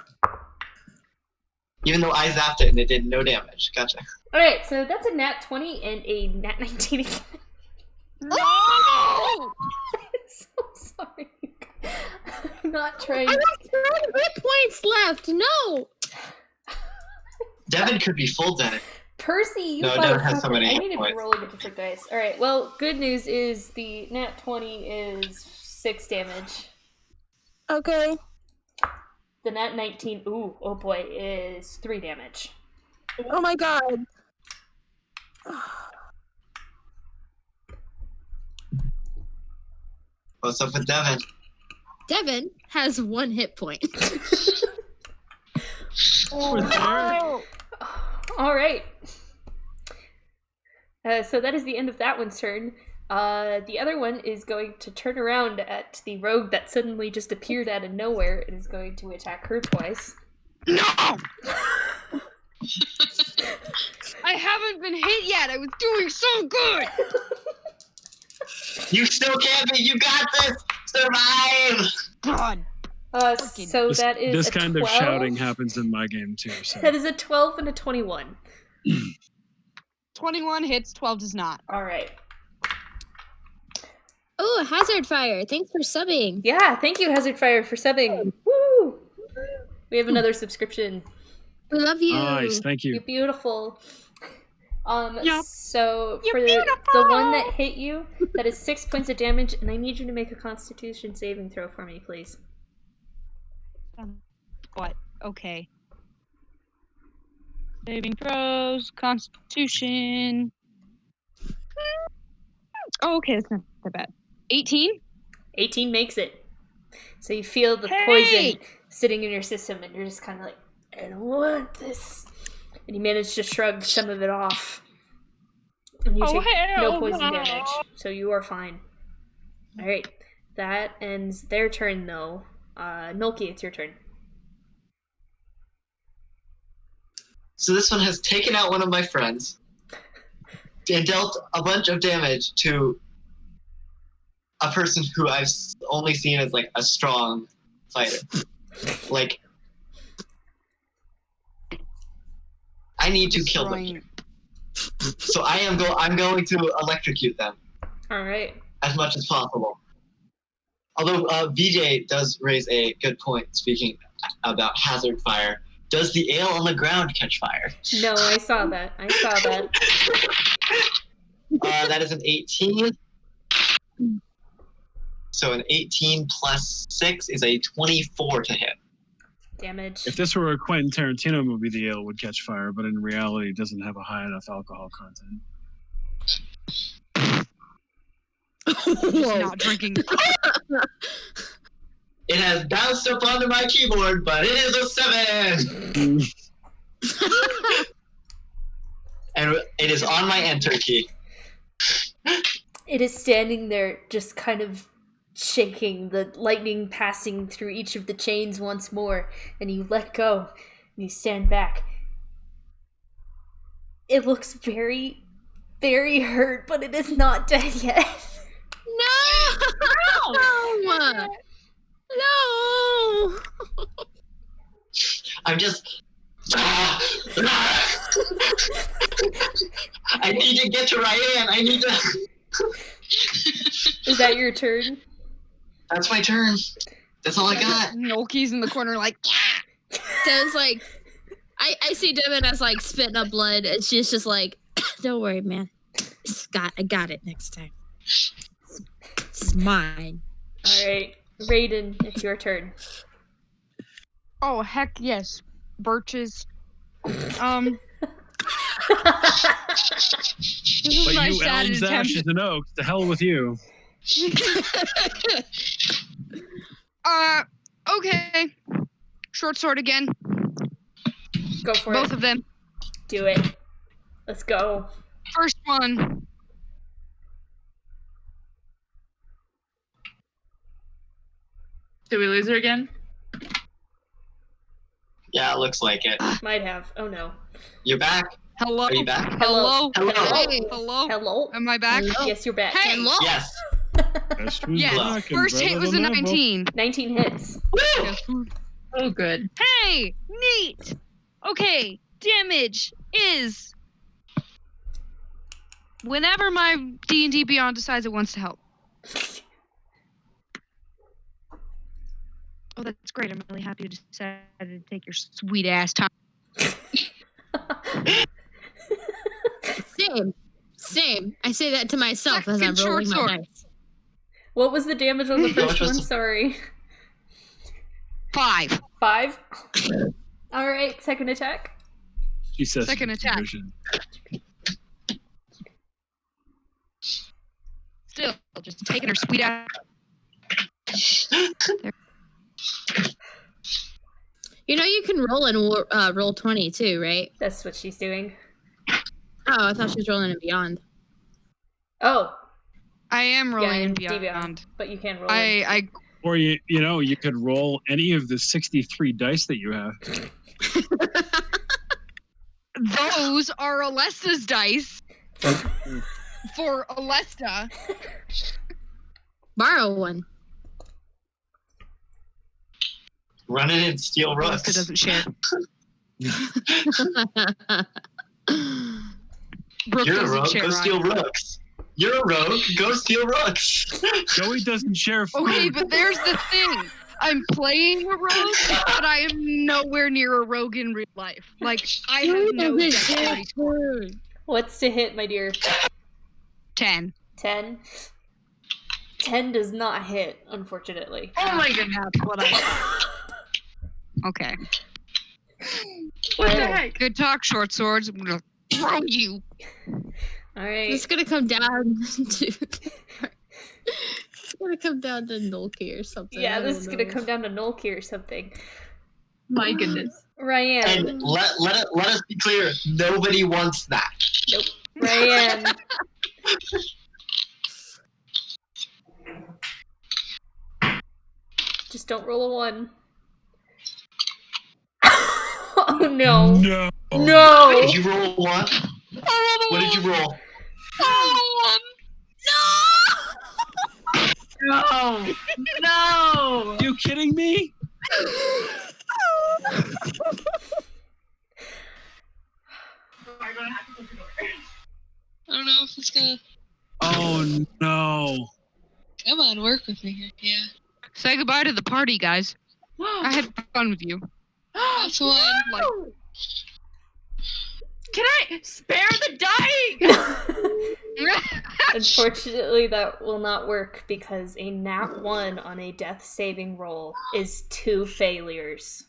Even though I zapped it and it did no damage. Gotcha. All right, so that's a nat 20 and a nat 19 again. No! I'm so sorry. I'm not trying. I have 10 hit points left. No. Devin could be full dead. Percy, you No, Devin has so motherfucker. many I hit need to be points. rolling a different dice. Alright, well, good news is the nat 20 is 6 damage. Okay. The nat 19, oh boy, is 3 damage. Oh my god. What's up with Devin? Devin has 1 hit point. Oh. Alright. So that is the end of that one's turn. The other one is going to turn around at the rogue that suddenly just appeared out of nowhere and is going to attack her twice. No! I haven't been hit yet. I was doing so good. You still can't be. You got this. Survive. God. So This, that is this a kind 12. of shouting happens in my game too. So That is a 12 and a 21. 21 hits, 12 does not. Alright. Oh, Hazard Fire. Thanks for subbing. Yeah, thank you, Hazard Fire, for subbing. Woo! We have another subscription. We love you. nice, thank you. You're beautiful. Yep. So You're for the beautiful. one that hit you, that is 6 points of damage, and I need you to make a Constitution saving throw for me, please. What? Okay. Saving throws, Constitution. Oh, okay, that's not that bad. 18? 18 makes it. So you feel the Hey! poison sitting in your system, and you're just kind of like, I don't want this. And you manage to shrug some of it off. And you take no poison damage, so you are fine. Alright, that ends their turn, though. Nolki, it's your turn. So this one has taken out one of my friends and dealt a bunch of damage to a person who I've only seen as like a strong fighter. Like, I need to kill them here. So I'm going to electrocute them Alright. as much as possible. Although VJ does raise a good point speaking about hazard fire. Does the ale on the ground catch fire? No, I saw that. That is an 18. So an 18 plus 6 is a 24 to hit. Damage. If this were a Quentin Tarantino movie, the ale would catch fire, but in reality, it doesn't have a high enough alcohol content. He's not drinking. It has bounced up onto my keyboard, but it is a 7! And it is on my enter key. It is standing there, just kind of shaking, the lightning passing through each of the chains once more, and you let go, and you stand back. It looks very, very hurt, but it is not dead yet. No! No! I'm just... I need to get to Ryan. I need to... Is that your turn? That's my turn. That's all I got. Nolki's in the corner like, Devin's like, I see Devin as like spitting up blood, and she's just like, don't worry, man. I got it next time. This is mine. Alright, Raiden, it's your turn. oh, heck yes. Birches. This is But my you shattered elms, attempt. ashes, and oaks, to hell with you. Okay. Short sword again. Go for Both it. of them. Do it. Let's go. First one. Did we lose her again? Yeah, it looks like it. Might have. Oh no. You're back? Hello. Are you back? Hello. Hello. Hey. Hello. Hello. Am I back? Hello. Yes, you're back. Hey. Hello. Yes. Best was Yes. back and First hit better was a than ever. 19. 19 hits. Oh, good. Hey, neat. Okay, damage is whenever my D&D Beyond decides it wants to help. Oh, that's great. I'm really happy you decided to take your sweet ass time. Same. I say that to myself as I'm Second short rolling my sword. dice. What was the damage on the How first much was one? the- Sorry. 5. 5? Alright, second attack. She says Second it's attack. division. Still, just taking her sweet ass. You know you can roll in roll 20 too, right? That's what she's doing. Oh, I thought she was rolling in beyond. Oh, I am rolling yeah, in in beyond. Beyond, but you can roll in. I Or you could roll any of the 63 dice that you have. those are Alesta's dice for Alesta. Borrow one. Run it in steel rooks. Alesta doesn't share. Brooke You're a doesn't rogue, share. go steal either. rooks. You're a rogue, go steal rooks. Joey doesn't share food. Okay, but there's the thing. I'm playing a rogue, but I am nowhere near a rogue in real life. Like, I have no dexterity score. What's to hit, my dear? 10. 10? 10 does not hit, unfortunately. Oh my goodness. That's what I thought. Okay. What the Oh. heck? Good talk, short swords. I'm gonna throw you. Alright. It's gonna come down to. It's gonna come down to Nolki or something. Yeah, I this don't is gonna know. come down to Nolki or something. My goodness. Ryan. And let us be clear, nobody wants that. Nope. Ryan. Just don't roll a 1. Oh no. No. No. Did you roll one? What did you roll? No. No. You kidding me? I don't know if it's gonna. Oh no. Come on, work with me here. Yeah. Say goodbye to the party, guys. I had fun with you. That's one. Like, Can I spare the dying? Unfortunately, that will not work because a nat 1 on a death saving roll is 2 failures.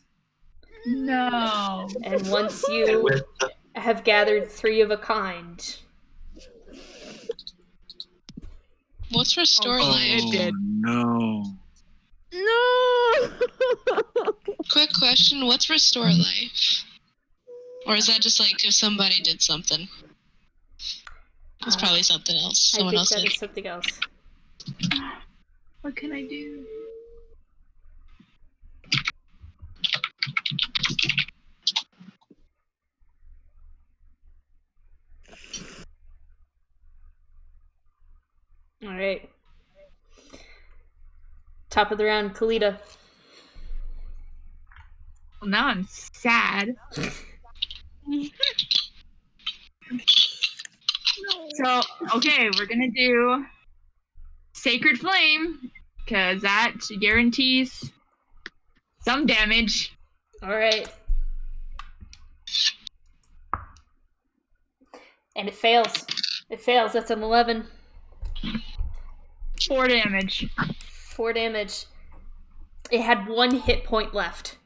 No. And once And you with the, have gathered 3 of a kind, What's restore Oh, life? it did. No. No. Quick question: what's restore life? Or is that just like if somebody did something? It's probably something else. I Someone think else that did. is something else. What can I do? Alright. Top of the round, Kalita. Well, now I'm sad. So, okay, we're gonna do Sacred Flame, because that guarantees some damage. Alright. And it fails. It fails. That's an 11. 4 damage. 4 damage. It had 1 hit point left.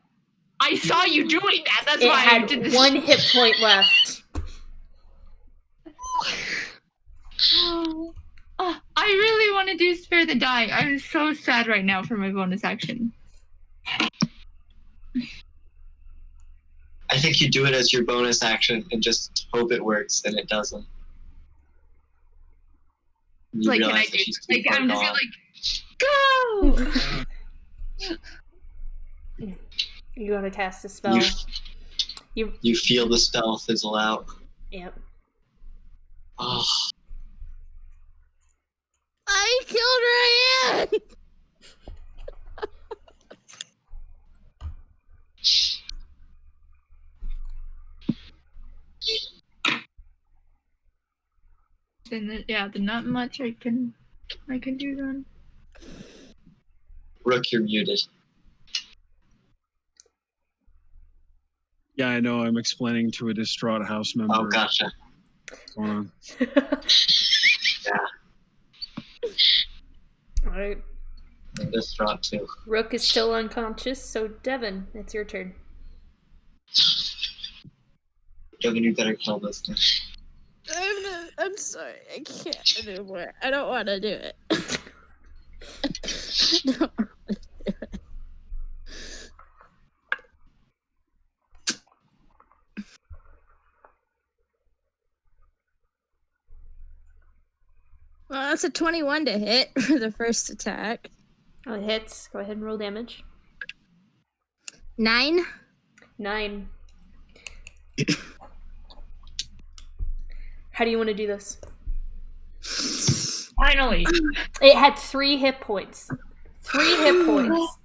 I saw you doing that, that's It why I had did this. 1 hit point left. I really want to do spare the die. I'm so sad right now for my bonus action. I think you do it as your bonus action and just hope it works, and it doesn't. You Like, can I realize do? that she's too Like, far I'm just gone. gonna go. You want to cast a spell? You feel the spell fizzle out. Yep. Oh, I killed Ryan. Then there's not much I can do then. Rook, you're muted. Yeah, I know. I'm explaining to a distraught house member. Oh, gotcha. What's going on. Yeah, Alright. I'm distraught too. Rook is still unconscious, so Devin, it's your turn. Devin, you better kill this thing. I'm sorry. I can't anymore. I don't want to do it. No. Well, that's a 21 to hit for the first attack. Oh, it hits. Go ahead and roll damage. 9. 9. How do you want to do this? Finally. It had 3 hit points. 3 hit points.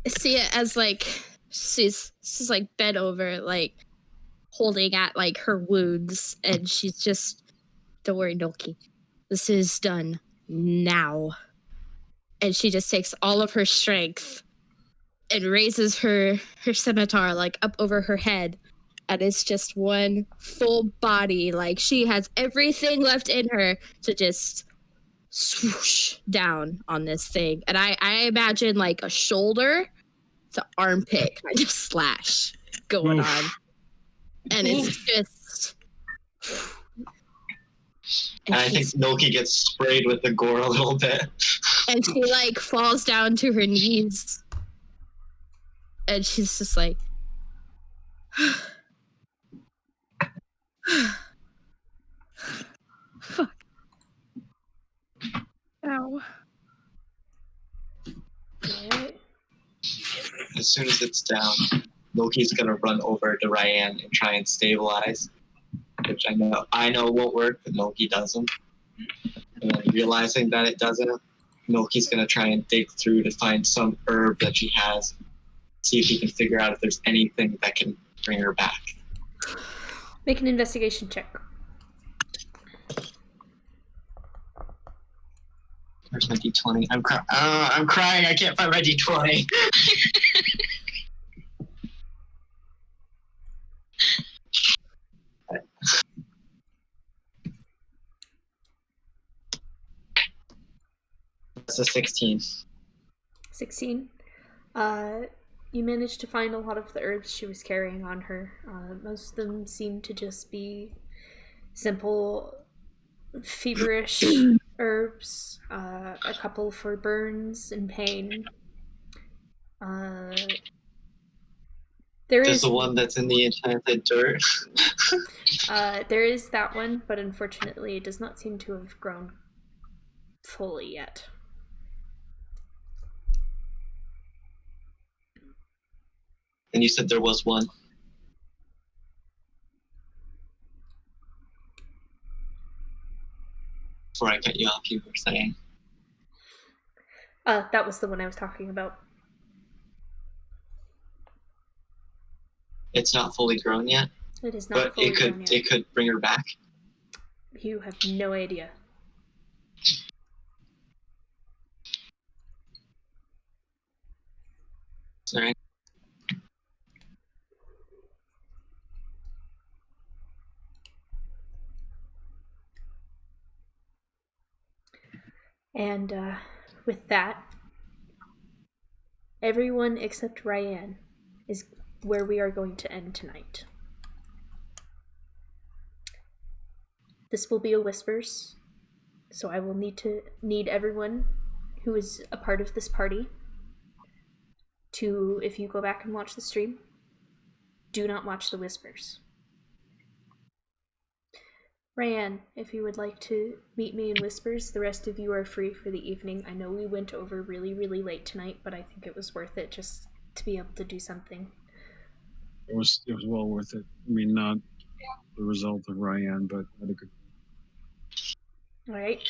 See it as like she's like bent over, like holding at like her wounds, and she's just, don't worry, Noki, this is done now. And she just takes all of her strength and raises her scimitar like up over her head, and it's just one full body, like she has everything left in her to just swoosh down on this thing. And I imagine like a shoulder to armpit kind of slash going on, and it's just. And I think Noki gets sprayed with the gore a little bit. And she like falls down to her knees, and she's just like, fuck. Ow. Alright. As soon as it's down, Loki's gonna run over to Ryan and try and stabilize, which I know won't work, but Loki doesn't. And then realizing that it doesn't, Loki's gonna try and dig through to find some herb that she has, see if he can figure out if there's anything that can bring her back. Make an investigation check. Where's my D20? I'm crying. I can't find my D20. That's a 16. 16. You managed to find a lot of the herbs she was carrying on her. Most of them seem to just be simple feverish herbs, a couple for burns and pain. There There's is the one that's in the enchanted dirt. there is that one, but unfortunately it does not seem to have grown fully yet. And you said there was one. Before I cut you off, you were saying. That was the one I was talking about. It's not fully grown yet, It is not but fully it grown yet. could bring her back. You have no idea. Sorry. And with that, everyone except Ryan is where we are going to end tonight. This will be a whispers, so I will need everyone who is a part of this party to, if you go back and watch the stream, do not watch the whispers. Ryan, if you would like to meet me in whispers, the rest of you are free for the evening. I know we went over really, really late tonight, but I think it was worth it just to be able to do something. It was well worth it. I mean, not the result of Ryan, but had a good. All right.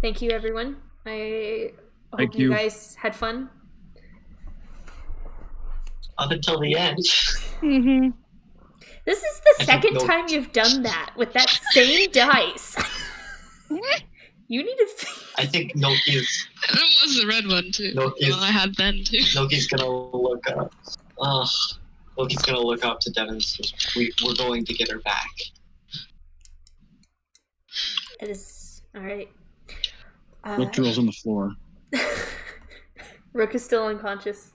Thank you, everyone. I hope Thank you you. guys had fun. Up until the end. Mm-hmm. This is the I think second no- time you've done that with that same dice. You need to. I think Noki's And it was the red one too. No, Well, I had Ben too. Noki's gonna look up. Loki's gonna look up to Devin and says, we're going to get her back. It is all right. Rook drills on the floor. Rook is still unconscious.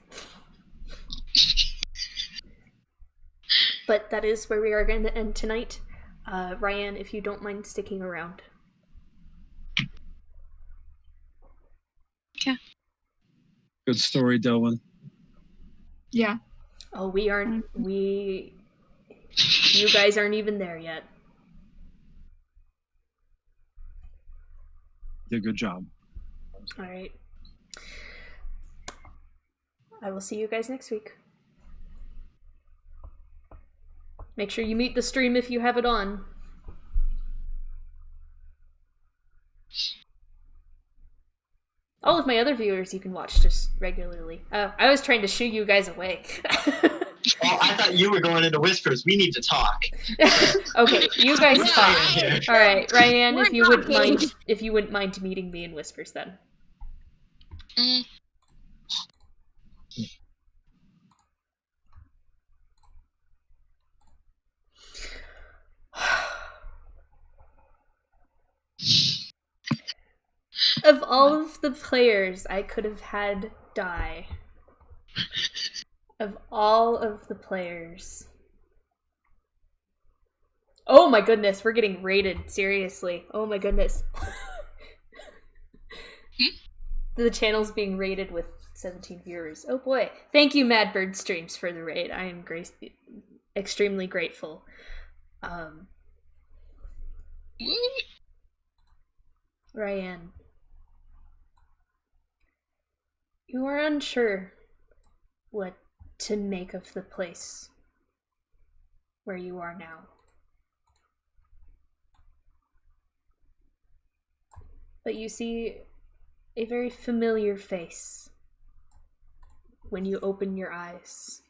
But that is where we are going to end tonight. Ryan, if you don't mind sticking around. Yeah. Good story, Delvin. Yeah. Oh, you guys aren't even there yet. Did a good job. All right. I will see you guys next week. Make sure you mute the stream if you have it on. All of my other viewers you can watch just regularly. I was trying to shoo you guys away. Oh, I thought you were going into whispers. We need to talk. Okay, you guys We're talk. staying here. All right, Ryan, We're if you wouldn't talking. mind, meeting me in whispers, then. Mm. Of all of the players I could have had die, of all of the players. Oh my goodness, we're getting rated, seriously. Oh my goodness. The channel's being rated with 17 viewers. Oh boy. Thank you, Madbird Streams, for the raid. I am extremely grateful. Woo. Ryan, you are unsure what to make of the place where you are now. But you see a very familiar face when you open your eyes.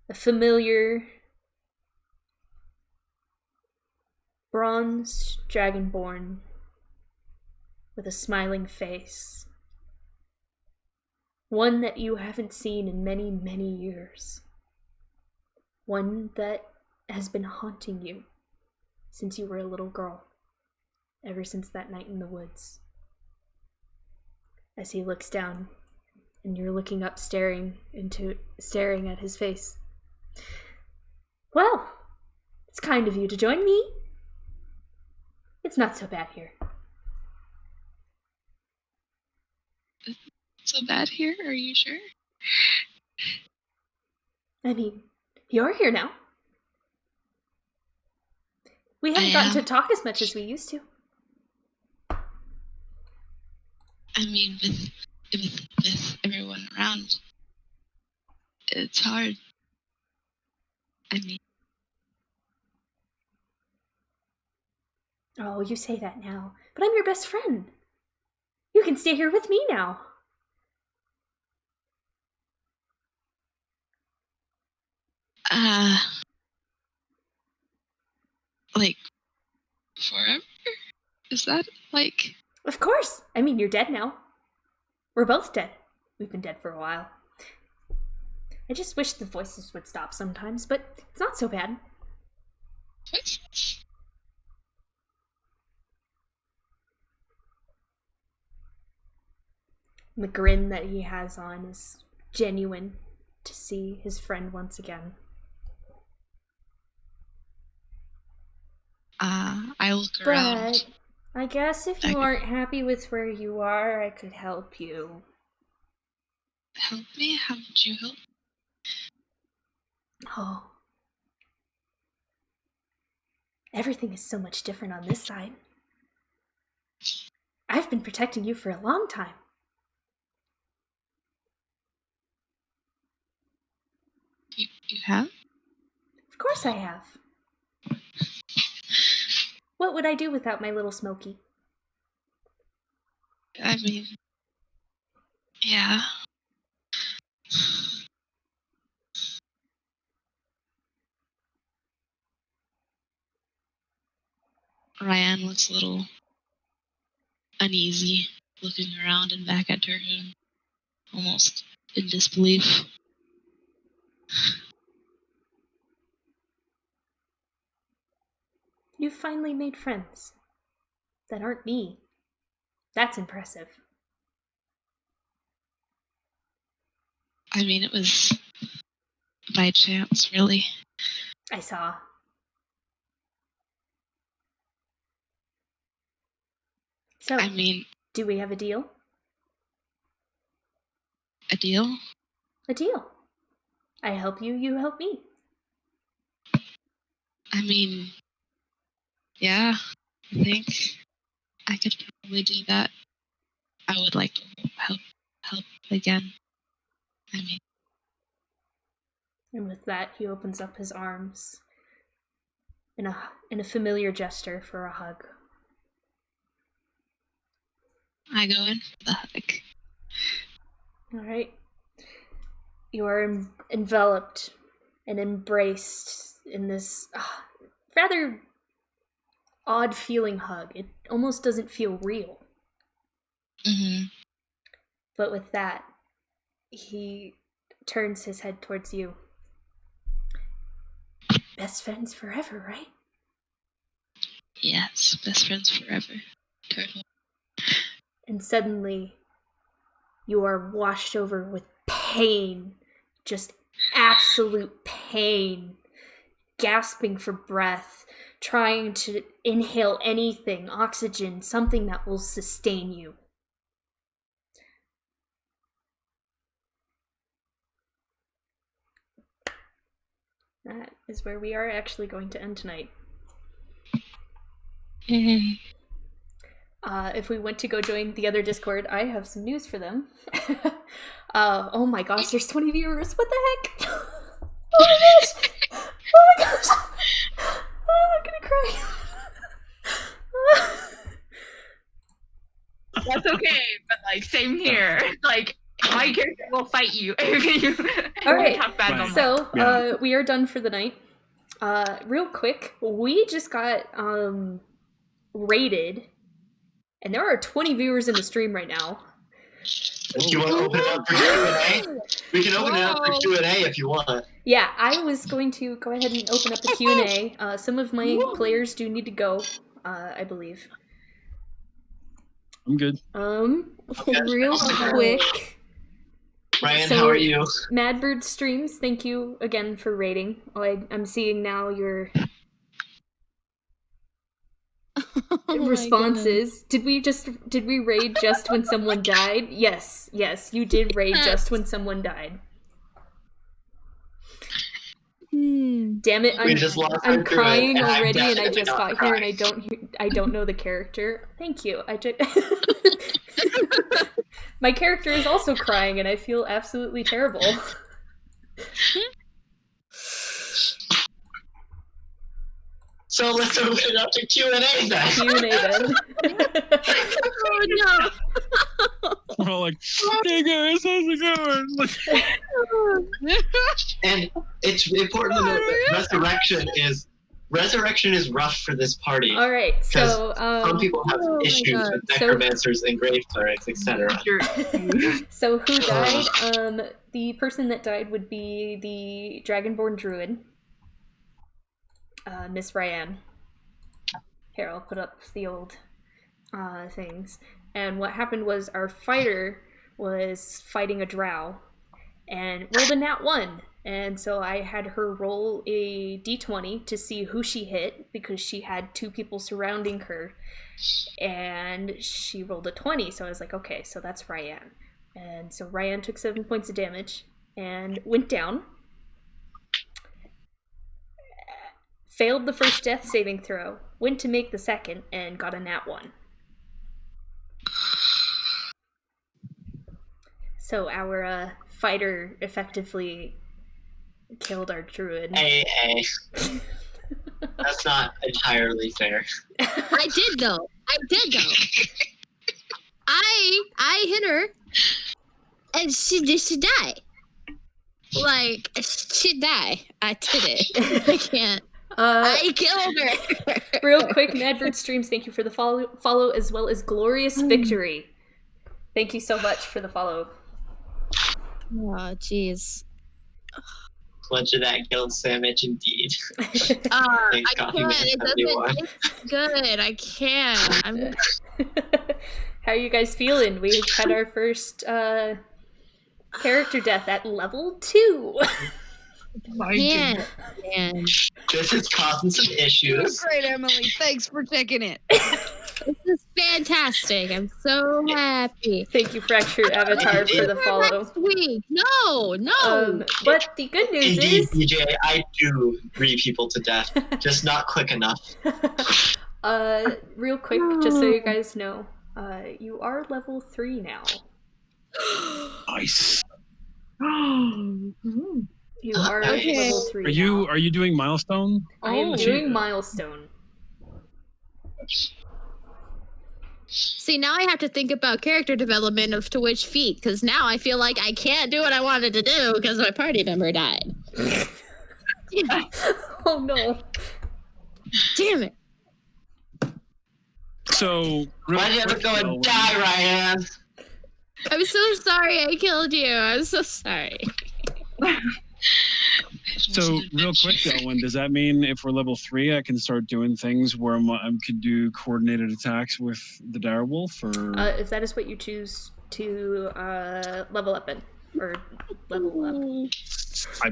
A familiar bronze dragonborn with a smiling face. One that you haven't seen in many, many years. One that has been haunting you since you were a little girl. Ever since that night in the woods. As he looks down, and you're looking up, staring at his face. Well, it's kind of you to join me. It's not so bad here. So bad here? Are you sure? I mean, you're here now. We haven't gotten to talk as much as we used to. I mean, with everyone around, it's hard. I mean, Oh, you say that now, but I'm your best friend. You can stay here with me now. like, forever? Is that, like... Of course. I mean, you're dead now. We're both dead. We've been dead for a while. I just wish the voices would stop sometimes, but it's not so bad. The grin that he has on is genuine to see his friend once again. I look around. But I guess if you aren't happy with where you are, I could help you. Help me? How would you help? Oh. Everything is so much different on this side. I've been protecting you for a long time. You have? Of course I have. What would I do without my little Smokey? I mean, yeah. Ryan looks a little uneasy, looking around and back at her, almost in disbelief. You've finally made friends that aren't me. That's impressive. I mean, it was by chance, really. I saw. So, I mean, do we have a deal? a deal? A deal. I help you, you help me. I mean, yeah, I think I could probably do that. I would like to help again. I mean, And with that, he opens up his arms in a familiar gesture for a hug. I go in for the hug. All right. You are enveloped and embraced in this rather odd feeling hug. It almost doesn't feel real. Mm-hmm. But with that, he turns his head towards you. Best friends forever, right? Yes, best friends forever. Turtle. And suddenly, you are washed over with pain. Just absolute pain. Gasping for breath. Trying to inhale anything, oxygen, something that will sustain you. That is where we are actually going to end tonight. Mm-hmm. If we went to go join the other Discord, I have some news for them. Oh my gosh, there's 20 viewers. What the heck? Oh my gosh! Oh my gosh! Oh, I'm gonna cry. That's okay, but like same here. Like my character will fight you if you All right, talk bad about so we are done for the night. Real quick, we just got rated, and there are 20 viewers in the stream right now. If you want to open it up for Q&A, we can open it up for Q&A if you want. Yeah, I was going to go ahead and open up the Q&A. Some of my players do need to go, I believe. I'm good. Real quick. Ryan, how are you? Madbird Streams, thank you again for rating. I'm seeing now your responses. Did we raid just when someone died? Yes, you did raid just when someone died. Damn it! I'm crying already, and I just got here, and I don't know the character. Thank you. My character is also crying, and I feel absolutely terrible. So let's open it up to Q&A then. Q&A then. Oh no! We're all like, hey guys, how's it going? And it's important to note that resurrection is rough for this party. All right, so some people have issues with necromancers and grave clerics, etc. So who died? The person that died would be the Dragonborn Druid, Miss Ryan. Here, I'll put up the old things. And what happened was our fighter was fighting a drow and rolled a nat 1. And so I had her roll a d20 to see who she hit, because she had 2 people surrounding her. And she rolled a 20, so I was like, okay, so that's Ryan. And so Ryan took 7 points of damage and went down. Failed the first death saving throw, went to make the second, and got a nat 1. So our fighter effectively killed our druid. Hey. That's not entirely fair. I did though. I hit her, and she died. Like, she died. I did it. I can't. I killed her. Real quick, Madbird Streams, thank you for the follow, as well as Glorious Victory. Thank you so much for the follow. Oh, jeez. Much of that guild sandwich, indeed. I can't. It doesn't taste good. I can't. How are you guys feeling? We had our first character death at level 2. Man. This is causing some issues. Great, Emily. Thanks for taking it. This is fantastic. I'm so happy. Thank you, Fractured Avatar, for the follow. Next week. No. But the good news Indeed, is... DJ, I do read people to death. Just not quick enough. Real quick, just so you guys know, you are level 3 now. Nice. You are level 3 Are you doing milestone? I am doing milestone. See, now I have to think about character development of to which feat, because now I feel like I can't do what I wanted to do because my party member died. Oh no. Damn it. So, why'd you ever go and die, Ryan? I'm so sorry I killed you. I'm so sorry. So, real quick, Elwyn, does that mean if we're level 3, I can start doing things where I could do coordinated attacks with the direwolf? Or if that is what you choose to level up in, or level up.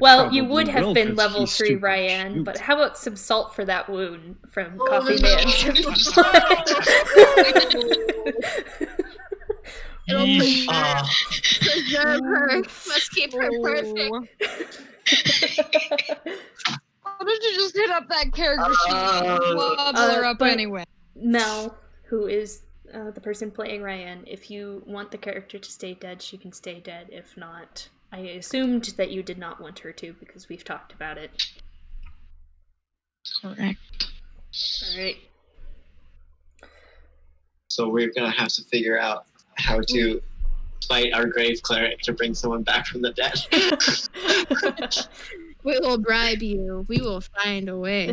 Well, you would have been level 3, Ryan, but how about some salt for that wound from Coffee Man? It'll preserve her. Must keep her perfect. Why don't you just hit up that character sheet and wobble her up anyway? Mel, who is the person playing Ryan, if you want the character to stay dead, she can stay dead. If not, I assumed that you did not want her to because we've talked about it. Correct. Alright. So we're gonna have to figure out how to fight our grave cleric to bring someone back from the dead. We will bribe you. We will find a way.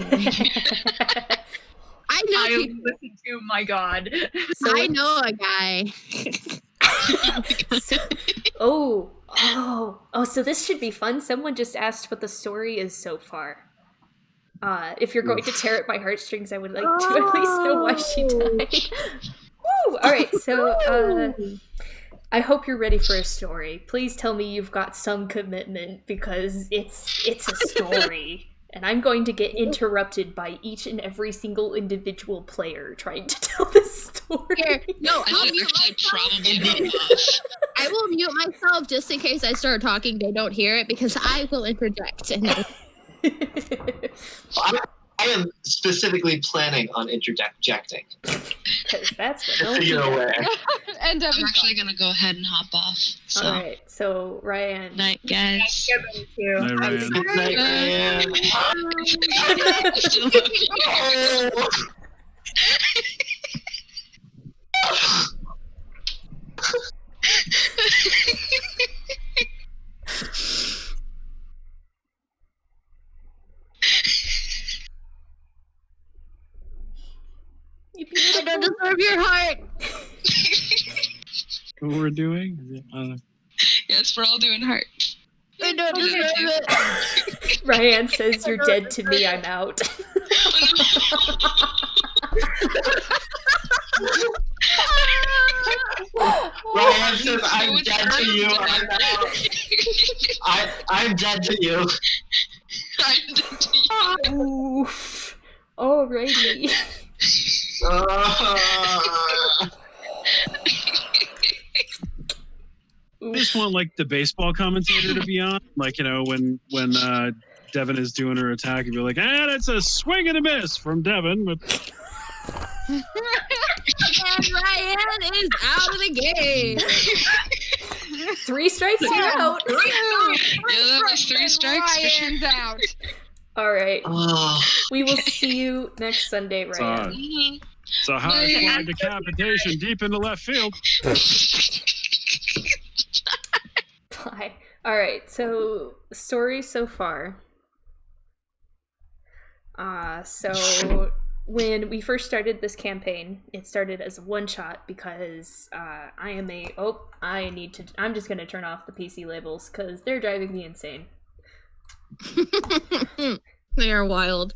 I know people. Listen to my god. So I know a guy. Oh, so this should be fun. Someone just asked what the story is so far. If you're going to tear at my heartstrings, I would like to at least know why she died. Woo! Alright, so I hope you're ready for a story. Please tell me you've got some commitment, because it's a story. And I'm going to get interrupted by each and every single individual player trying to tell this story. Here, no, I'll mute myself. I will mute myself just in case I start talking, they don't hear it, because I will interject. I am specifically planning on interjecting. That's what so you're aware. And I'm actually gonna go ahead and hop off. So. Alright, so Ryan. Night, guys. Night, Ryan. Good night, Ryan. Still love you. I don't deserve your heart. What we're doing? Yes, we're all doing hearts. I don't deserve it. Ryan says, "You're dead to me, I'm out." Ryan, Ryan says, I'm dead to you. I'm dead to you. I'm dead to you. Oof. Alrighty. I just want like the baseball commentator to be on, like when Devin is doing her attack, and be like, that's a swing and a miss from Devin. But And Ryan is out of the game. 3 strikes, you're out. Yeah, that was 3 strikes for sure. Ryan's out. All right. Oh. We will see you next Sunday, Ryan. Mhm. it's a high flying decapitation deep into left field. Bye. All right. So story so far. So when we first started this campaign, it started as a one-shot because I'm just gonna turn off the PC labels because they're driving me insane. They are wild.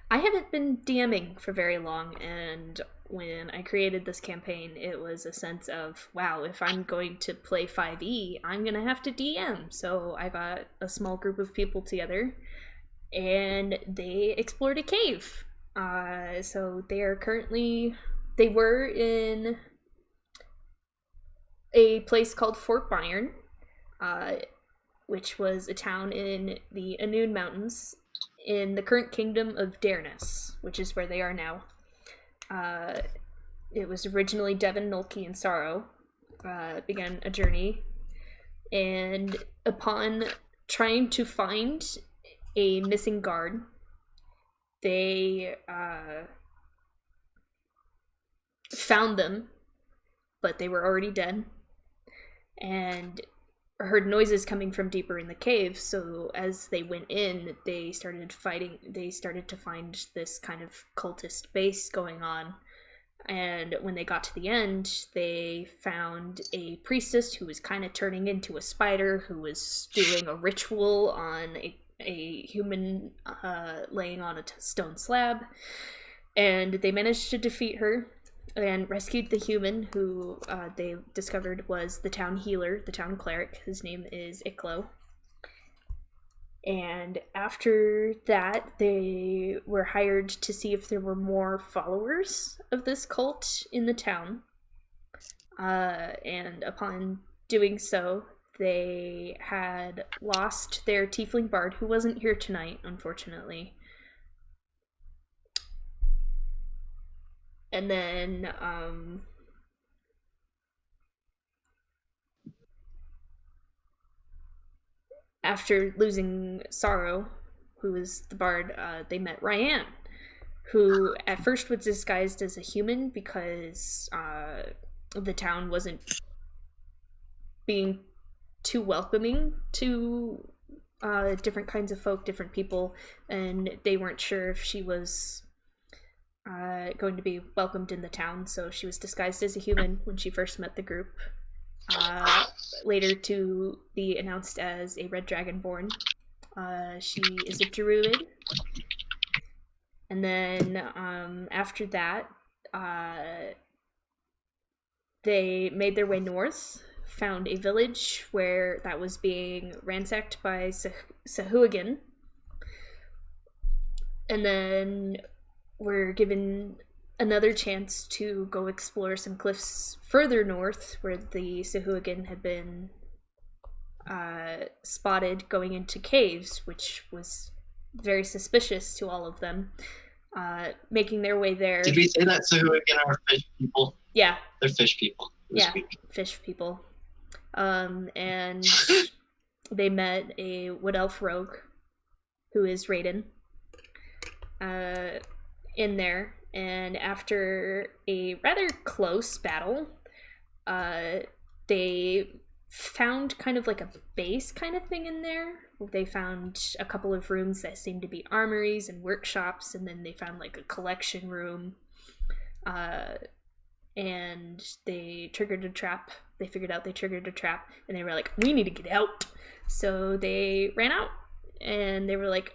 I haven't been DMing for very long, and when I created this campaign, it was a sense of, wow, if I'm going to play 5e, I'm gonna have to DM. So I got a small group of people together, and they explored a cave. So they were in a place called Fort Byron, which was a town in the Anun Mountains in the current kingdom of Dairness, which is where they are now. It was originally Devon, Nulki, and Sorrow began a journey, and upon trying to find a missing guard, they found them, but they were already dead, and heard noises coming from deeper in the cave. So as they went in, they started fighting. They started to find this kind of cultist base going on. And when they got to the end, they found a priestess who was kind of turning into a spider, who was doing a ritual on a human laying on a stone slab. And they managed to defeat her and rescued the human, who they discovered was the town healer, the town cleric. His name is Iklo. And after that, they were hired to see if there were more followers of this cult in the town. And upon doing so, they had lost their tiefling bard, who wasn't here tonight, unfortunately. And then, after losing Sorrow, who was the bard, they met Ryan, who at first was disguised as a human because the town wasn't being too welcoming to different kinds of folk, different people, and they weren't sure if she was going to be welcomed in the town, so she was disguised as a human when she first met the group. Later to be announced as a red dragonborn. She is a druid. And then after that, they made their way north, found a village where that was being ransacked by Sahuagin, and then were given another chance to go explore some cliffs further north where the Sahuagin had been spotted going into caves, which was very suspicious to all of them. Making their way there. Did we say that Sahuagin are fish people? Yeah. They're fish people. Yeah, fish people. And they met a wood elf rogue, who is Raiden, in there. And after a rather close battle, they found kind of like a base kind of thing in there. They found a couple of rooms that seemed to be armories and workshops, and then they found like a collection room. And they triggered a trap. They figured out they triggered a trap, and they were like, we need to get out. So they ran out, and they were like,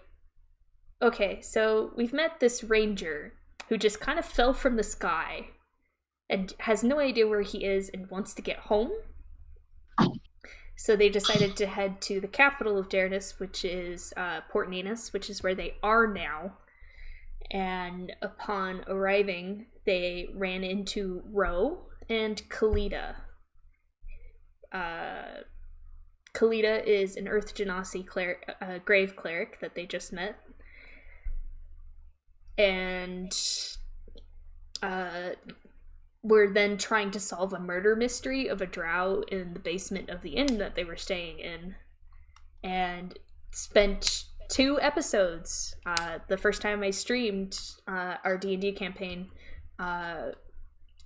okay, so we've met this ranger who just kind of fell from the sky and has no idea where he is and wants to get home. So they decided to head to the capital of Darnus, which is Port Ninus, which is where they are now. And upon arriving, they ran into Ro and Kalita. Kalita is an Earth Genasi grave cleric that they just met. And were then trying to solve a murder mystery of a drow in the basement of the inn that they were staying in. And spent 2 episodes. The first time I streamed our D&D campaign,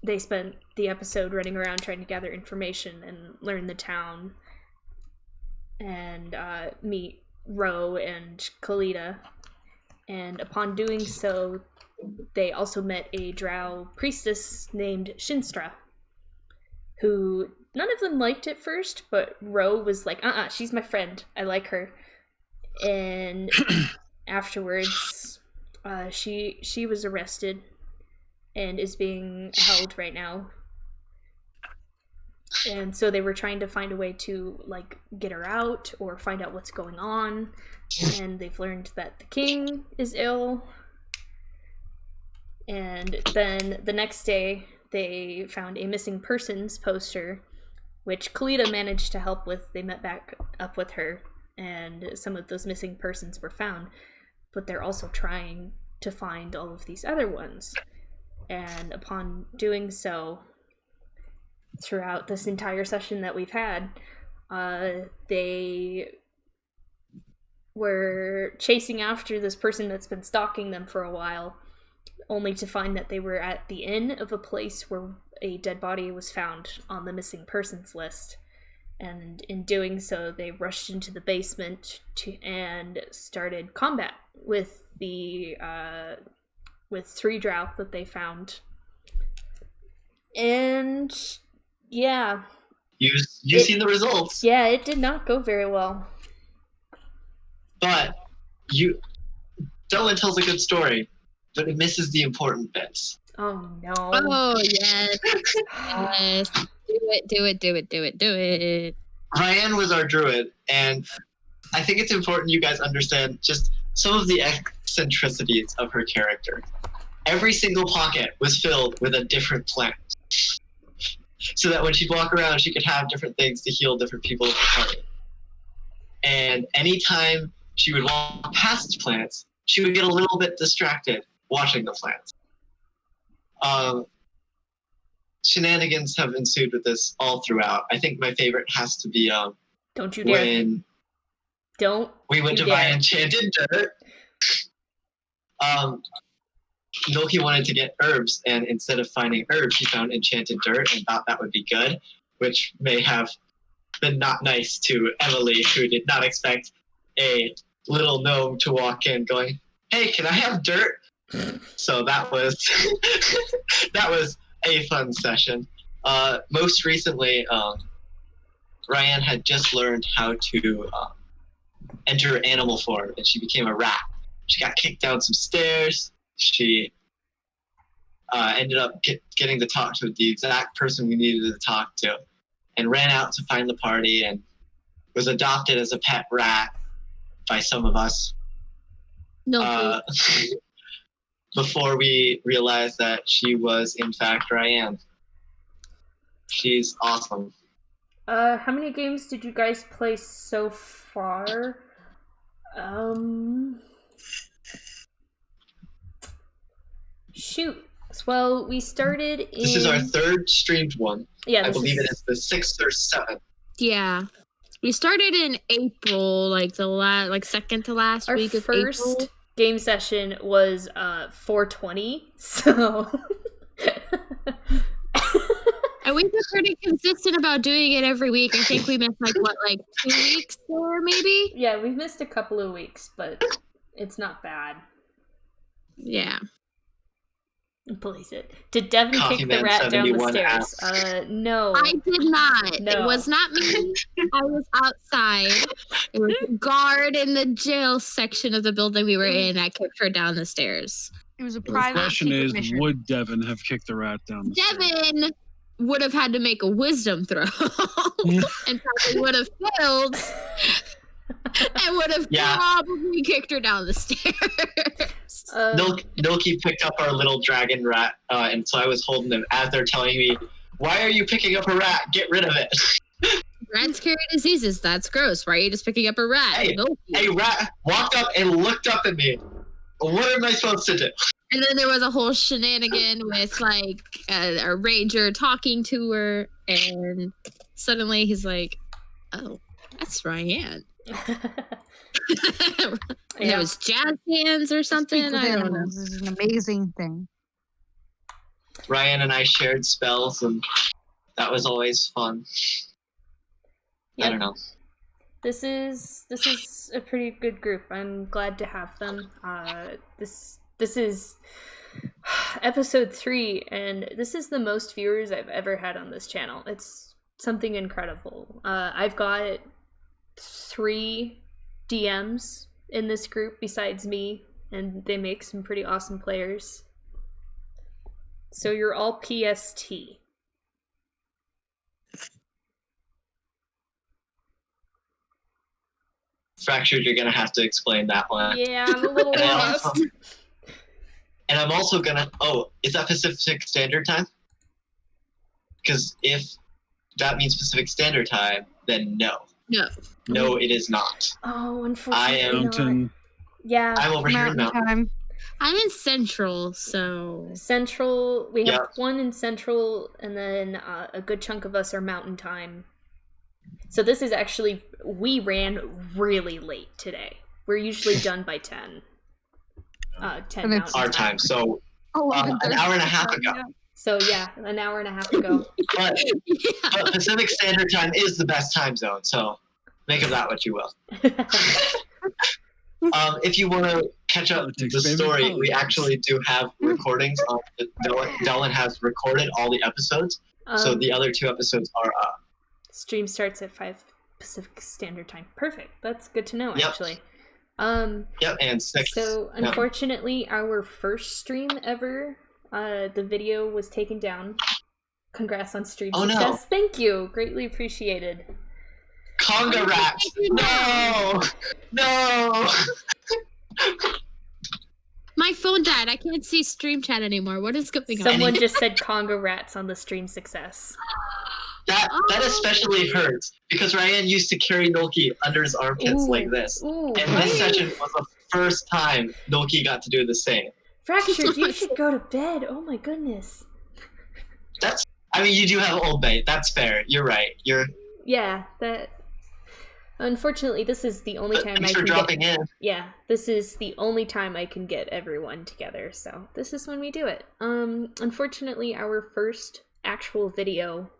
they spent the episode running around trying to gather information and learn the town and meet Ro and Kalita. And upon doing so, they also met a drow priestess named Shinstra, who none of them liked at first, but Ro was like, she's my friend. I like her. And afterwards, she was arrested and is being held right now. And so they were trying to find a way to, like, get her out or find out what's going on. And they've learned that the king is ill. And then the next day, they found a missing persons poster, which Kalita managed to help with. They met back up with her, and some of those missing persons were found. But they're also trying to find all of these other ones. And upon doing so, throughout this entire session that we've had, they were chasing after this person that's been stalking them for a while, only to find that they were at the inn of a place where a dead body was found on the missing persons list. And in doing so, they rushed into the basement and started combat with the with 3 drow that they found. And yeah, you've seen the results. Yeah, it did not go very well. But Dylan tells a good story, but it misses the important bits. Oh no. Oh yes. Yes. Do it. Ryan was our druid, and I think it's important you guys understand just some of the eccentricities of her character. Every single pocket was filled with a different plant, so that when she'd walk around, she could have different things to heal different people in the party. And anytime she would walk past plants, she would get a little bit distracted watching the plants. Shenanigans have ensued with this all throughout. I think my favorite has to be Don't you dare. When we went to buy enchanted dirt. Milky wanted to get herbs, and instead of finding herbs, she found enchanted dirt and thought that would be good, which may have been not nice to Emily, who did not expect a little gnome to walk in going, "Hey, can I have dirt?" So that was that was a fun session. Most recently, Ryan had just learned how to enter animal form, and she became a rat. She got kicked down some stairs. She ended up getting to talk to the exact person we needed to talk to, and ran out to find the party, and was adopted as a pet rat by some of us. No. Before we realized that she was in fact Ryan. She's awesome. How many games did you guys play so far? Shoot. Well, we started in... This is our 3rd streamed one. Yeah, I believe it is the 6th or 7th. Yeah. We started in April, like the second to last week of April. Our first game session was 420, so... And we've been pretty consistent about doing it every week. I think we missed 2 weeks there, maybe? Yeah, we've missed a couple of weeks, but it's not bad. Yeah. Police it. Did Devin kick the rat down the stairs? No. I did not. No. It was not me. I was outside. It was a guard in the jail section of the building we were in that kicked her down the stairs. It was a The private question secret is, mission. would Devin have kicked the rat down the stairs? Devin would have had to make a wisdom throw and probably would have failed and would have probably kicked her down the stairs. Milky picked up our little dragon rat, and so I was holding him as they're telling me, "Why are you picking up a rat? Get rid of it." Rats carry diseases. That's gross. Why are you just picking up a rat? Hey, a rat walked up and looked up at me. What am I supposed to do? And then there was a whole shenanigan with like a ranger talking to her, and suddenly he's like, "Oh, that's Ryan." There was jazz hands or something. Speak with I don't know. animals is an amazing thing. Ryan and I shared spells, and that was always fun. Yep. I don't know. This is a pretty good group. I'm glad to have them. This is episode 3, and this is the most viewers I've ever had on this channel. It's something incredible. I've got 3 DMs in this group besides me, and they make some pretty awesome players. So you're all PST. Fractured, you're gonna have to explain that one. Yeah, I'm a little lost. And I'm also gonna. Oh, is that Pacific Standard Time? Because if that means Pacific Standard Time, then no. No. No, it is not. Oh, unfortunately, I am not. Yeah. I'm over here in Mountain. Time. I'm in Central, so Central. We have Yeah. one in Central, and then a good chunk of us are Mountain Time. So this is actually, we ran really late today. We're usually done by 10. 10 And Mountain it's Our time. So 11:30 an hour and a half time, ago. yeah. So yeah, an hour and a half ago. But Pacific Standard Time is the best time zone, so make of that what you will. If you want to catch up the story, we actually do have recordings. Dylan has recorded all the episodes, so the other 2 episodes are up. Stream starts at 5 Pacific Standard Time. Perfect. That's good to know, Yep. actually. Yep, and 6. So Yeah. unfortunately, our first stream ever, the video was taken down. Congrats on stream success. No. Thank you. Greatly appreciated. Conga rats! No! No! my phone died. I can't see stream chat anymore. What is going on? Someone just said Conga rats on the stream success. That especially hurts because Ryan used to carry Nolki under his armpits like this. Ooh, And this session was the first time Nolki got to do the same. Fractured, you should go to bed. Oh my goodness. I mean, you do have old bait. That's fair. You're right. Yeah, that. Unfortunately, this is the only time Thanks I for can dropping in. Yeah, this is the only time I can get everyone together, so this is when we do it. Unfortunately, our first actual video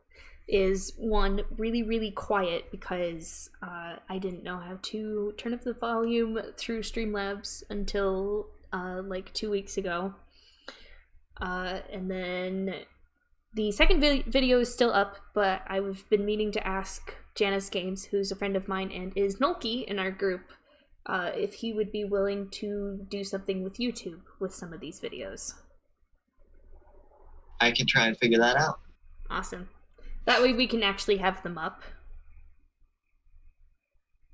is one really, really quiet because I didn't know how to turn up the volume through Streamlabs until like 2 weeks ago. And then the second video is still up, but I've been meaning to ask Janice Gaines, who's a friend of mine and is Nolki in our group, if he would be willing to do something with YouTube with some of these videos. I can try and figure that out. Awesome. That way we can actually have them up.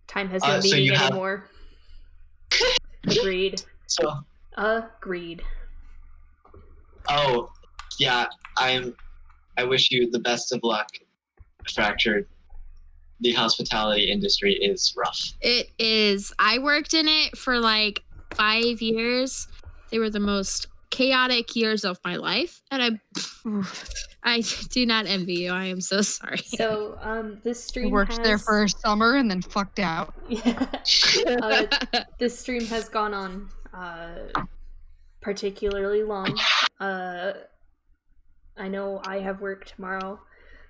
Time has no so meaning you have- anymore. Agreed. So, Agreed. oh, yeah, I wish you the best of luck, Fractured. The hospitality industry is rough. It is. I worked in it for like 5 years. They were the most chaotic years of my life, and I do not envy you. I am so sorry. So, this I stream worked there for a summer and then fucked out. Yeah. This stream has gone on particularly long. I know I have work tomorrow,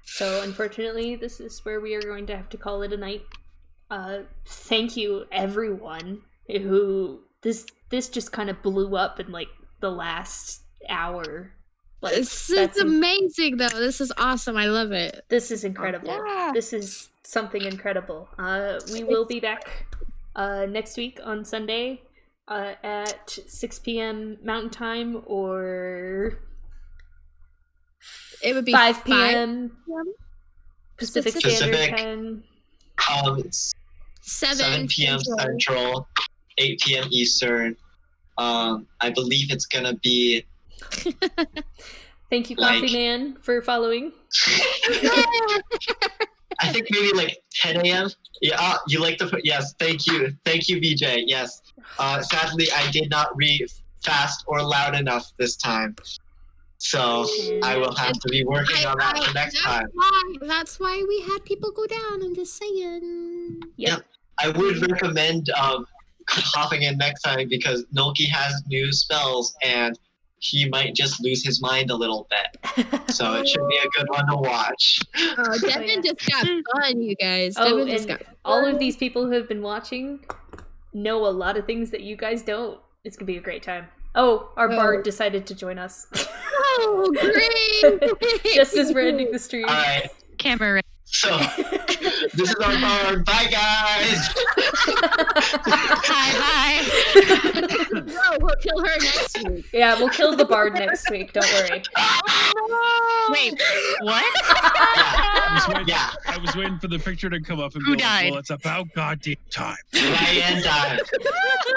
so unfortunately this is where we are going to have to call it a night. Thank you everyone who this just kind of blew up in like the last hour. Like, it's amazing though. This is awesome. I love it. This is incredible. Yeah. This is something incredible. We will be back next week on Sunday at 6 p.m. Mountain Time, or It would be 5 p.m. Pacific Standard Pacific. Time. 7 p.m. Central, 8 p.m. Eastern. I believe it's gonna be. Thank you, Coffee Like- Man, for following. I think maybe like 10 a.m. Yeah, you like to put yes. Thank you, VJ. Yes. Sadly, I did not read fast or loud enough this time, so I will have to be working on that for next time. That's why we had people go down. I'm just saying. Yep. I would recommend hopping in next time because Nolki has new spells and he might just lose his mind a little bit. So it should be a good one to watch. Oh, Devin just got fun, you guys. Oh, Devin just and got all fun. of these people who have been watching know a lot of things that you guys don't. It's gonna be a great time. Oh, our bard decided to join us. Oh, great! Just as we're ending the stream. All right. Camera. So this is our bard. Bye, guys. Hi. No, we'll kill her next week. Yeah, we'll kill the bard next week. Don't worry. Wait, what? Yeah. I was waiting for the picture to come up and Who be like, died? well, it's about goddamn time. Ryan died.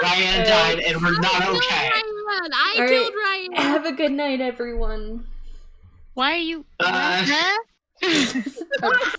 Ryan died, and we're not okay. I All right. killed Ryan. Have a good night, everyone. Why are you? Bye. Huh?